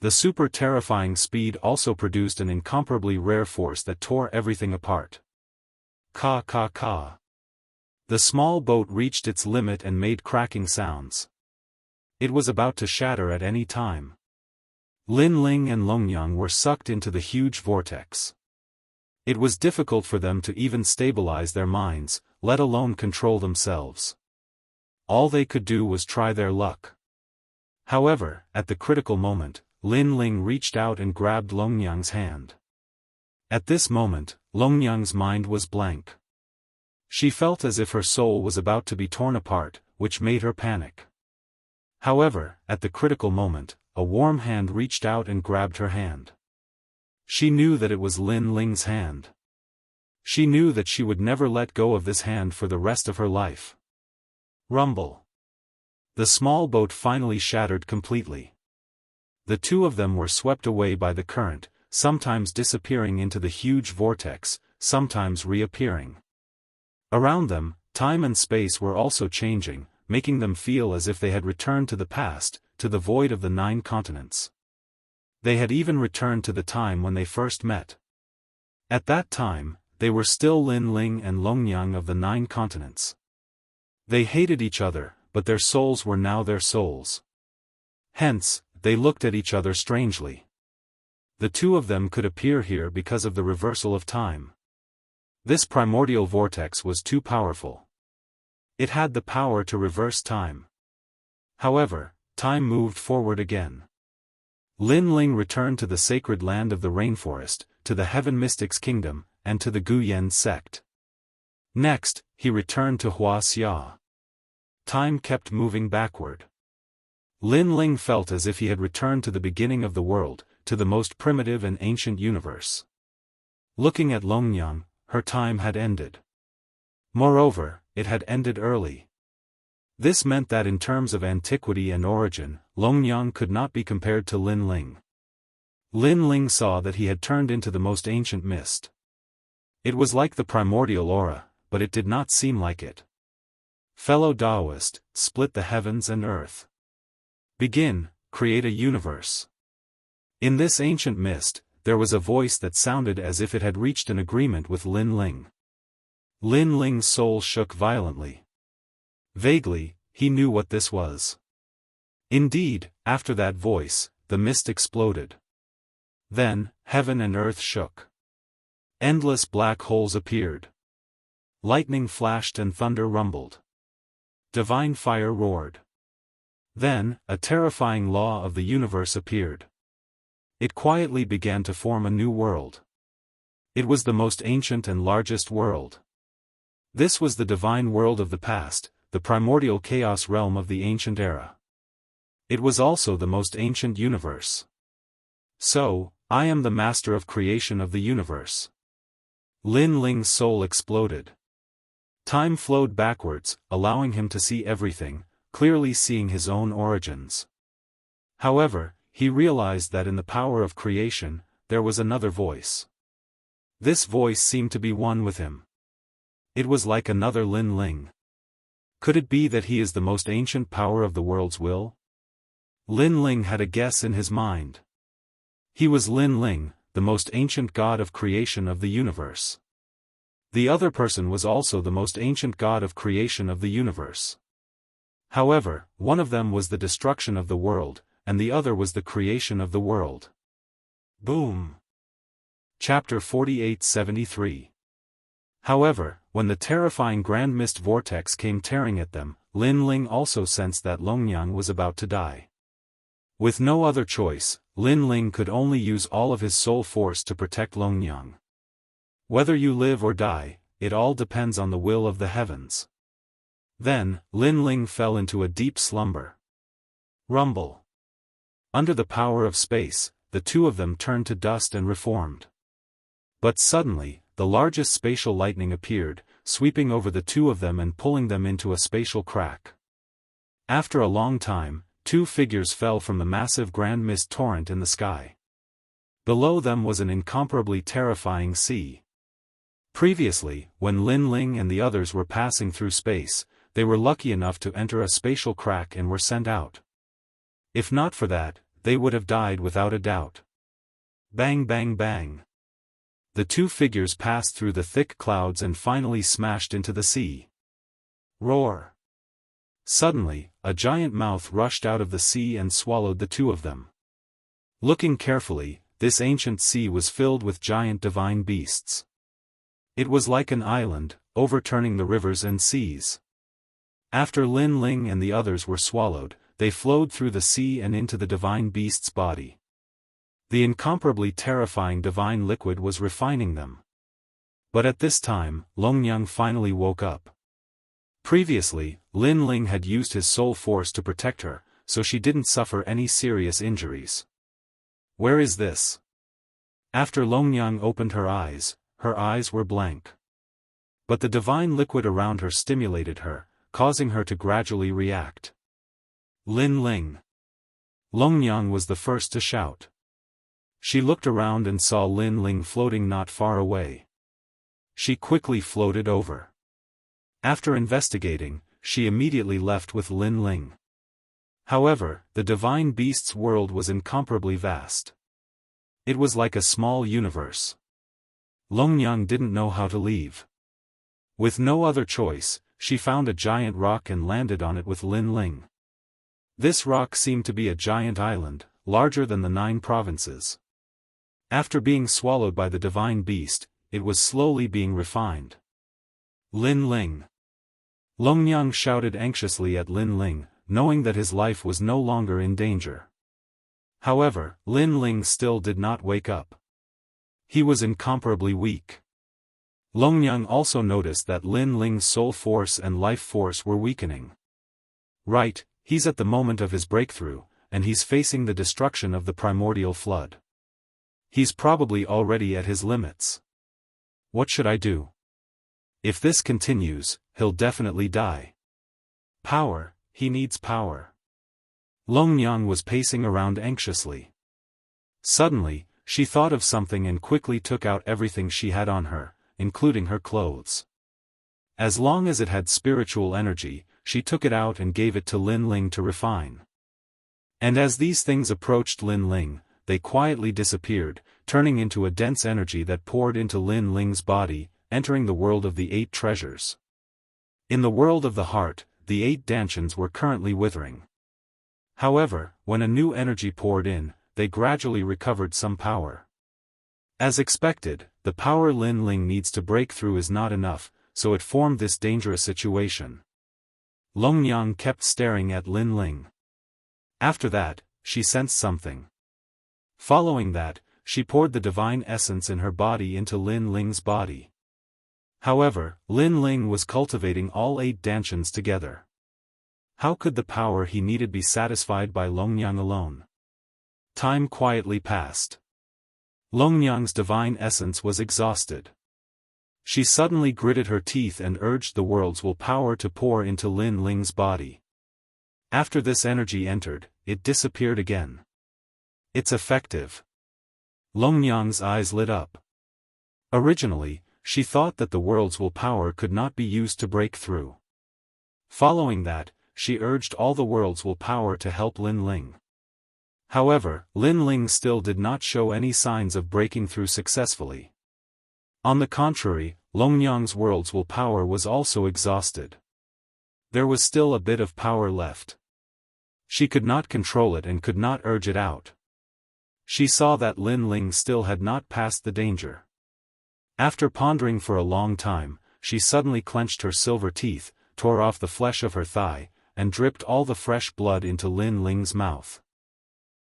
Speaker 1: The super terrifying speed also produced an incomparably rare force that tore everything apart. Ka ka ka. The small boat reached its limit and made cracking sounds. It was about to shatter at any time. Lin Ling and Longyang were sucked into the huge vortex. It was difficult for them to even stabilize their minds, let alone control themselves. All they could do was try their luck. However, at the critical moment, Lin Ling reached out and grabbed Longyang's hand. At this moment, Longyang's mind was blank. She felt as if her soul was about to be torn apart, which made her panic. However, at the critical moment, a warm hand reached out and grabbed her hand. She knew that it was Lin Ling's hand. She knew that she would never let go of this hand for the rest of her life. Rumble. The small boat finally shattered completely. The two of them were swept away by the current, sometimes disappearing into the huge vortex, sometimes reappearing. Around them, time and space were also changing, making them feel as if they had returned to the past, to the void of the 9 continents. They had even returned to the time when they first met. At that time, they were still Lin Ling and Longyang of the 9 continents. They hated each other, but their souls were now their souls. Hence, they looked at each other strangely. The two of them could appear here because of the reversal of time. This primordial vortex was too powerful. It had the power to reverse time. However, time moved forward again. Lin Ling returned to the sacred land of the rainforest, to the Heaven Mystics Kingdom, and to the Guyan sect. Next, he returned to Wuxia. Time kept moving backward. Lin Ling felt as if he had returned to the beginning of the world, to the most primitive and ancient universe. Looking at Longyang, her time had ended. Moreover, it had ended early. This meant that in terms of antiquity and origin, Longyang could not be compared to Lin Ling. Lin Ling saw that he had turned into the most ancient mist. It was like the primordial aura, but it did not seem like it. Fellow Daoist, split the heavens and earth. Begin, create a universe. In this ancient mist, there was a voice that sounded as if it had reached an agreement with Lin Ling. Lin Ling's soul shook violently. Vaguely, he knew what this was. Indeed, after that voice, the mist exploded. Then, heaven and earth shook. Endless black holes appeared. Lightning flashed and thunder rumbled. Divine fire roared. Then, a terrifying law of the universe appeared. It quietly began to form a new world. It was the most ancient and largest world. This was the divine world of the past, the primordial chaos realm of the ancient era. It was also the most ancient universe. So, I am the master of creation of the universe. Lin Ling's soul exploded. Time flowed backwards, allowing him to see everything, clearly seeing his own origins. However, he realized that in the power of creation, there was another voice. This voice seemed to be one with him. It was like another Lin Ling. Could it be that he is the most ancient power of the world's will? Lin Ling had a guess in his mind. He was Lin Ling, the most ancient god of creation of the universe. The other person was also the most ancient god of creation of the universe. However, one of them was the destruction of the world, and the other was the creation of the world. Boom! Chapter 48-73. However, when the terrifying grand mist vortex came tearing at them, Lin Ling also sensed that Longyang was about to die. With no other choice, Lin Ling could only use all of his soul force to protect Longyang. Whether you live or die, it all depends on the will of the heavens. Then, Lin Ling fell into a deep slumber. Rumble. Under the power of space, the two of them turned to dust and reformed. But suddenly, the largest spatial lightning appeared, sweeping over the two of them and pulling them into a spatial crack. After a long time, two figures fell from the massive grand mist torrent in the sky. Below them was an incomparably terrifying sea. Previously, when Lin Ling and the others were passing through space, they were lucky enough to enter a spatial crack and were sent out. If not for that, they would have died without a doubt. Bang bang bang. The two figures passed through the thick clouds and finally smashed into the sea. Roar. Suddenly, a giant mouth rushed out of the sea and swallowed the two of them. Looking carefully, this ancient sea was filled with giant divine beasts. It was like an island, overturning the rivers and seas. After Lin Ling and the others were swallowed, they flowed through the sea and into the divine beast's body. The incomparably terrifying divine liquid was refining them. But at this time, Longyang finally woke up. Previously, Lin Ling had used his soul force to protect her, so she didn't suffer any serious injuries. Where is this? After Longyang opened her eyes were blank. But the divine liquid around her stimulated her, causing her to gradually react. Lin Ling. Longyang was the first to shout. She looked around and saw Lin Ling floating not far away. She quickly floated over. After investigating, she immediately left with Lin Ling. However, the divine beast's world was incomparably vast. It was like a small universe. Longyang didn't know how to leave. With no other choice, she found a giant rock and landed on it with Lin Ling. This rock seemed to be a giant island, larger than the 9 provinces. After being swallowed by the divine beast, it was slowly being refined. Lin Ling. Longyang shouted anxiously at Lin Ling, knowing that his life was no longer in danger. However, Lin Ling still did not wake up. He was incomparably weak. Longyang also noticed that Lin Ling's soul force and life force were weakening. Right, he's at the moment of his breakthrough, and he's facing the destruction of the primordial flood. He's probably already at his limits. What should I do? If this continues, he'll definitely die. Power, he needs power. Longyang was pacing around anxiously. Suddenly, she thought of something and quickly took out everything she had on her, including her clothes. As long as it had spiritual energy, she took it out and gave it to Lin Ling to refine. And as these things approached Lin Ling, they quietly disappeared, turning into a dense energy that poured into Lin Ling's body, entering the world of the 8 treasures. In the world of the heart, the 8 dantians were currently withering. However, when a new energy poured in, they gradually recovered some power. As expected, the power Lin Ling needs to break through is not enough, so it formed this dangerous situation. Longyang kept staring at Lin Ling. After that, she sensed something. Following that, she poured the divine essence in her body into Lin Ling's body. However, Lin Ling was cultivating all 8 dantians together. How could the power he needed be satisfied by Longyang alone? Time quietly passed. Longyang's divine essence was exhausted. She suddenly gritted her teeth and urged the world's will power to pour into Lin Ling's body. After this energy entered, it disappeared again. It's effective. Longyang's eyes lit up. Originally, she thought that the world's will power could not be used to break through. Following that, she urged all the world's will power to help Lin Ling. However, Lin Ling still did not show any signs of breaking through successfully. On the contrary, Longyang's world's will power was also exhausted. There was still a bit of power left. She could not control it and could not urge it out. She saw that Lin Ling still had not passed the danger. After pondering for a long time, she suddenly clenched her silver teeth, tore off the flesh of her thigh, and dripped all the fresh blood into Lin Ling's mouth.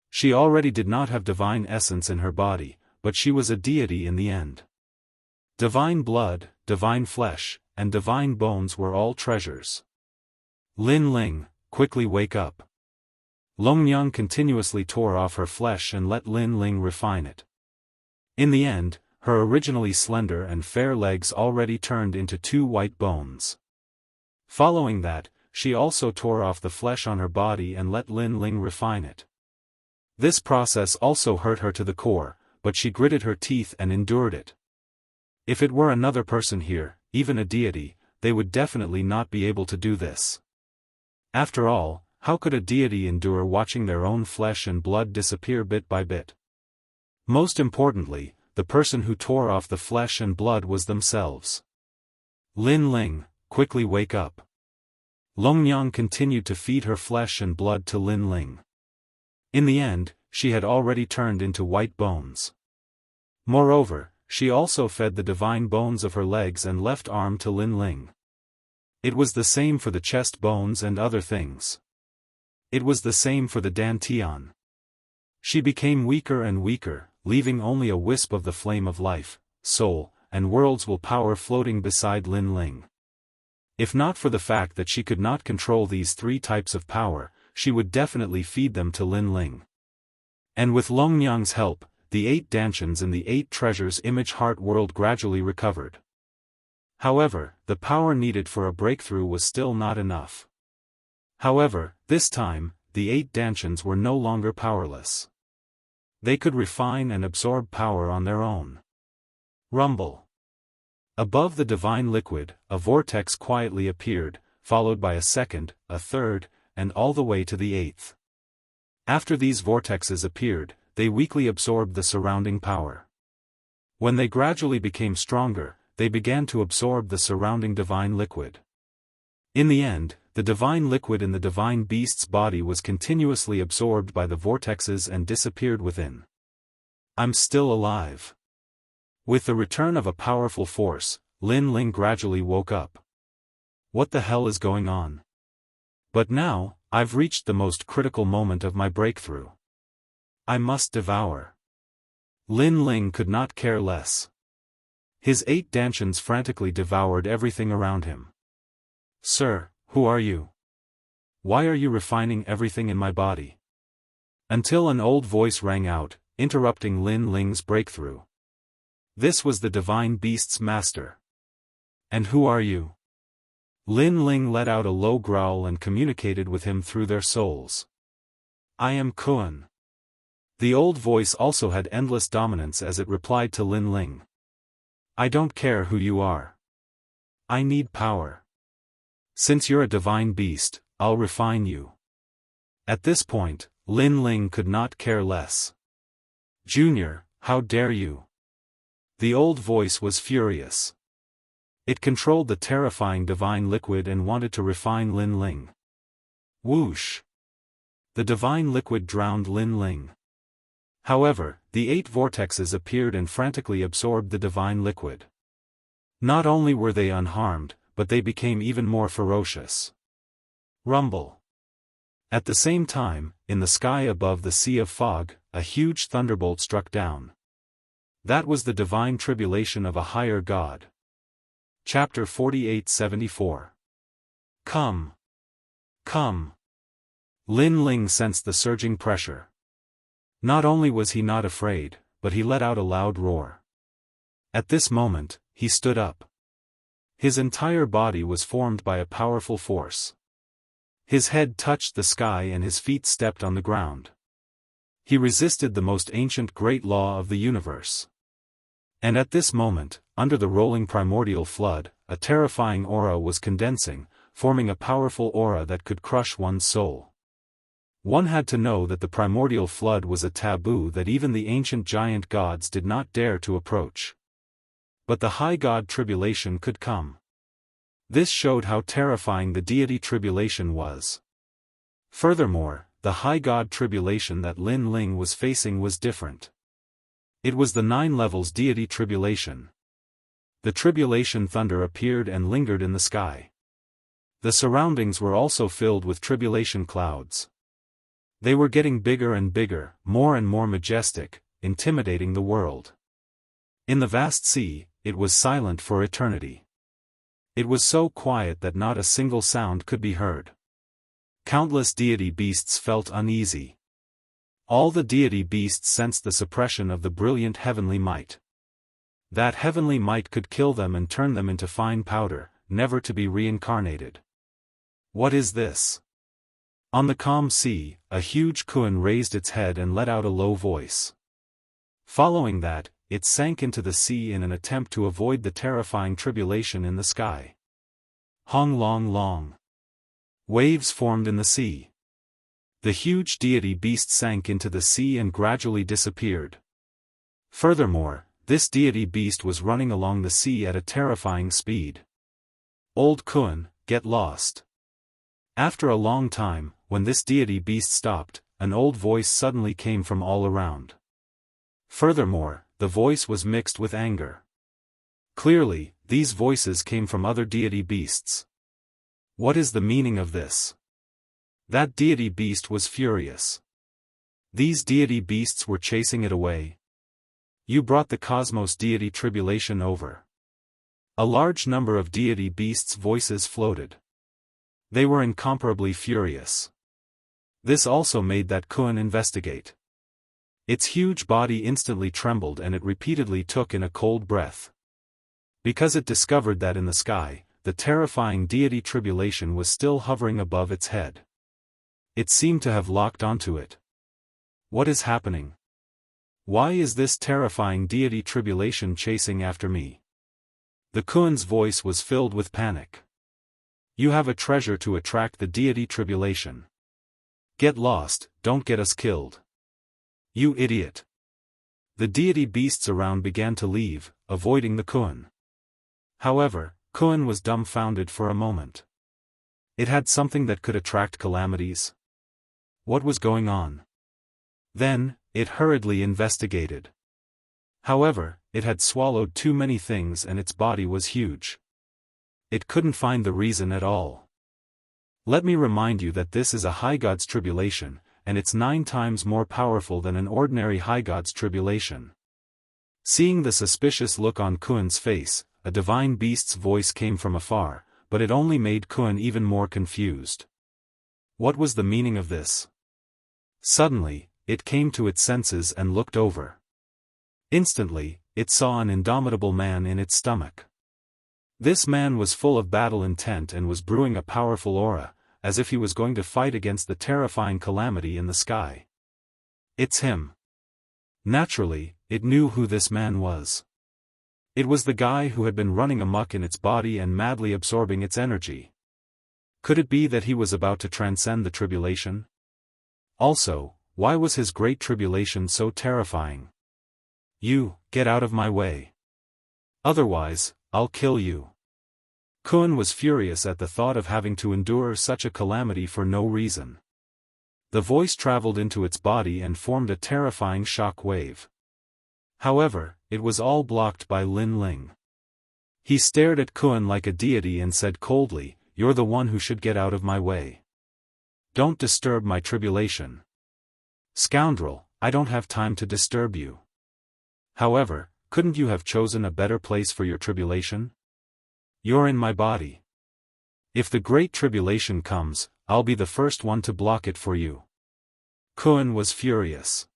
Speaker 1: She already did not have divine essence in her body, but she was a deity in the end. Divine blood, divine flesh, and divine bones were all treasures. Lin Ling, quickly wake up. Longnyang continuously tore off her flesh and let Lin Ling refine it. In the end, her originally slender and fair legs already turned into 2 white bones. Following that, she also tore off the flesh on her body and let Lin Ling refine it. This process also hurt her to the core, but she gritted her teeth and endured it. If it were another person here, even a deity, they would definitely not be able to do this. After all, how could a deity endure watching their own flesh and blood disappear bit by bit? Most importantly, the person who tore off the flesh and blood was themselves. Lin Ling, quickly wake up. Longnyang continued to feed her flesh and blood to Lin Ling. In the end, she had already turned into white bones. Moreover, she also fed the divine bones of her legs and left arm to Lin Ling. It was the same for the chest bones and other things. It was the same for the dantian. She became weaker and weaker, leaving only a wisp of the flame of life, soul, and world's will power floating beside Lin Ling. If not for the fact that she could not control these 3 types of power, she would definitely feed them to Lin Ling. And with Longnyang's help, the 8 dantians in the 8 treasures image heart world gradually recovered. However, the power needed for a breakthrough was still not enough. However, this time, the 8 dantians were no longer powerless. They could refine and absorb power on their own. Rumble. Above the divine liquid, a vortex quietly appeared, followed by a second, a third, and all the way to the 8th. After these vortexes appeared, they weakly absorbed the surrounding power. When they gradually became stronger, they began to absorb the surrounding divine liquid. In the end, the divine liquid in the divine beast's body was continuously absorbed by the vortexes and disappeared within. I'm still alive. With the return of a powerful force, Lin Ling gradually woke up. What the hell is going on? But now, I've reached the most critical moment of my breakthrough. I must devour. Lin Ling could not care less. His 8 dantians frantically devoured everything around him. Sir, who are you? Why are you refining everything in my body? Until an old voice rang out, interrupting Lin Ling's breakthrough. This was the divine beast's master. And who are you? Lin Ling let out a low growl and communicated with him through their souls. I am Kun. The old voice also had endless dominance as it replied to Lin Ling. I don't care who you are. I need power. Since you're a divine beast, I'll refine you. At this point, Lin Ling could not care less. Junior, how dare you? The old voice was furious. It controlled the terrifying divine liquid and wanted to refine Lin Ling. Whoosh! The divine liquid drowned Lin Ling. However, the 8 vortexes appeared and frantically absorbed the divine liquid. Not only were they unharmed, but they became even more ferocious. Rumble. At the same time, in the sky above the sea of fog, a huge thunderbolt struck down. That was the divine tribulation of a higher god. Chapter 48-74. Come. Come. Lin Ling sensed the surging pressure. Not only was he not afraid, but he let out a loud roar. At this moment, he stood up. His entire body was formed by a powerful force. His head touched the sky and his feet stepped on the ground. He resisted the most ancient great law of the universe. And at this moment, under the rolling primordial flood, a terrifying aura was condensing, forming a powerful aura that could crush one's soul. One had to know that the primordial flood was a taboo that even the ancient giant gods did not dare to approach. But the high god tribulation could come. This showed how terrifying the deity tribulation was. Furthermore, the high god tribulation that Lin Ling was facing was different. It was the 9 levels deity tribulation. The tribulation thunder appeared and lingered in the sky. The surroundings were also filled with tribulation clouds. They were getting bigger and bigger, more and more majestic, intimidating the world. In the vast sea, it was silent for eternity. It was so quiet that not a single sound could be heard. Countless deity beasts felt uneasy. All the deity beasts sensed the suppression of the brilliant heavenly might. That heavenly might could kill them and turn them into fine powder, never to be reincarnated. What is this? On the calm sea, a huge Kun raised its head and let out a low voice. Following that, it sank into the sea in an attempt to avoid the terrifying tribulation in the sky. Hong long long. Waves formed in the sea. The huge deity beast sank into the sea and gradually disappeared. Furthermore, this deity beast was running along the sea at a terrifying speed. Old Kun, get lost. After a long time, when this deity beast stopped, an old voice suddenly came from all around. Furthermore, the voice was mixed with anger. Clearly, these voices came from other deity beasts. What is the meaning of this? That deity beast was furious. These deity beasts were chasing it away. You brought the cosmos deity tribulation over. A large number of deity beasts' voices floated. They were incomparably furious. This also made that Kun investigate. Its huge body instantly trembled and it repeatedly took in a cold breath. Because it discovered that in the sky, the terrifying deity tribulation was still hovering above its head. It seemed to have locked onto it. What is happening? Why is this terrifying deity tribulation chasing after me? The Kun's voice was filled with panic. You have a treasure to attract the deity tribulation. Get lost, don't get us killed. You idiot. The deity beasts around began to leave, avoiding the Kun. However, Kun was dumbfounded for a moment. It had something that could attract calamities. What was going on? Then, it hurriedly investigated. However, it had swallowed too many things and its body was huge. It couldn't find the reason at all. Let me remind you that this is a high god's tribulation, and it's 9 times more powerful than an ordinary high god's tribulation. Seeing the suspicious look on Kun's face, a divine beast's voice came from afar, but it only made Kun even more confused. What was the meaning of this? Suddenly, it came to its senses and looked over. Instantly, it saw an indomitable man in its stomach. This man was full of battle intent and was brewing a powerful aura, as if he was going to fight against the terrifying calamity in the sky. It's him. Naturally, it knew who this man was. It was the guy who had been running amok in its body and madly absorbing its energy. Could it be that he was about to transcend the tribulation? Also, why was his great tribulation so terrifying? You, get out of my way. Otherwise, I'll kill you. Kun was furious at the thought of having to endure such a calamity for no reason. The voice traveled into its body and formed a terrifying shock wave. However, it was all blocked by Lin Ling. He stared at Kun like a deity and said coldly, "You're the one who should get out of my way. Don't disturb my tribulation. Scoundrel, I don't have time to disturb you. However, couldn't you have chosen a better place for your tribulation? You're in my body. If the great tribulation comes, I'll be the first one to block it for you." Kun was furious.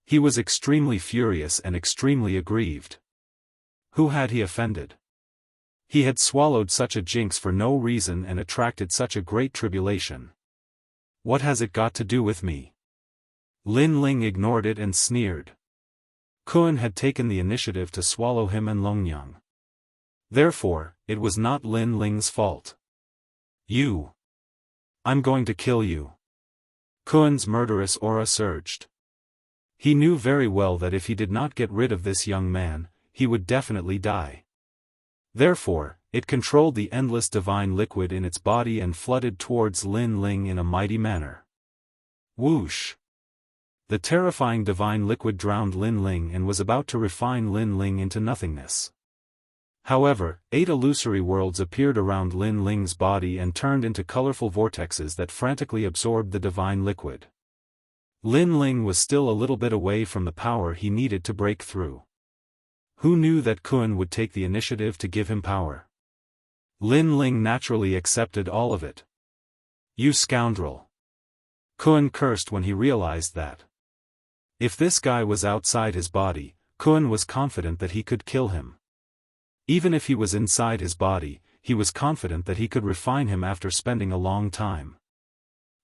Speaker 1: He was extremely furious and extremely aggrieved. Who had he offended? He had swallowed such a jinx for no reason and attracted such a great tribulation. What has it got to do with me? Lin Ling ignored it and sneered. Kun had taken the initiative to swallow him and Longyang. Therefore, it was not Lin Ling's fault. You. I'm going to kill you. Kun's murderous aura surged. He knew very well that if he did not get rid of this young man, he would definitely die. Therefore, it controlled the endless divine liquid in its body and flooded towards Lin Ling in a mighty manner. Whoosh! The terrifying divine liquid drowned Lin Ling and was about to refine Lin Ling into nothingness. However, 8 illusory worlds appeared around Lin Ling's body and turned into colorful vortexes that frantically absorbed the divine liquid. Lin Ling was still a little bit away from the power he needed to break through. Who knew that Kun would take the initiative to give him power? Lin Ling naturally accepted all of it. You scoundrel! Kun cursed when he realized that. If this guy was outside his body, Kun was confident that he could kill him. Even if he was inside his body, he was confident that he could refine him after spending a long time.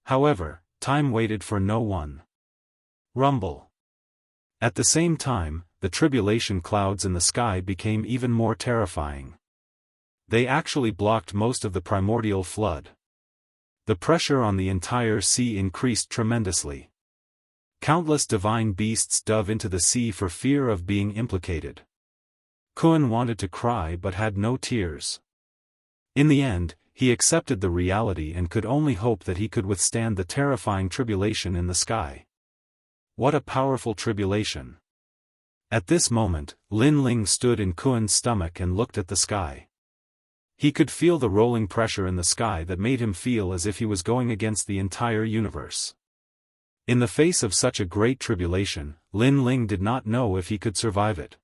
Speaker 1: However, time waited for no one. Rumble. At the same time, the tribulation clouds in the sky became even more terrifying. They actually blocked most of the primordial flood. The pressure on the entire sea increased tremendously. Countless divine beasts dove into the sea for fear of being implicated. Kun wanted to cry but had no tears. In the end, he accepted the reality and could only hope that he could withstand the terrifying tribulation in the sky. What a powerful tribulation! At this moment, Lin Ling stood in Kun's stomach and looked at the sky. He could feel the rolling pressure in the sky that made him feel as if he was going against the entire universe. In the face of such a great tribulation, Lin Ling did not know if he could survive it.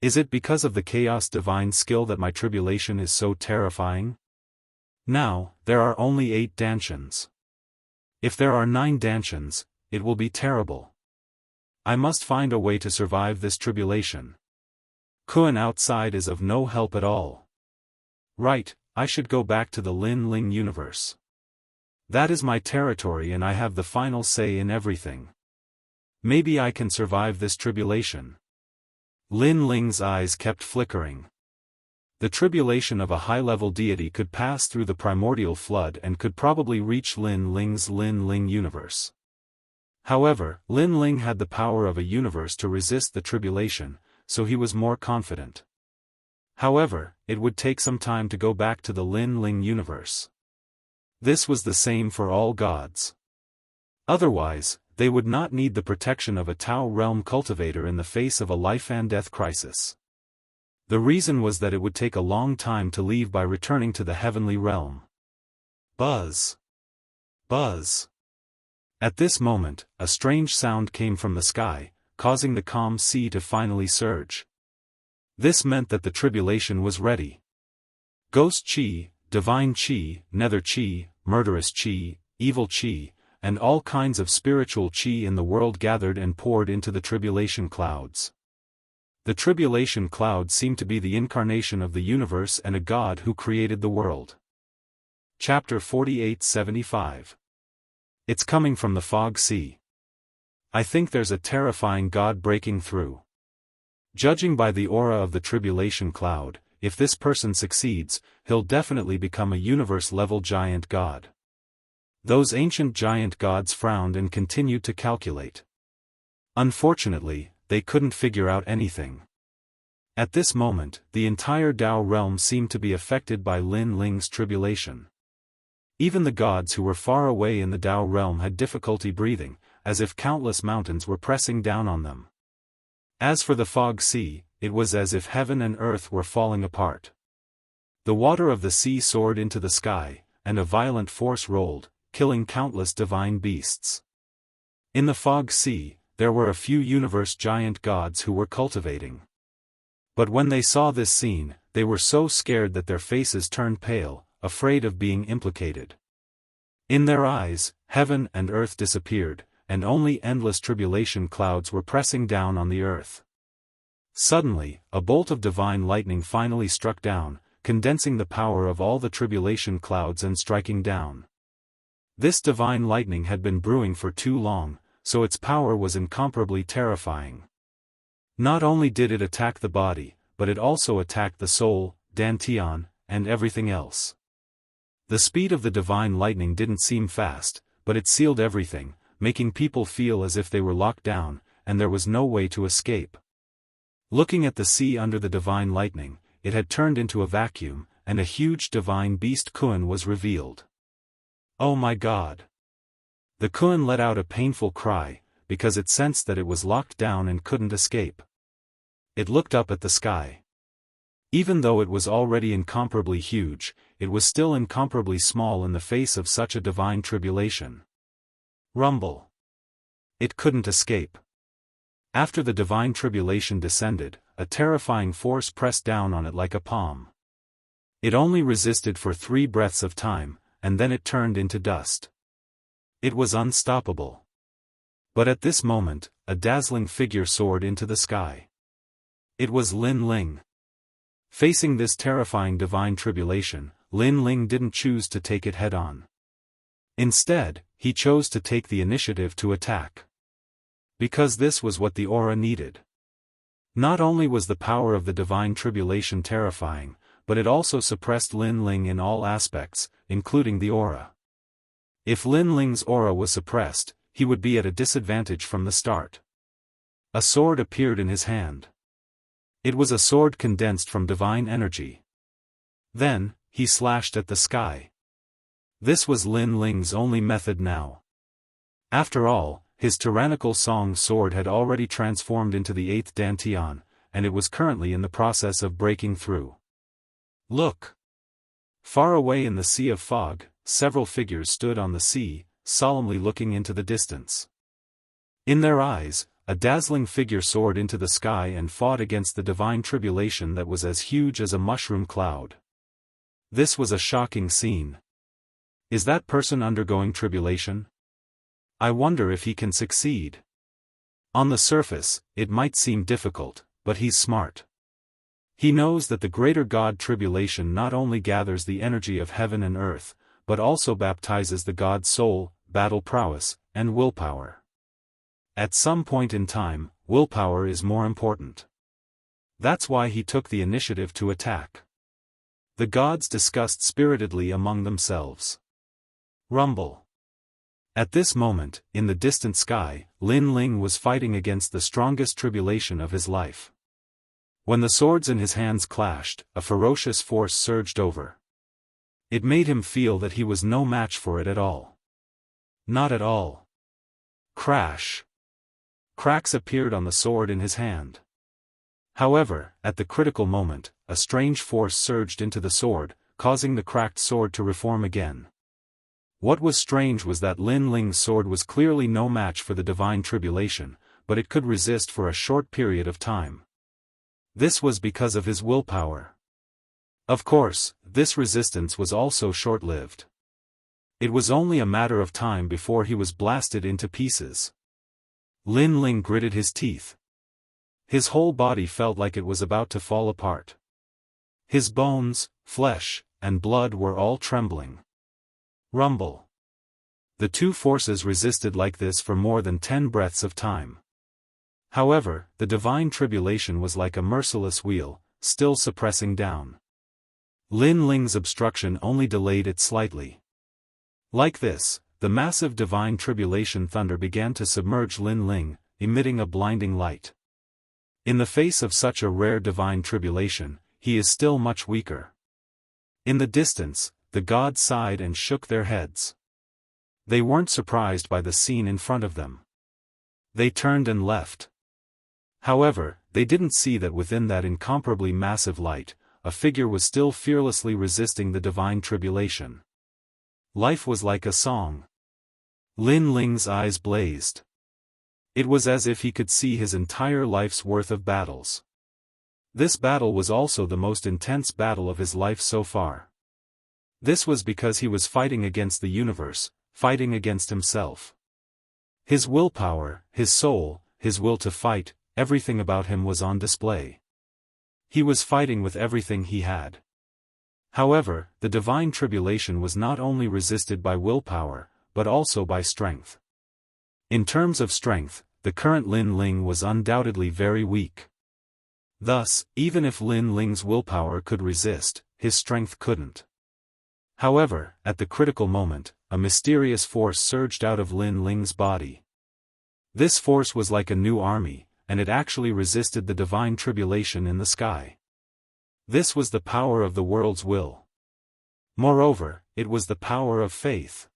Speaker 1: Is it because of the chaos divine skill that my tribulation is so terrifying? Now, there are only 8 dantians. If there are 9 dantians, it will be terrible. I must find a way to survive this tribulation. Kun outside is of no help at all. Right, I should go back to the Lin Ling universe. That is my territory and I have the final say in everything. Maybe I can survive this tribulation. Lin Ling's eyes kept flickering. The tribulation of a high-level deity could pass through the primordial flood and could probably reach Lin Ling's Lin Ling universe. However, Lin Ling had the power of a universe to resist the tribulation, so he was more confident. However, it would take some time to go back to the Lin Ling universe. This was the same for all gods. Otherwise, they would not need the protection of a Tao realm cultivator in the face of a life-and-death crisis. The reason was that it would take a long time to leave by returning to the heavenly realm. Buzz. Buzz. At this moment, a strange sound came from the sky, causing the calm sea to finally surge. This meant that the tribulation was ready. Ghost chi, divine chi, nether chi, murderous chi, evil chi, and all kinds of spiritual chi in the world gathered and poured into the tribulation clouds. The tribulation cloud seemed to be the incarnation of the universe and a god who created the world. Chapter 48-75. It's coming from the fog sea. I think there's a terrifying god breaking through. Judging by the aura of the tribulation cloud, if this person succeeds, he'll definitely become a universe-level giant god. Those ancient giant gods frowned and continued to calculate. Unfortunately, they couldn't figure out anything. At this moment, the entire Dao realm seemed to be affected by Lin Ling's tribulation. Even the gods who were far away in the Dao realm had difficulty breathing, as if countless mountains were pressing down on them. As for the fog sea, it was as if heaven and earth were falling apart. The water of the sea soared into the sky, and a violent force rolled, killing countless divine beasts. In the fog sea, there were a few universe giant gods who were cultivating. But when they saw this scene, they were so scared that their faces turned pale, afraid of being implicated. In their eyes, heaven and earth disappeared, and only endless tribulation clouds were pressing down on the earth. Suddenly, a bolt of divine lightning finally struck down, condensing the power of all the tribulation clouds and striking down. This divine lightning had been brewing for too long, so its power was incomparably terrifying. Not only did it attack the body, but it also attacked the soul, dantian, and everything else. The speed of the divine lightning didn't seem fast, but it sealed everything, making people feel as if they were locked down, and there was no way to escape. Looking at the sea under the divine lightning, it had turned into a vacuum, and a huge divine beast Kun was revealed. Oh my God! The Kun let out a painful cry, because it sensed that it was locked down and couldn't escape. It looked up at the sky. Even though it was already incomparably huge, it was still incomparably small in the face of such a divine tribulation. Rumble. It couldn't escape. After the divine tribulation descended, a terrifying force pressed down on it like a palm. It only resisted for 3 breaths of time, and then it turned into dust. It was unstoppable. But at this moment, a dazzling figure soared into the sky. It was Lin Ling. Facing this terrifying divine tribulation, Lin Ling didn't choose to take it head-on. Instead, he chose to take the initiative to attack. Because this was what the aura needed. Not only was the power of the divine tribulation terrifying, but it also suppressed Lin Ling in all aspects, including the aura. If Lin Ling's aura was suppressed, he would be at a disadvantage from the start. A sword appeared in his hand. It was a sword condensed from divine energy. Then, he slashed at the sky. This was Lin Ling's only method now. After all, his tyrannical song sword had already transformed into the 8th Dantian, and it was currently in the process of breaking through. Look! Far away in the sea of fog, several figures stood on the sea, solemnly looking into the distance. In their eyes, a dazzling figure soared into the sky and fought against the divine tribulation that was as huge as a mushroom cloud. This was a shocking scene. Is that person undergoing tribulation? I wonder if he can succeed. On the surface, it might seem difficult, but he's smart. He knows that the greater God tribulation not only gathers the energy of heaven and earth, but also baptizes the God's soul, battle prowess, and willpower. At some point in time, willpower is more important. That's why he took the initiative to attack. The gods discussed spiritedly among themselves. Rumble. At this moment, in the distant sky, Lin Ling was fighting against the strongest tribulation of his life. When the swords in his hands clashed, a ferocious force surged over. It made him feel that he was no match for it at all. Not at all. Crash. Cracks appeared on the sword in his hand. However, at the critical moment, a strange force surged into the sword, causing the cracked sword to reform again. What was strange was that Lin Ling's sword was clearly no match for the divine tribulation, but it could resist for a short period of time. This was because of his willpower. Of course, this resistance was also short-lived. It was only a matter of time before he was blasted into pieces. Lin Ling gritted his teeth. His whole body felt like it was about to fall apart. His bones, flesh, and blood were all trembling. Rumble. The two forces resisted like this for more than 10 breaths of time. However, the divine tribulation was like a merciless wheel, still suppressing down. Lin Ling's obstruction only delayed it slightly. Like this, the massive divine tribulation thunder began to submerge Lin Ling, emitting a blinding light. In the face of such a rare divine tribulation, he is still much weaker. In the distance, the gods sighed and shook their heads. They weren't surprised by the scene in front of them. They turned and left. However, they didn't see that within that incomparably massive light, a figure was still fearlessly resisting the divine tribulation. Life was like a song. Lin Ling's eyes blazed. It was as if he could see his entire life's worth of battles. This battle was also the most intense battle of his life so far. This was because he was fighting against the universe, fighting against himself. His willpower, his soul, his will to fight, everything about him was on display. He was fighting with everything he had. However, the divine tribulation was not only resisted by willpower, but also by strength. In terms of strength, the current Lin Ling was undoubtedly very weak. Thus, even if Lin Ling's willpower could resist, his strength couldn't. However, at the critical moment, a mysterious force surged out of Lin Ling's body. This force was like a new army, and it actually resisted the divine tribulation in the sky. This was the power of the world's will. Moreover, it was the power of faith.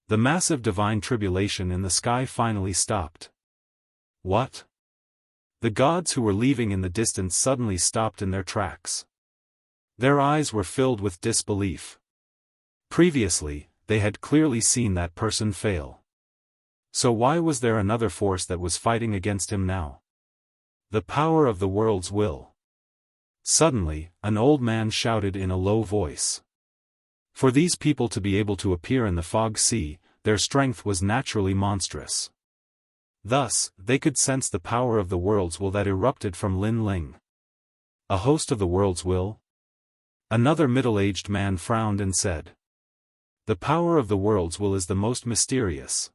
Speaker 1: The massive divine tribulation in the sky finally stopped. What? The gods who were leaving in the distance suddenly stopped in their tracks. Their eyes were filled with disbelief. Previously, they had clearly seen that person fail. So why was there another force that was fighting against him now? The power of the world's will. Suddenly, an old man shouted in a low voice. For these people to be able to appear in the fog sea, their strength was naturally monstrous. Thus, they could sense the power of the world's will that erupted from Lin Ling. A host of the world's will? Another middle-aged man frowned and said. The power of the world's will is the most mysterious.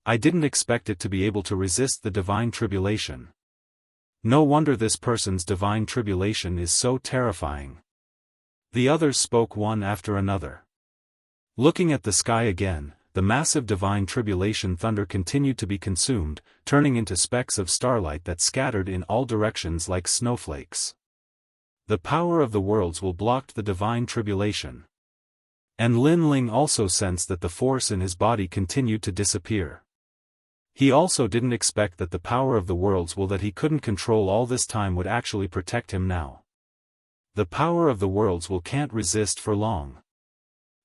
Speaker 1: I didn't expect it to be able to resist the divine tribulation. No wonder this person's divine tribulation is so terrifying. The others spoke one after another. Looking at the sky again, the massive divine tribulation thunder continued to be consumed, turning into specks of starlight that scattered in all directions like snowflakes. The power of the worlds will blocked the divine tribulation. And Lin Ling also sensed that the force in his body continued to disappear. He also didn't expect that the power of the world's will that he couldn't control all this time would actually protect him now. The power of the world's will can't resist for long.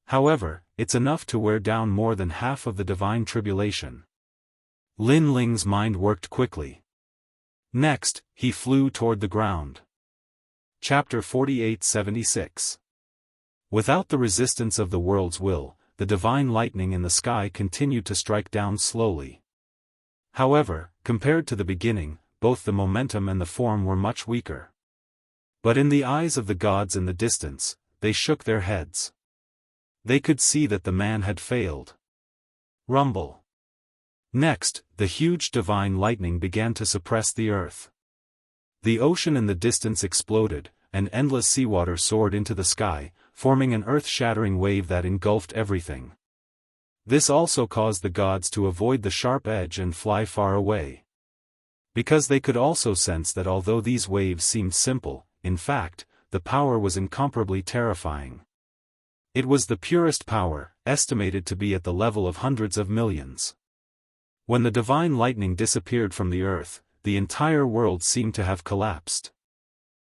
Speaker 1: However, it's enough to wear down more than half of the divine tribulation. Lin Ling's mind worked quickly. Next, he flew toward the ground. Chapter 48-76. Without the resistance of the world's will, the divine lightning in the sky continued to strike down slowly. However, compared to the beginning, both the momentum and the form were much weaker. But in the eyes of the gods in the distance, they shook their heads. They could see that the man had failed. Rumble. Next, the huge divine lightning began to suppress the earth. The ocean in the distance exploded, and endless seawater soared into the sky, forming an earth-shattering wave that engulfed everything. This also caused the gods to avoid the sharp edge and fly far away. Because they could also sense that although these waves seemed simple, in fact, the power was incomparably terrifying. It was the purest power, estimated to be at the level of hundreds of millions. When the divine lightning disappeared from the earth, the entire world seemed to have collapsed.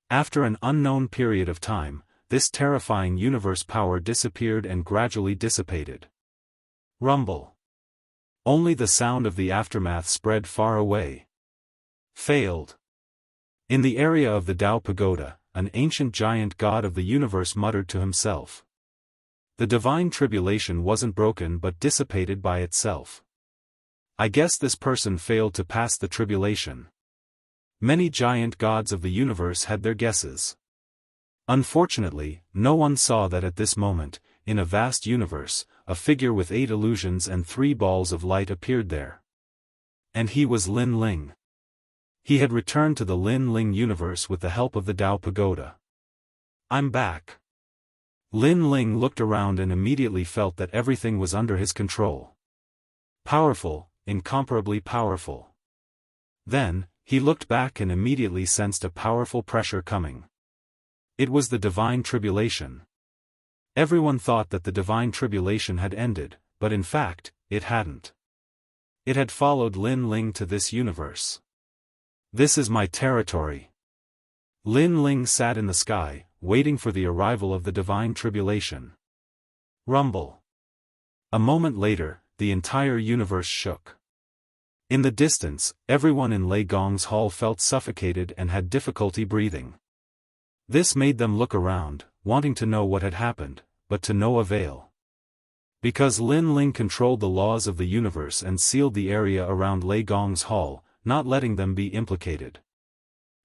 Speaker 1: After an unknown period of time, this terrifying universe power disappeared and gradually dissipated. Rumble. Only the sound of the aftermath spread far away. Failed. In the area of the Tao Pagoda, an ancient giant god of the universe muttered to himself. The divine tribulation wasn't broken but dissipated by itself. I guess this person failed to pass the tribulation. Many giant gods of the universe had their guesses. Unfortunately, no one saw that at this moment, in a vast universe, a figure with 8 illusions and 3 balls of light appeared there. And he was Lin Ling. He had returned to the Lin Ling universe with the help of the Tao Pagoda. I'm back. Lin Ling looked around and immediately felt that everything was under his control. Powerful, incomparably powerful. Then, he looked back and immediately sensed a powerful pressure coming. It was the divine tribulation. Everyone thought that the divine tribulation had ended, but in fact, it hadn't. It had followed Lin Ling to this universe. This is my territory. Lin Ling sat in the sky, waiting for the arrival of the divine tribulation. Rumble. A moment later, the entire universe shook. In the distance, everyone in Lei Gong's hall felt suffocated and had difficulty breathing. This made them look around, wanting to know what had happened, but to no avail. Because Lin Ling controlled the laws of the universe and sealed the area around Lei Gong's hall, not letting them be implicated.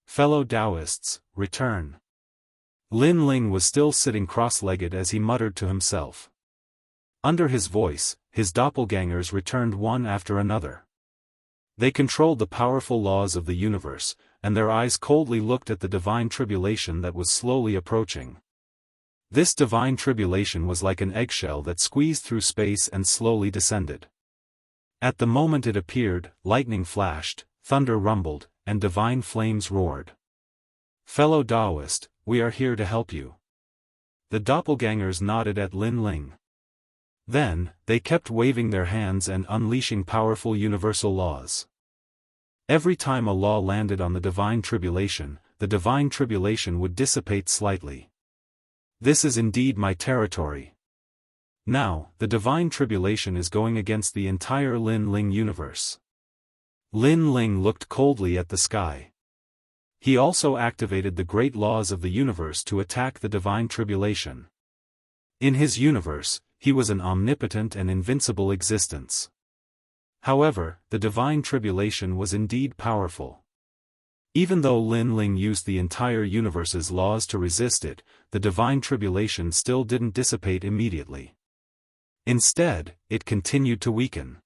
Speaker 1: Fellow Daoists, return. Lin Ling was still sitting cross-legged as he muttered to himself. Under his voice, his doppelgangers returned one after another. They controlled the powerful laws of the universe, and their eyes coldly looked at the divine tribulation that was slowly approaching. This divine tribulation was like an eggshell that squeezed through space and slowly descended. At the moment it appeared, lightning flashed, thunder rumbled, and divine flames roared. Fellow Daoist, we are here to help you. The doppelgangers nodded at Lin Ling. Then, they kept waving their hands and unleashing powerful universal laws. Every time a law landed on the divine tribulation would dissipate slightly. This is indeed my territory. Now, the divine tribulation is going against the entire Lin Ling universe. Lin Ling looked coldly at the sky. He also activated the great laws of the universe to attack the divine tribulation. In his universe, he was an omnipotent and invincible existence. However, the divine tribulation was indeed powerful. Even though Lin Ling used the entire universe's laws to resist it, the divine tribulation still didn't dissipate immediately. Instead, it continued to weaken.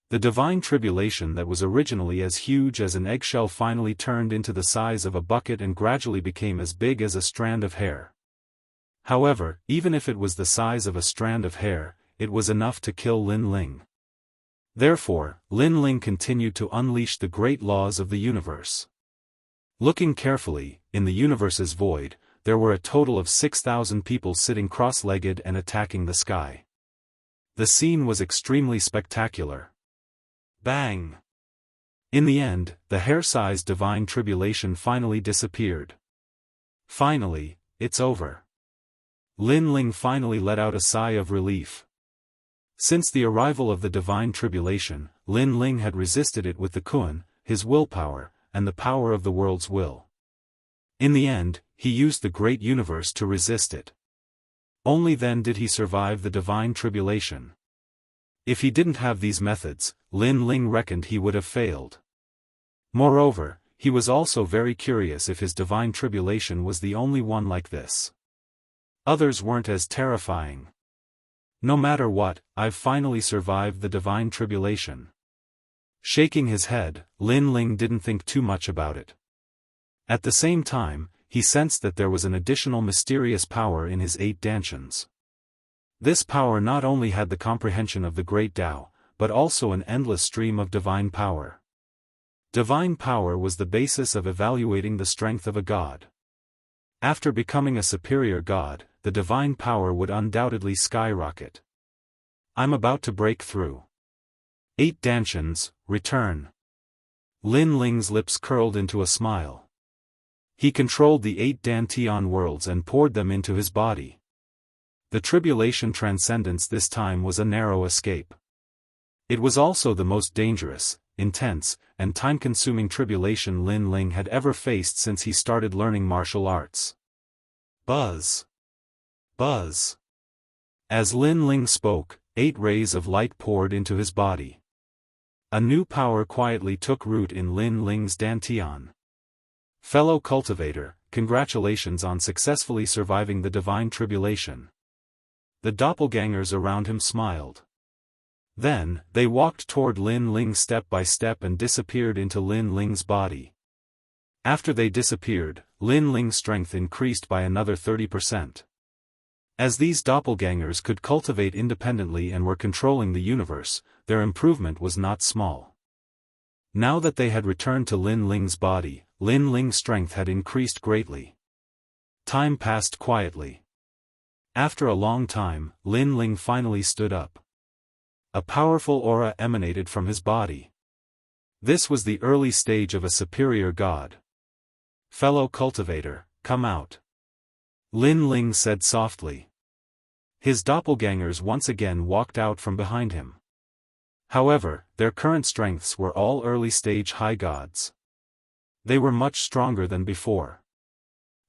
Speaker 1: The divine tribulation that was originally as huge as an eggshell finally turned into the size of a bucket and gradually became as big as a strand of hair. However, even if it was the size of a strand of hair, it was enough to kill Lin Ling. Therefore, Lin Ling continued to unleash the great laws of the universe. Looking carefully, in the universe's void, there were a total of 6,000 people sitting cross-legged and attacking the sky. The scene was extremely spectacular. Bang! In the end, the hair-sized divine tribulation finally disappeared. Finally, it's over. Lin Ling finally let out a sigh of relief. Since the arrival of the divine tribulation, Lin Ling had resisted it with the Kun, his willpower, and the power of the world's will. In the end, he used the great universe to resist it. Only then did he survive the divine tribulation. If he didn't have these methods, Lin Ling reckoned he would have failed. Moreover, he was also very curious if his divine tribulation was the only one like this. Others weren't as terrifying. No matter what, I've finally survived the divine tribulation. Shaking his head, Lin Ling didn't think too much about it. At the same time, he sensed that there was an additional mysterious power in his 8 dantians. This power not only had the comprehension of the great Tao, but also an endless stream of divine power. Divine power was the basis of evaluating the strength of a god. After becoming a superior god, the divine power would undoubtedly skyrocket. I'm about to break through. 8 dantians, return. Lin Ling's lips curled into a smile. He controlled the 8 dantian worlds and poured them into his body. The tribulation transcendence this time was a narrow escape. It was also the most dangerous, intense, and time-consuming tribulation Lin Ling had ever faced since he started learning martial arts. Buzz. Buzz. As Lin Ling spoke, 8 rays of light poured into his body. A new power quietly took root in Lin Ling's dantian. Fellow cultivator, congratulations on successfully surviving the divine tribulation. The doppelgangers around him smiled. Then, they walked toward Lin Ling step by step and disappeared into Lin Ling's body. After they disappeared, Lin Ling's strength increased by another 30%. As these doppelgangers could cultivate independently and were controlling the universe, their improvement was not small. Now that they had returned to Lin Ling's body, Lin Ling's strength had increased greatly. Time passed quietly. After a long time, Lin Ling finally stood up. A powerful aura emanated from his body. This was the early stage of a superior god. Fellow cultivator, come out. Lin Ling said softly. His doppelgangers once again walked out from behind him. However, their current strengths were all early-stage high gods. They were much stronger than before.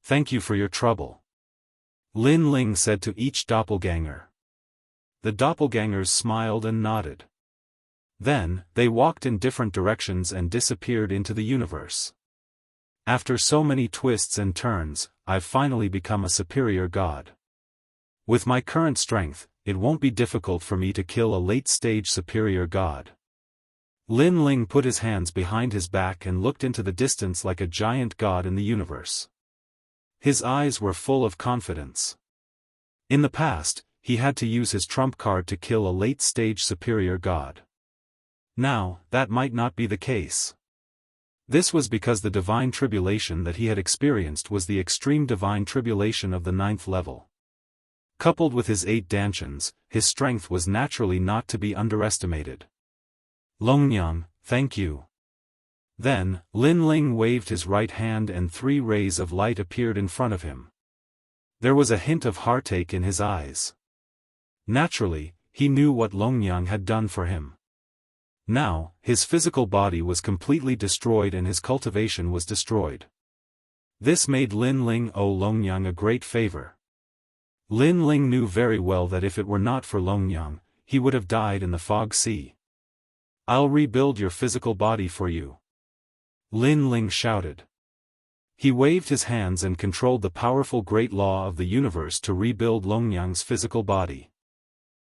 Speaker 1: Thank you for your trouble. Lin Ling said to each doppelganger. The doppelgangers smiled and nodded. Then, they walked in different directions and disappeared into the universe. After so many twists and turns, I've finally become a superior god. With my current strength, it won't be difficult for me to kill a late-stage superior god. Lin Ling put his hands behind his back and looked into the distance like a giant god in the universe. His eyes were full of confidence. In the past, he had to use his trump card to kill a late-stage superior god. Now, that might not be the case. This was because the divine tribulation that he had experienced was the extreme divine tribulation of the 9th level. Coupled with his 8 dantians, his strength was naturally not to be underestimated. Longnyang, thank you. Then, Lin Ling waved his right hand and 3 rays of light appeared in front of him. There was a hint of heartache in his eyes. Naturally, he knew what Longyang had done for him. Now, his physical body was completely destroyed and his cultivation was destroyed. This made Lin Ling owe Longyang a great favor. Lin Ling knew very well that if it were not for Longyang, he would have died in the fog sea. "I'll rebuild your physical body for you," Lin Ling shouted. He waved his hands and controlled the powerful great law of the universe to rebuild Longyang's physical body.